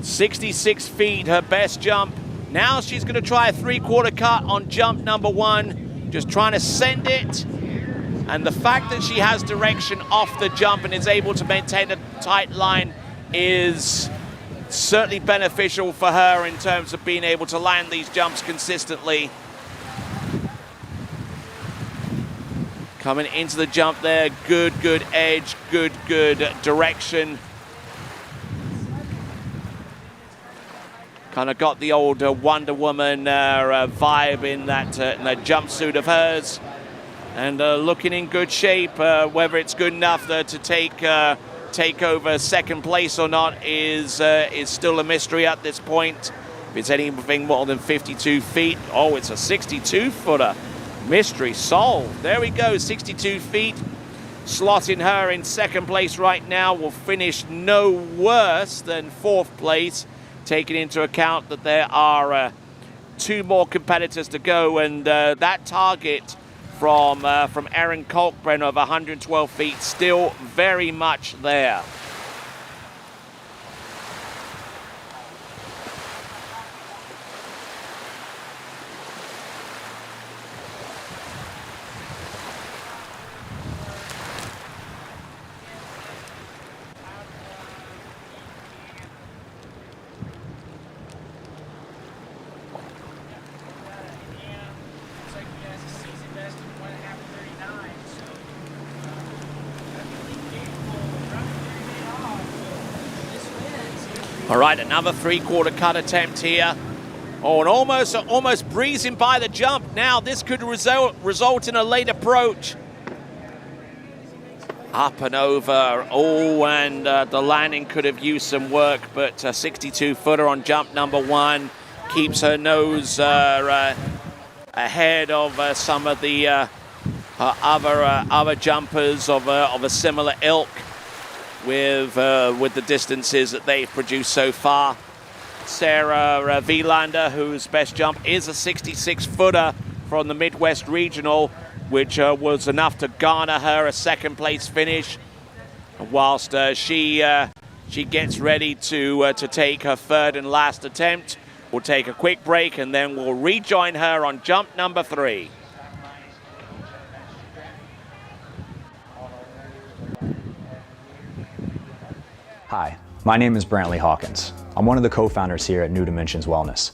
66 feet, her best jump. Now she's going to try a three-quarter cut on jump number 1, just trying to send it. And the fact that she has direction off the jump and is able to maintain a tight line is certainly beneficial for her in terms of being able to land these jumps consistently. Coming into the jump there, good edge, good direction. Kind of got the old Wonder Woman vibe in that jumpsuit of hers. And looking in good shape. Whether it's good enough to take over second place or not is still a mystery at this point. If it's anything more than 52 feet, oh, it's a 62-footer. Mystery solved. There we go, 62 feet. Slotting her in second place right now. Will finish no worse than fourth place, taking into account that there are 2 more competitors to go, and that target from Erin Kalkbrenner of 112 feet still very much there. All right, another three-quarter cut attempt here. Oh, and almost breezing by the jump. Now this could result in a late approach. Up and over. Oh, and the landing could have used some work, but a 62-footer on jump number 1 keeps her nose ahead of some of the other jumpers of a similar ilk. With the distances that they've produced so far. Sarah Wielander, whose best jump is a 66-footer from the Midwest Regional, which was enough to garner her a second-place finish. Whilst she gets ready to take her third and last attempt, we'll take a quick break and then we'll rejoin her on jump number 3. Hi, my name is Brantley Hawkins. I'm one of the co-founders here at New Dimensions Wellness.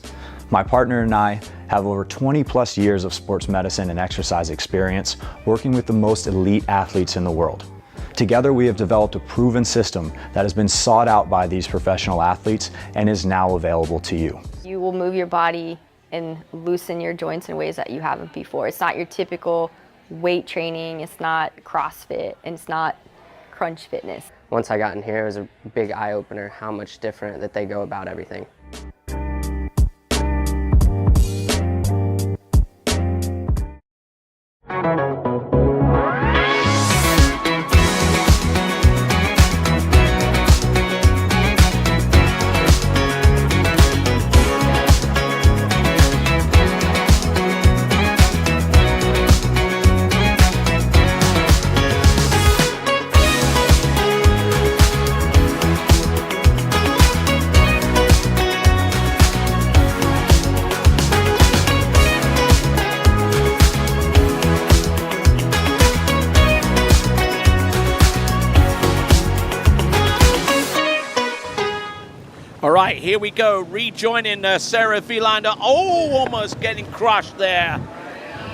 My partner and I have over 20 plus years of sports medicine and exercise experience working with the most elite athletes in the world. Together we have developed a proven system that has been sought out by these professional athletes and is now available to you. You will move your body and loosen your joints in ways that you haven't before. It's not your typical weight training, it's not CrossFit, and it's not crunch fitness. Once I got in here, it was a big eye-opener how much different that they go about everything. All right, here we go, rejoining Sarah Wielander. Oh, almost getting crushed there.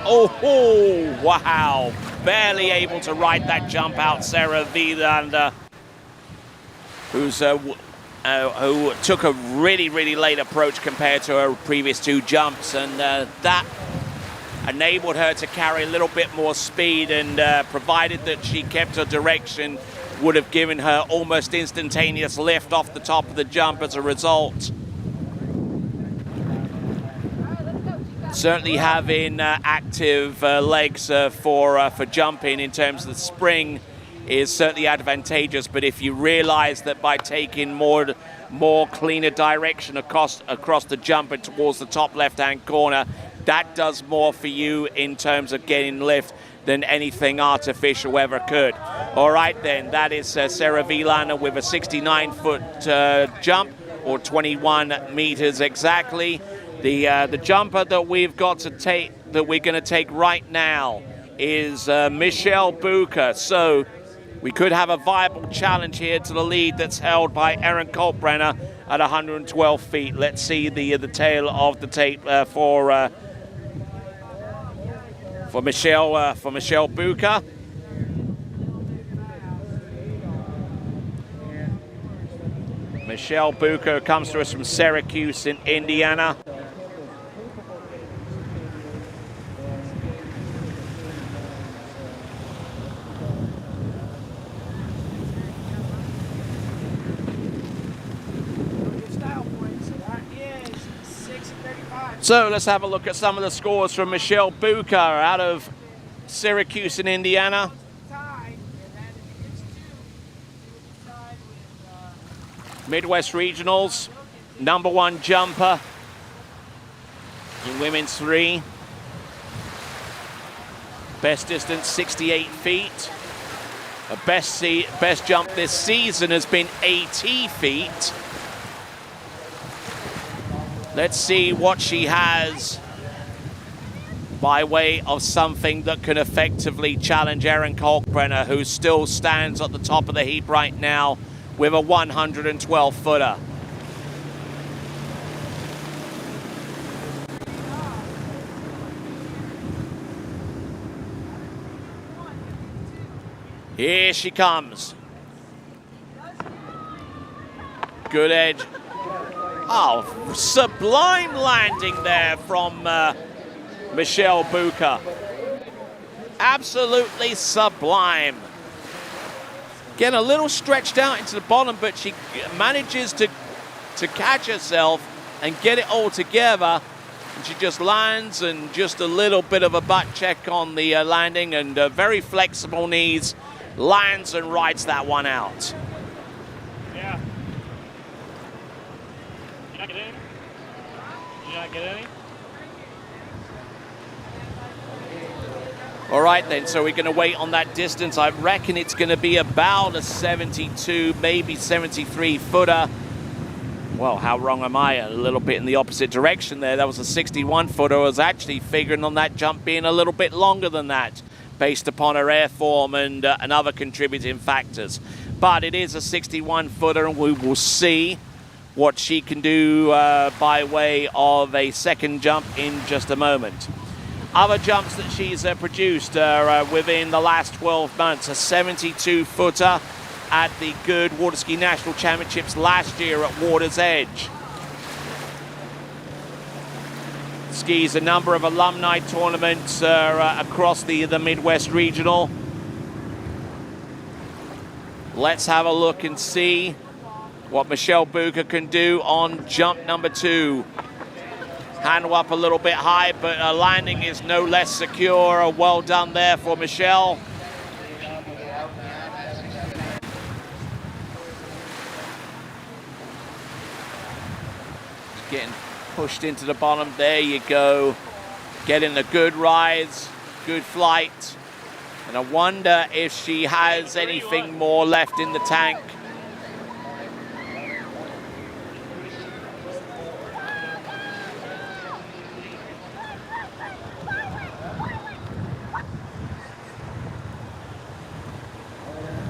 Oh, wow. Barely able to ride that jump out, Sarah Wielander, who's who took a really, really late approach compared to her previous 2 jumps, and that enabled her to carry a little bit more speed, and provided that she kept her direction, would have given her almost instantaneous lift off the top of the jump as a result. Certainly having active legs for jumping in terms of the spring is certainly advantageous, but if you realize that by taking more cleaner direction across the jump and towards the top left-hand corner, that does more for you in terms of getting lift than anything artificial ever could. All right then, that is Sarah Wielander with a 69-foot jump, or 21 meters exactly. The jumper that we're going to take right now is Michelle Bucher. So we could have a viable challenge here to the lead that's held by Erin Kalkbrenner at 112 feet. Let's see the tail of the tape for Michelle Bucher. Michelle Bucher comes to us from Syracuse in Indiana. So let's have a look at some of the scores from Michelle Bucher out of Syracuse in Indiana. Midwest Regionals, #1 jumper in women's 3. Best distance 68 feet. Her best jump this season has been 80 feet. Let's see what she has by way of something that can effectively challenge Erin Kalkbrenner, who still stands at the top of the heap right now with a 112-footer. Here she comes. Good edge. Oh, sublime landing there from Michelle Bucher. Absolutely sublime. Getting a little stretched out into the bottom, but she manages to catch herself and get it all together. And she just lands, and just a little bit of a butt check on the landing, and very flexible knees, lands and rides that one out. Yeah. Did you not get any? Did you not get any? All right then, so we're going to wait on that distance. I reckon it's going to be about a 72, maybe 73 footer. Well, how wrong am I? A little bit in the opposite direction there. That was a 61 footer. I was actually figuring on that jump being a little bit longer than that, based upon her airform and other contributing factors. But it is a 61 footer, and we will see what she can do by way of a second jump in just a moment. Other jumps that she's produced within the last 12 months, a 72-footer at the Goode Waterskiing National Championships last year at Water's Edge. Skis a number of alumni tournaments across the Midwest Regional. Let's have a look and see what Michelle Bucher can do on jump number 2. Handle up a little bit high, but her landing is no less secure. Well done there for Michelle. Getting pushed into the bottom. There you go. Getting a good rise, good flight. And I wonder if she has anything more left in the tank.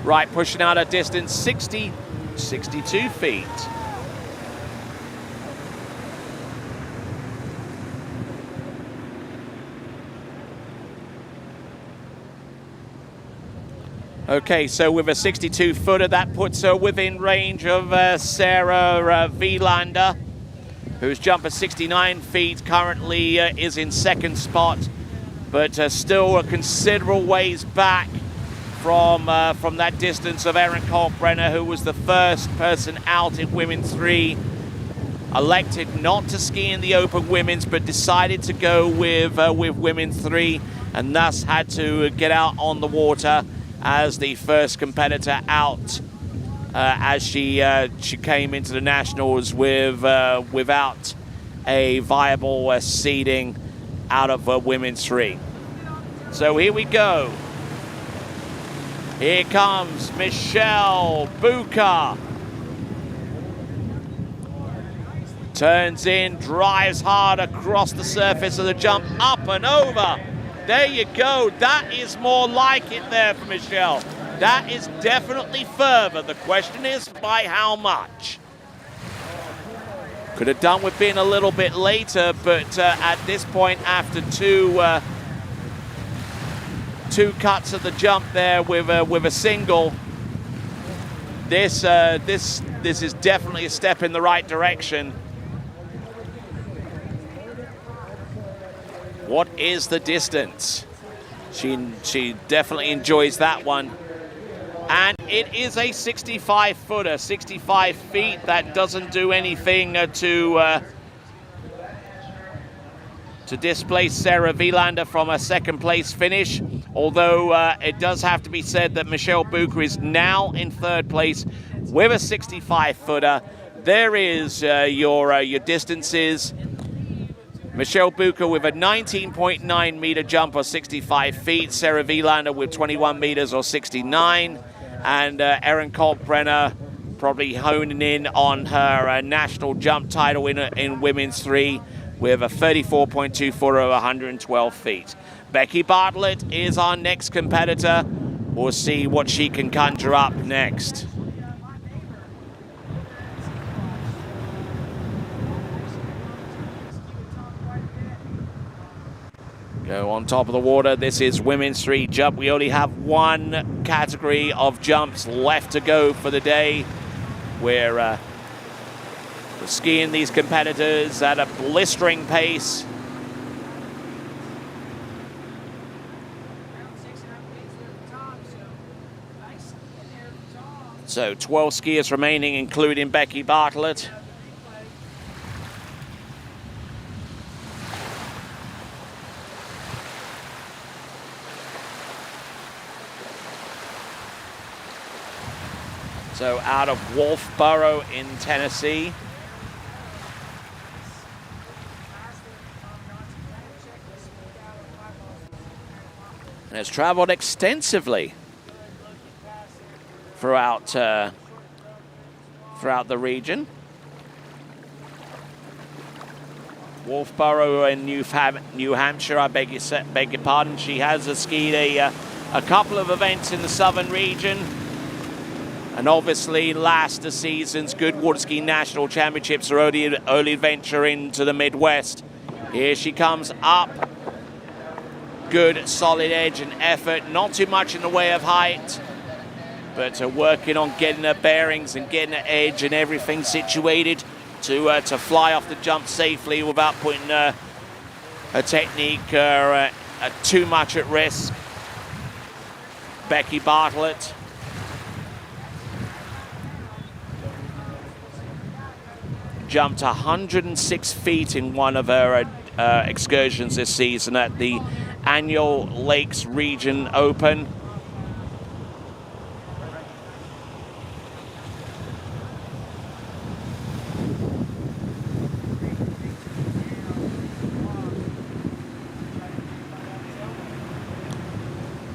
Right, pushing out a distance 62 feet. Okay, so with a 62-footer, that puts her within range of Sarah Wielander, whose jump at 69 feet currently is in second spot, but still a considerable ways back from that distance of Erin Kalkbrenner, who was the first person out in women's 3, elected not to ski in the open women's, but decided to go with women's 3, and thus had to get out on the water as the first competitor out, as she came into the nationals without a viable seeding out of women's 3. So here we go. Here comes Michelle Bucher. Turns in, drives hard across the surface of the jump, up and over. There you go. That is more like it there for Michelle. That is definitely further. The question is by how much? Could have done with being a little bit later, but at this point, after two cuts of the jump there with a single, this is definitely a step in the right direction. What is the distance? She definitely enjoys that one. And it is a 65-footer, 65 feet. That doesn't do anything to displace Sarah Wielander from a second place finish. Although it does have to be said that Michelle Bucher is now in third place with a 65-footer. There is your distances. Michelle Bucher with a 19.9 meter jump or 65 feet. Sarah Wielander with 21 meters or 69. And Erin Kalkbrenner probably honing in on her national jump title in women's 3 with a 34.2 footer of 112 feet. Becky Bartlett is our next competitor. We'll see what she can conjure up next. Go on top of the water. This is women's 3 jump. We only have one category of jumps left to go for the day. We're skiing these competitors at a blistering pace. So 12 skiers remaining, including Becky Bartlett. So out of Wolfboro in Tennessee. And has traveled extensively throughout the region. Wolfboro in New Hampshire, I beg your pardon. She has skied a couple of events in the southern region. And obviously last season's Good Waterskiing National Championships are early venture into the Midwest. Here she comes up. Good solid edge and effort, not too much in the way of height, but working on getting her bearings and getting her edge and everything situated to fly off the jump safely without putting her technique too much at risk. Becky Bartlett. Jumped 106 feet in one of her excursions this season at the annual Lakes Region Open.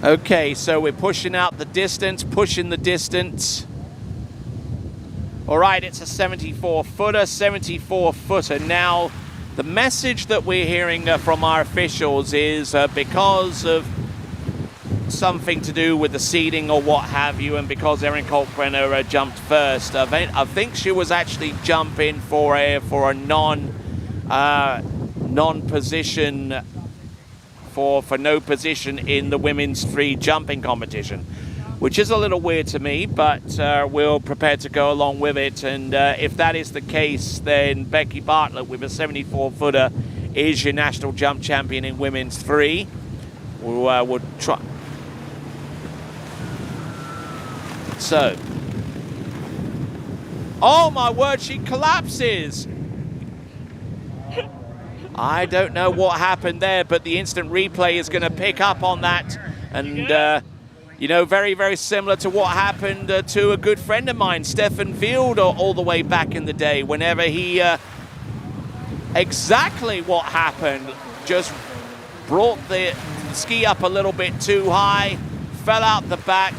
Okay, so we're pushing out the distance, pushing the distance. All right, it's a 74-footer. Now, the message that we're hearing from our officials is because of something to do with the seeding or what have you, and because Erin Kalkbrenner jumped first, I think she was actually jumping for a non-position for no position in the women's 3 jumping competition. which is a little weird to me, but we're prepared to go along with it. And if that is the case, then Becky Bartlett with a 74-footer is your national jump champion in women's 3. We'll try. So, oh my word, she collapses. I don't know what happened there, but the instant replay is going to pick up on that. And, you know, very, very similar to what happened to a good friend of mine, Stefan Field, all the way back in the day. Whenever he, exactly what happened, just brought the ski up a little bit too high, fell out the back.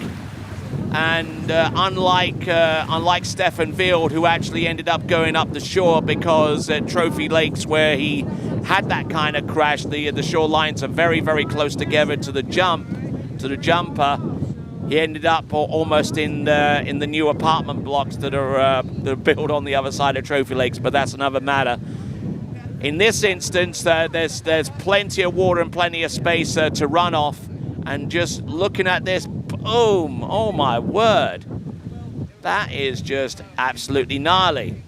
And unlike Stefan Field, who actually ended up going up the shore, because at Trophy Lakes, where he had that kind of crash, the shore lines are very, very close together to the jumper. He ended up almost in the new apartment blocks that are built on the other side of Trophy Lakes, but that's another matter. In this instance, there's plenty of water and plenty of space to run off, and just looking at this. Boom! Oh my word! That is just absolutely gnarly.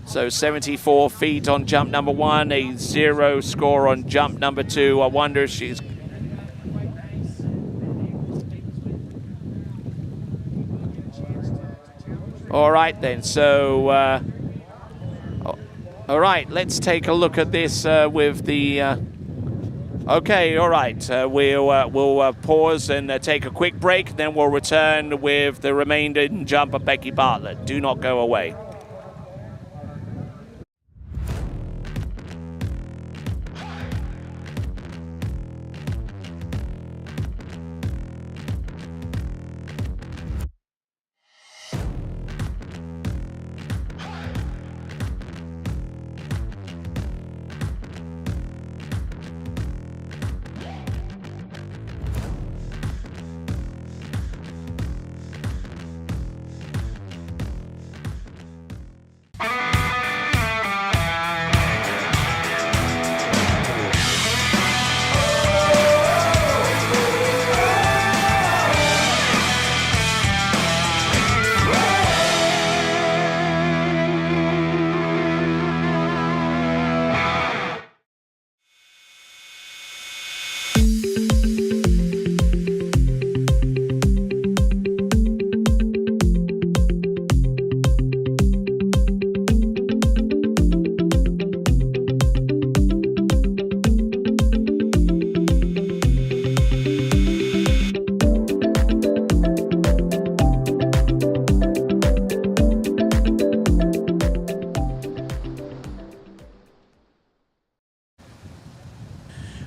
So 74 feet on jump number 1, a 0 score on jump number 2. I wonder if she's... All right then, so... All right, let's take a look at this with the... Okay, all right. We'll pause and take a quick break. Then we'll return with the remaining jump of Becky Bartlett. Do not go away.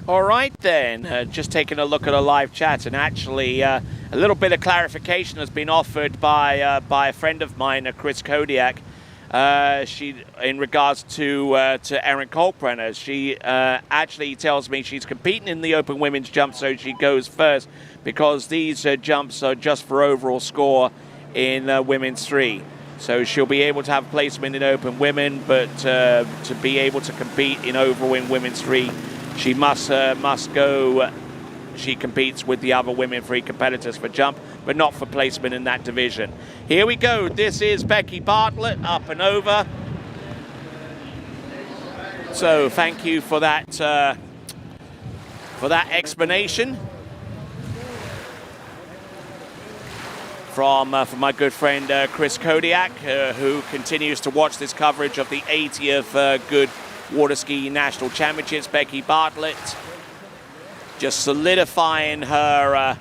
All right then, just taking a look at a live chat, and actually a little bit of clarification has been offered by a friend of mine, Chris Kodiak. She, in regards to Erin Kalkbrenner, she actually tells me she's competing in the open women's jump, so she goes first, because these jumps are just for overall score in women's 3. So she'll be able to have placement in open women, but to be able to compete in overall in women's 3, she must go. She competes with the other women 3 competitors for jump, but not for placement in that division. Here we go. This is Becky Bartlett up and over. So thank you for that explanation from my good friend Chris Kodiak, who continues to watch this coverage of the 80th Goode Waterskiing National Championships. Becky Bartlett just solidifying her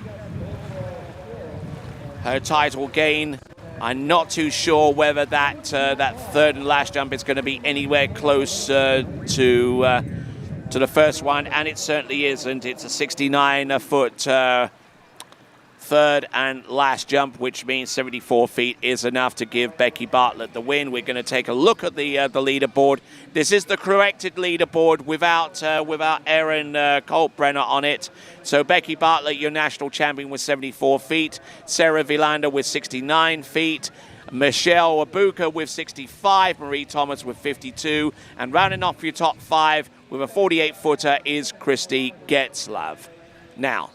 title gain. I'm not too sure whether that third and last jump is going to be anywhere close to the first one, and it certainly isn't. It's a 69-foot third and last jump, which means 74 feet is enough to give Becky Bartlett the win. We're going to take a look at the leaderboard. This is the corrected leaderboard without Erin Kalkbrenner on it. So Becky Bartlett, your national champion, with 74 feet. Sarah Vilander with 69 feet. Michelle Wabuka with 65. Marie Thomas with 52. And rounding off your top 5 with a 48-footer is Christy Getzlav. Now,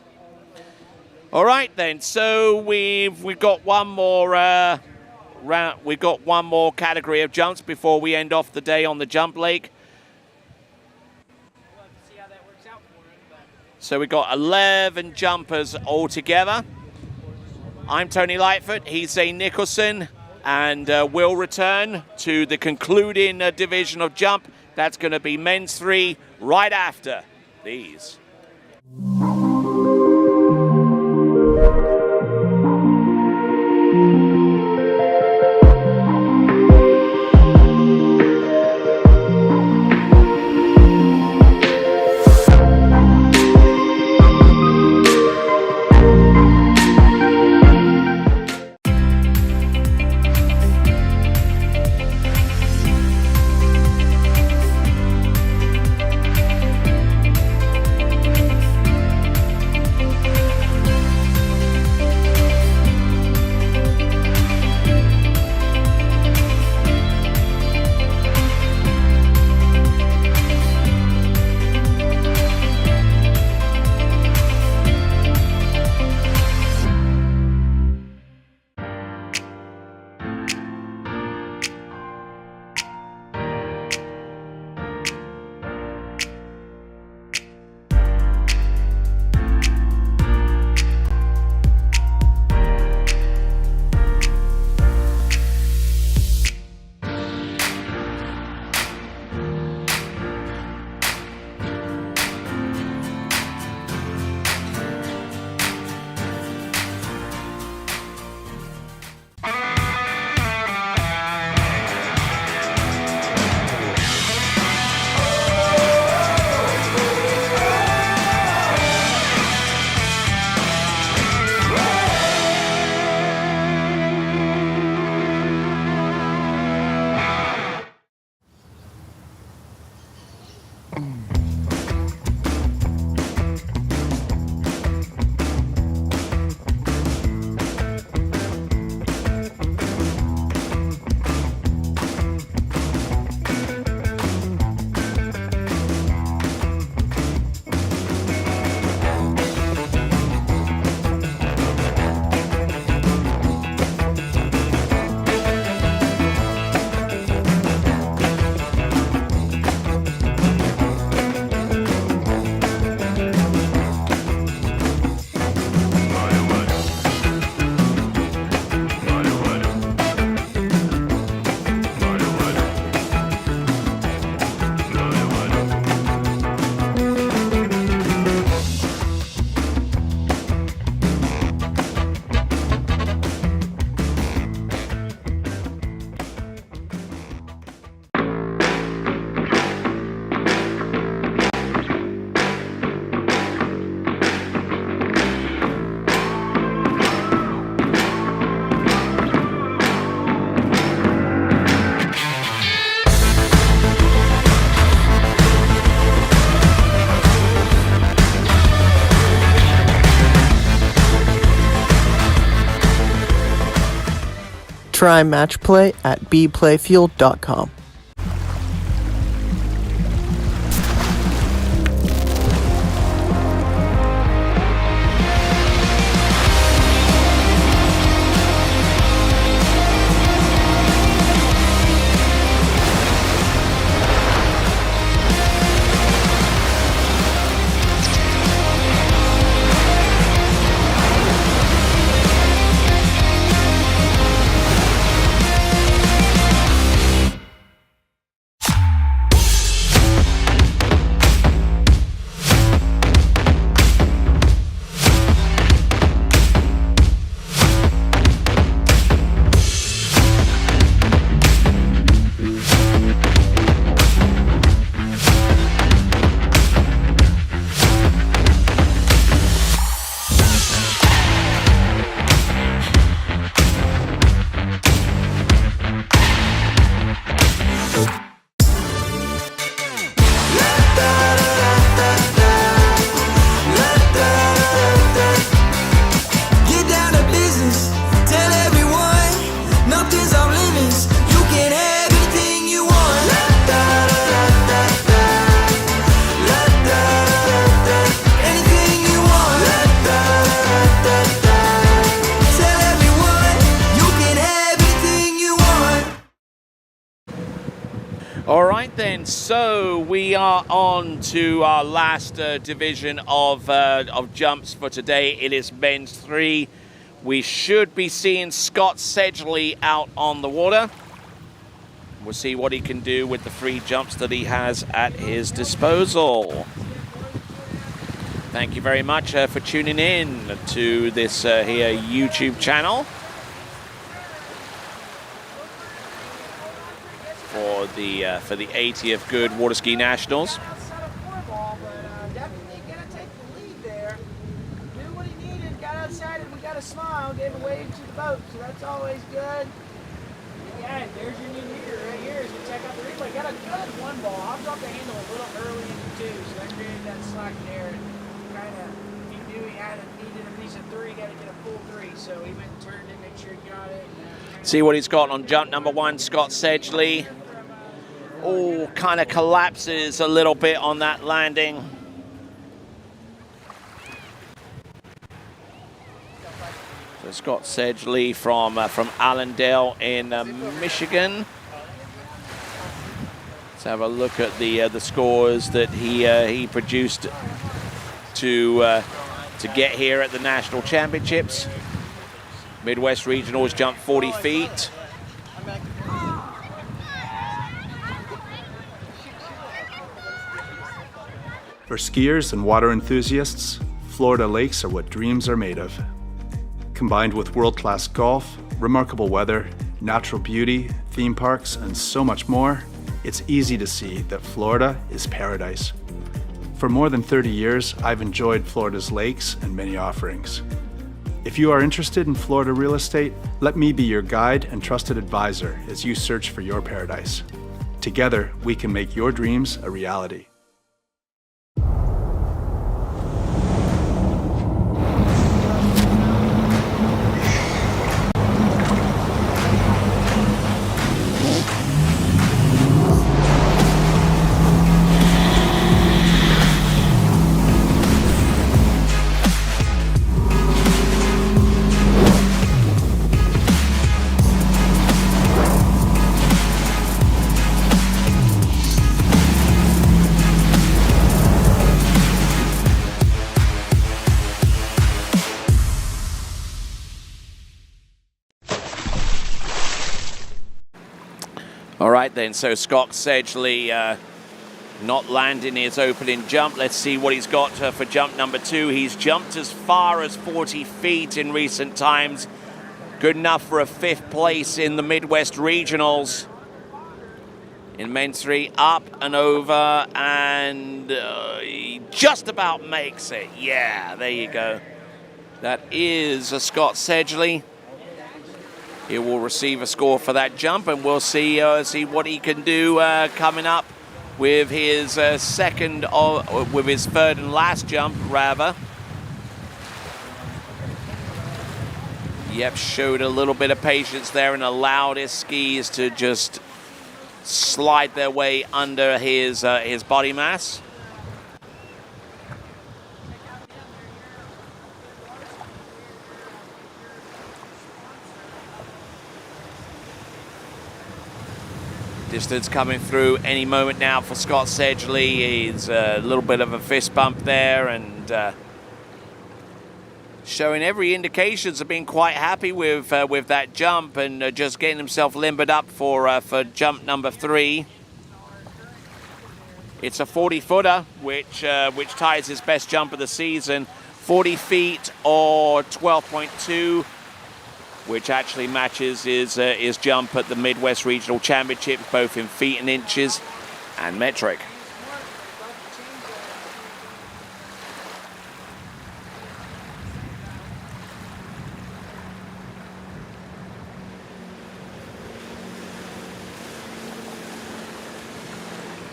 all right then. So we've got one more round. We've got one more category of jumps before we end off the day on the jump lake. So we've got 11 jumpers all together. I'm Tony Lightfoot. He's Zane Nicholson, and we'll return to the concluding division of jump. That's going to be men's 3 right after these. Try match play at bplayfield.com. right then, so we are on to our last division of jumps for today. It is men's 3. We should be seeing Scott Sedgley out on the water. We'll see what he can do with the 3 jumps that he has at his disposal. Thank you very much for tuning in to this here YouTube channel for the 80th Goode Waterski Nationals. Definitely gonna take the lead there. Knew what he needed, got outside and we got a smile, gave a wave to the boat, so that's always good. Yeah, there's your new leader right here as we check out the replay. Got a good 1 ball. I'll drop the handle a little early in the 2, so that created that slack there. And kind of, he knew he needed a piece of 3, got to get a full 3, so he went and turned it, make sure he got it. See what he's got on jump number 1, Scott Sedgley. Oh, kind of collapses a little bit on that landing. So Scott Sedgley from Allendale in Michigan. Let's have a look at the scores that he produced to get here at the National Championships. Midwest Regionals jumped 40 feet. For skiers and water enthusiasts, Florida lakes are what dreams are made of. Combined with world-class golf, remarkable weather, natural beauty, theme parks, and so much more, it's easy to see that Florida is paradise. For more than 30 years, I've enjoyed Florida's lakes and many offerings. If you are interested in Florida real estate, let me be your guide and trusted advisor as you search for your paradise. Together, we can make your dreams a reality. All right then, so Scott Sedgley not landing his opening jump. Let's see what he's got for jump number 2. He's jumped as far as 40 feet in recent times. Good enough for a 5th place in the Midwest Regionals. In men's 3, up and over, and he just about makes it. Yeah, there you go. That is a Scott Sedgley. He will receive a score for that jump, and we'll see what he can do coming up with his with his 3rd and last jump, rather. Yep, showed a little bit of patience there and allowed his skis to just slide their way under his body mass. Distance coming through any moment now for Scott Sedgley. He's a little bit of a fist bump there, and showing every indications of being quite happy with that jump, and just getting himself limbered up for jump number 3. It's a 40-footer, which ties his best jump of the season, 40 feet or 12.2. Which actually matches his jump at the Midwest Regional Championships, both in feet and inches and metric.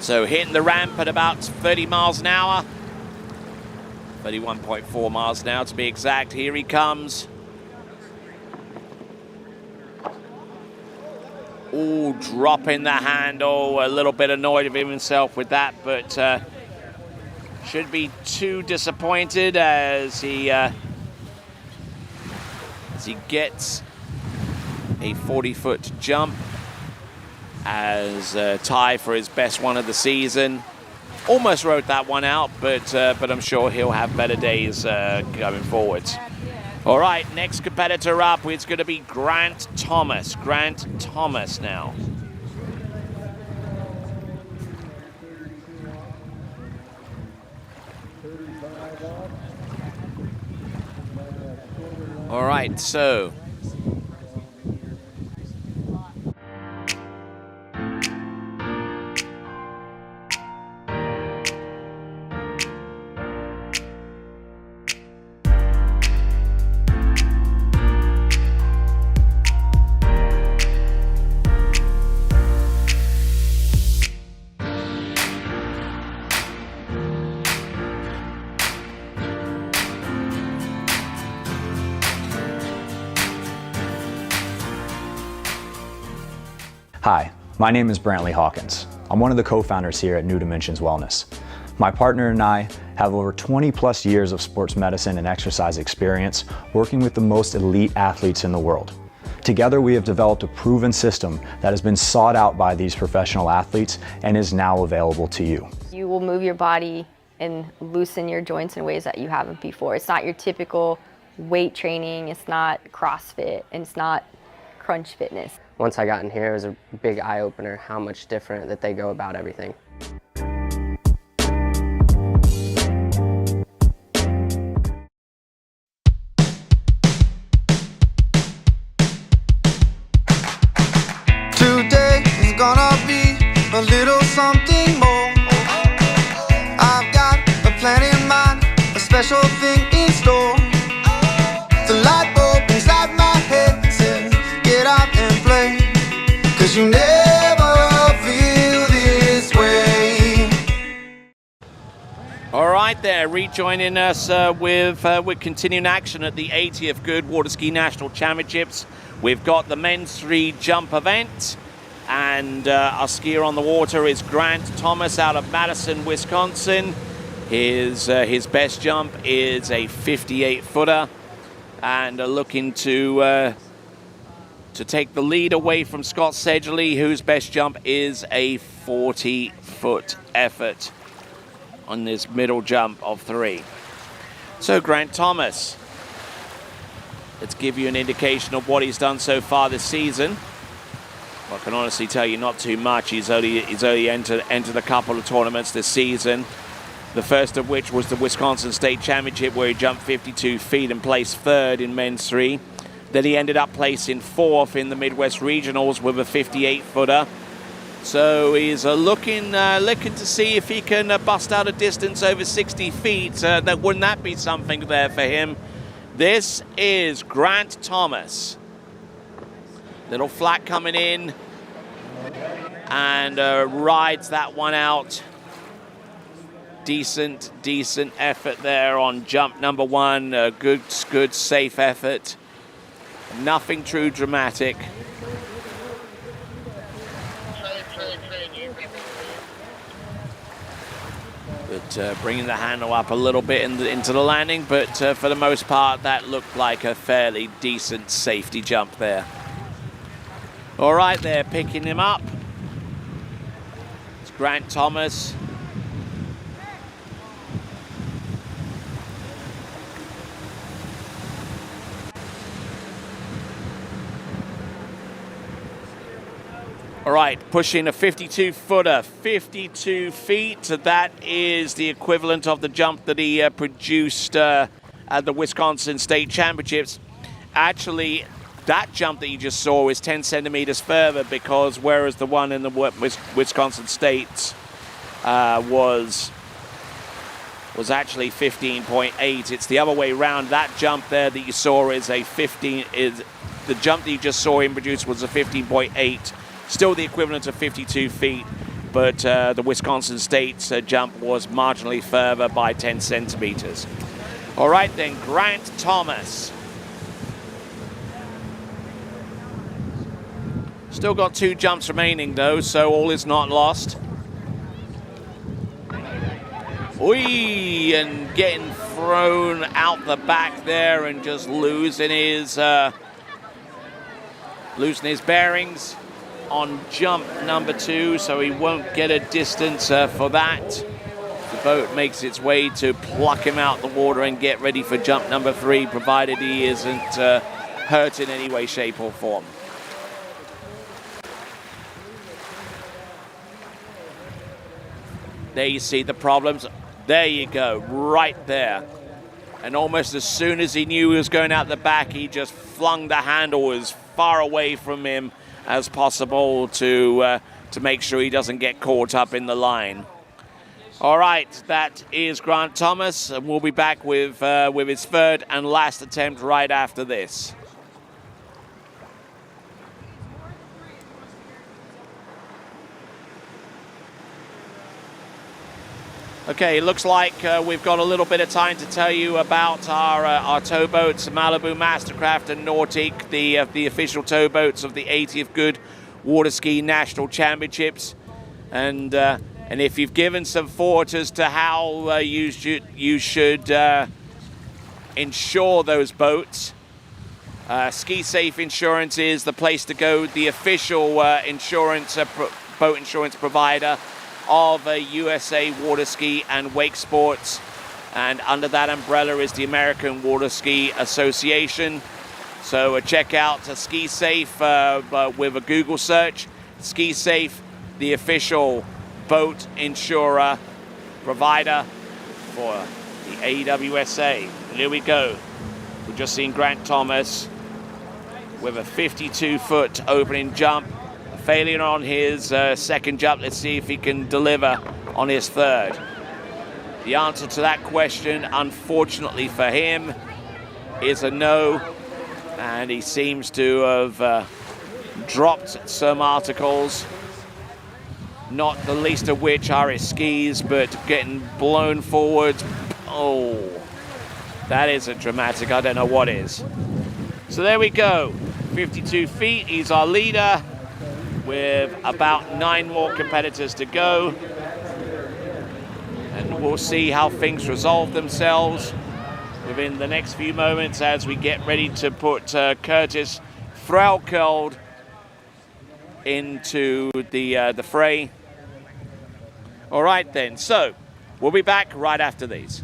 So hitting the ramp at about 30 miles an hour, 31.4 miles an hour to be exact. Here he comes. Ooh, dropping the handle. A little bit annoyed of himself with that, but should be too disappointed as he gets a 40-foot jump. as a tie for his best one of the season. Almost wrote that one out, but I'm sure he'll have better days going forwards. All right, next competitor up, it's going to be Grant Thomas. Grant Thomas now. All right, so Hi, my name is Brantley Hawkins. I'm one of the co-founders here at New Dimensions Wellness. My partner and I have over 20 plus years of sports medicine and exercise experience working with the most elite athletes in the world. Together we have developed a proven system that has been sought out by these professional athletes and is now available to you. You will move your body and loosen your joints in ways that you haven't before. It's not your typical weight training, it's not CrossFit, and it's not crunch fitness. Once I got in here, it was a big eye-opener how much different that they go about everything. Today is gonna be a little something more. I've got a plan in mind, a special thing in store. The light bulb inside my head says, get out and play, 'cause you never feel this way. all right there, rejoining us with continuing action at the 80th Goode Waterski National Championships. We've got the men's 3 jump event, and our skier on the water is Grant Thomas out of Madison, Wisconsin. His best jump is a 58-footer, and looking to take the lead away from Scott Sedgley, whose best jump is a 40-foot effort on this middle jump of 3. So Grant Thomas, let's give you an indication of what he's done so far this season. I can honestly tell you not too much. He's only entered a couple of tournaments this season. The first of which was the Wisconsin State Championship, where he jumped 52 feet and placed 3rd in men's 3. Then he ended up placing 4th in the Midwest Regionals with a 58-footer. So he's looking to see if he can bust out a distance over 60 feet. Wouldn't that be something there for him? This is Grant Thomas. Little flat coming in, and rides that one out. Decent effort there on jump number 1. Good, safe effort. Nothing too dramatic. But bringing the handle up a little bit into the landing, but for the most part, that looked like a fairly decent safety jump there. All right, they're picking him up. It's Grant Thomas. All right, pushing a 52-footer, 52 feet. So that is the equivalent of the jump that he produced at the Wisconsin State Championships. Actually, that jump that you just saw is 10 centimeters further, because whereas the one in the Wisconsin State was actually 15.8, it's the other way around. That jump there that you saw is the jump that you just saw him produce was a 15.8. Still the equivalent of 52 feet, but the Wisconsin State jump was marginally further by 10 centimeters. All right then, Grant Thomas. Still got 2 jumps remaining though, so all is not lost. Oy, and getting thrown out the back there and just losing his bearings on jump number 2, so he won't get a distance for that. The boat makes its way to pluck him out the water and get ready for jump number 3, provided he isn't hurt in any way, shape, or form. There you see the problems. There you go, right there. And almost as soon as he knew he was going out the back, he just flung the handle as far away from him as possible to make sure he doesn't get caught up in the line. All right, that is Grant Thomas, and we'll be back with his third and last attempt right after this. Okay, it looks like we've got a little bit of time to tell you about our towboats, Malibu, Mastercraft, and Nautic, the official towboats of the 80th Goode Waterskiing National Championships. And if you've given some thought as to how you should insure those boats, Ski Safe Insurance is the place to go, the official boat insurance provider of USA Water Ski and Wake Sports, and under that umbrella is the American Water Ski Association. So check out Ski Safe with a Google search. Ski Safe, the official boat insurer provider for the AWSA. And here we go. We've just seen Grant Thomas with a 52-foot opening jump. Failure on his second jump. Let's see if he can deliver on his third. The answer to that question, unfortunately for him, is a no. And he seems to have dropped some articles, not the least of which are his skis, but getting blown forward. Oh, that isn't dramatic. I don't know what is. So there we go. 52 feet. He's our leader, with about 9 more competitors to go. And we'll see how things resolve themselves within the next few moments as we get ready to put Curtis Frelkold into the fray. All right then, so we'll be back right after these.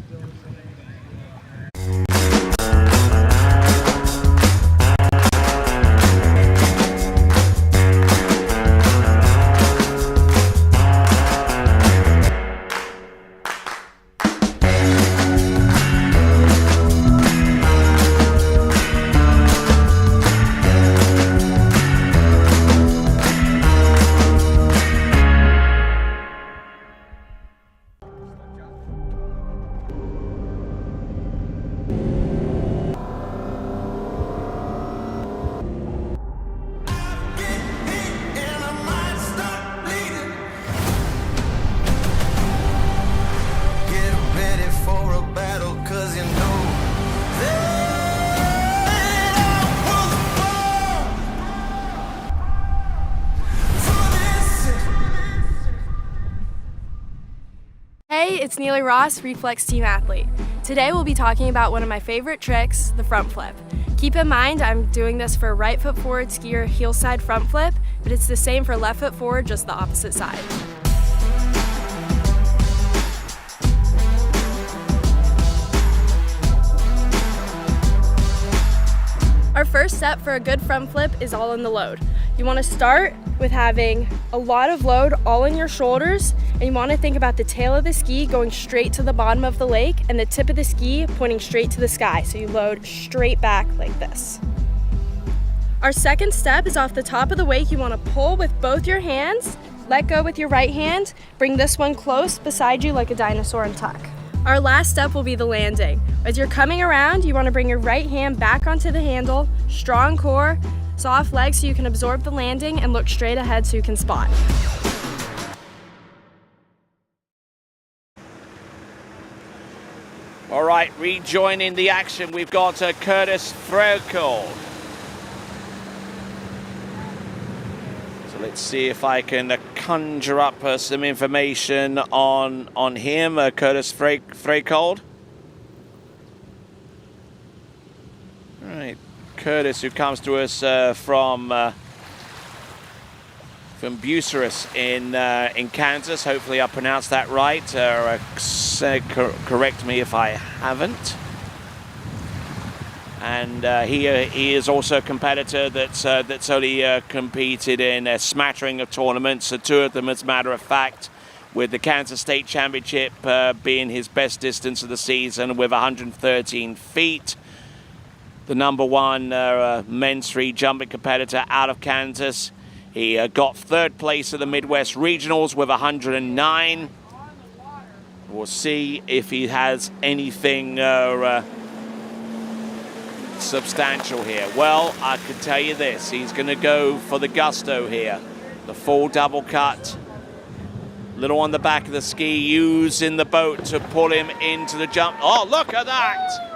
It's Neely Ross, Reflex Team Athlete. Today we'll be talking about one of my favorite tricks, the front flip. Keep in mind I'm doing this for right foot forward skier heel side front flip, but it's the same for left foot forward, just the opposite side. Our first step for a good front flip is all in the load. You want to start with having a lot of load all in your shoulders, and you want to think about the tail of the ski going straight to the bottom of the lake and the tip of the ski pointing straight to the sky, so you load straight back like this. Our second step is off the top of the wake. You want to pull with both your hands, let go with your right hand, bring this one close beside you like a dinosaur and tuck. Our last step will be the landing. As you're coming around, you want to bring your right hand back onto the handle, strong core, soft legs so you can absorb the landing, and look straight ahead so you can spot. All right, rejoining the action, we've got Curtis Frelkold. So let's see if I can conjure up some information on him, Curtis Frelkold. All right, Curtis, who comes to us from from Bucyrus in Kansas. Hopefully I pronounced that right. Correct me if I haven't. And he is also a competitor that's only competed in a smattering of tournaments, so 2 of them, as a matter of fact, with the Kansas State Championship being his best distance of the season with 113 feet. The number 1 men's free jumping competitor out of Kansas. He got 3rd place at the Midwest Regionals with 109. We'll see if he has anything substantial here. Well, I can tell you this, he's going to go for the gusto here. The full double cut. Little on the back of the ski, using the boat to pull him into the jump. Oh, look at that!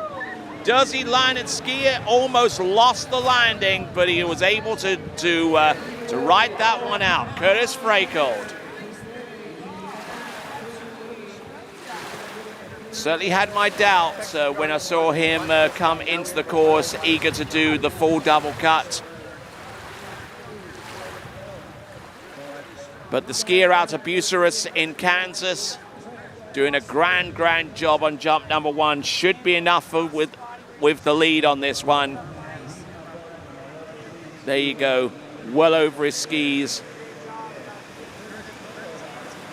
Does he land and ski it? Almost lost the landing, but he was able to ride that one out. Curtis Freikold. Certainly had my doubts when I saw him come into the course eager to do the full double cut. But the skier out of Bucyrus in Kansas doing a grand job on jump number 1. Should be enough with the lead on this one. There you go, well over his skis.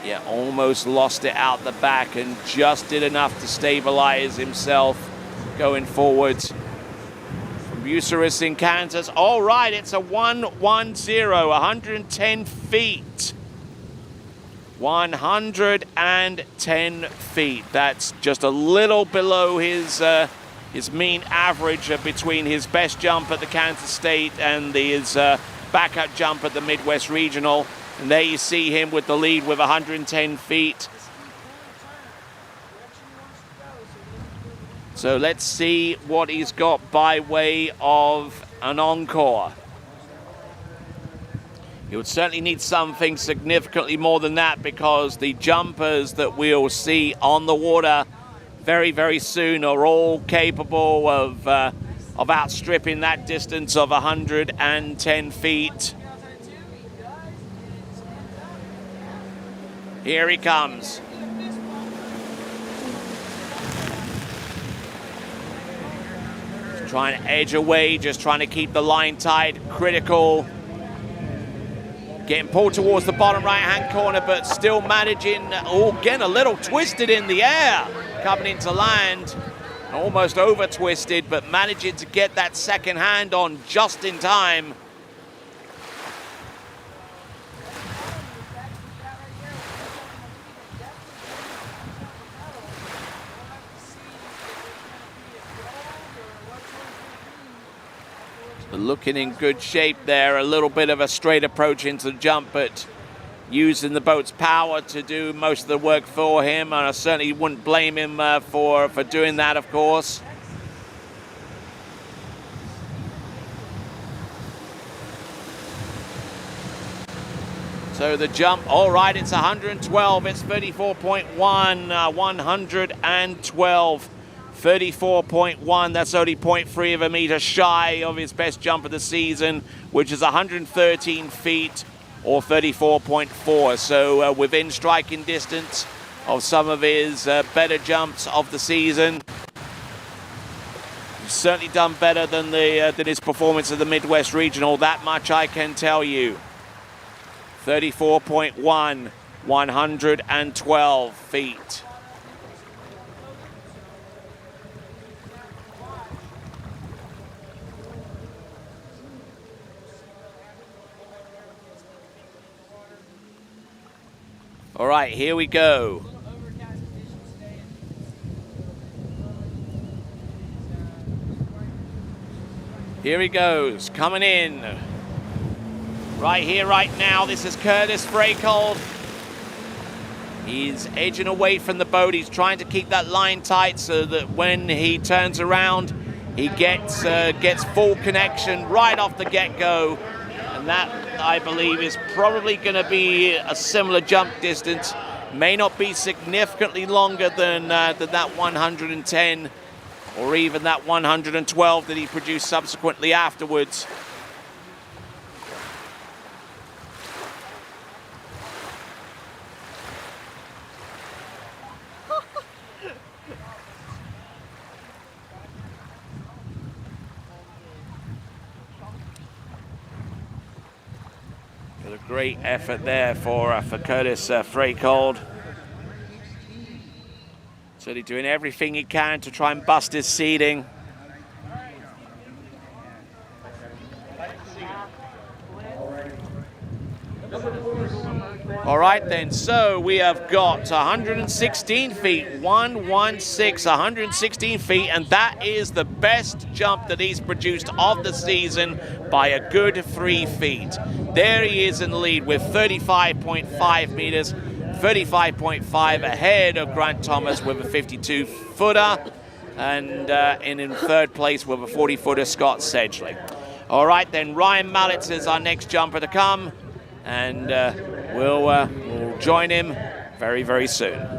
Yeah, almost lost it out the back and just did enough to stabilize himself going forwards. From Bucyrus in Kansas. All right, it's a 110, 110 feet. 110 feet. That's just a little below his mean average between his best jump at the Kansas State and his backup jump at the Midwest Regional. And there you see him with the lead with 110 feet. So let's see what he's got by way of an encore. He would certainly need something significantly more than that, because the jumpers that we'll see on the water very, very soon are all capable of outstripping that distance of 110 feet. Here he comes. Just trying to edge away, just trying to keep the line tight, critical. Getting pulled towards the bottom right-hand corner, but still managing, getting a little twisted in the air, coming into land. Almost over-twisted, but managing to get that second hand on just in time. Looking in good shape there, a little bit of a straight approach into the jump, but using the boat's power to do most of the work for him, and I certainly wouldn't blame him for doing that, of course. So the jump, all right, it's 112, it's 34.1, 112. 34.1, that's only 0.3 of a meter shy of his best jump of the season, which is 113 feet or 34.4. So within striking distance of some of his better jumps of the season. He's certainly done better than his performance at the Midwest Regional, that much I can tell you. 34.1, 112 feet. All right, here we go. Here he goes, coming in. Right here, right now, this is Curtis Freikold. He's edging away from the boat. He's trying to keep that line tight so that when he turns around, he gets full connection right off the get-go. And that, I believe, is probably going to be a similar jump distance. May not be significantly longer than that 110 or even that 112 that he produced subsequently afterwards. But a great effort there for Curtis Freakold. Certainly doing everything he can to try and bust his seeding. All right then, so we have got 116 feet, 116, 116 feet, and that is the best jump that he's produced of the season by a good 3 feet. There he is in the lead with 35.5 meters, 35.5 ahead of Grant Thomas with a 52-footer, and in third place with a 40-footer, Scott Sedgley. All right then, Ryan Mallett is our next jumper to come, and we'll join him very, very soon.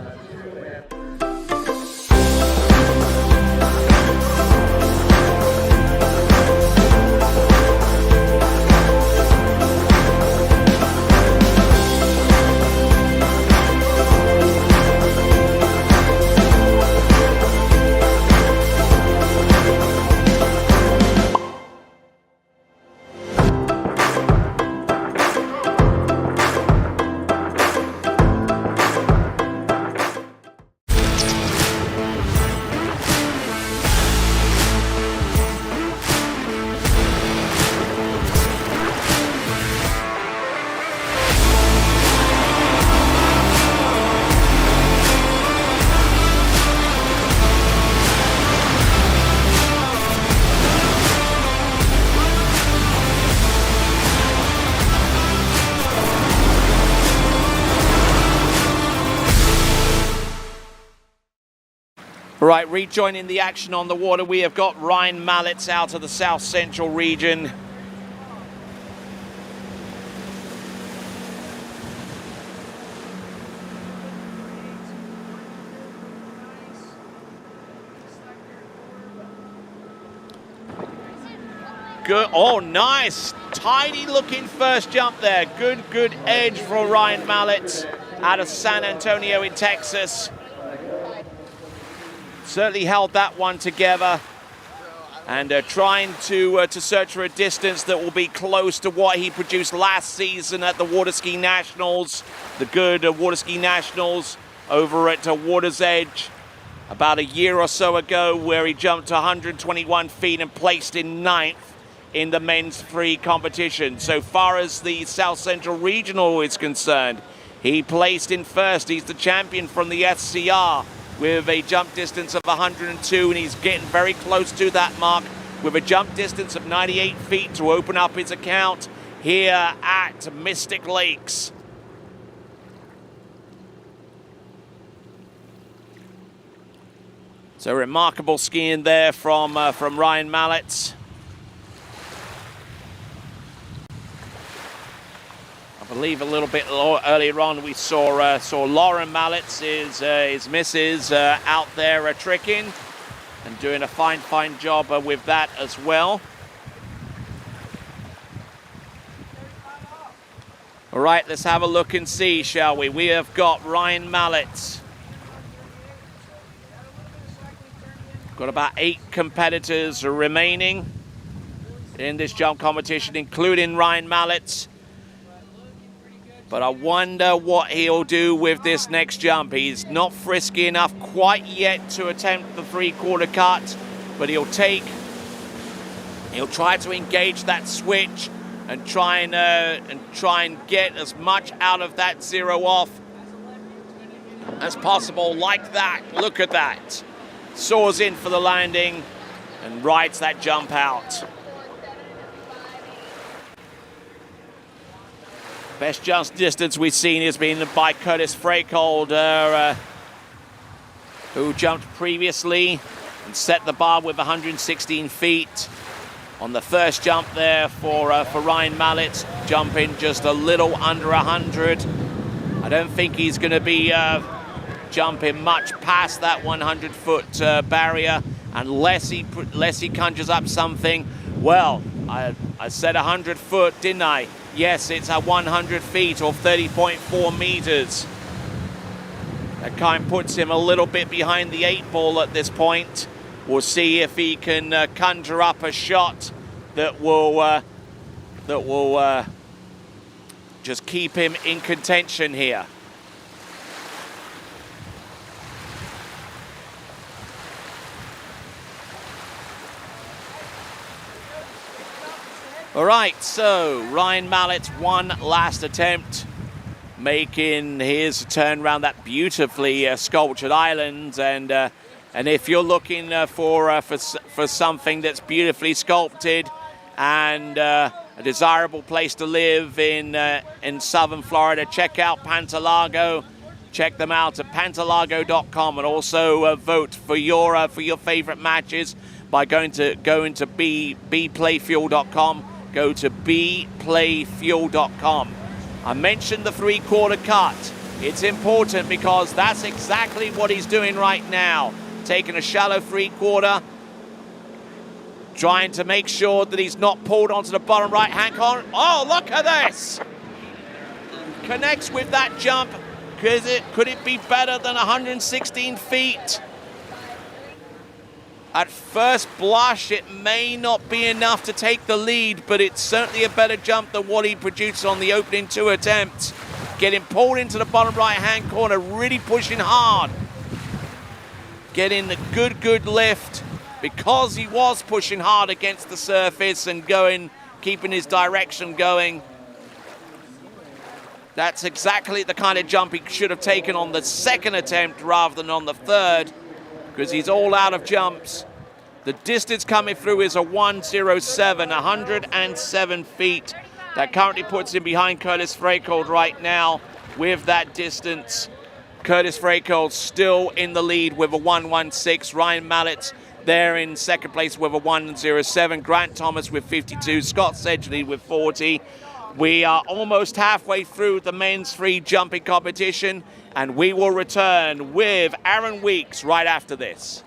Right, rejoining the action on the water, we have got Ryan Mallett out of the South Central region. Good, oh nice, tidy looking first jump there. Good edge for Ryan Mallett out of San Antonio in Texas. Certainly held that one together, and trying to search for a distance that will be close to what he produced last season at the Waterskiing Nationals, the Good Waterskiing Nationals over at Water's Edge about a year or so ago, where he jumped 121 feet and placed in 9th in the men's free competition. So far as the South Central Regional is concerned, he placed in first. He's the champion from the SCR with a jump distance of 102, and he's getting very close to that mark with a jump distance of 98 feet to open up his account here at Mystic Lakes. So remarkable skiing there from Ryan Mallett. I believe a little bit earlier on we saw Lauren Mallett, his missus, out there tricking and doing a fine job with that as well. All right, let's have a look and see, shall we? We have got Ryan Mallett. Got about 8 competitors remaining in this jump competition, including Ryan Mallett. But I wonder what he'll do with this next jump. He's not frisky enough quite yet to attempt the 3/4 cut, but he'll try to engage that switch and try and get as much out of that zero off as possible, like that. Look at that. Soars in for the landing and rides that jump out. Best jump distance we've seen has been by Curtis Freakold, who jumped previously and set the bar with 116 feet. On the first jump there for Ryan Mallett, jumping just a little under 100. I don't think he's going to be jumping much past that 100-foot barrier unless he conjures up something. Well, I said 100 foot, didn't I? Yes, it's at 100 feet or 30.4 meters. That kind of puts him a little bit behind the 8 ball at this point. We'll see if he can conjure up a shot that will just keep him in contention here. All right, so Ryan Mallett's one last attempt, making his turn around that beautifully sculptured island. And if you're looking for something that's beautifully sculpted and a desirable place to live in southern Florida, check out Pantalago. Check them out at pantalago.com, and also vote for your favorite matches by going to bplayfuel.com. Go to bplayfuel.com. I mentioned the 3/4 cut. It's important because that's exactly what he's doing right now. Taking a shallow 3/4, trying to make sure that he's not pulled onto the bottom right-hand corner. Oh, look at this! Connects with that jump. Could it be better than 116 feet? At first blush, it may not be enough to take the lead, but it's certainly a better jump than what he produced on the opening 2 attempts. Getting pulled into the bottom right-hand corner, really pushing hard. Getting a good lift because he was pushing hard against the surface and keeping his direction going. That's exactly the kind of jump he should have taken on the 2nd attempt rather than on the 3rd, because he's all out of jumps. The distance coming through is a 107, 107 feet. That currently puts him behind Curtis Freikold right now with that distance. Curtis Freikold still in the lead with a 116. Ryan Mallett there in 2nd place with a 107. Grant Thomas with 52. Scott Sedgley with 40. We are almost halfway through the men's free jumping competition, and we will return with Aaron Weeks right after this.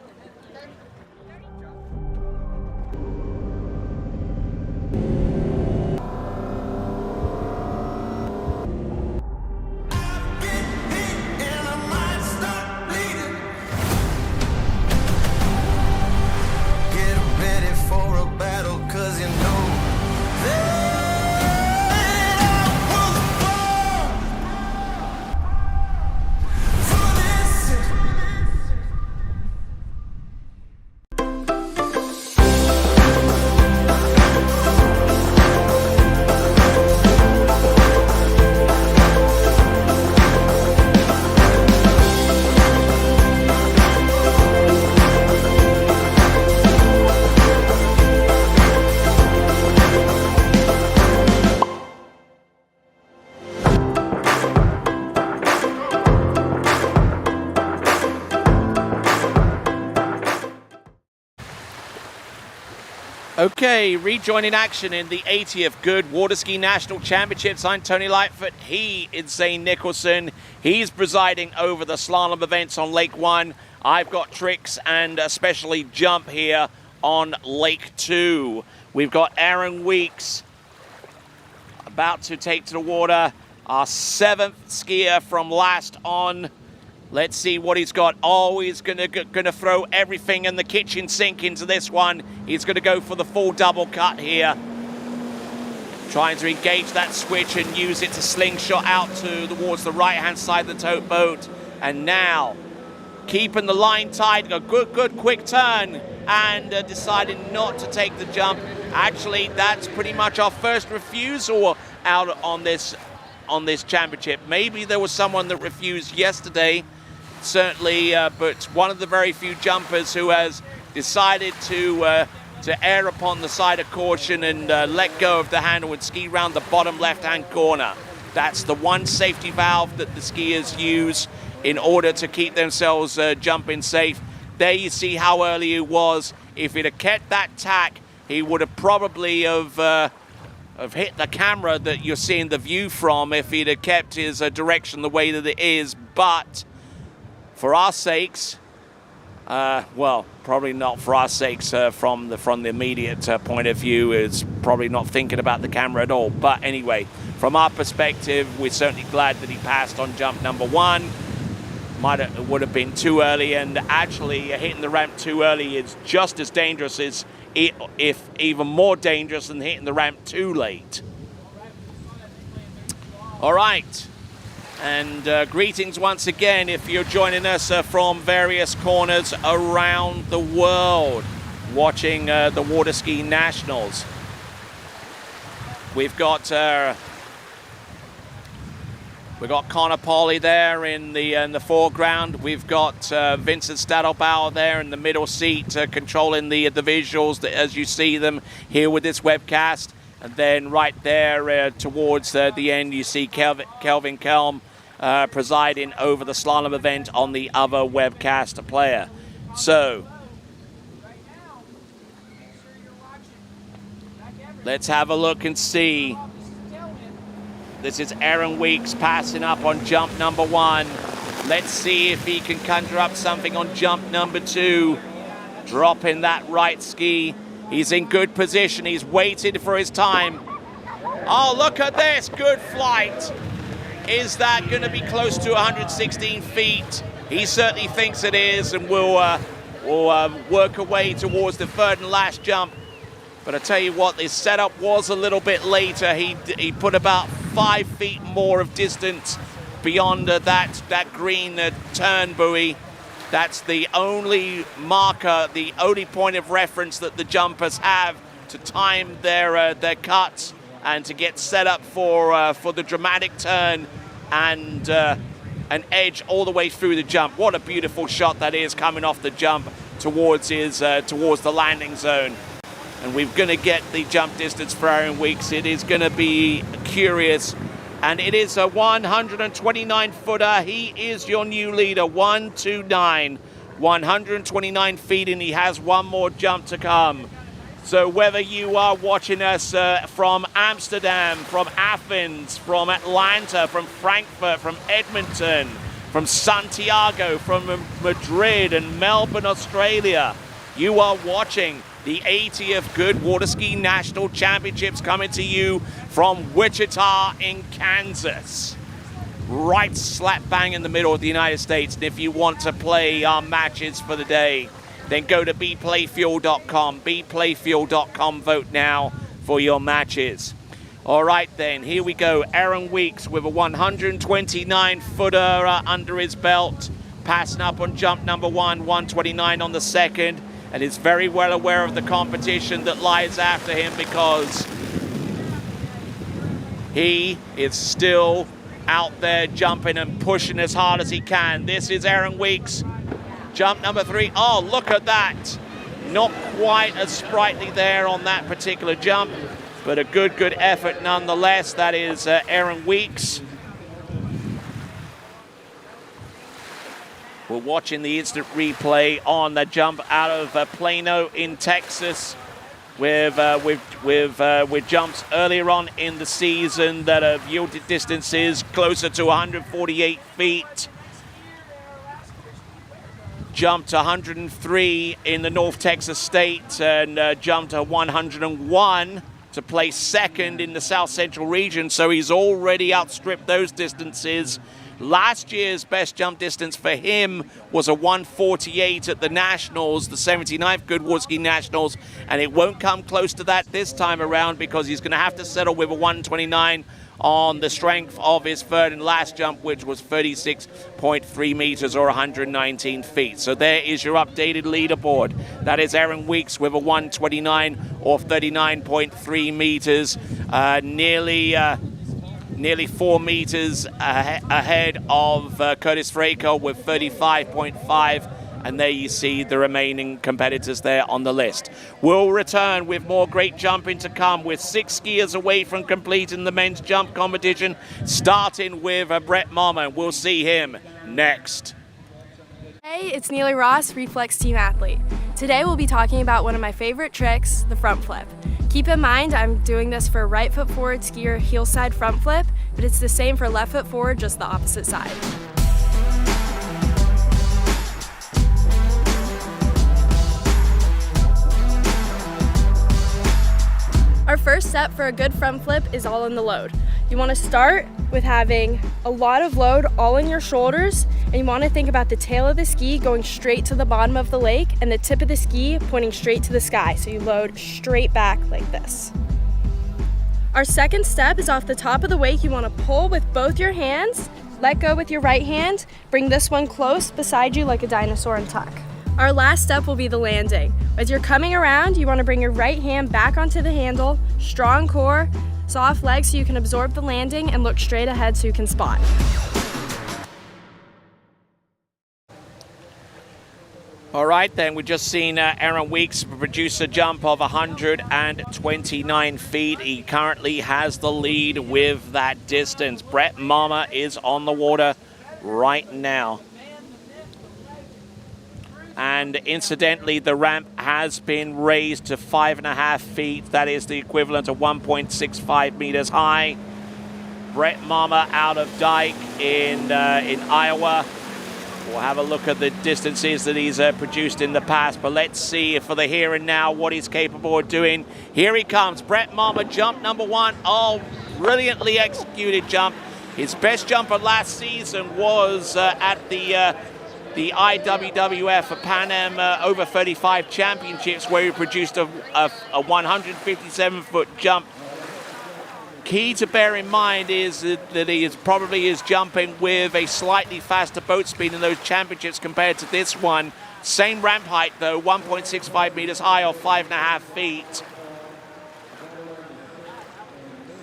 Okay, rejoining action in the 80th Goode Waterskiing National Championships. I'm Tony Lightfoot. He is Zane Nicholson. He's presiding over the slalom events on Lake 1. I've got tricks and especially jump here on Lake 2. We've got Aaron Weeks about to take to the water. Our 7th skier from last on. Let's see what he's got. Oh, he's gonna throw everything in the kitchen sink into this one. He's gonna go for the full double cut here. Trying to engage that switch and use it to slingshot out towards the right-hand side of the tote boat. And now, keeping the line tight, a good quick turn, and deciding not to take the jump. Actually, that's pretty much our first refusal out on this championship. Maybe there was someone that refused yesterday, certainly, but one of the very few jumpers who has decided to err upon the side of caution and let go of the handle and ski round the bottom left-hand corner. That's the one safety valve that the skiers use in order to keep themselves jumping safe. There you see how early he was. If he'd have kept that tack, he would have probably have hit the camera that you're seeing the view from if he'd have kept his direction the way that it is. But for our sakes, well, probably not for our sakes from the immediate point of view, is probably not thinking about the camera at all. But anyway, from our perspective, we're certainly glad that he passed on jump number 1. Would have been too early, and actually hitting the ramp too early is just as dangerous as, if even more dangerous than hitting the ramp too late. All right. And greetings once again if you're joining us from various corners around the world watching the Waterskiing Nationals. We've got Connor Pauley there in the foreground. We've got Vincent Stadelbauer there in the middle seat controlling the visuals as you see them here with this webcast. And then right there towards the end, you see Kelvin Kelm presiding over the slalom event on the other webcast player. So let's have a look and see. This is Aaron Weeks passing up on jump number 1. Let's see if he can conjure up something on jump number 2. Dropping that right ski. He's in good position. He's waited for his time. Oh, look at this. Good flight. Is that going to be close to 116 feet? He certainly thinks it is, and will work away towards the third and last jump. But I tell you what, this setup was a little bit later. He put about 5 feet more of distance beyond that green turn buoy. That's the only marker, the only point of reference that the jumpers have to time their cuts and to get set up for the dramatic turn and an edge all the way through the jump. What a beautiful shot that is coming off the jump towards the landing zone. And we're going to get the jump distance for Aaron Weeks. It is going to be curious. And it is a 129-footer. He is your new leader, 129. 129 feet, and he has one more jump to come. So whether you are watching us from Amsterdam, from Athens, from Atlanta, from Frankfurt, from Edmonton, from Santiago, from Madrid and Melbourne, Australia, you are watching the 80th Goode Waterskiing National Championships coming to you from Wichita in Kansas. Right slap bang in the middle of the United States. And if you want to play our matches for the day, then go to bplayfuel.com. bplayfuel.com. Vote now for your matches. All right, then, here we go. Aaron Weeks with a 129-footer under his belt, passing up on jump number 1, 129 on the second. And is very well aware of the competition that lies after him because he is still out there jumping and pushing as hard as he can. This is Aaron Weeks. Jump number 3. Oh, look at that. Not quite as sprightly there on that particular jump, but a good effort nonetheless. That is Aaron Weeks. We're watching the instant replay on the jump out of Plano in Texas with jumps earlier on in the season that have yielded distances closer to 148 feet. Jumped 103 in the North Texas state and jumped to 101 to place second in the South Central region. So he's already outstripped those distances. Last year's best jump distance for him was a 148 at the Nationals, the 79th Goode Waterskiing Nationals, and it won't come close to that this time around because he's going to have to settle with a 129 on the strength of his third and last jump, which was 36.3 meters or 119 feet. So there is your updated leaderboard. That is Aaron Weeks with a 129 or 39.3 meters, nearly 4 meters ahead of Curtis Fraker with 35.5. And there you see the remaining competitors there on the list. We'll return with more great jumping to come, with 6 skiers away from completing the men's jump competition, starting with Brett Mama. We'll see him next. Hey, it's Neely Ross, Reflex Team Athlete. Today we'll be talking about one of my favorite tricks, the front flip. Keep in mind I'm doing this for right foot forward skier heel side front flip, but it's the same for left foot forward, just the opposite side. Our first step for a good front flip is all in the load. You want to start with having a lot of load all in your shoulders, and you want to think about the tail of the ski going straight to the bottom of the lake and the tip of the ski pointing straight to the sky. So you load straight back like this. Our second step is off the top of the wake. You want to pull with both your hands, let go with your right hand, bring this one close beside you like a dinosaur and tuck. Our last step will be the landing. As you're coming around, you want to bring your right hand back onto the handle, strong core, soft legs so you can absorb the landing, and look straight ahead so you can spot. All right, then, we've just seen Aaron Weeks produce a jump of 129 feet. He currently has the lead with that distance. Brett Mama is on the water right now. And incidentally, the ramp has been raised to 5.5 feet. That is the equivalent of 1.65 meters high. Brett Mama out of Dyke in Iowa. We'll have a look at the distances that he's produced in the past, but let's see for the here and now what he's capable of doing. Here he comes, Brett Mama, jump number 1. Oh, brilliantly executed jump. His best jump of last season was at the IWWF Pan Am over 35 championships, where he produced a 157-foot jump. Key to bear in mind is that he probably is jumping with a slightly faster boat speed in those championships compared to this one. Same ramp height though, 1.65 meters high or 5.5 feet.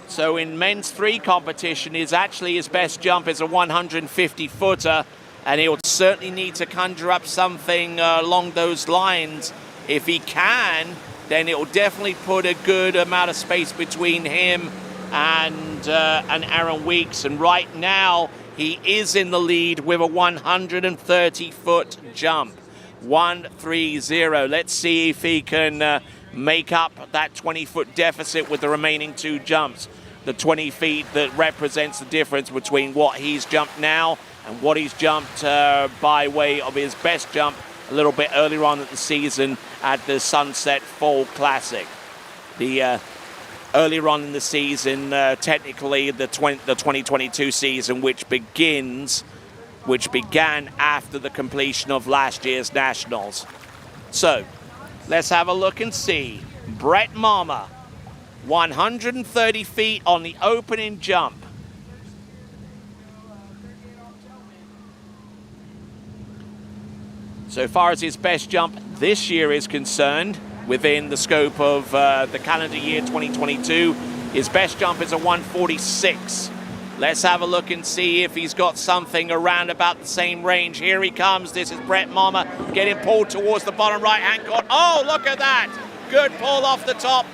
So in men's 3 competition, his best jump is a 150-footer, and he'll certainly need to conjure up something along those lines. If he can, then it will definitely put a good amount of space between him and Aaron Weeks. And right now, he is in the lead with a 130-foot jump. 130. Let's see if he can make up that 20-foot deficit with the remaining 2 jumps. The 20 feet that represents the difference between what he's jumped now and what he's jumped by way of his best jump a little bit earlier on in the season at the Sunset Fall Classic. Earlier on in the season, technically the 2022 season, which began after the completion of last year's Nationals. So, let's have a look and see. Brett Mama, 130 feet on the opening jump. So far as his best jump this year is concerned, within the scope of the calendar year 2022, his best jump is a 146. Let's have a look and see if he's got something around about the same range. Here he comes. This is Brett Mama getting pulled towards the bottom right-hand corner. Oh, look at that. Good pull off the top,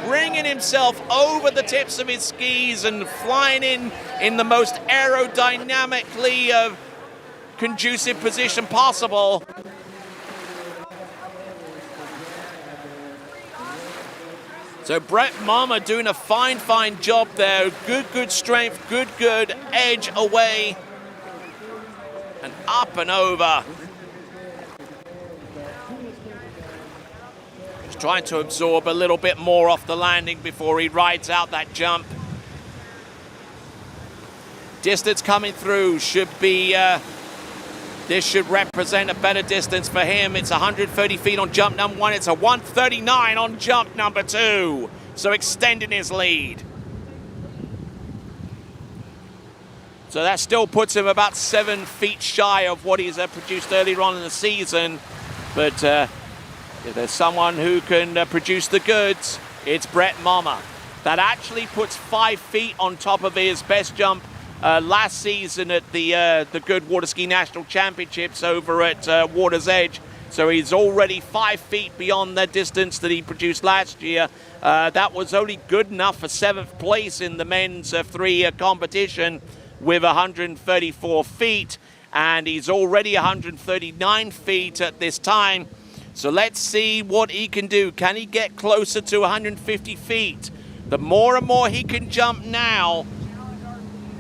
bringing himself over the tips of his skis and flying in the most aerodynamically conducive position possible. So Brett Mama doing a fine job there. Good strength, good edge away and up and over. Just trying to absorb a little bit more off the landing before he rides out that jump. Distance coming through should be, this should represent a better distance for him. It's 130 feet on jump number 1. It's a 139 on jump number 2. So extending his lead. So that still puts him about 7 feet shy of what he's produced earlier on in the season. But if there's someone who can produce the goods, it's Brett Mama. That actually puts 5 feet on top of his best jump last season at the Goode Waterskiing National Championships over at Water's Edge. So he's already 5 feet beyond the distance that he produced last year. That was only good enough for 7th place in the men's 3 competition with 134 feet. And he's already 139 feet at this time. So let's see what he can do. Can he get closer to 150 feet? The more and more he can jump now,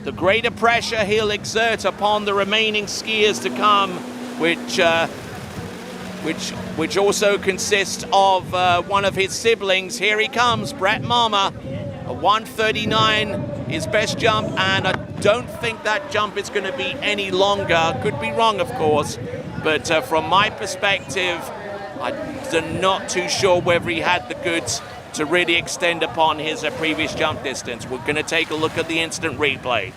the greater pressure he'll exert upon the remaining skiers to come, which also consists of one of his siblings. Here he comes, Brett Mama, a 139, his best jump, and I don't think that jump is going to be any longer. Could be wrong, of course, but from my perspective, I'm not too sure whether he had the goods to really extend upon his previous jump distance. We're going to take a look at the instant replay.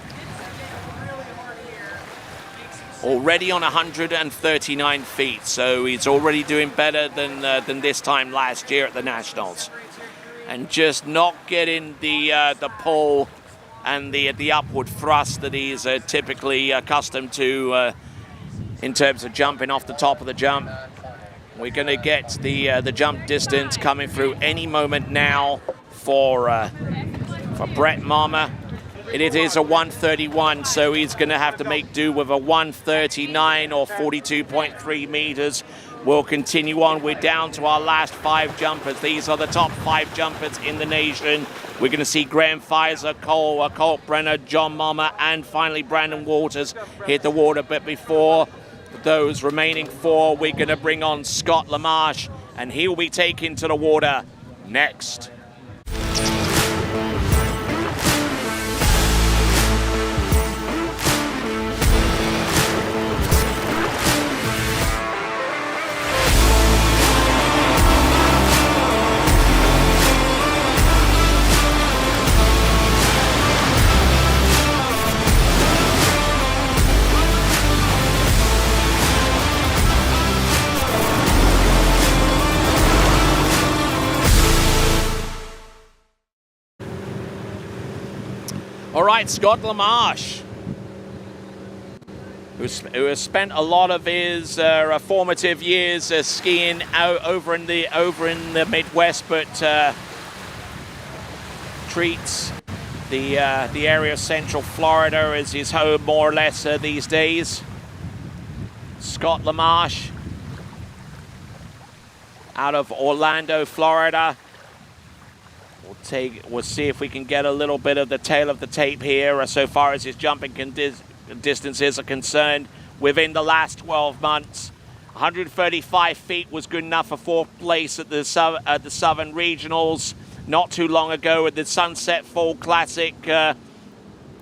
Already on 139 feet, so he's already doing better than this time last year at the Nationals. And just not getting the pull and the upward thrust that he's typically accustomed to in terms of jumping off the top of the jump. We're going to get the jump distance coming through any moment now for Brett Marmer. It is a 131, so he's going to have to make do with a 139 or 42.3 meters. We'll continue on. We're down to our last 5 jumpers. These are the top 5 jumpers in the nation. We're going to see Graham Pfizer, Colt Brenner, John Marmer, and finally Brandon Waters hit the water. But before those remaining 4, we're going to bring on Scott LaMarche, and he'll be taken to the water next. All right, Scott LaMarche, who has spent a lot of his formative years skiing out over in the Midwest, but treats the area of Central Florida as his home more or less these days. Scott LaMarche out of Orlando, Florida. We'll see if we can get a little bit of the tail of the tape here so far as his jumping distances are concerned within the last 12 months. 135 feet was good enough for 4th place at the Southern Regionals not too long ago at the Sunset Fall Classic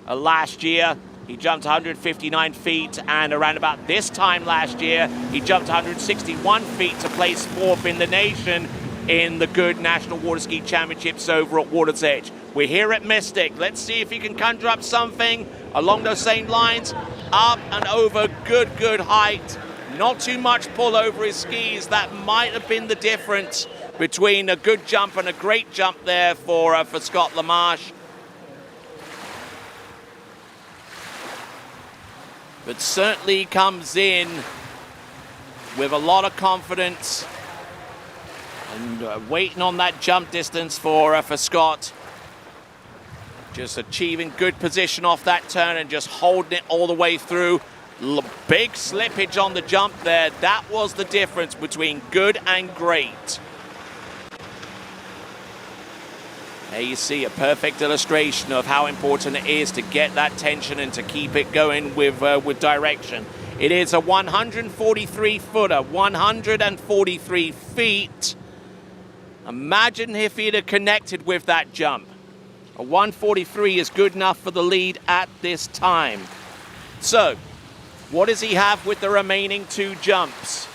last year. He jumped 159 feet, and around about this time last year, he jumped 161 feet to place 4th in the nation in the Goode National Waterski Championships over at Water's Edge. We're here at Mystic. Let's see if he can conjure up something along those same lines. Up and over, good height. Not too much pull over his skis. That might have been the difference between a good jump and a great jump there for Scott LaMarche. But certainly comes in with a lot of confidence. And waiting on that jump distance for Scott. Just achieving good position off that turn and just holding it all the way through. Big slippage on the jump there. That was the difference between good and great. There you see a perfect illustration of how important it is to get that tension and to keep it going with direction. It is a 143-footer, 143 feet. Imagine if he'd have connected with that jump. A 143 is good enough for the lead at this time. So, what does he have with the remaining 2 jumps?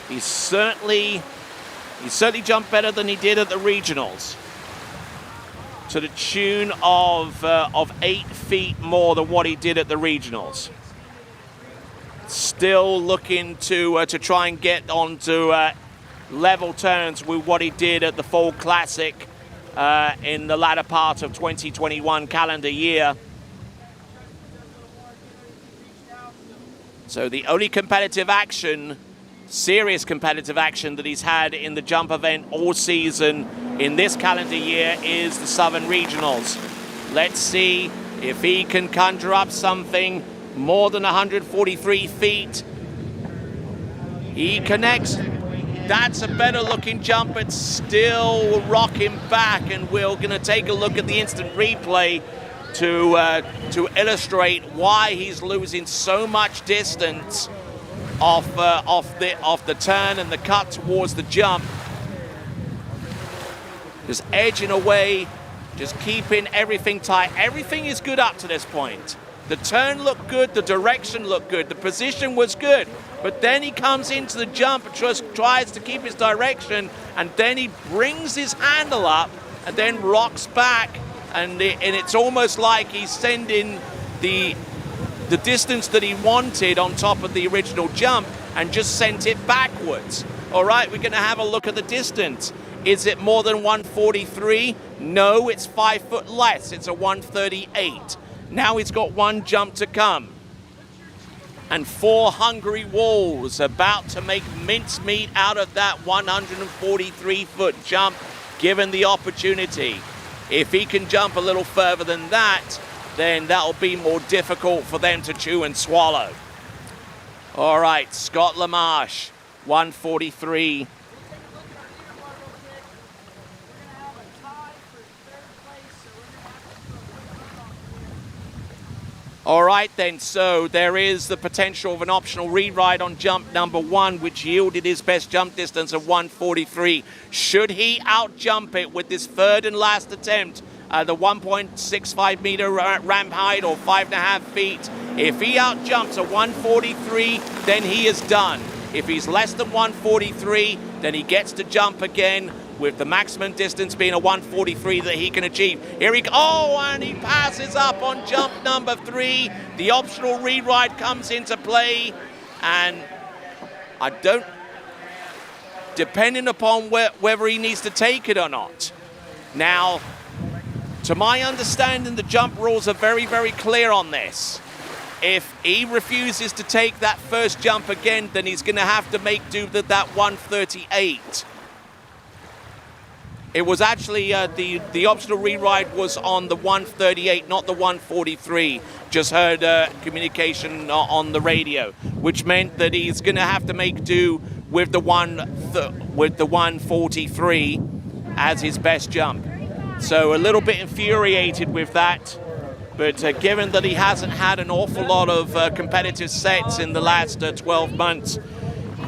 He certainly jumped better than he did at the regionals, to the tune of 8 feet more than what he did at the regionals. Still looking to try and get onto level turns with what he did at the Fall Classic in the latter part of 2021 calendar year. So the only competitive action, serious competitive action that he's had in the jump event all season in this calendar year is the Southern Regionals. Let's see if he can conjure up something more than 143 feet. He connects. That's a better looking jump, but still rocking back, and we're going to take a look at the instant replay to illustrate why he's losing so much distance off the turn and the cut towards the jump. Just edging away, just keeping everything tight. Everything is good up to this point. The turn looked good, the direction looked good, the position was good. But then he comes into the jump and just tries to keep his direction, and then he brings his handle up and then rocks back, and it's almost like he's sending the distance that he wanted on top of the original jump and just sent it backwards. All right, we're going to have a look at the distance. Is it more than 143? No, it's 5 foot less. It's a 138. Now he's got one jump to come. And 4 hungry wolves about to make mincemeat out of that 143-foot jump, given the opportunity. If he can jump a little further than that, then that'll be more difficult for them to chew and swallow. All right, Scott LaMarche, 143. All right then, so there is the potential of an optional reride on jump number 1, which yielded his best jump distance of 143. Should he out-jump it with this third and last attempt, the 1.65 meter ramp height or 5.5 feet? If he out-jumps a 143, then he is done. If he's less than 143, then he gets to jump again, with the maximum distance being a 143 that he can achieve. Here he goes. Oh, and he passes up on jump number 3. The optional reride comes into play, and I don't, depending upon whether he needs to take it or not. Now, to my understanding, the jump rules are very, very clear on this. If he refuses to take that first jump again, then he's going to have to make do with that 138. It was actually, the optional reride was on the 138, not the 143. Just heard communication on the radio, which meant that he's going to have to make do with the 143 as his best jump. So a little bit infuriated with that, but given that he hasn't had an awful lot of competitive sets in the last 12 months,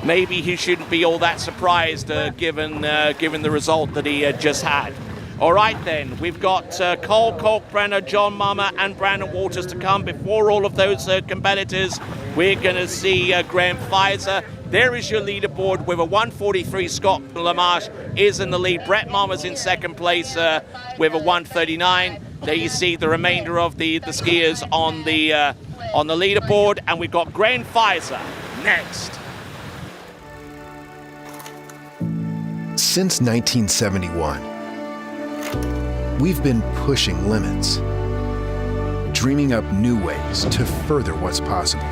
maybe he shouldn't be all that surprised given the result that he just had. All right then, we've got Cole Kalkbrenner, John Mummer and Brandon Walters to come. Before all of those competitors, we're going to see Graham Pfizer. There is your leaderboard with a 143. Scott LaMarche is in the lead. Brett Mummer's in second place with a 139. There you see the remainder of the skiers on the leaderboard, and we've got Graham Pfizer next. Since 1971, we've been pushing limits, dreaming up new ways to further what's possible.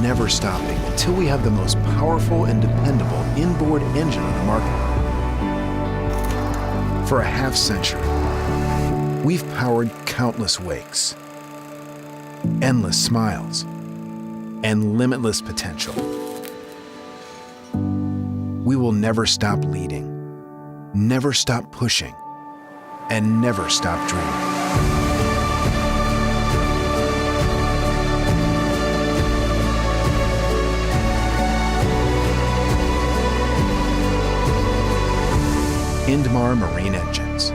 Never stopping until we have the most powerful and dependable inboard engine on the market. For a half century, we've powered countless wakes, endless smiles, and limitless potential. We will never stop leading, never stop pushing, and never stop dreaming. Indmar Marine Engines,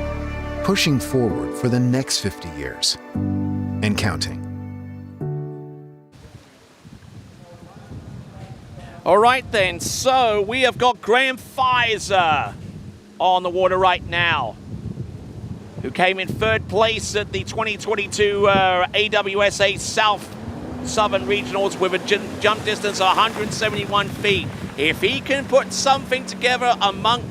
pushing forward for the next 50 years and counting. All right then, so we have got Graham Pfizer on the water right now, who came in third place at the 2022 AWSA Southern Regionals with a jump distance of 171 feet. If he can put something together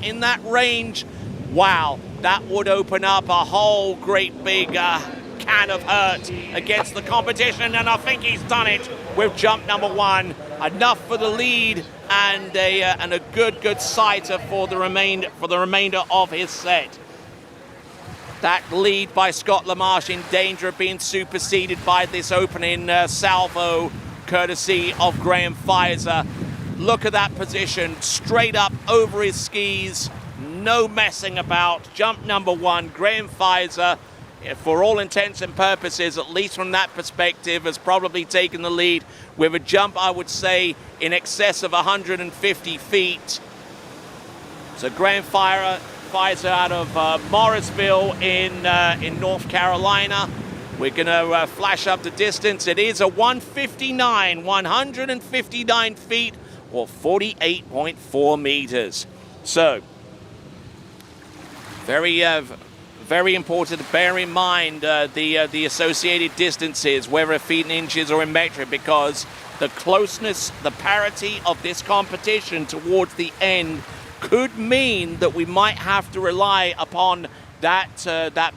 in that range, wow, that would open up a whole great big can of hurt against the competition, and I think he's done it with jump number 1. Enough for the lead and a good sighter for the remainder of his set. That lead by Scott LaMarche in danger of being superseded by this opening salvo, courtesy of Graham Pfizer. Look at that position, straight up over his skis, no messing about. Jump number 1, Graham Pfizer, for all intents and purposes, at least from that perspective, has probably taken the lead with a jump, I would say, in excess of 150 feet. So Graham Pfizer out of Morrisville in North Carolina. We're going to flash up the distance. It is a 159 feet, or 48.4 meters. So, very important to bear in mind the associated distances, whether feet and inches or in metric, because the closeness, the parity of this competition towards the end could mean that we might have to rely upon that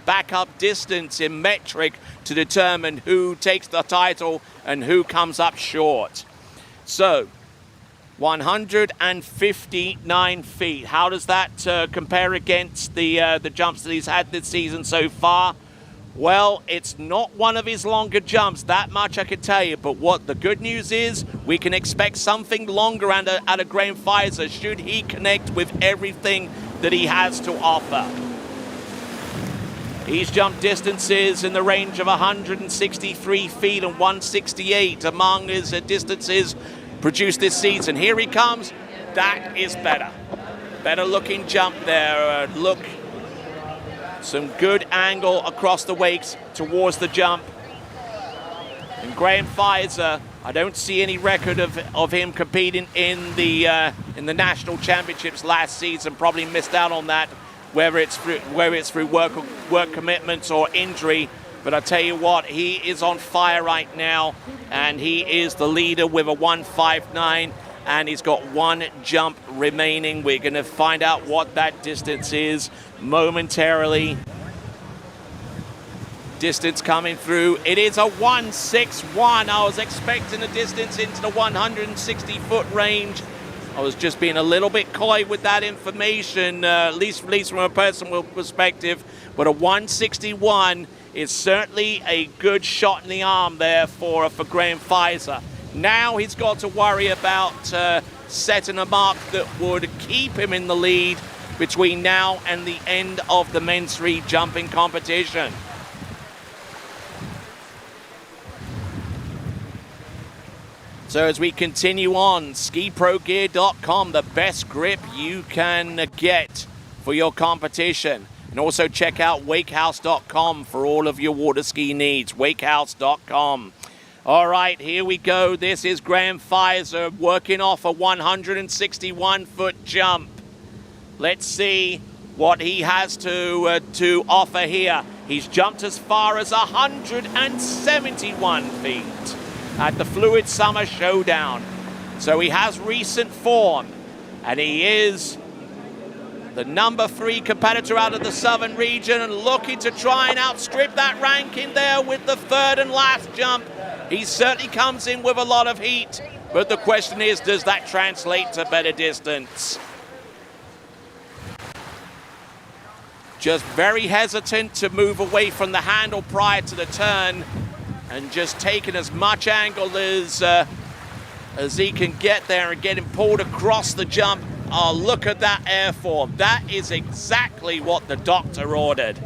backup distance in metric to determine who takes the title and who comes up short. So, 159 feet. How does that compare against the jumps that he's had this season so far? Well, it's not one of his longer jumps, that much I can tell you. But what the good news is, we can expect something longer out of Graham Pfizer should he connect with everything that he has to offer. He's jumped distances in the range of 163 feet and 168 among his distances produced this season. Here he comes. That is better. Better looking jump there. Look, some good angle across the wakes towards the jump. And Graham Pfizer, I don't see any record of him competing in the national championships last season. Probably missed out on that, whether it's through work commitments or injury. But I tell you what, he is on fire right now, and he is the leader with a 159, and he's got one jump remaining. We're going to find out what that distance is momentarily. Distance coming through. It is a 161. I was expecting a distance into the 160-foot range. I was just being a little bit coy with that information, at least from a personal perspective. But a 161 is certainly a good shot in the arm there for Graham Pfizer. Now he's got to worry about setting a mark that would keep him in the lead between now and the end of the men's free jumping competition. So as we continue on, skiprogear.com, the best grip you can get for your competition. And also check out wakehouse.com for all of your water ski needs, wakehouse.com. All right, here we go. This is Graham Pfizer working off a 161-foot jump. Let's see what he has to offer here. He's jumped as far as 171 feet at the Fluid Summer Showdown. So he has recent form, and he is the number 3 competitor out of the southern region and looking to try and outstrip that ranking there with the third and last jump. He certainly comes in with a lot of heat, but the question is, does that translate to better distance? Just very hesitant to move away from the handle prior to the turn, and just taking as much angle as he can get there and getting pulled across the jump. Oh, look at that airform. That is exactly what the doctor ordered.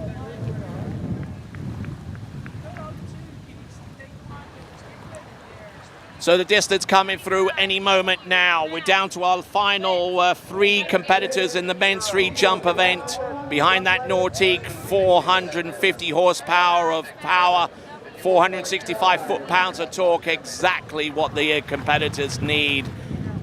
So the distance coming through any moment now. We're down to our final 3 competitors in the men's free jump event. Behind that Nautique, 450 horsepower of power, 465 foot-pounds of torque, exactly what the competitors need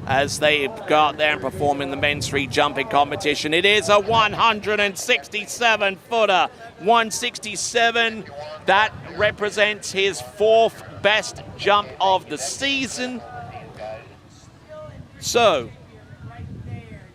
as they go out there and perform in the men's free jumping competition. It is a 167-footer. 167, that represents his 4th best jump of the season. So,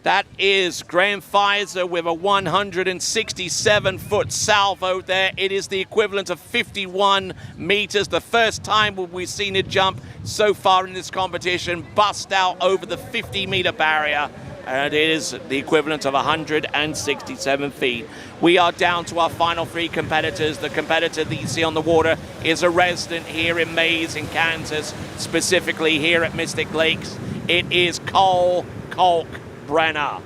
that is Graham Pfizer with a 167-foot salvo there. It is the equivalent of 51 meters. The first time we've seen it jump so far in this competition, bust out over the 50-meter barrier. And it is the equivalent of 167 feet. We are down to our final 3 competitors. The competitor that you see on the water is a resident here in Maize in Kansas, specifically here at Mystic Lakes. It is Cole Kalkbrenner.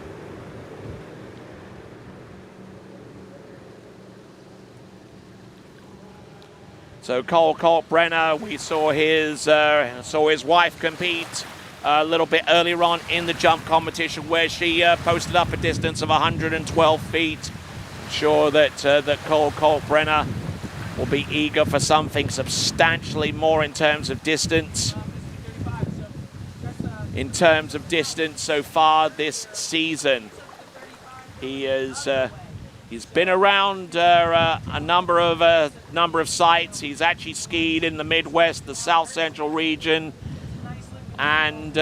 So Cole Kalkbrenner, we saw his wife compete a little bit earlier on in the jump competition, where she posted up a distance of 112 feet. I'm sure that Cole Kalkbrenner will be eager for something substantially more in terms of distance. In terms of distance so far this season, he's been around a number of sites. He's actually skied in the Midwest, the South Central region, and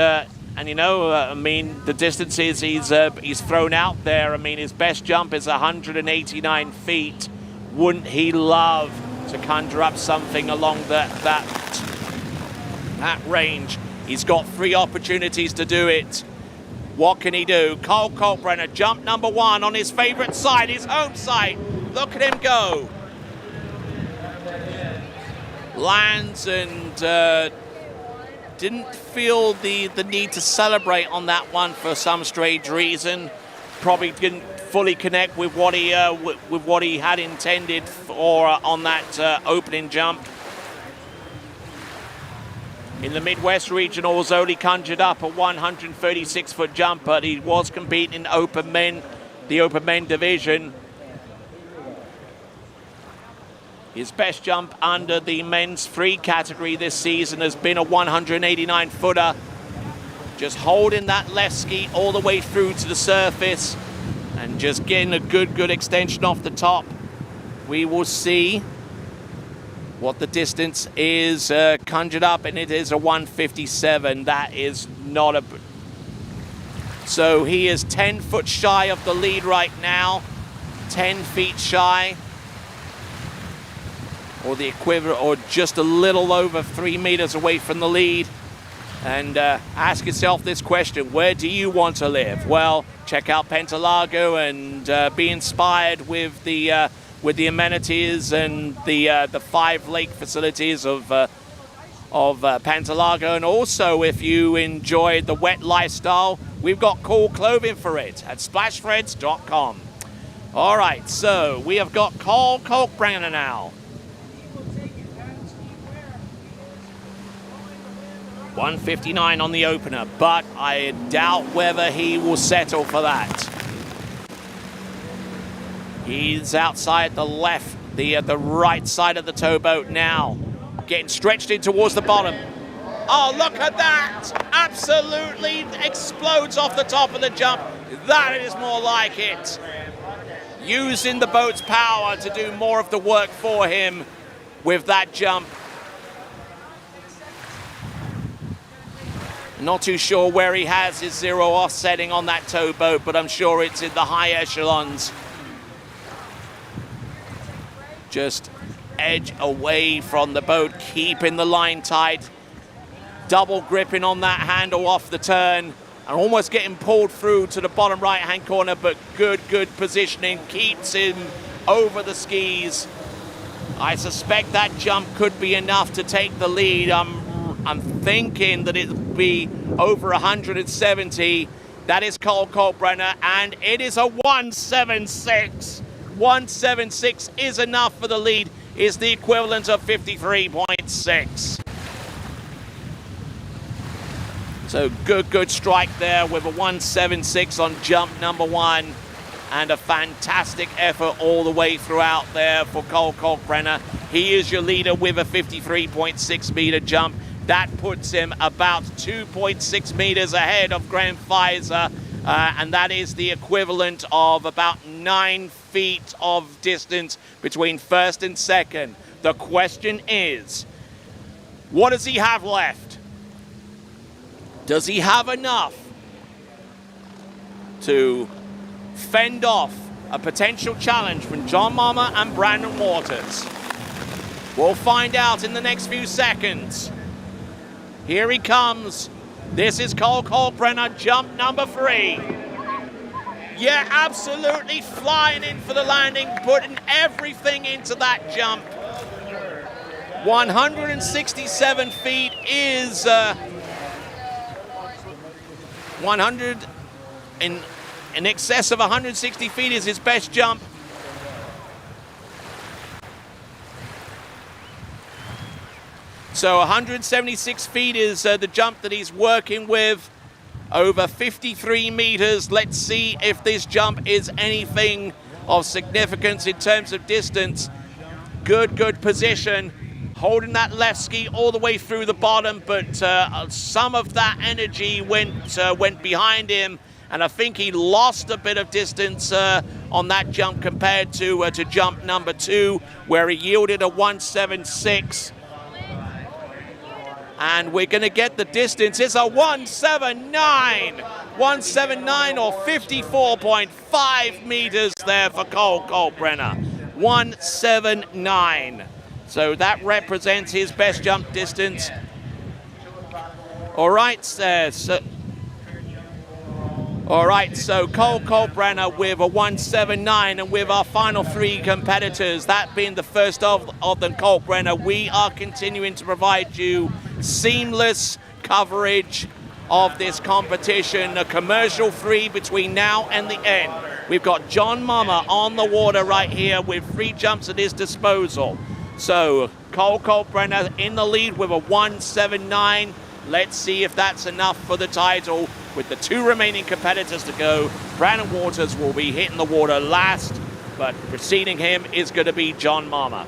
you know, I mean, the distances he's thrown out there. I mean, his best jump is 189 feet. Wouldn't he love to conjure up something along that range? He's got 3 opportunities to do it. What can he do? Cole Kalkbrenner, jump number 1 on his favorite side, his home side. Look at him go. Lands and didn't feel the need to celebrate on that one for some strange reason. Probably didn't fully connect with what he had intended for on that opening jump. In the Midwest Regionals, only conjured up a 136-foot jump, but he was competing in the open men division. His best jump under the men's free category this season has been a 189-footer. Just holding that left ski all the way through to the surface and just getting a good extension off the top. We will see what the distance is conjured up, and it is a 157. That is not a... So he is 10 foot shy of the lead right now. 10 feet shy. Or the equivalent, or just a little over 3 meters away from the lead. And ask yourself this question: where do you want to live? Well, check out Pentalago and be inspired with the amenities and the 5 lake facilities of Pentalago. And also, if you enjoy the wet lifestyle, we've got cool clothing for it at splashthreads.com. All right, so we have got Cole Kalkbrenner now. 159 on the opener, but I doubt whether he will settle for that. He's outside the left, the right side of the towboat now, getting stretched in towards the bottom. Oh, look at that! Absolutely explodes off the top of the jump. That is more like it. Using the boat's power to do more of the work for him with that jump. Not too sure where he has his zero offsetting on that towboat, but I'm sure it's in the high echelons. Just edge away from the boat, keeping the line tight. Double gripping on that handle off the turn, and almost getting pulled through to the bottom right-hand corner, but good positioning, keeps him over the skis. I suspect that jump could be enough to take the lead. I'm thinking that it'll be over 170. That is Cole Kalkbrenner, and it is a 176. 176 is enough for the lead, is the equivalent of 53.6. So good strike there with a 176 on jump number 1, and a fantastic effort all the way throughout there for Cole Kalkbrenner. He is your leader with a 53.6 meter jump. That puts him about 2.6 meters ahead of Graham Pfizer, and that is the equivalent of about 9 feet of distance between first and second. The question is, what does he have left? Does he have enough to fend off a potential challenge from John Mama and Brandon Waters? We'll find out in the next few seconds. Here he comes. This is Cole Kalkbrenner, jump number 3. Yeah, absolutely flying in for the landing, putting everything into that jump. 167 feet is 100 in excess of 160 feet is his best jump. So 176 feet is the jump that he's working with. Over 53 meters. Let's see if this jump is anything of significance in terms of distance. Good position. Holding that left ski all the way through the bottom, but some of that energy went behind him, and I think he lost a bit of distance on that jump compared to jump number 2, where he yielded a 176. And we're going to get the distance. It's a 179. 179 or 54.5 meters there for Cole Kalkbrenner. 179. So that represents his best jump distance. All right, so Cole Kalkbrenner with a 179, and with our final 3 competitors, that being the first of them, Kalkbrenner, we are continuing to provide you seamless coverage of this competition, a commercial-free between now and the end. We've got John Mama on the water right here with 3 jumps at his disposal. So Cole Kalkbrenner in the lead with a 179. Let's see if that's enough for the title. With the 2 remaining competitors to go, Brandon Waters will be hitting the water last, but preceding him is going to be John Mama.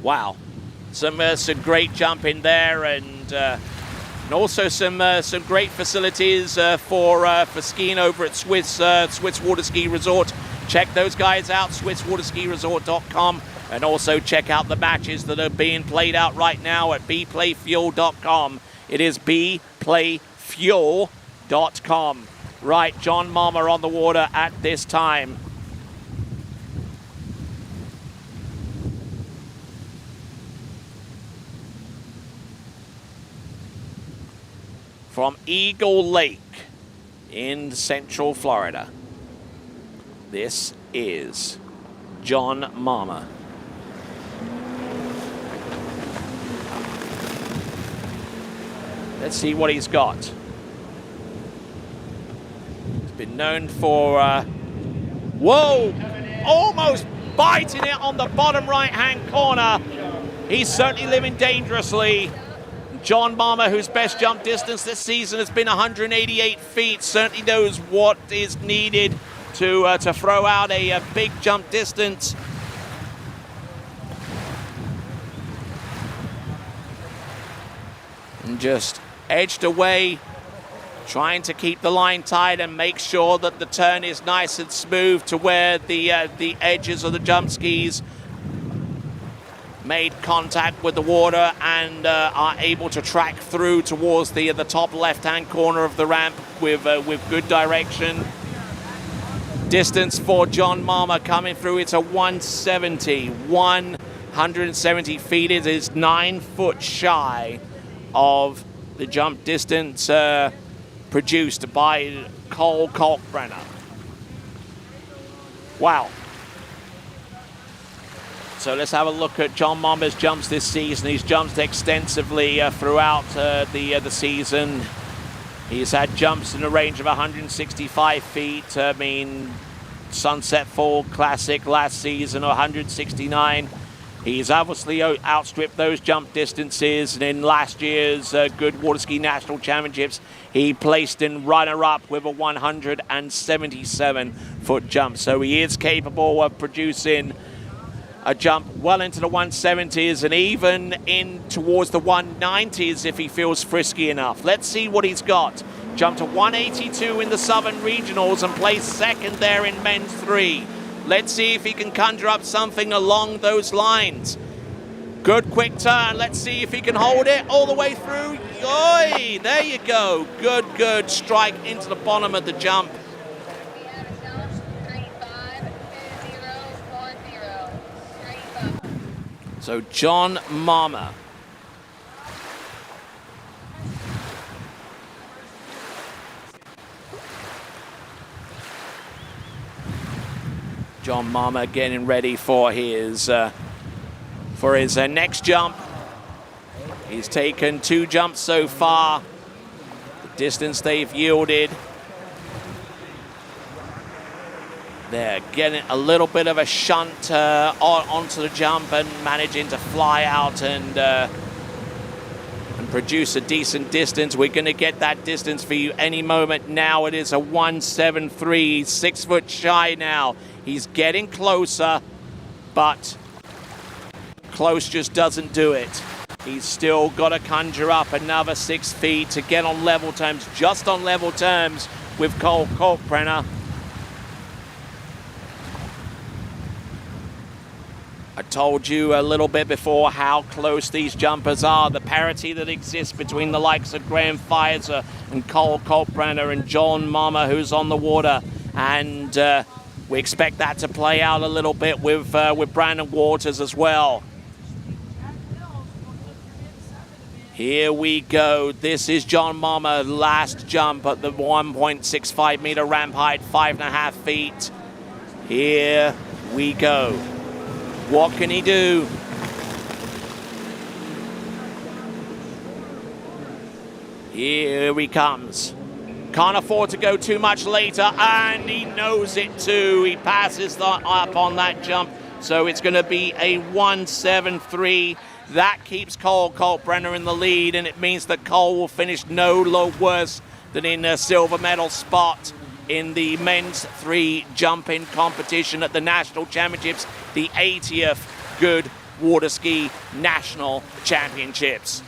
Wow, some great jumping there, and also some great facilities for skiing over at Swiss Waterski Resort. Check those guys out, SwissWaterskiResort.com, and also check out the matches that are being played out right now at bplayfuel.com. It is bplayfuel.com. Right, John Mama on the water at this time. From Eagle Lake in Central Florida, this is John Mama. Let's see what he's got. He's been known for, whoa, almost biting it on the bottom right-hand corner. He's certainly living dangerously. John Mama, whose best jump distance this season has been 188 feet, certainly knows what is needed to throw out a big jump distance. And just edged away, trying to keep the line tight and make sure that the turn is nice and smooth to where the edges of the jump skis made contact with the water and are able to track through towards the top left-hand corner of the ramp with good direction. Distance for John Mama coming through, it's a 170. 170 feet. It is 9 foot shy of the jump distance produced by Cole Kalkbrenner. Wow. So let's have a look at John Mama's jumps this season. He's jumped extensively throughout the season. He's had jumps in a range of 165 feet. I mean, Sunset Fall Classic last season, 169. He's obviously outstripped those jump distances. And in last year's Good Waterski National Championships, he placed in runner-up with a 177-foot jump. So he is capable of producing a jump well into the 170s and even in towards the 190s if he feels frisky enough. Let's see what he's got. Jumped to 182 in the Southern Regionals and placed second there in men's 3. Let's see if he can conjure up something along those lines. Good quick turn. Let's see if he can hold it all the way through. Oy, there you go. Good strike into the bottom of the jump. So John Mama. John Mama getting ready for his next jump. He's taken 2 jumps so far. The distance they've yielded. there, getting a little bit of a shunt onto the jump and managing to fly out and produce a decent distance. We're going to get that distance for you any moment now. It is a 173, 6 foot shy now. He's getting closer, but close just doesn't do it. He's still got to conjure up another 6 feet to get on level terms, just on level terms with Cole Kalkbrenner. I told you a little bit before how close these jumpers are, the parity that exists between the likes of Graham Pfizer and Cole Kalkbrenner and John Mama, who's on the water. And we expect that to play out a little bit with Brandon Waters as well. Here we go. This is John Mama, last jump at the 1.65 meter ramp height, 5.5 feet. Here we go. What can he do? Here he comes. Can't afford to go too much later, and he knows it too. He passes up on that jump, so it's going to be a 173. That keeps Cole Kalkbrenner in the lead, and it means that Cole will finish no worse than in a silver medal spot in the men's 3 jumping competition at the National Championships, the 80th Goode Waterski National Championships.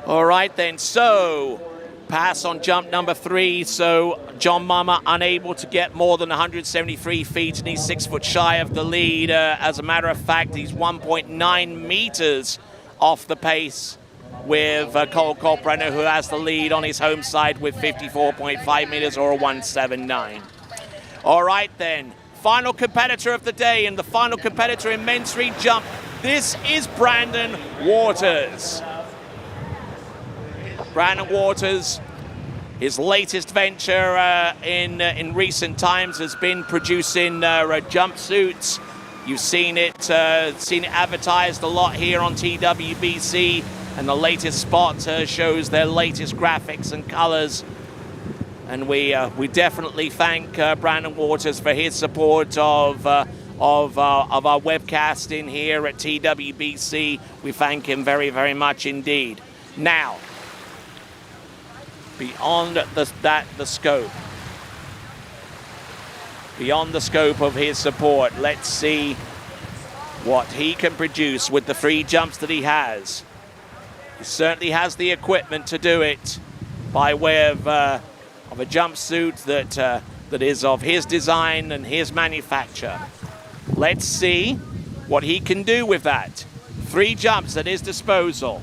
All right then, so pass on jump number 3. So John Mama unable to get more than 173 feet, and he's 6 foot shy of the lead. As a matter of fact, he's 1.9 meters off the pace with Cole Kalkbrenner, who has the lead on his home side with 54.5 meters or a 179. All right then, final competitor of the day, and the final competitor in men's 3 jump. This is Brandon Waters. Brandon Waters, his latest venture in recent times has been producing jumpsuits. You've seen it advertised a lot here on TWBC, and the latest spot shows their latest graphics and colors. And we definitely thank Brandon Waters for his support of our webcast in here at TWBC. We thank him very, very much indeed. Now, beyond the scope of his support, let's see what he can produce with the 3 jumps that he has. He certainly has the equipment to do it by way of a jumpsuit that is of his design and his manufacture. Let's see what he can do with that. 3 jumps at his disposal.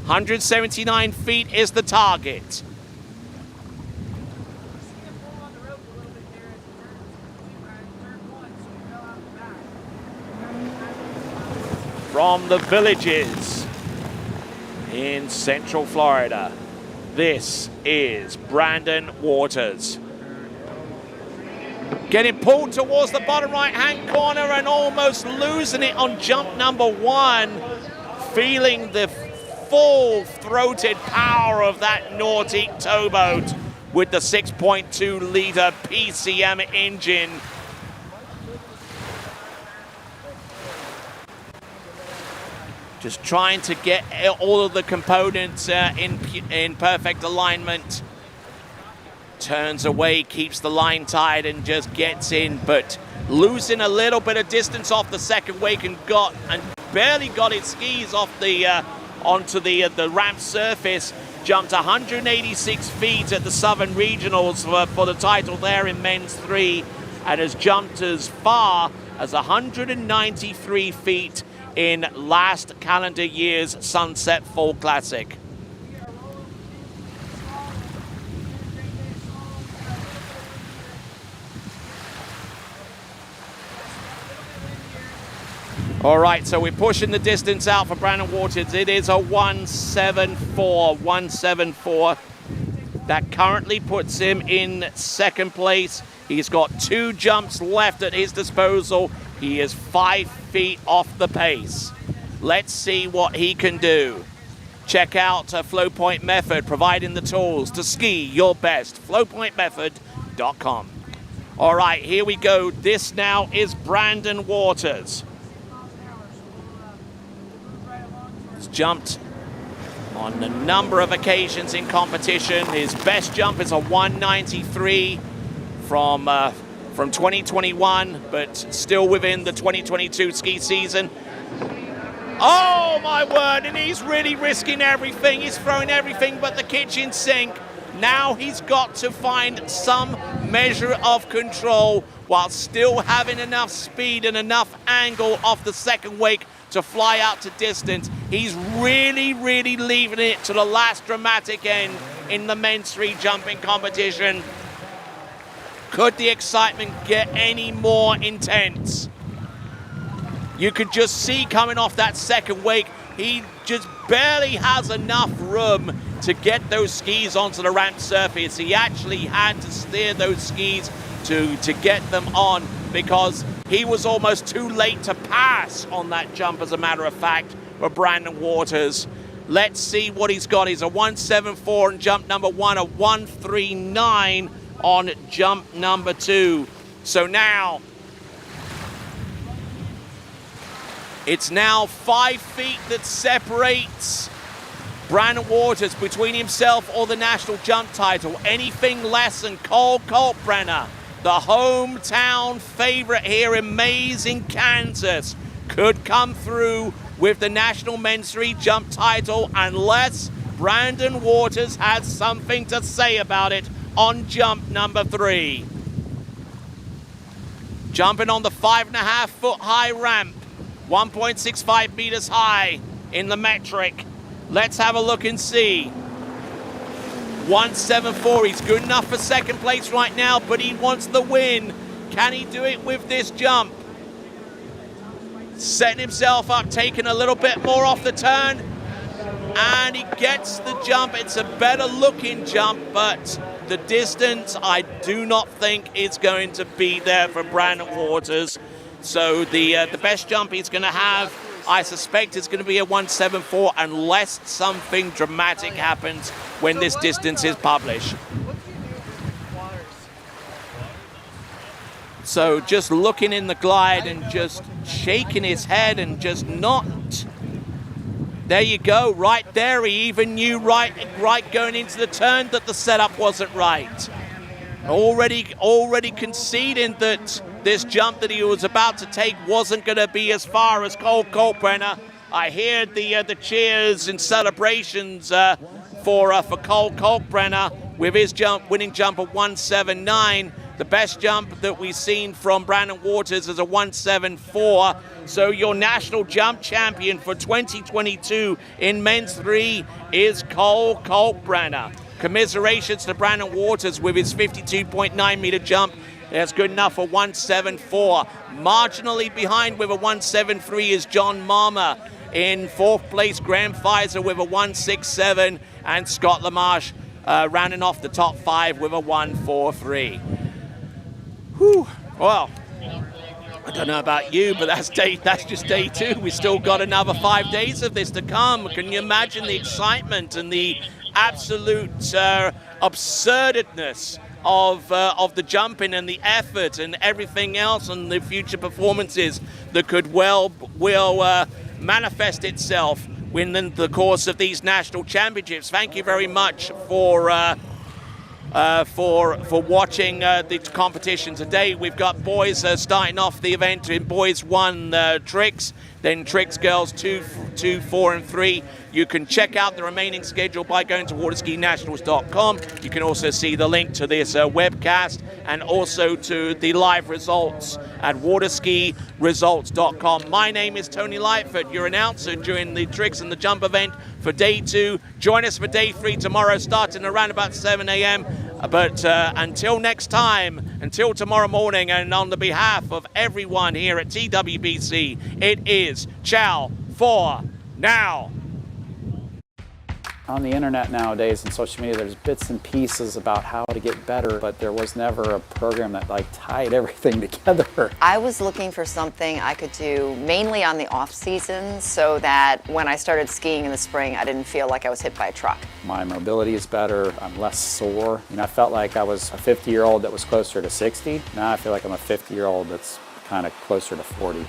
179 feet is the target. From the Villages in Central Florida, this is Brandon Waters. Getting pulled towards the bottom right-hand corner and almost losing it on jump number 1. Feeling the full-throated power of that Nordic towboat with the 6.2 liter PCM engine. Just trying to get all of the components in perfect alignment. Turns away, keeps the line tied, and just gets in, but losing a little bit of distance off the second wake and barely got its skis off onto the ramp surface. Jumped 186 feet at the Southern Regionals for the title there in men's 3, and has jumped as far as 193 feet in last calendar year's Sunset Fall Classic. All right, so we're pushing the distance out for Brandon Waters. It is a 174. That currently puts him in second place. He's got 2 jumps left at his disposal. He is 5 feet off the pace. Let's see what he can do. Check out Flow Point Method, providing the tools to ski your best. flowpointmethod.com. All right, here we go. This now is Brandon Waters. He's jumped on a number of occasions in competition. His best jump is a 193 from 2021, but still within the 2022 ski season. Oh my word, and he's really risking everything. He's throwing everything but the kitchen sink. Now he's got to find some measure of control while still having enough speed and enough angle off the second wake to fly out to distance. He's really leaving it to the last dramatic end in the men's 3 jumping competition. Could the excitement get any more intense? You could just see coming off that second wake, he just barely has enough room to get those skis onto the ramp surface. He actually had to steer those skis to get them on because he was almost too late to pass on that jump, as a matter of fact, for Brandon Waters. Let's see what he's got. He's a 174 on jump number 1, a 139 on jump number 2. So now, it's now 5 feet that separates Brandon Waters between himself or the national jump title. Anything less than Cole Kalkbrenner, the hometown favorite here in Maize in Kansas, could come through with the national men's 3 jump title unless Brandon Waters has something to say about it on jump number 3. Jumping on the 5.5 foot high ramp, 1.65 meters high in the metric. Let's have a look and see. 174, he's good enough for second place right now, but he wants the win. Can he do it with this jump? Setting himself up, taking a little bit more off the turn, and he gets the jump. It's a better looking jump, but the distance I do not think is going to be there for Brandon Waters. So the best jump he's going to have, I suspect, is going to be a 174 unless something dramatic happens when this distance is published. So just looking in the glide and just shaking his head and just not. There you go, right there. He even knew right going into the turn that the setup wasn't right. Already conceding that this jump that he was about to take wasn't going to be as far as Cole Kalkbrenner. I hear the cheers and celebrations for Cole Kalkbrenner with his winning jump of 179. The best jump that we've seen from Brandon Waters is a 174. So your national jump champion for 2022 in men's 3 is Cole Kalkbrenner. Commiserations to Brandon Waters with his 52.9 meter jump. That's good enough for 174. Marginally behind with a 173 is John Marmer. In 4th place, Graham Pfizer with a 167. And Scott LaMarche rounding off the top 5 with a 143. Whew. Well, I don't know about you, but that's just day 2. We still got another 5 days of this to come. Can you imagine the excitement and the absolute absurdness of the jumping and the effort and everything else and the future performances that could will manifest itself within the course of these national championships. Thank you very much for watching the competition today. We've got boys starting off the event in boys 1 tricks, then tricks girls 2, 4, and 3. You can check out the remaining schedule by going to waterskinationals.com. You can also see the link to this webcast and also to the live results at waterskiresults.com. My name is Tony Lightfoot, your announcer during the tricks and the jump event for day 2. Join us for day 3 tomorrow, starting around about 7 a.m. But until next time, until tomorrow morning, and on the behalf of everyone here at TWBC, it is ciao for now. On the internet nowadays and social media, there's bits and pieces about how to get better, but there was never a program that like tied everything together. I was looking for something I could do mainly on the off season so that when I started skiing in the spring, I didn't feel like I was hit by a truck. My mobility is better, I'm less sore. I felt like I was a 50-year-old that was closer to 60. Now I feel like I'm a 50-year-old that's kind of closer to 40.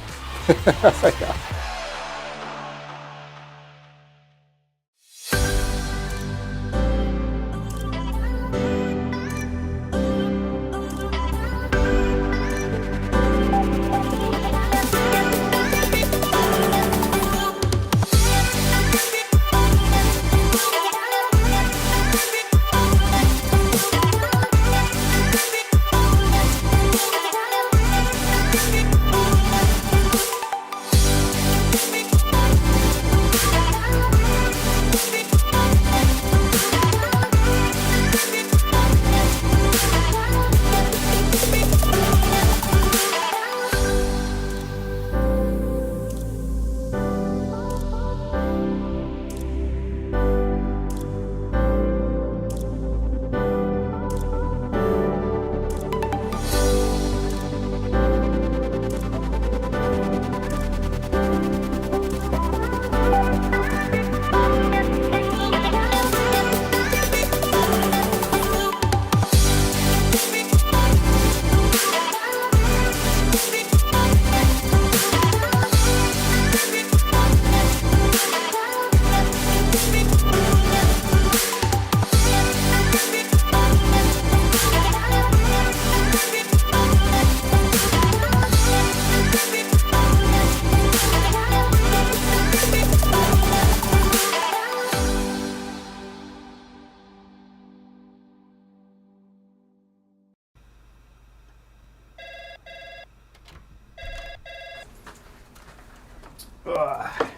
Yeah.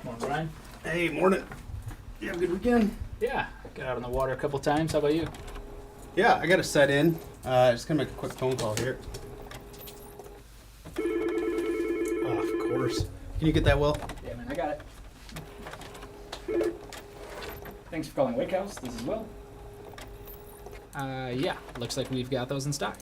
Morning, Brian. Hey, morning. You have a good weekend? Yeah, got out on the water a couple times. How about you? Yeah, I got to set in. Just gonna make a quick phone call here. Oh, of course. Can you get that, Will? Yeah, man, I got it. Thanks for calling Wake House. This is Will. Yeah, looks like we've got those in stock.